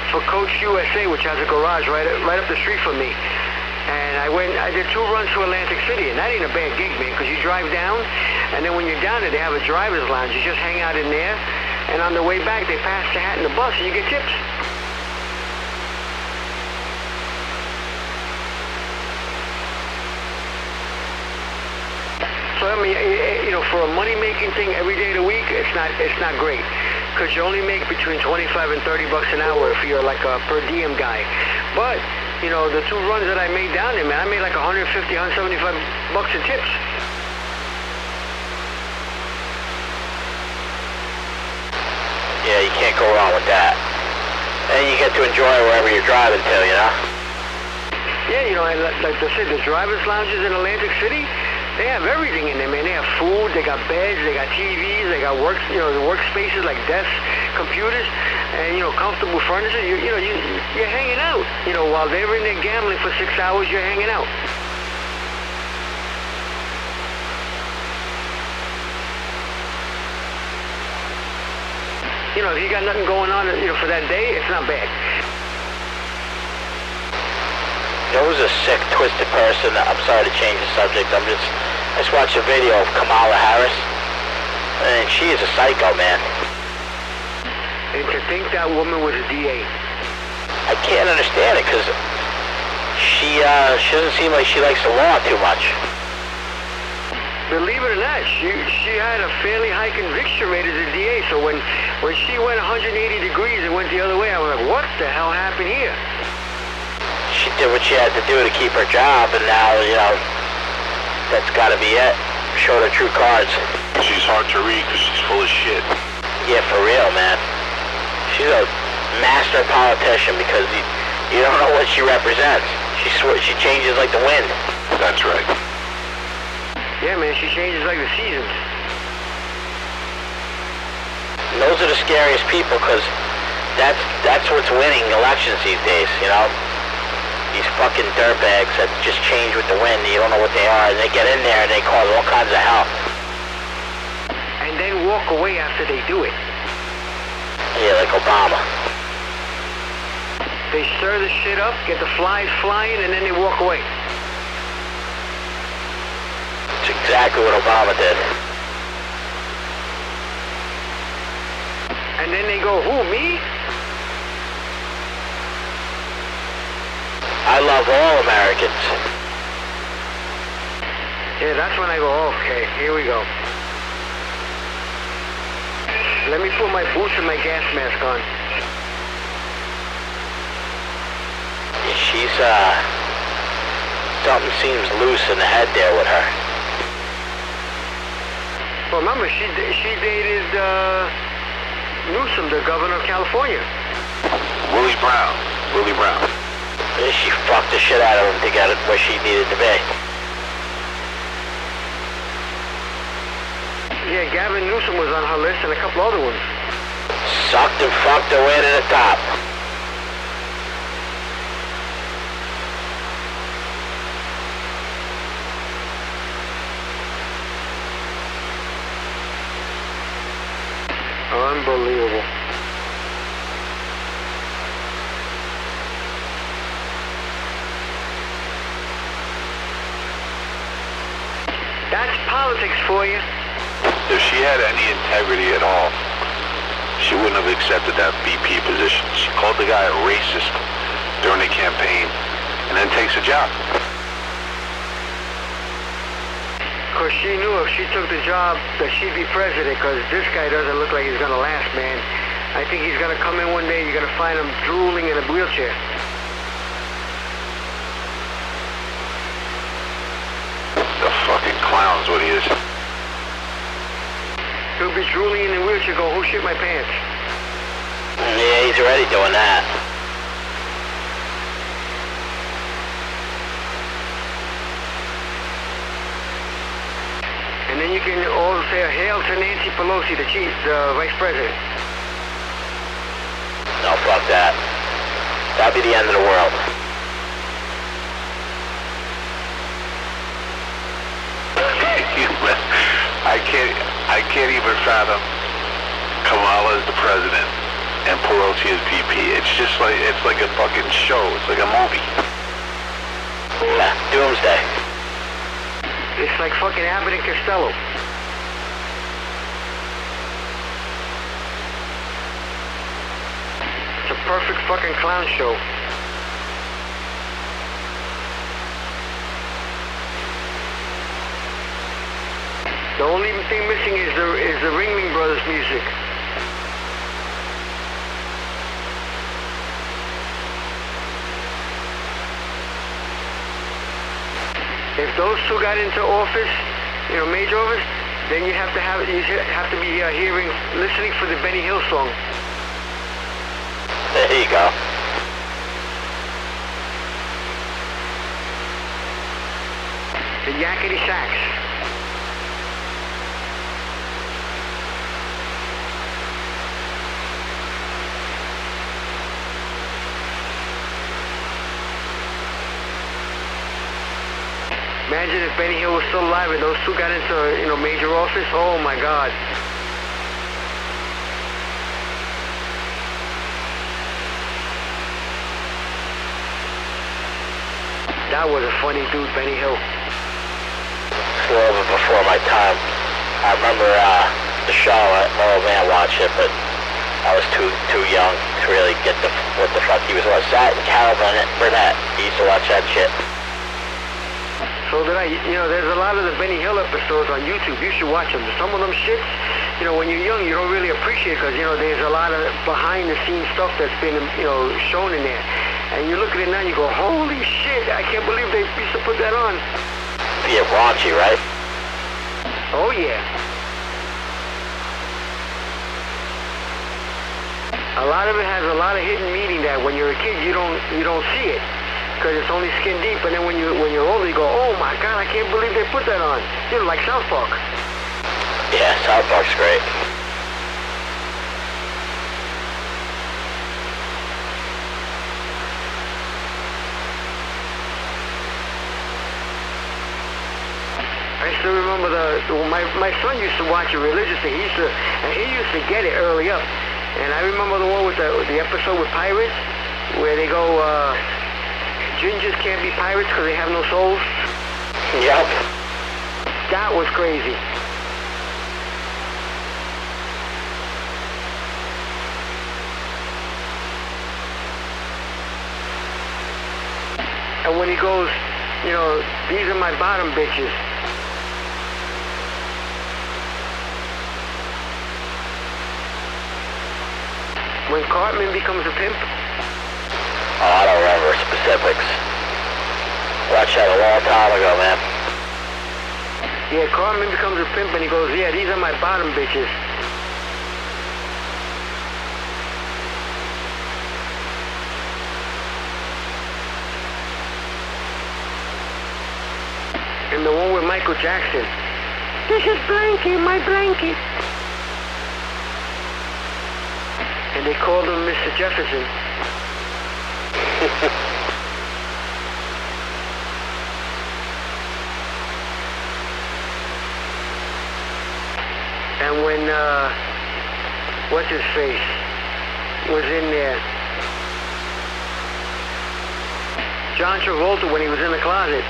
for Coach USA, which has a garage right up the street from me. And I did 2 runs to Atlantic City, and that ain't a bad gig, man, because you drive down, and then when you're down there, they have a driver's lounge. You just hang out in there, and on the way back, they pass the hat in the bus, and you get tips. So I mean, you know, for a money-making thing every day of the week, it's not great, because you only make between 25 and 30 bucks an hour if you're like a per diem guy. But you know, the 2 runs that I made down there, man, I made like 150, 175 bucks in tips. Yeah, you can't go wrong with that. And you get to enjoy wherever you're driving to, you know? Yeah, you know, and like I said, the driver's lounges in Atlantic City, they have everything in there, man. They have food, they got beds, they got TVs, they got workspaces like desks, computers, and, you know, comfortable furniture. You're hanging out. You know, while they're in there gambling for 6 hours, you're hanging out. You know, if you got nothing going on, you know, for that day, it's not bad. You know who's a sick, twisted person? I'm sorry to change the subject. I just watched a video of Kamala Harris, and she is a psycho, man. And to think that woman was a DA. I can't understand it, because she doesn't seem like she likes the law too much. Believe it or not, she had a fairly high conviction rate as a DA, so when she went 180 degrees and went the other way, I was like, what the hell happened here? She did what she had to do to keep her job, and now, you know, that's got to be it. Showed her true cards. She's hard to read because she's full of shit. Yeah, for real, man. She's a master politician because you don't know what she represents. She changes like the wind. That's right. Yeah, man, she changes like the seasons. And those are the scariest people, because that's what's winning elections these days, you know? These fucking dirtbags that just change with the wind, and you don't know what they are, and they get in there and they cause all kinds of hell. And then walk away after they do it. Yeah, like Obama. They stir the shit up, get the flies flying, and then they walk away. It's exactly what Obama did. And then they go, who, me? I love all Americans. Yeah, that's when I go, okay, here we go. Let me put my boots and my gas mask on. She's, something seems loose in the head there with her. Well, remember, she dated, Newsom, the governor of California. Willie Brown. She fucked the shit out of him to get it where she needed to be. Yeah, Gavin Newsom was on her list and a couple other ones. sucked and fucked their way to the top. Unbelievable. That's politics for you. If she had any integrity at all, she wouldn't have accepted that VP position. She called the guy a racist during the campaign and then takes a job. Because she knew if she took the job that she'd be president, because this guy doesn't look like he's going to last, man. I think he's going to come in one day, you're going to find him drooling in a wheelchair. The fucking clown's what he is. He'll be drooling in a wheelchair going, who shit my pants? Yeah, he's already doing that. And then you can all say a hail to Nancy Pelosi, the vice president. No, fuck that. That'd be the end of the world. I can't even fathom Kamala as the president and Pelosi as VP. It's like a fucking show. It's like a movie. Yeah, doomsday. It's like fucking Abbott and Costello. It's a perfect fucking clown show. The only thing missing is the Ringling Brothers music. If those two got into office, major office, then you have to be listening for the Benny Hill song. There you go. The yakety sax. Imagine if Benny Hill was still alive and those two got into, major office. Oh my God. That was a funny dude, Benny Hill. It's a little bit before my time. I remember the show. My old man watched it, but I was too young to really get what the fuck he was watching. That and Carol Burnett. He used to watch that shit. So did I. There's a lot of the Benny Hill episodes on YouTube. You should watch them. Some of them shits, when you're young, you don't really appreciate it because, there's a lot of behind-the-scenes stuff that's been, shown in there. And you look at it now and you go, holy shit, I can't believe they used to put that on. Yeah, raunchy, right? Oh, yeah. A lot of it has a lot of hidden meaning that when you're a kid, you don't see it. Because it's only skin deep, and then when you're older, you go, oh my God, I can't believe they put that on. Like South Park. Yeah, South Park's great. I still remember my son used to watch it religiously. He used to get it early up. And I remember the one with the episode with pirates, where they go, gingers can't be pirates because they have no souls. Yep. That was crazy. And when he goes, these are my bottom bitches. When Cartman becomes a pimp. Oh, I don't remember specifics. Watched that a long time ago, man. Yeah, Cartman becomes a pimp and he goes, yeah, these are my bottom bitches. And the one with Michael Jackson. This is Blanky, my blanket. and they called him Mr. Jefferson. And when, what's his face, was in there, John Travolta, when he was in the closet,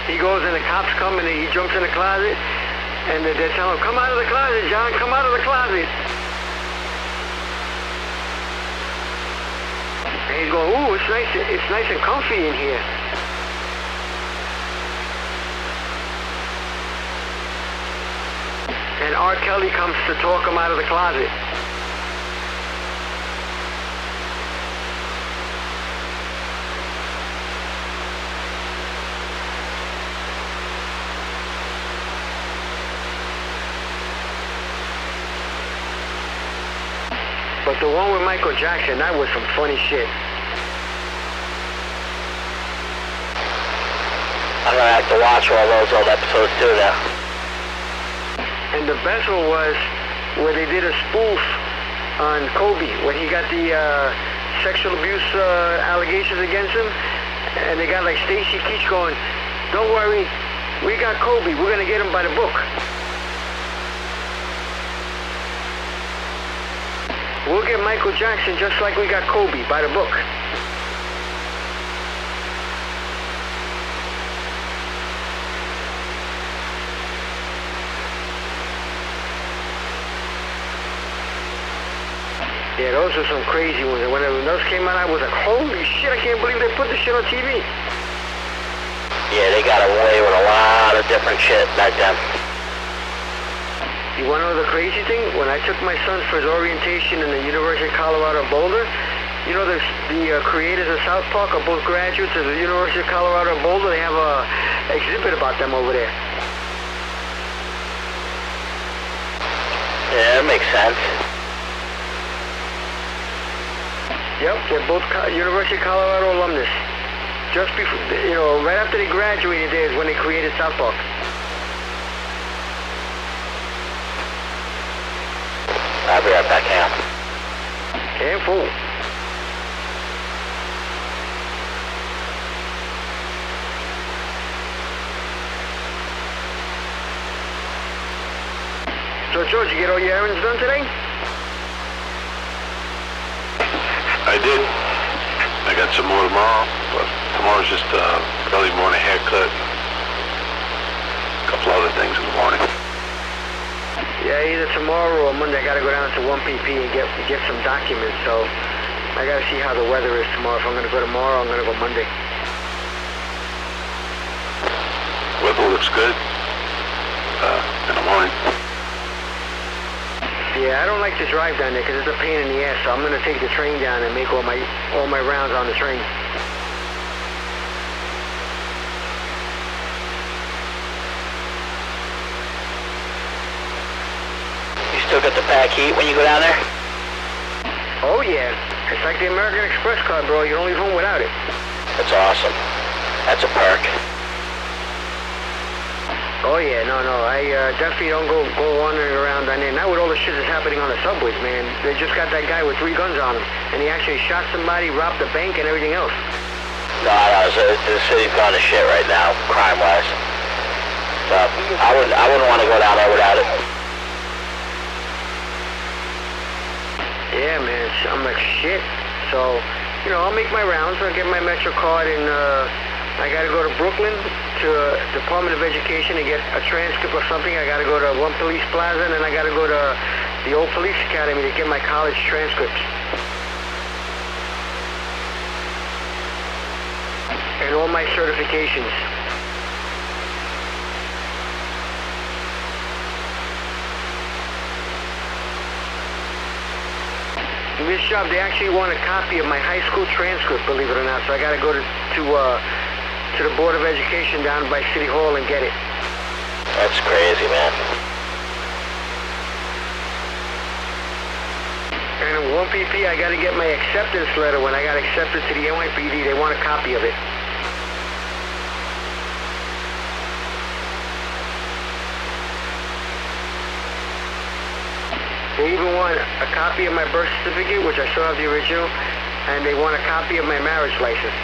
he goes and the cops come and he jumps in the closet and they tell him, come out of the closet, John, come out of the closet. And he's going, ooh, it's nice and comfy in here. And R. Kelly comes to talk him out of the closet. But the one with Michael Jackson, that was some funny shit. I'm gonna have to watch all those old episodes too now. And the best one was where they did a spoof on Kobe when he got the sexual abuse allegations against him, and they got like Stacy Keach going, don't worry, we got Kobe, we're gonna get him by the book. We'll get Michael Jackson just like we got Kobe by the book. Yeah, those were some crazy ones. And when those came out, I was like, holy shit, I can't believe they put this shit on TV. Yeah, they got away with a lot of different shit back then. You want to know the crazy thing? When I took my son for his orientation in the University of Colorado Boulder, you know the creators of South Park are both graduates of the University of Colorado Boulder. They have a exhibit about them over there. Yeah, that makes sense. Yep, they're both University of Colorado alumnus. Just before, you know, right after they graduated there is when they created South Park. I'll be right back, Cam. Careful. So, George, you get all your errands done today? I did. I got some more tomorrow, but tomorrow's just early morning haircut. A couple other things in the morning. Yeah, either tomorrow or Monday I gotta go down to 1PP and get some documents, so I gotta see how the weather is tomorrow. If I'm gonna go tomorrow, I'm gonna go Monday. Weather looks good in the morning. Yeah, I don't like to drive down there because it's a pain in the ass, so I'm gonna take the train down and make all my rounds on the train. Still got the pack heat when you go down there? Oh yeah, it's like the American Express card, bro. You don't leave home without it. That's awesome. That's a perk. Oh yeah, no, I definitely don't go wandering around down there. Not with all the shit that's happening on the subways, man. They just got that guy with 3 guns on him, and he actually shot somebody, robbed a bank, and everything else. No, the city's gone to shit right now, crime-wise. So I wouldn't want to go down there without it. Yeah, man, I'm like, shit. So, you know, I'll make my rounds. I'll get my Metro card, and I got to go to Brooklyn to Department of Education to get a transcript or something. I got to go to One Police Plaza, and then I got to go to the old police academy to get my college transcripts. And all my certifications. In this job, they actually want a copy of my high school transcript, believe it or not. So I got to go to the Board of Education down by City Hall and get it. That's crazy, man. And in 1PP, I got to get my acceptance letter when I got accepted to the NYPD. They want a copy of it. They even want a copy of my birth certificate, which I still have the original, and they want a copy of my marriage license.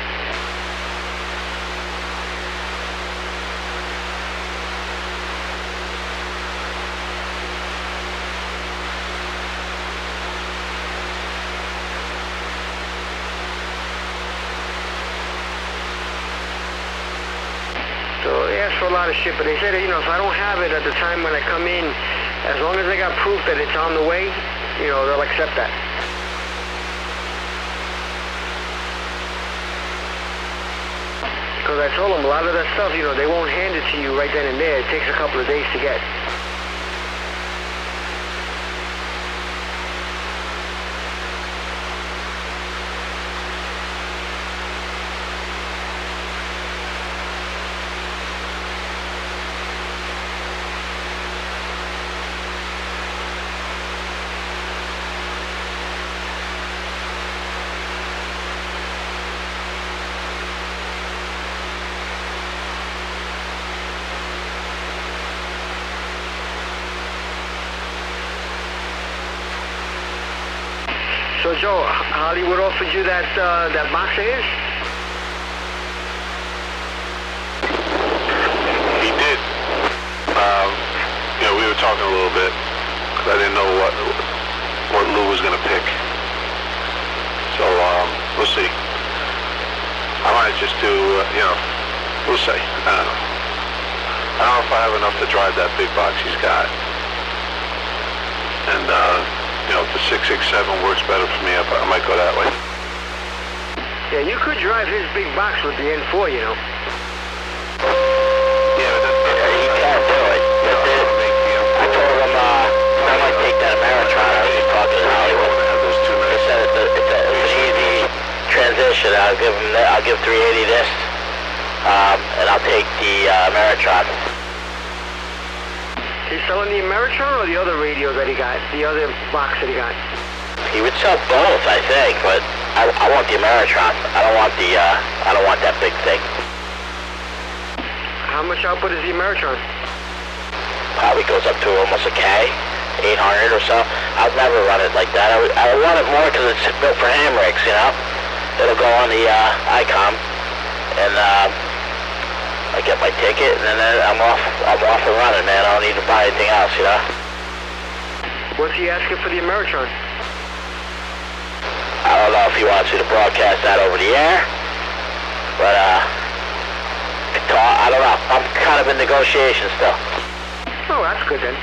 So they asked for a lot of shit, but they said, you know, if I don't have it at the time when I come in, as long as I got proof that it's on the way, you know, they'll accept that. Because I told them a lot of that stuff, you know, they won't hand it to you right then and there. It takes a couple of days to get. So Joe, Hollywood offered you that box of his? He did. You know, we were talking a little bit because I didn't know what Lou was gonna pick. So we'll see. I might just do, you know, we'll see. I don't know. I don't know if I have enough to drive that big box he's got. And you know, if the 667 works better for me, I might go that way. Yeah, you could drive his big box with the N4, you know. Yeah, but he can't do it. I told him I might take that Ameritron. I was just talking to Hollywood. They said it's an easy transition. I'll give 380 this, and I'll take the Ameritron. He's selling the Ameritron or the other radio that he got, the other box that he got? He would sell both, I think, but I want the Ameritron. I don't want that big thing. How much output is the Ameritron? Probably goes up to almost a K, 800 or so. I'll never run it like that. I want it more because it's built for ham rigs, you know? It'll go on the ICOM, and I get my ticket, and then I'm off and running, man. I don't need to buy anything else, you know? What's he asking for the Ameritron? I don't know if he wants you to broadcast that over the air, but I don't know. I'm kind of in negotiations still. Oh, that's good then.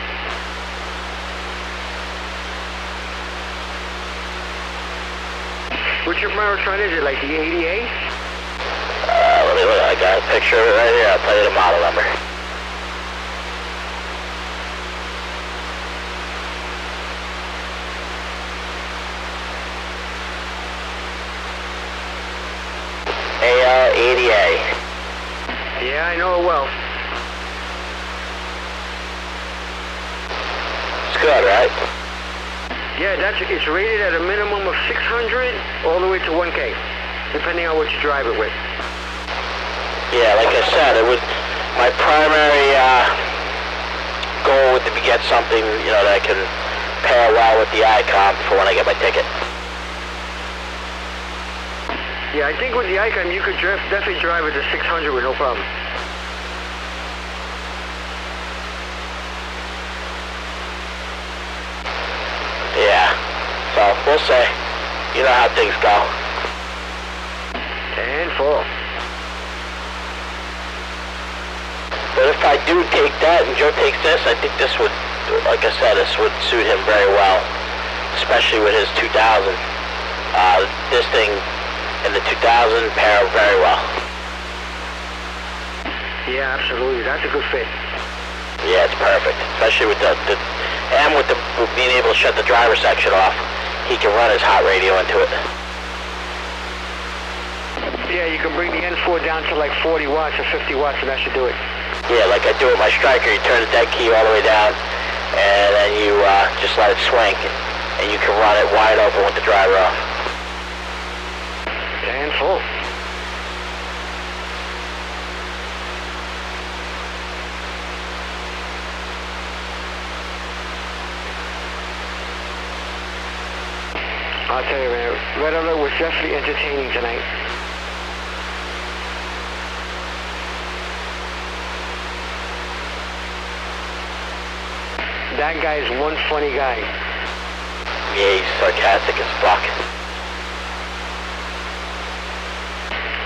Which Ameritron is it, like the 88? Let me look. I got a picture of it right here. I'll tell you the model number. AL80A. Yeah, I know it well. It's good, right? Yeah, it's rated at a minimum of 600 all the way to 1K, depending on what you drive it with. Yeah, like I said, my primary goal would be to get something, you know, that can pair well with the ICOM for when I get my ticket. Yeah, I think with the ICOM, you could definitely drive it to 600 with no problem. Yeah, so we'll see. You know how things go. And full. But if I do take that and Joe takes this, I think this would, like I said, this would suit him very well, especially with his 2000. This thing and the 2000 pair very well. Yeah, absolutely. That's a good fit. Yeah, it's perfect, especially with with being able to shut the driver section off. He can run his hot radio into it. Yeah, you can bring the N4 down to like 40 watts or 50 watts, and that should do it. Yeah, like I do with my Striker. You turn the dead key all the way down, and then you just let it swing, and you can run it wide open with the driver off. And full. Red Alert was definitely entertaining tonight. That guy is one funny guy. Yeah, he's sarcastic as fuck.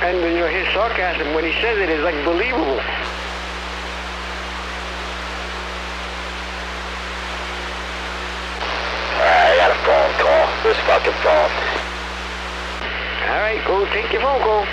And you know, his sarcasm when he says it is like believable. Alright, I got a phone call. This fucking phone. Alright, go take your phone call.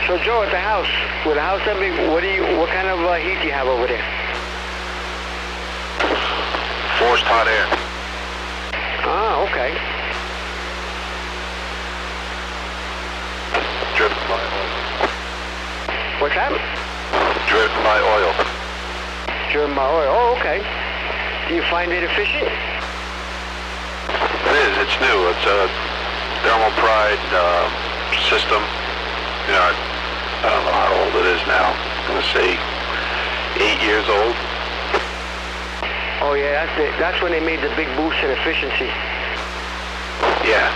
So Joe, at the house, with the house that big, what kind of heat do you have over there? Forced hot air. Ah, okay. Driven by oil. What's that? Driven by oil. Driven by oil. Oh, okay. Do you find it efficient? It is. It's new. It's a thermal pride system. You know, I don't know how old it is now. I'm going to say 8 years old. Oh yeah, that's when they made the big boost in efficiency. Yeah.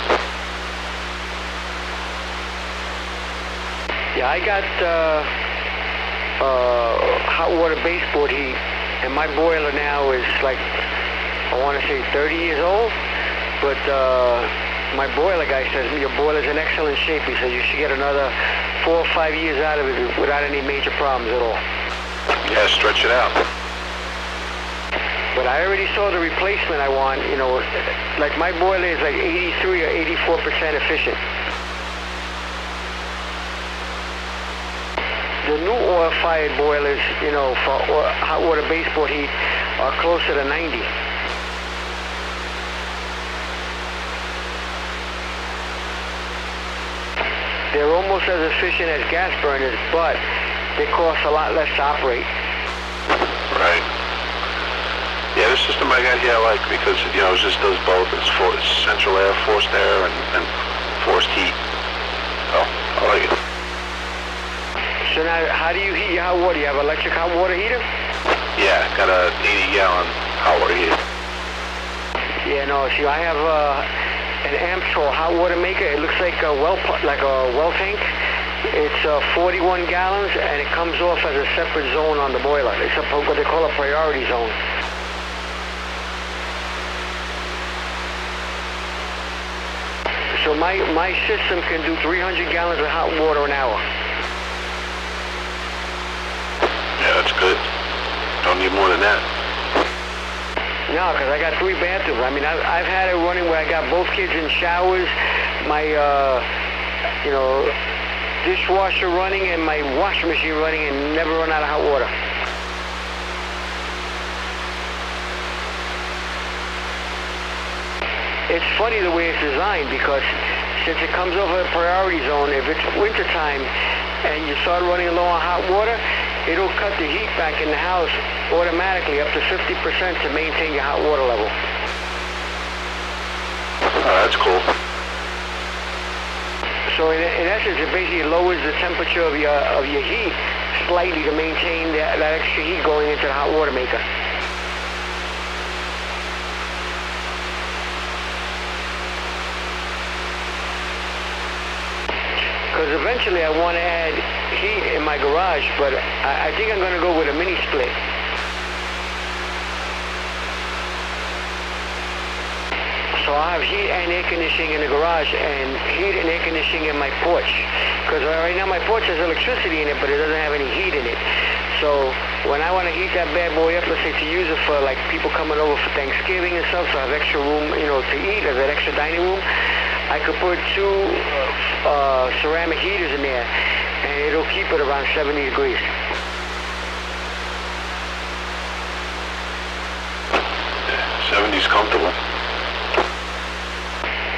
Yeah, I got hot water baseboard heat, and my boiler now is like, I want to say 30 years old, but my boiler guy says your boiler's in excellent shape. He says you should get another 4 or 5 years out of it without any major problems at all. Yeah, stretch it out. But I already saw the replacement I want, you know, like my boiler is like 83 or 84% efficient. The new oil-fired boilers, you know, for hot water baseboard heat are closer to 90. They're almost as efficient as gas burners, but they cost a lot less to operate. Right. Yeah, the system I got here I like because, you know, it just does both. It's central air, forced air, and forced heat. So, I like it. So now, how do you heat your hot water? You have an electric hot water heater? Yeah, got a 80-gallon hot water heater. Yeah, no, see, I have an Amsol hot water maker. It looks like a well tank. It's 41 gallons, and it comes off as a separate zone on the boiler. It's what they call a priority zone. So my system can do 300 gallons of hot water an hour. Yeah, that's good. Don't need more than that. No, because I got 3 bathrooms. I mean, I've had it running where I got both kids in showers, my, you know, dishwasher running and my washing machine running and never run out of hot water. It's funny the way it's designed because since it comes over a priority zone, if it's wintertime and you start running low on hot water, it'll cut the heat back in the house automatically up to 50% to maintain your hot water level. Oh, that's cool. So in essence, it basically lowers the temperature of your heat slightly to maintain that extra heat going into the hot water maker. Because eventually I want to add heat in my garage, but I think I'm going to go with a mini split. So I'll have heat and air conditioning in the garage and heat and air conditioning in my porch. Because right now my porch has electricity in it, but it doesn't have any heat in it. So when I want to heat that bad boy up, let's say to use it for like people coming over for Thanksgiving and stuff, so I have extra room, you know, to eat as an extra dining room, I could put 2 ceramic heaters in there, and it'll keep it around 70 degrees. Yeah, 70's comfortable.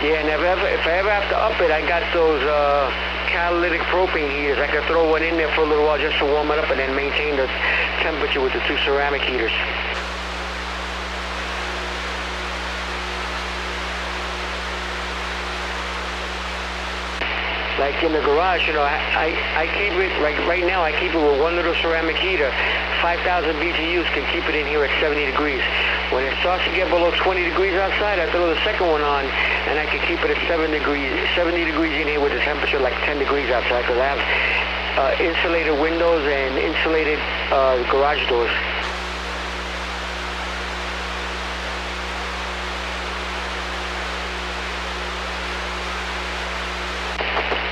Yeah, and if I ever have to up it, I got those catalytic propane heaters. I could throw one in there for a little while just to warm it up and then maintain the temperature with the 2 ceramic heaters. Like in the garage, you know, I keep it, like right now I keep it with one little ceramic heater. 5,000 BTUs can keep it in here at 70 degrees. When it starts to get below 20 degrees outside, I throw the second one on, and I can keep it at 70 degrees in here with the temperature like 10 degrees outside, because I have insulated windows and insulated garage doors.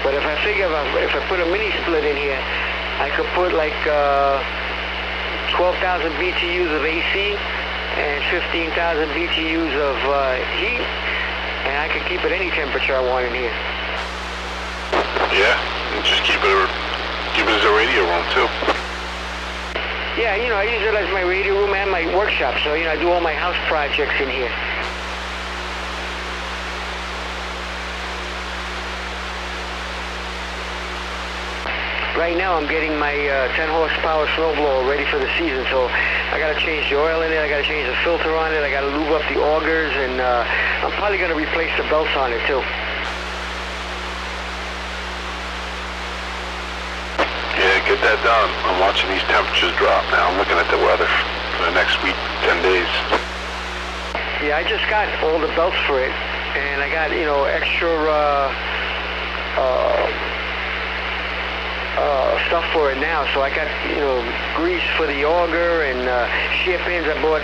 But if I figure if I put a mini split in here, I could put like 12,000 BTUs of AC and 15,000 BTUs of heat, and I could keep it any temperature I want in here. Yeah, and just keep it as a radio room too. Yeah, you know, I use it as my radio room and my workshop, so you know, I do all my house projects in here. Right now I'm getting my 10 horsepower snowblower ready for the season, so I got to change the oil in it, I got to change the filter on it, I got to lube up the augers, and I'm probably going to replace the belts on it too. Yeah, get that done. I'm watching these temperatures drop now. I'm looking at the weather for the next week, 10 days. Yeah, I just got all the belts for it, and I got, you know, extra stuff for it now. So I got, you know, grease for the auger and shear pins. I bought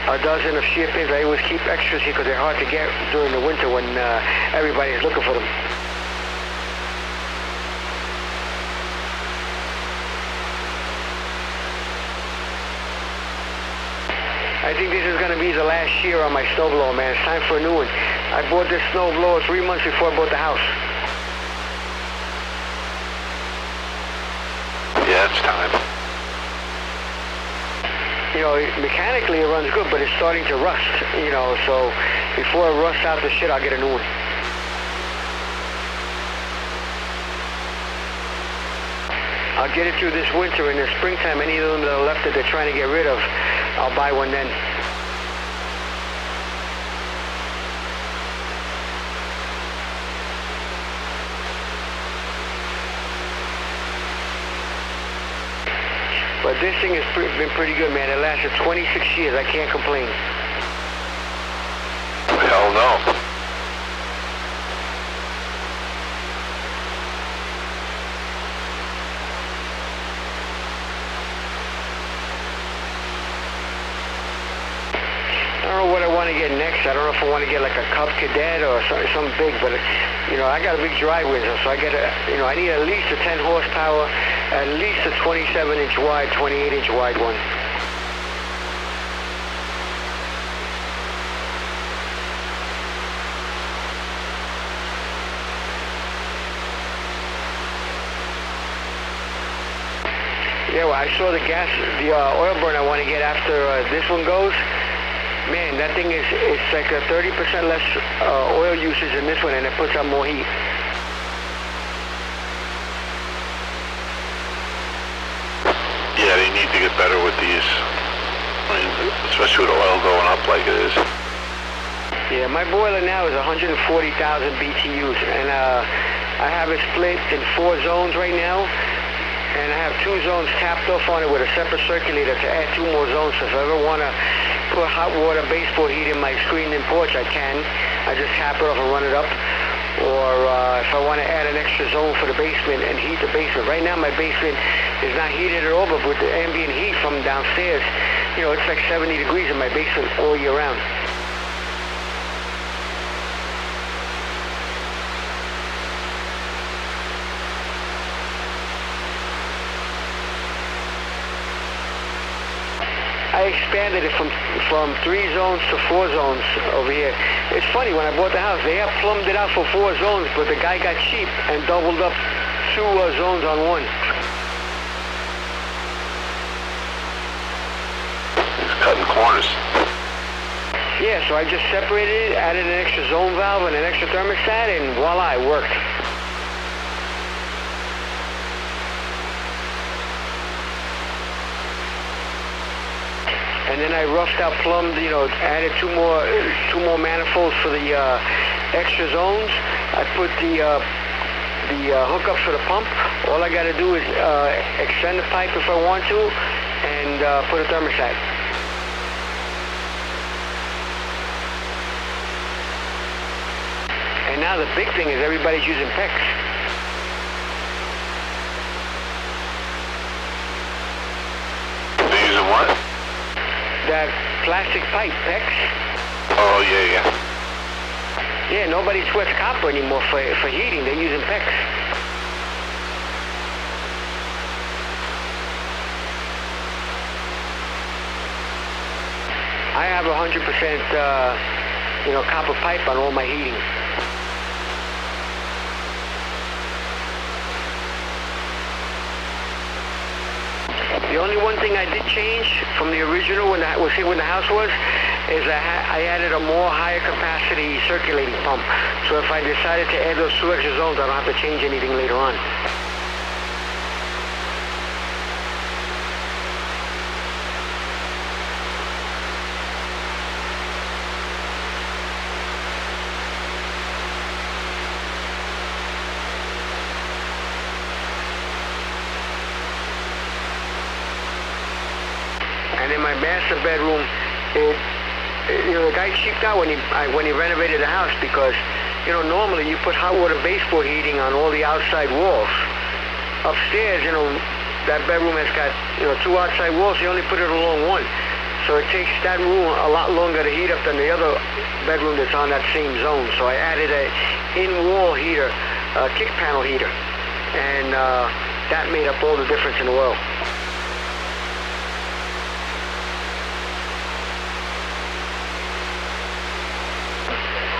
a dozen of shear pins. I always keep extras here because they're hard to get during the winter when everybody's looking for them. I think this is going to be the last year on my snowblower, man. It's time for a new one. I bought this snowblower 3 months before I bought the house. Yeah, it's time. You know, mechanically it runs good, but it's starting to rust, you know, so before it rusts out the shit, I'll get a new one. I'll get it through this winter. In the springtime, any of them that are left that they're trying to get rid of, I'll buy one then. But this thing has been pretty good, man. It lasted 26 years. I can't complain. Hell no. I don't know what I want to get next. I don't know if I want to get like a Cub Cadet or something big, but you know, I got a big driveway, so I get I need at least a 10 horsepower, at least a 27-inch wide, 28-inch wide one. Yeah, well, I saw the oil burn I want to get after this one goes. Man, that thing it's like a 30% less oil usage than this one, and it puts out more heat. Yeah, they need to get better with these. I mean, especially with oil going up like it is. Yeah, my boiler now is 140,000 BTUs, and I have it split in 4 zones right now, and I have 2 zones tapped off on it with a separate circulator to add 2 more zones. So if I ever want to put hot water baseboard heat in my screened-in porch, I can. I just tap it off and run it up. or if I want to add an extra zone for the basement and heat the basement. Right now my basement is not heated at all, but with the ambient heat from downstairs, you know, it's like 70 degrees in my basement all year round. I expanded it from 3 zones to 4 zones over here. It's funny, when I bought the house, they have plumbed it out for 4 zones, but the guy got cheap and doubled up 2 zones on one. Cutting corners. Yeah, so I just separated it, added an extra zone valve and an extra thermostat, and voila, it worked. And then I roughed out, plumbed, you know, added two more manifolds for the extra zones. I put the hookups for the pump. All I got to do is extend the pipe if I want to, and put a thermostat. And now the big thing is everybody's using PEX. They're using what? That plastic pipe, PEX. Oh, yeah. Yeah, nobody sweats copper anymore for heating. They're using PEX. I have 100% copper pipe on all my heating. The only one thing I did change from the original when the house was is I added a more higher capacity circulating pump. So if I decided to add those 2 extra zones, I don't have to change anything later on. And in my master bedroom, the guy cheaped out when he renovated the house because, normally you put hot water baseboard heating on all the outside walls. Upstairs, that bedroom has got, 2 outside walls. You only put it along one. So it takes that room a lot longer to heat up than the other bedroom that's on that same zone. So I added a in-wall heater, a kick panel heater. And that made up all the difference in the world.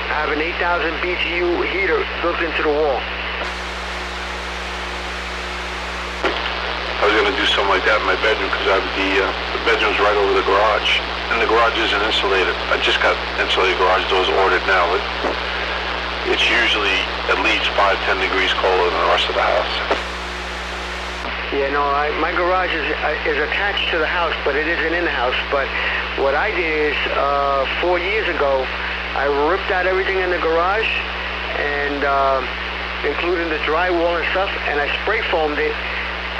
I have an 8,000 BTU heater built into the wall. I was going to do something like that in my bedroom because I have the bedroom's right over the garage. And the garage isn't insulated. I just got insulated garage doors ordered now. It's usually at least 5-10 degrees colder than the rest of the house. Yeah, no, my garage is attached to the house, but it isn't in the house. But what I did is, 4 years ago, I ripped out everything in the garage, and including the drywall and stuff, and I spray foamed it,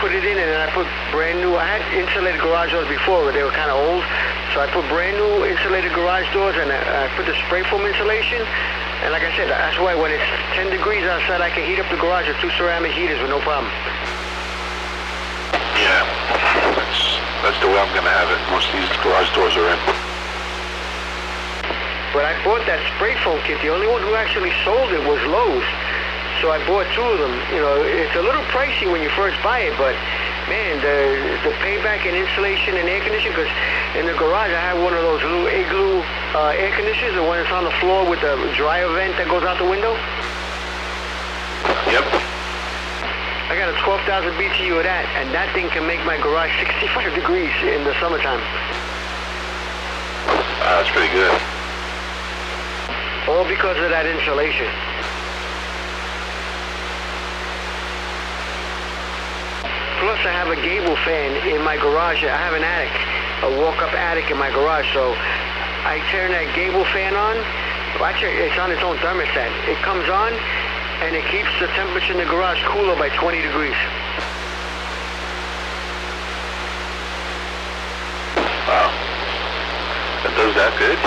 put it in, and then I put brand new. I had insulated garage doors before, but they were kind of old, so I put brand new insulated garage doors, and I put the spray foam insulation. And like I said, that's why when it's 10 degrees outside, I can heat up the garage with 2 ceramic heaters with no problem. Yeah, that's the way I'm gonna have it. Most of these garage doors are in. But I bought that spray foam kit. The only one who actually sold it was Lowe's. So I bought 2 of them. It's a little pricey when you first buy it, but man, the payback in insulation and air conditioning, because in the garage I have one of those little igloo air conditioners, the one that's on the floor with the dryer vent that goes out the window. Yep. I got a 12,000 BTU of that, and that thing can make my garage 65 degrees in the summertime. That's pretty good. All because of that insulation. Plus, I have a gable fan in my garage. I have an attic, a walk-up attic in my garage, so I turn that gable fan on. Actually, it's on its own thermostat. It comes on, and it keeps the temperature in the garage cooler by 20 degrees. Wow. It does that good?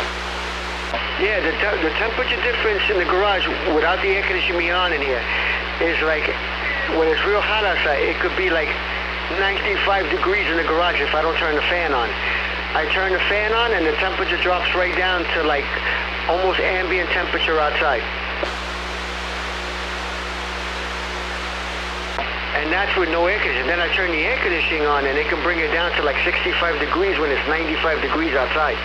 Yeah, the temperature difference in the garage without the air conditioning being on in here is like, when it's real hot outside, it could be like 95 degrees in the garage if I don't turn the fan on. I turn the fan on and the temperature drops right down to like almost ambient temperature outside. And that's with no air conditioning. Then I turn the air conditioning on and it can bring it down to like 65 degrees when it's 95 degrees outside.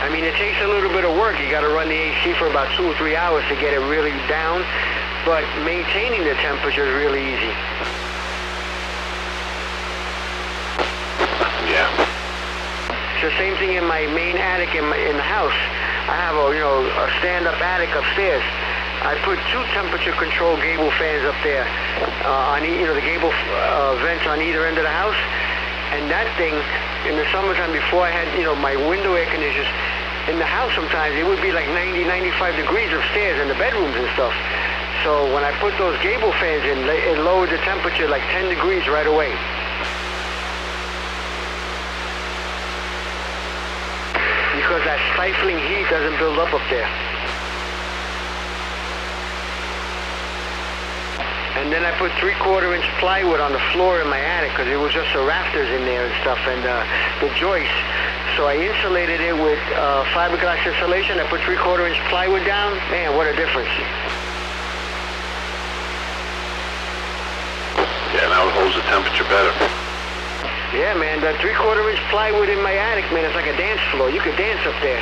I mean, it takes a little bit of work. You got to run the AC for about 2 or 3 hours to get it really down, but maintaining the temperature is really easy. Yeah. It's the same thing in my main attic in the house. I have a stand-up attic upstairs. I put 2 temperature control gable fans up there on the gable vents on either end of the house. And that thing, in the summertime before I had my window air conditioners in the house, sometimes it would be like 90, 95 degrees upstairs in the bedrooms and stuff. So when I put those gable fans in, it lowered the temperature like 10 degrees right away. Because that stifling heat doesn't build up there. And then I put 3/4 inch plywood on the floor in my attic because it was just the rafters in there and stuff and the joists. So I insulated it with fiberglass insulation. I put 3/4 inch plywood down. Man, what a difference. Yeah, now it holds the temperature better. Yeah, man, that 3/4 inch plywood in my attic, man, it's like a dance floor. You could dance up there.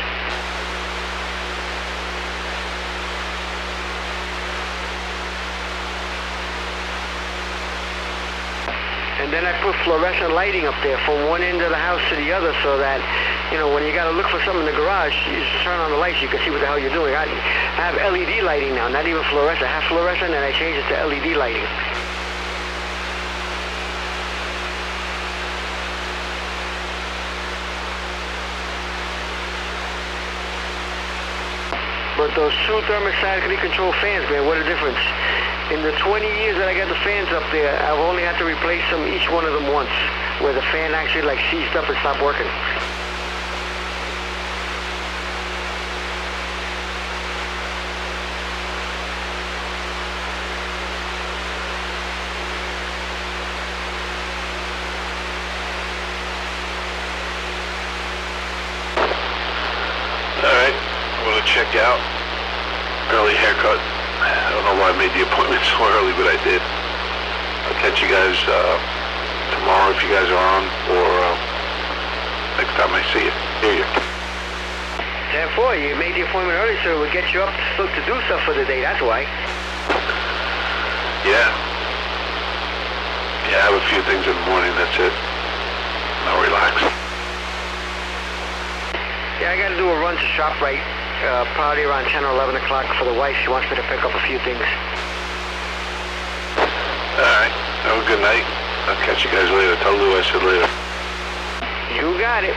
And then I put fluorescent lighting up there from one end of the house to the other so that, when you got to look for something in the garage, you just turn on the lights, you can see what the hell you're doing. I have LED lighting now, not even fluorescent. I have fluorescent and I changed it to LED lighting. But those 2 thermostatically controlled fans, man, what a difference. In the 20 years that I got the fans up there, I've only had to replace them, each one of them once, where the fan actually like seized up and stopped working. All right, I'm gonna check out. Early haircut. I don't know why I made the appointment so early, but I did. I'll catch you guys tomorrow if you guys are on, or next time I see you. Hear you. 10-4, you made the appointment early so it would get you up to do stuff for the day, that's why. Yeah. Yeah, I have a few things in the morning, that's it. I'll relax. Yeah, I got to do a run to ShopRite, probably around 10 or 11 o'clock for the wife. She wants me to pick up a few things. All right. Have a good night. I'll catch you guys later. Tell Lou I said later. You got it.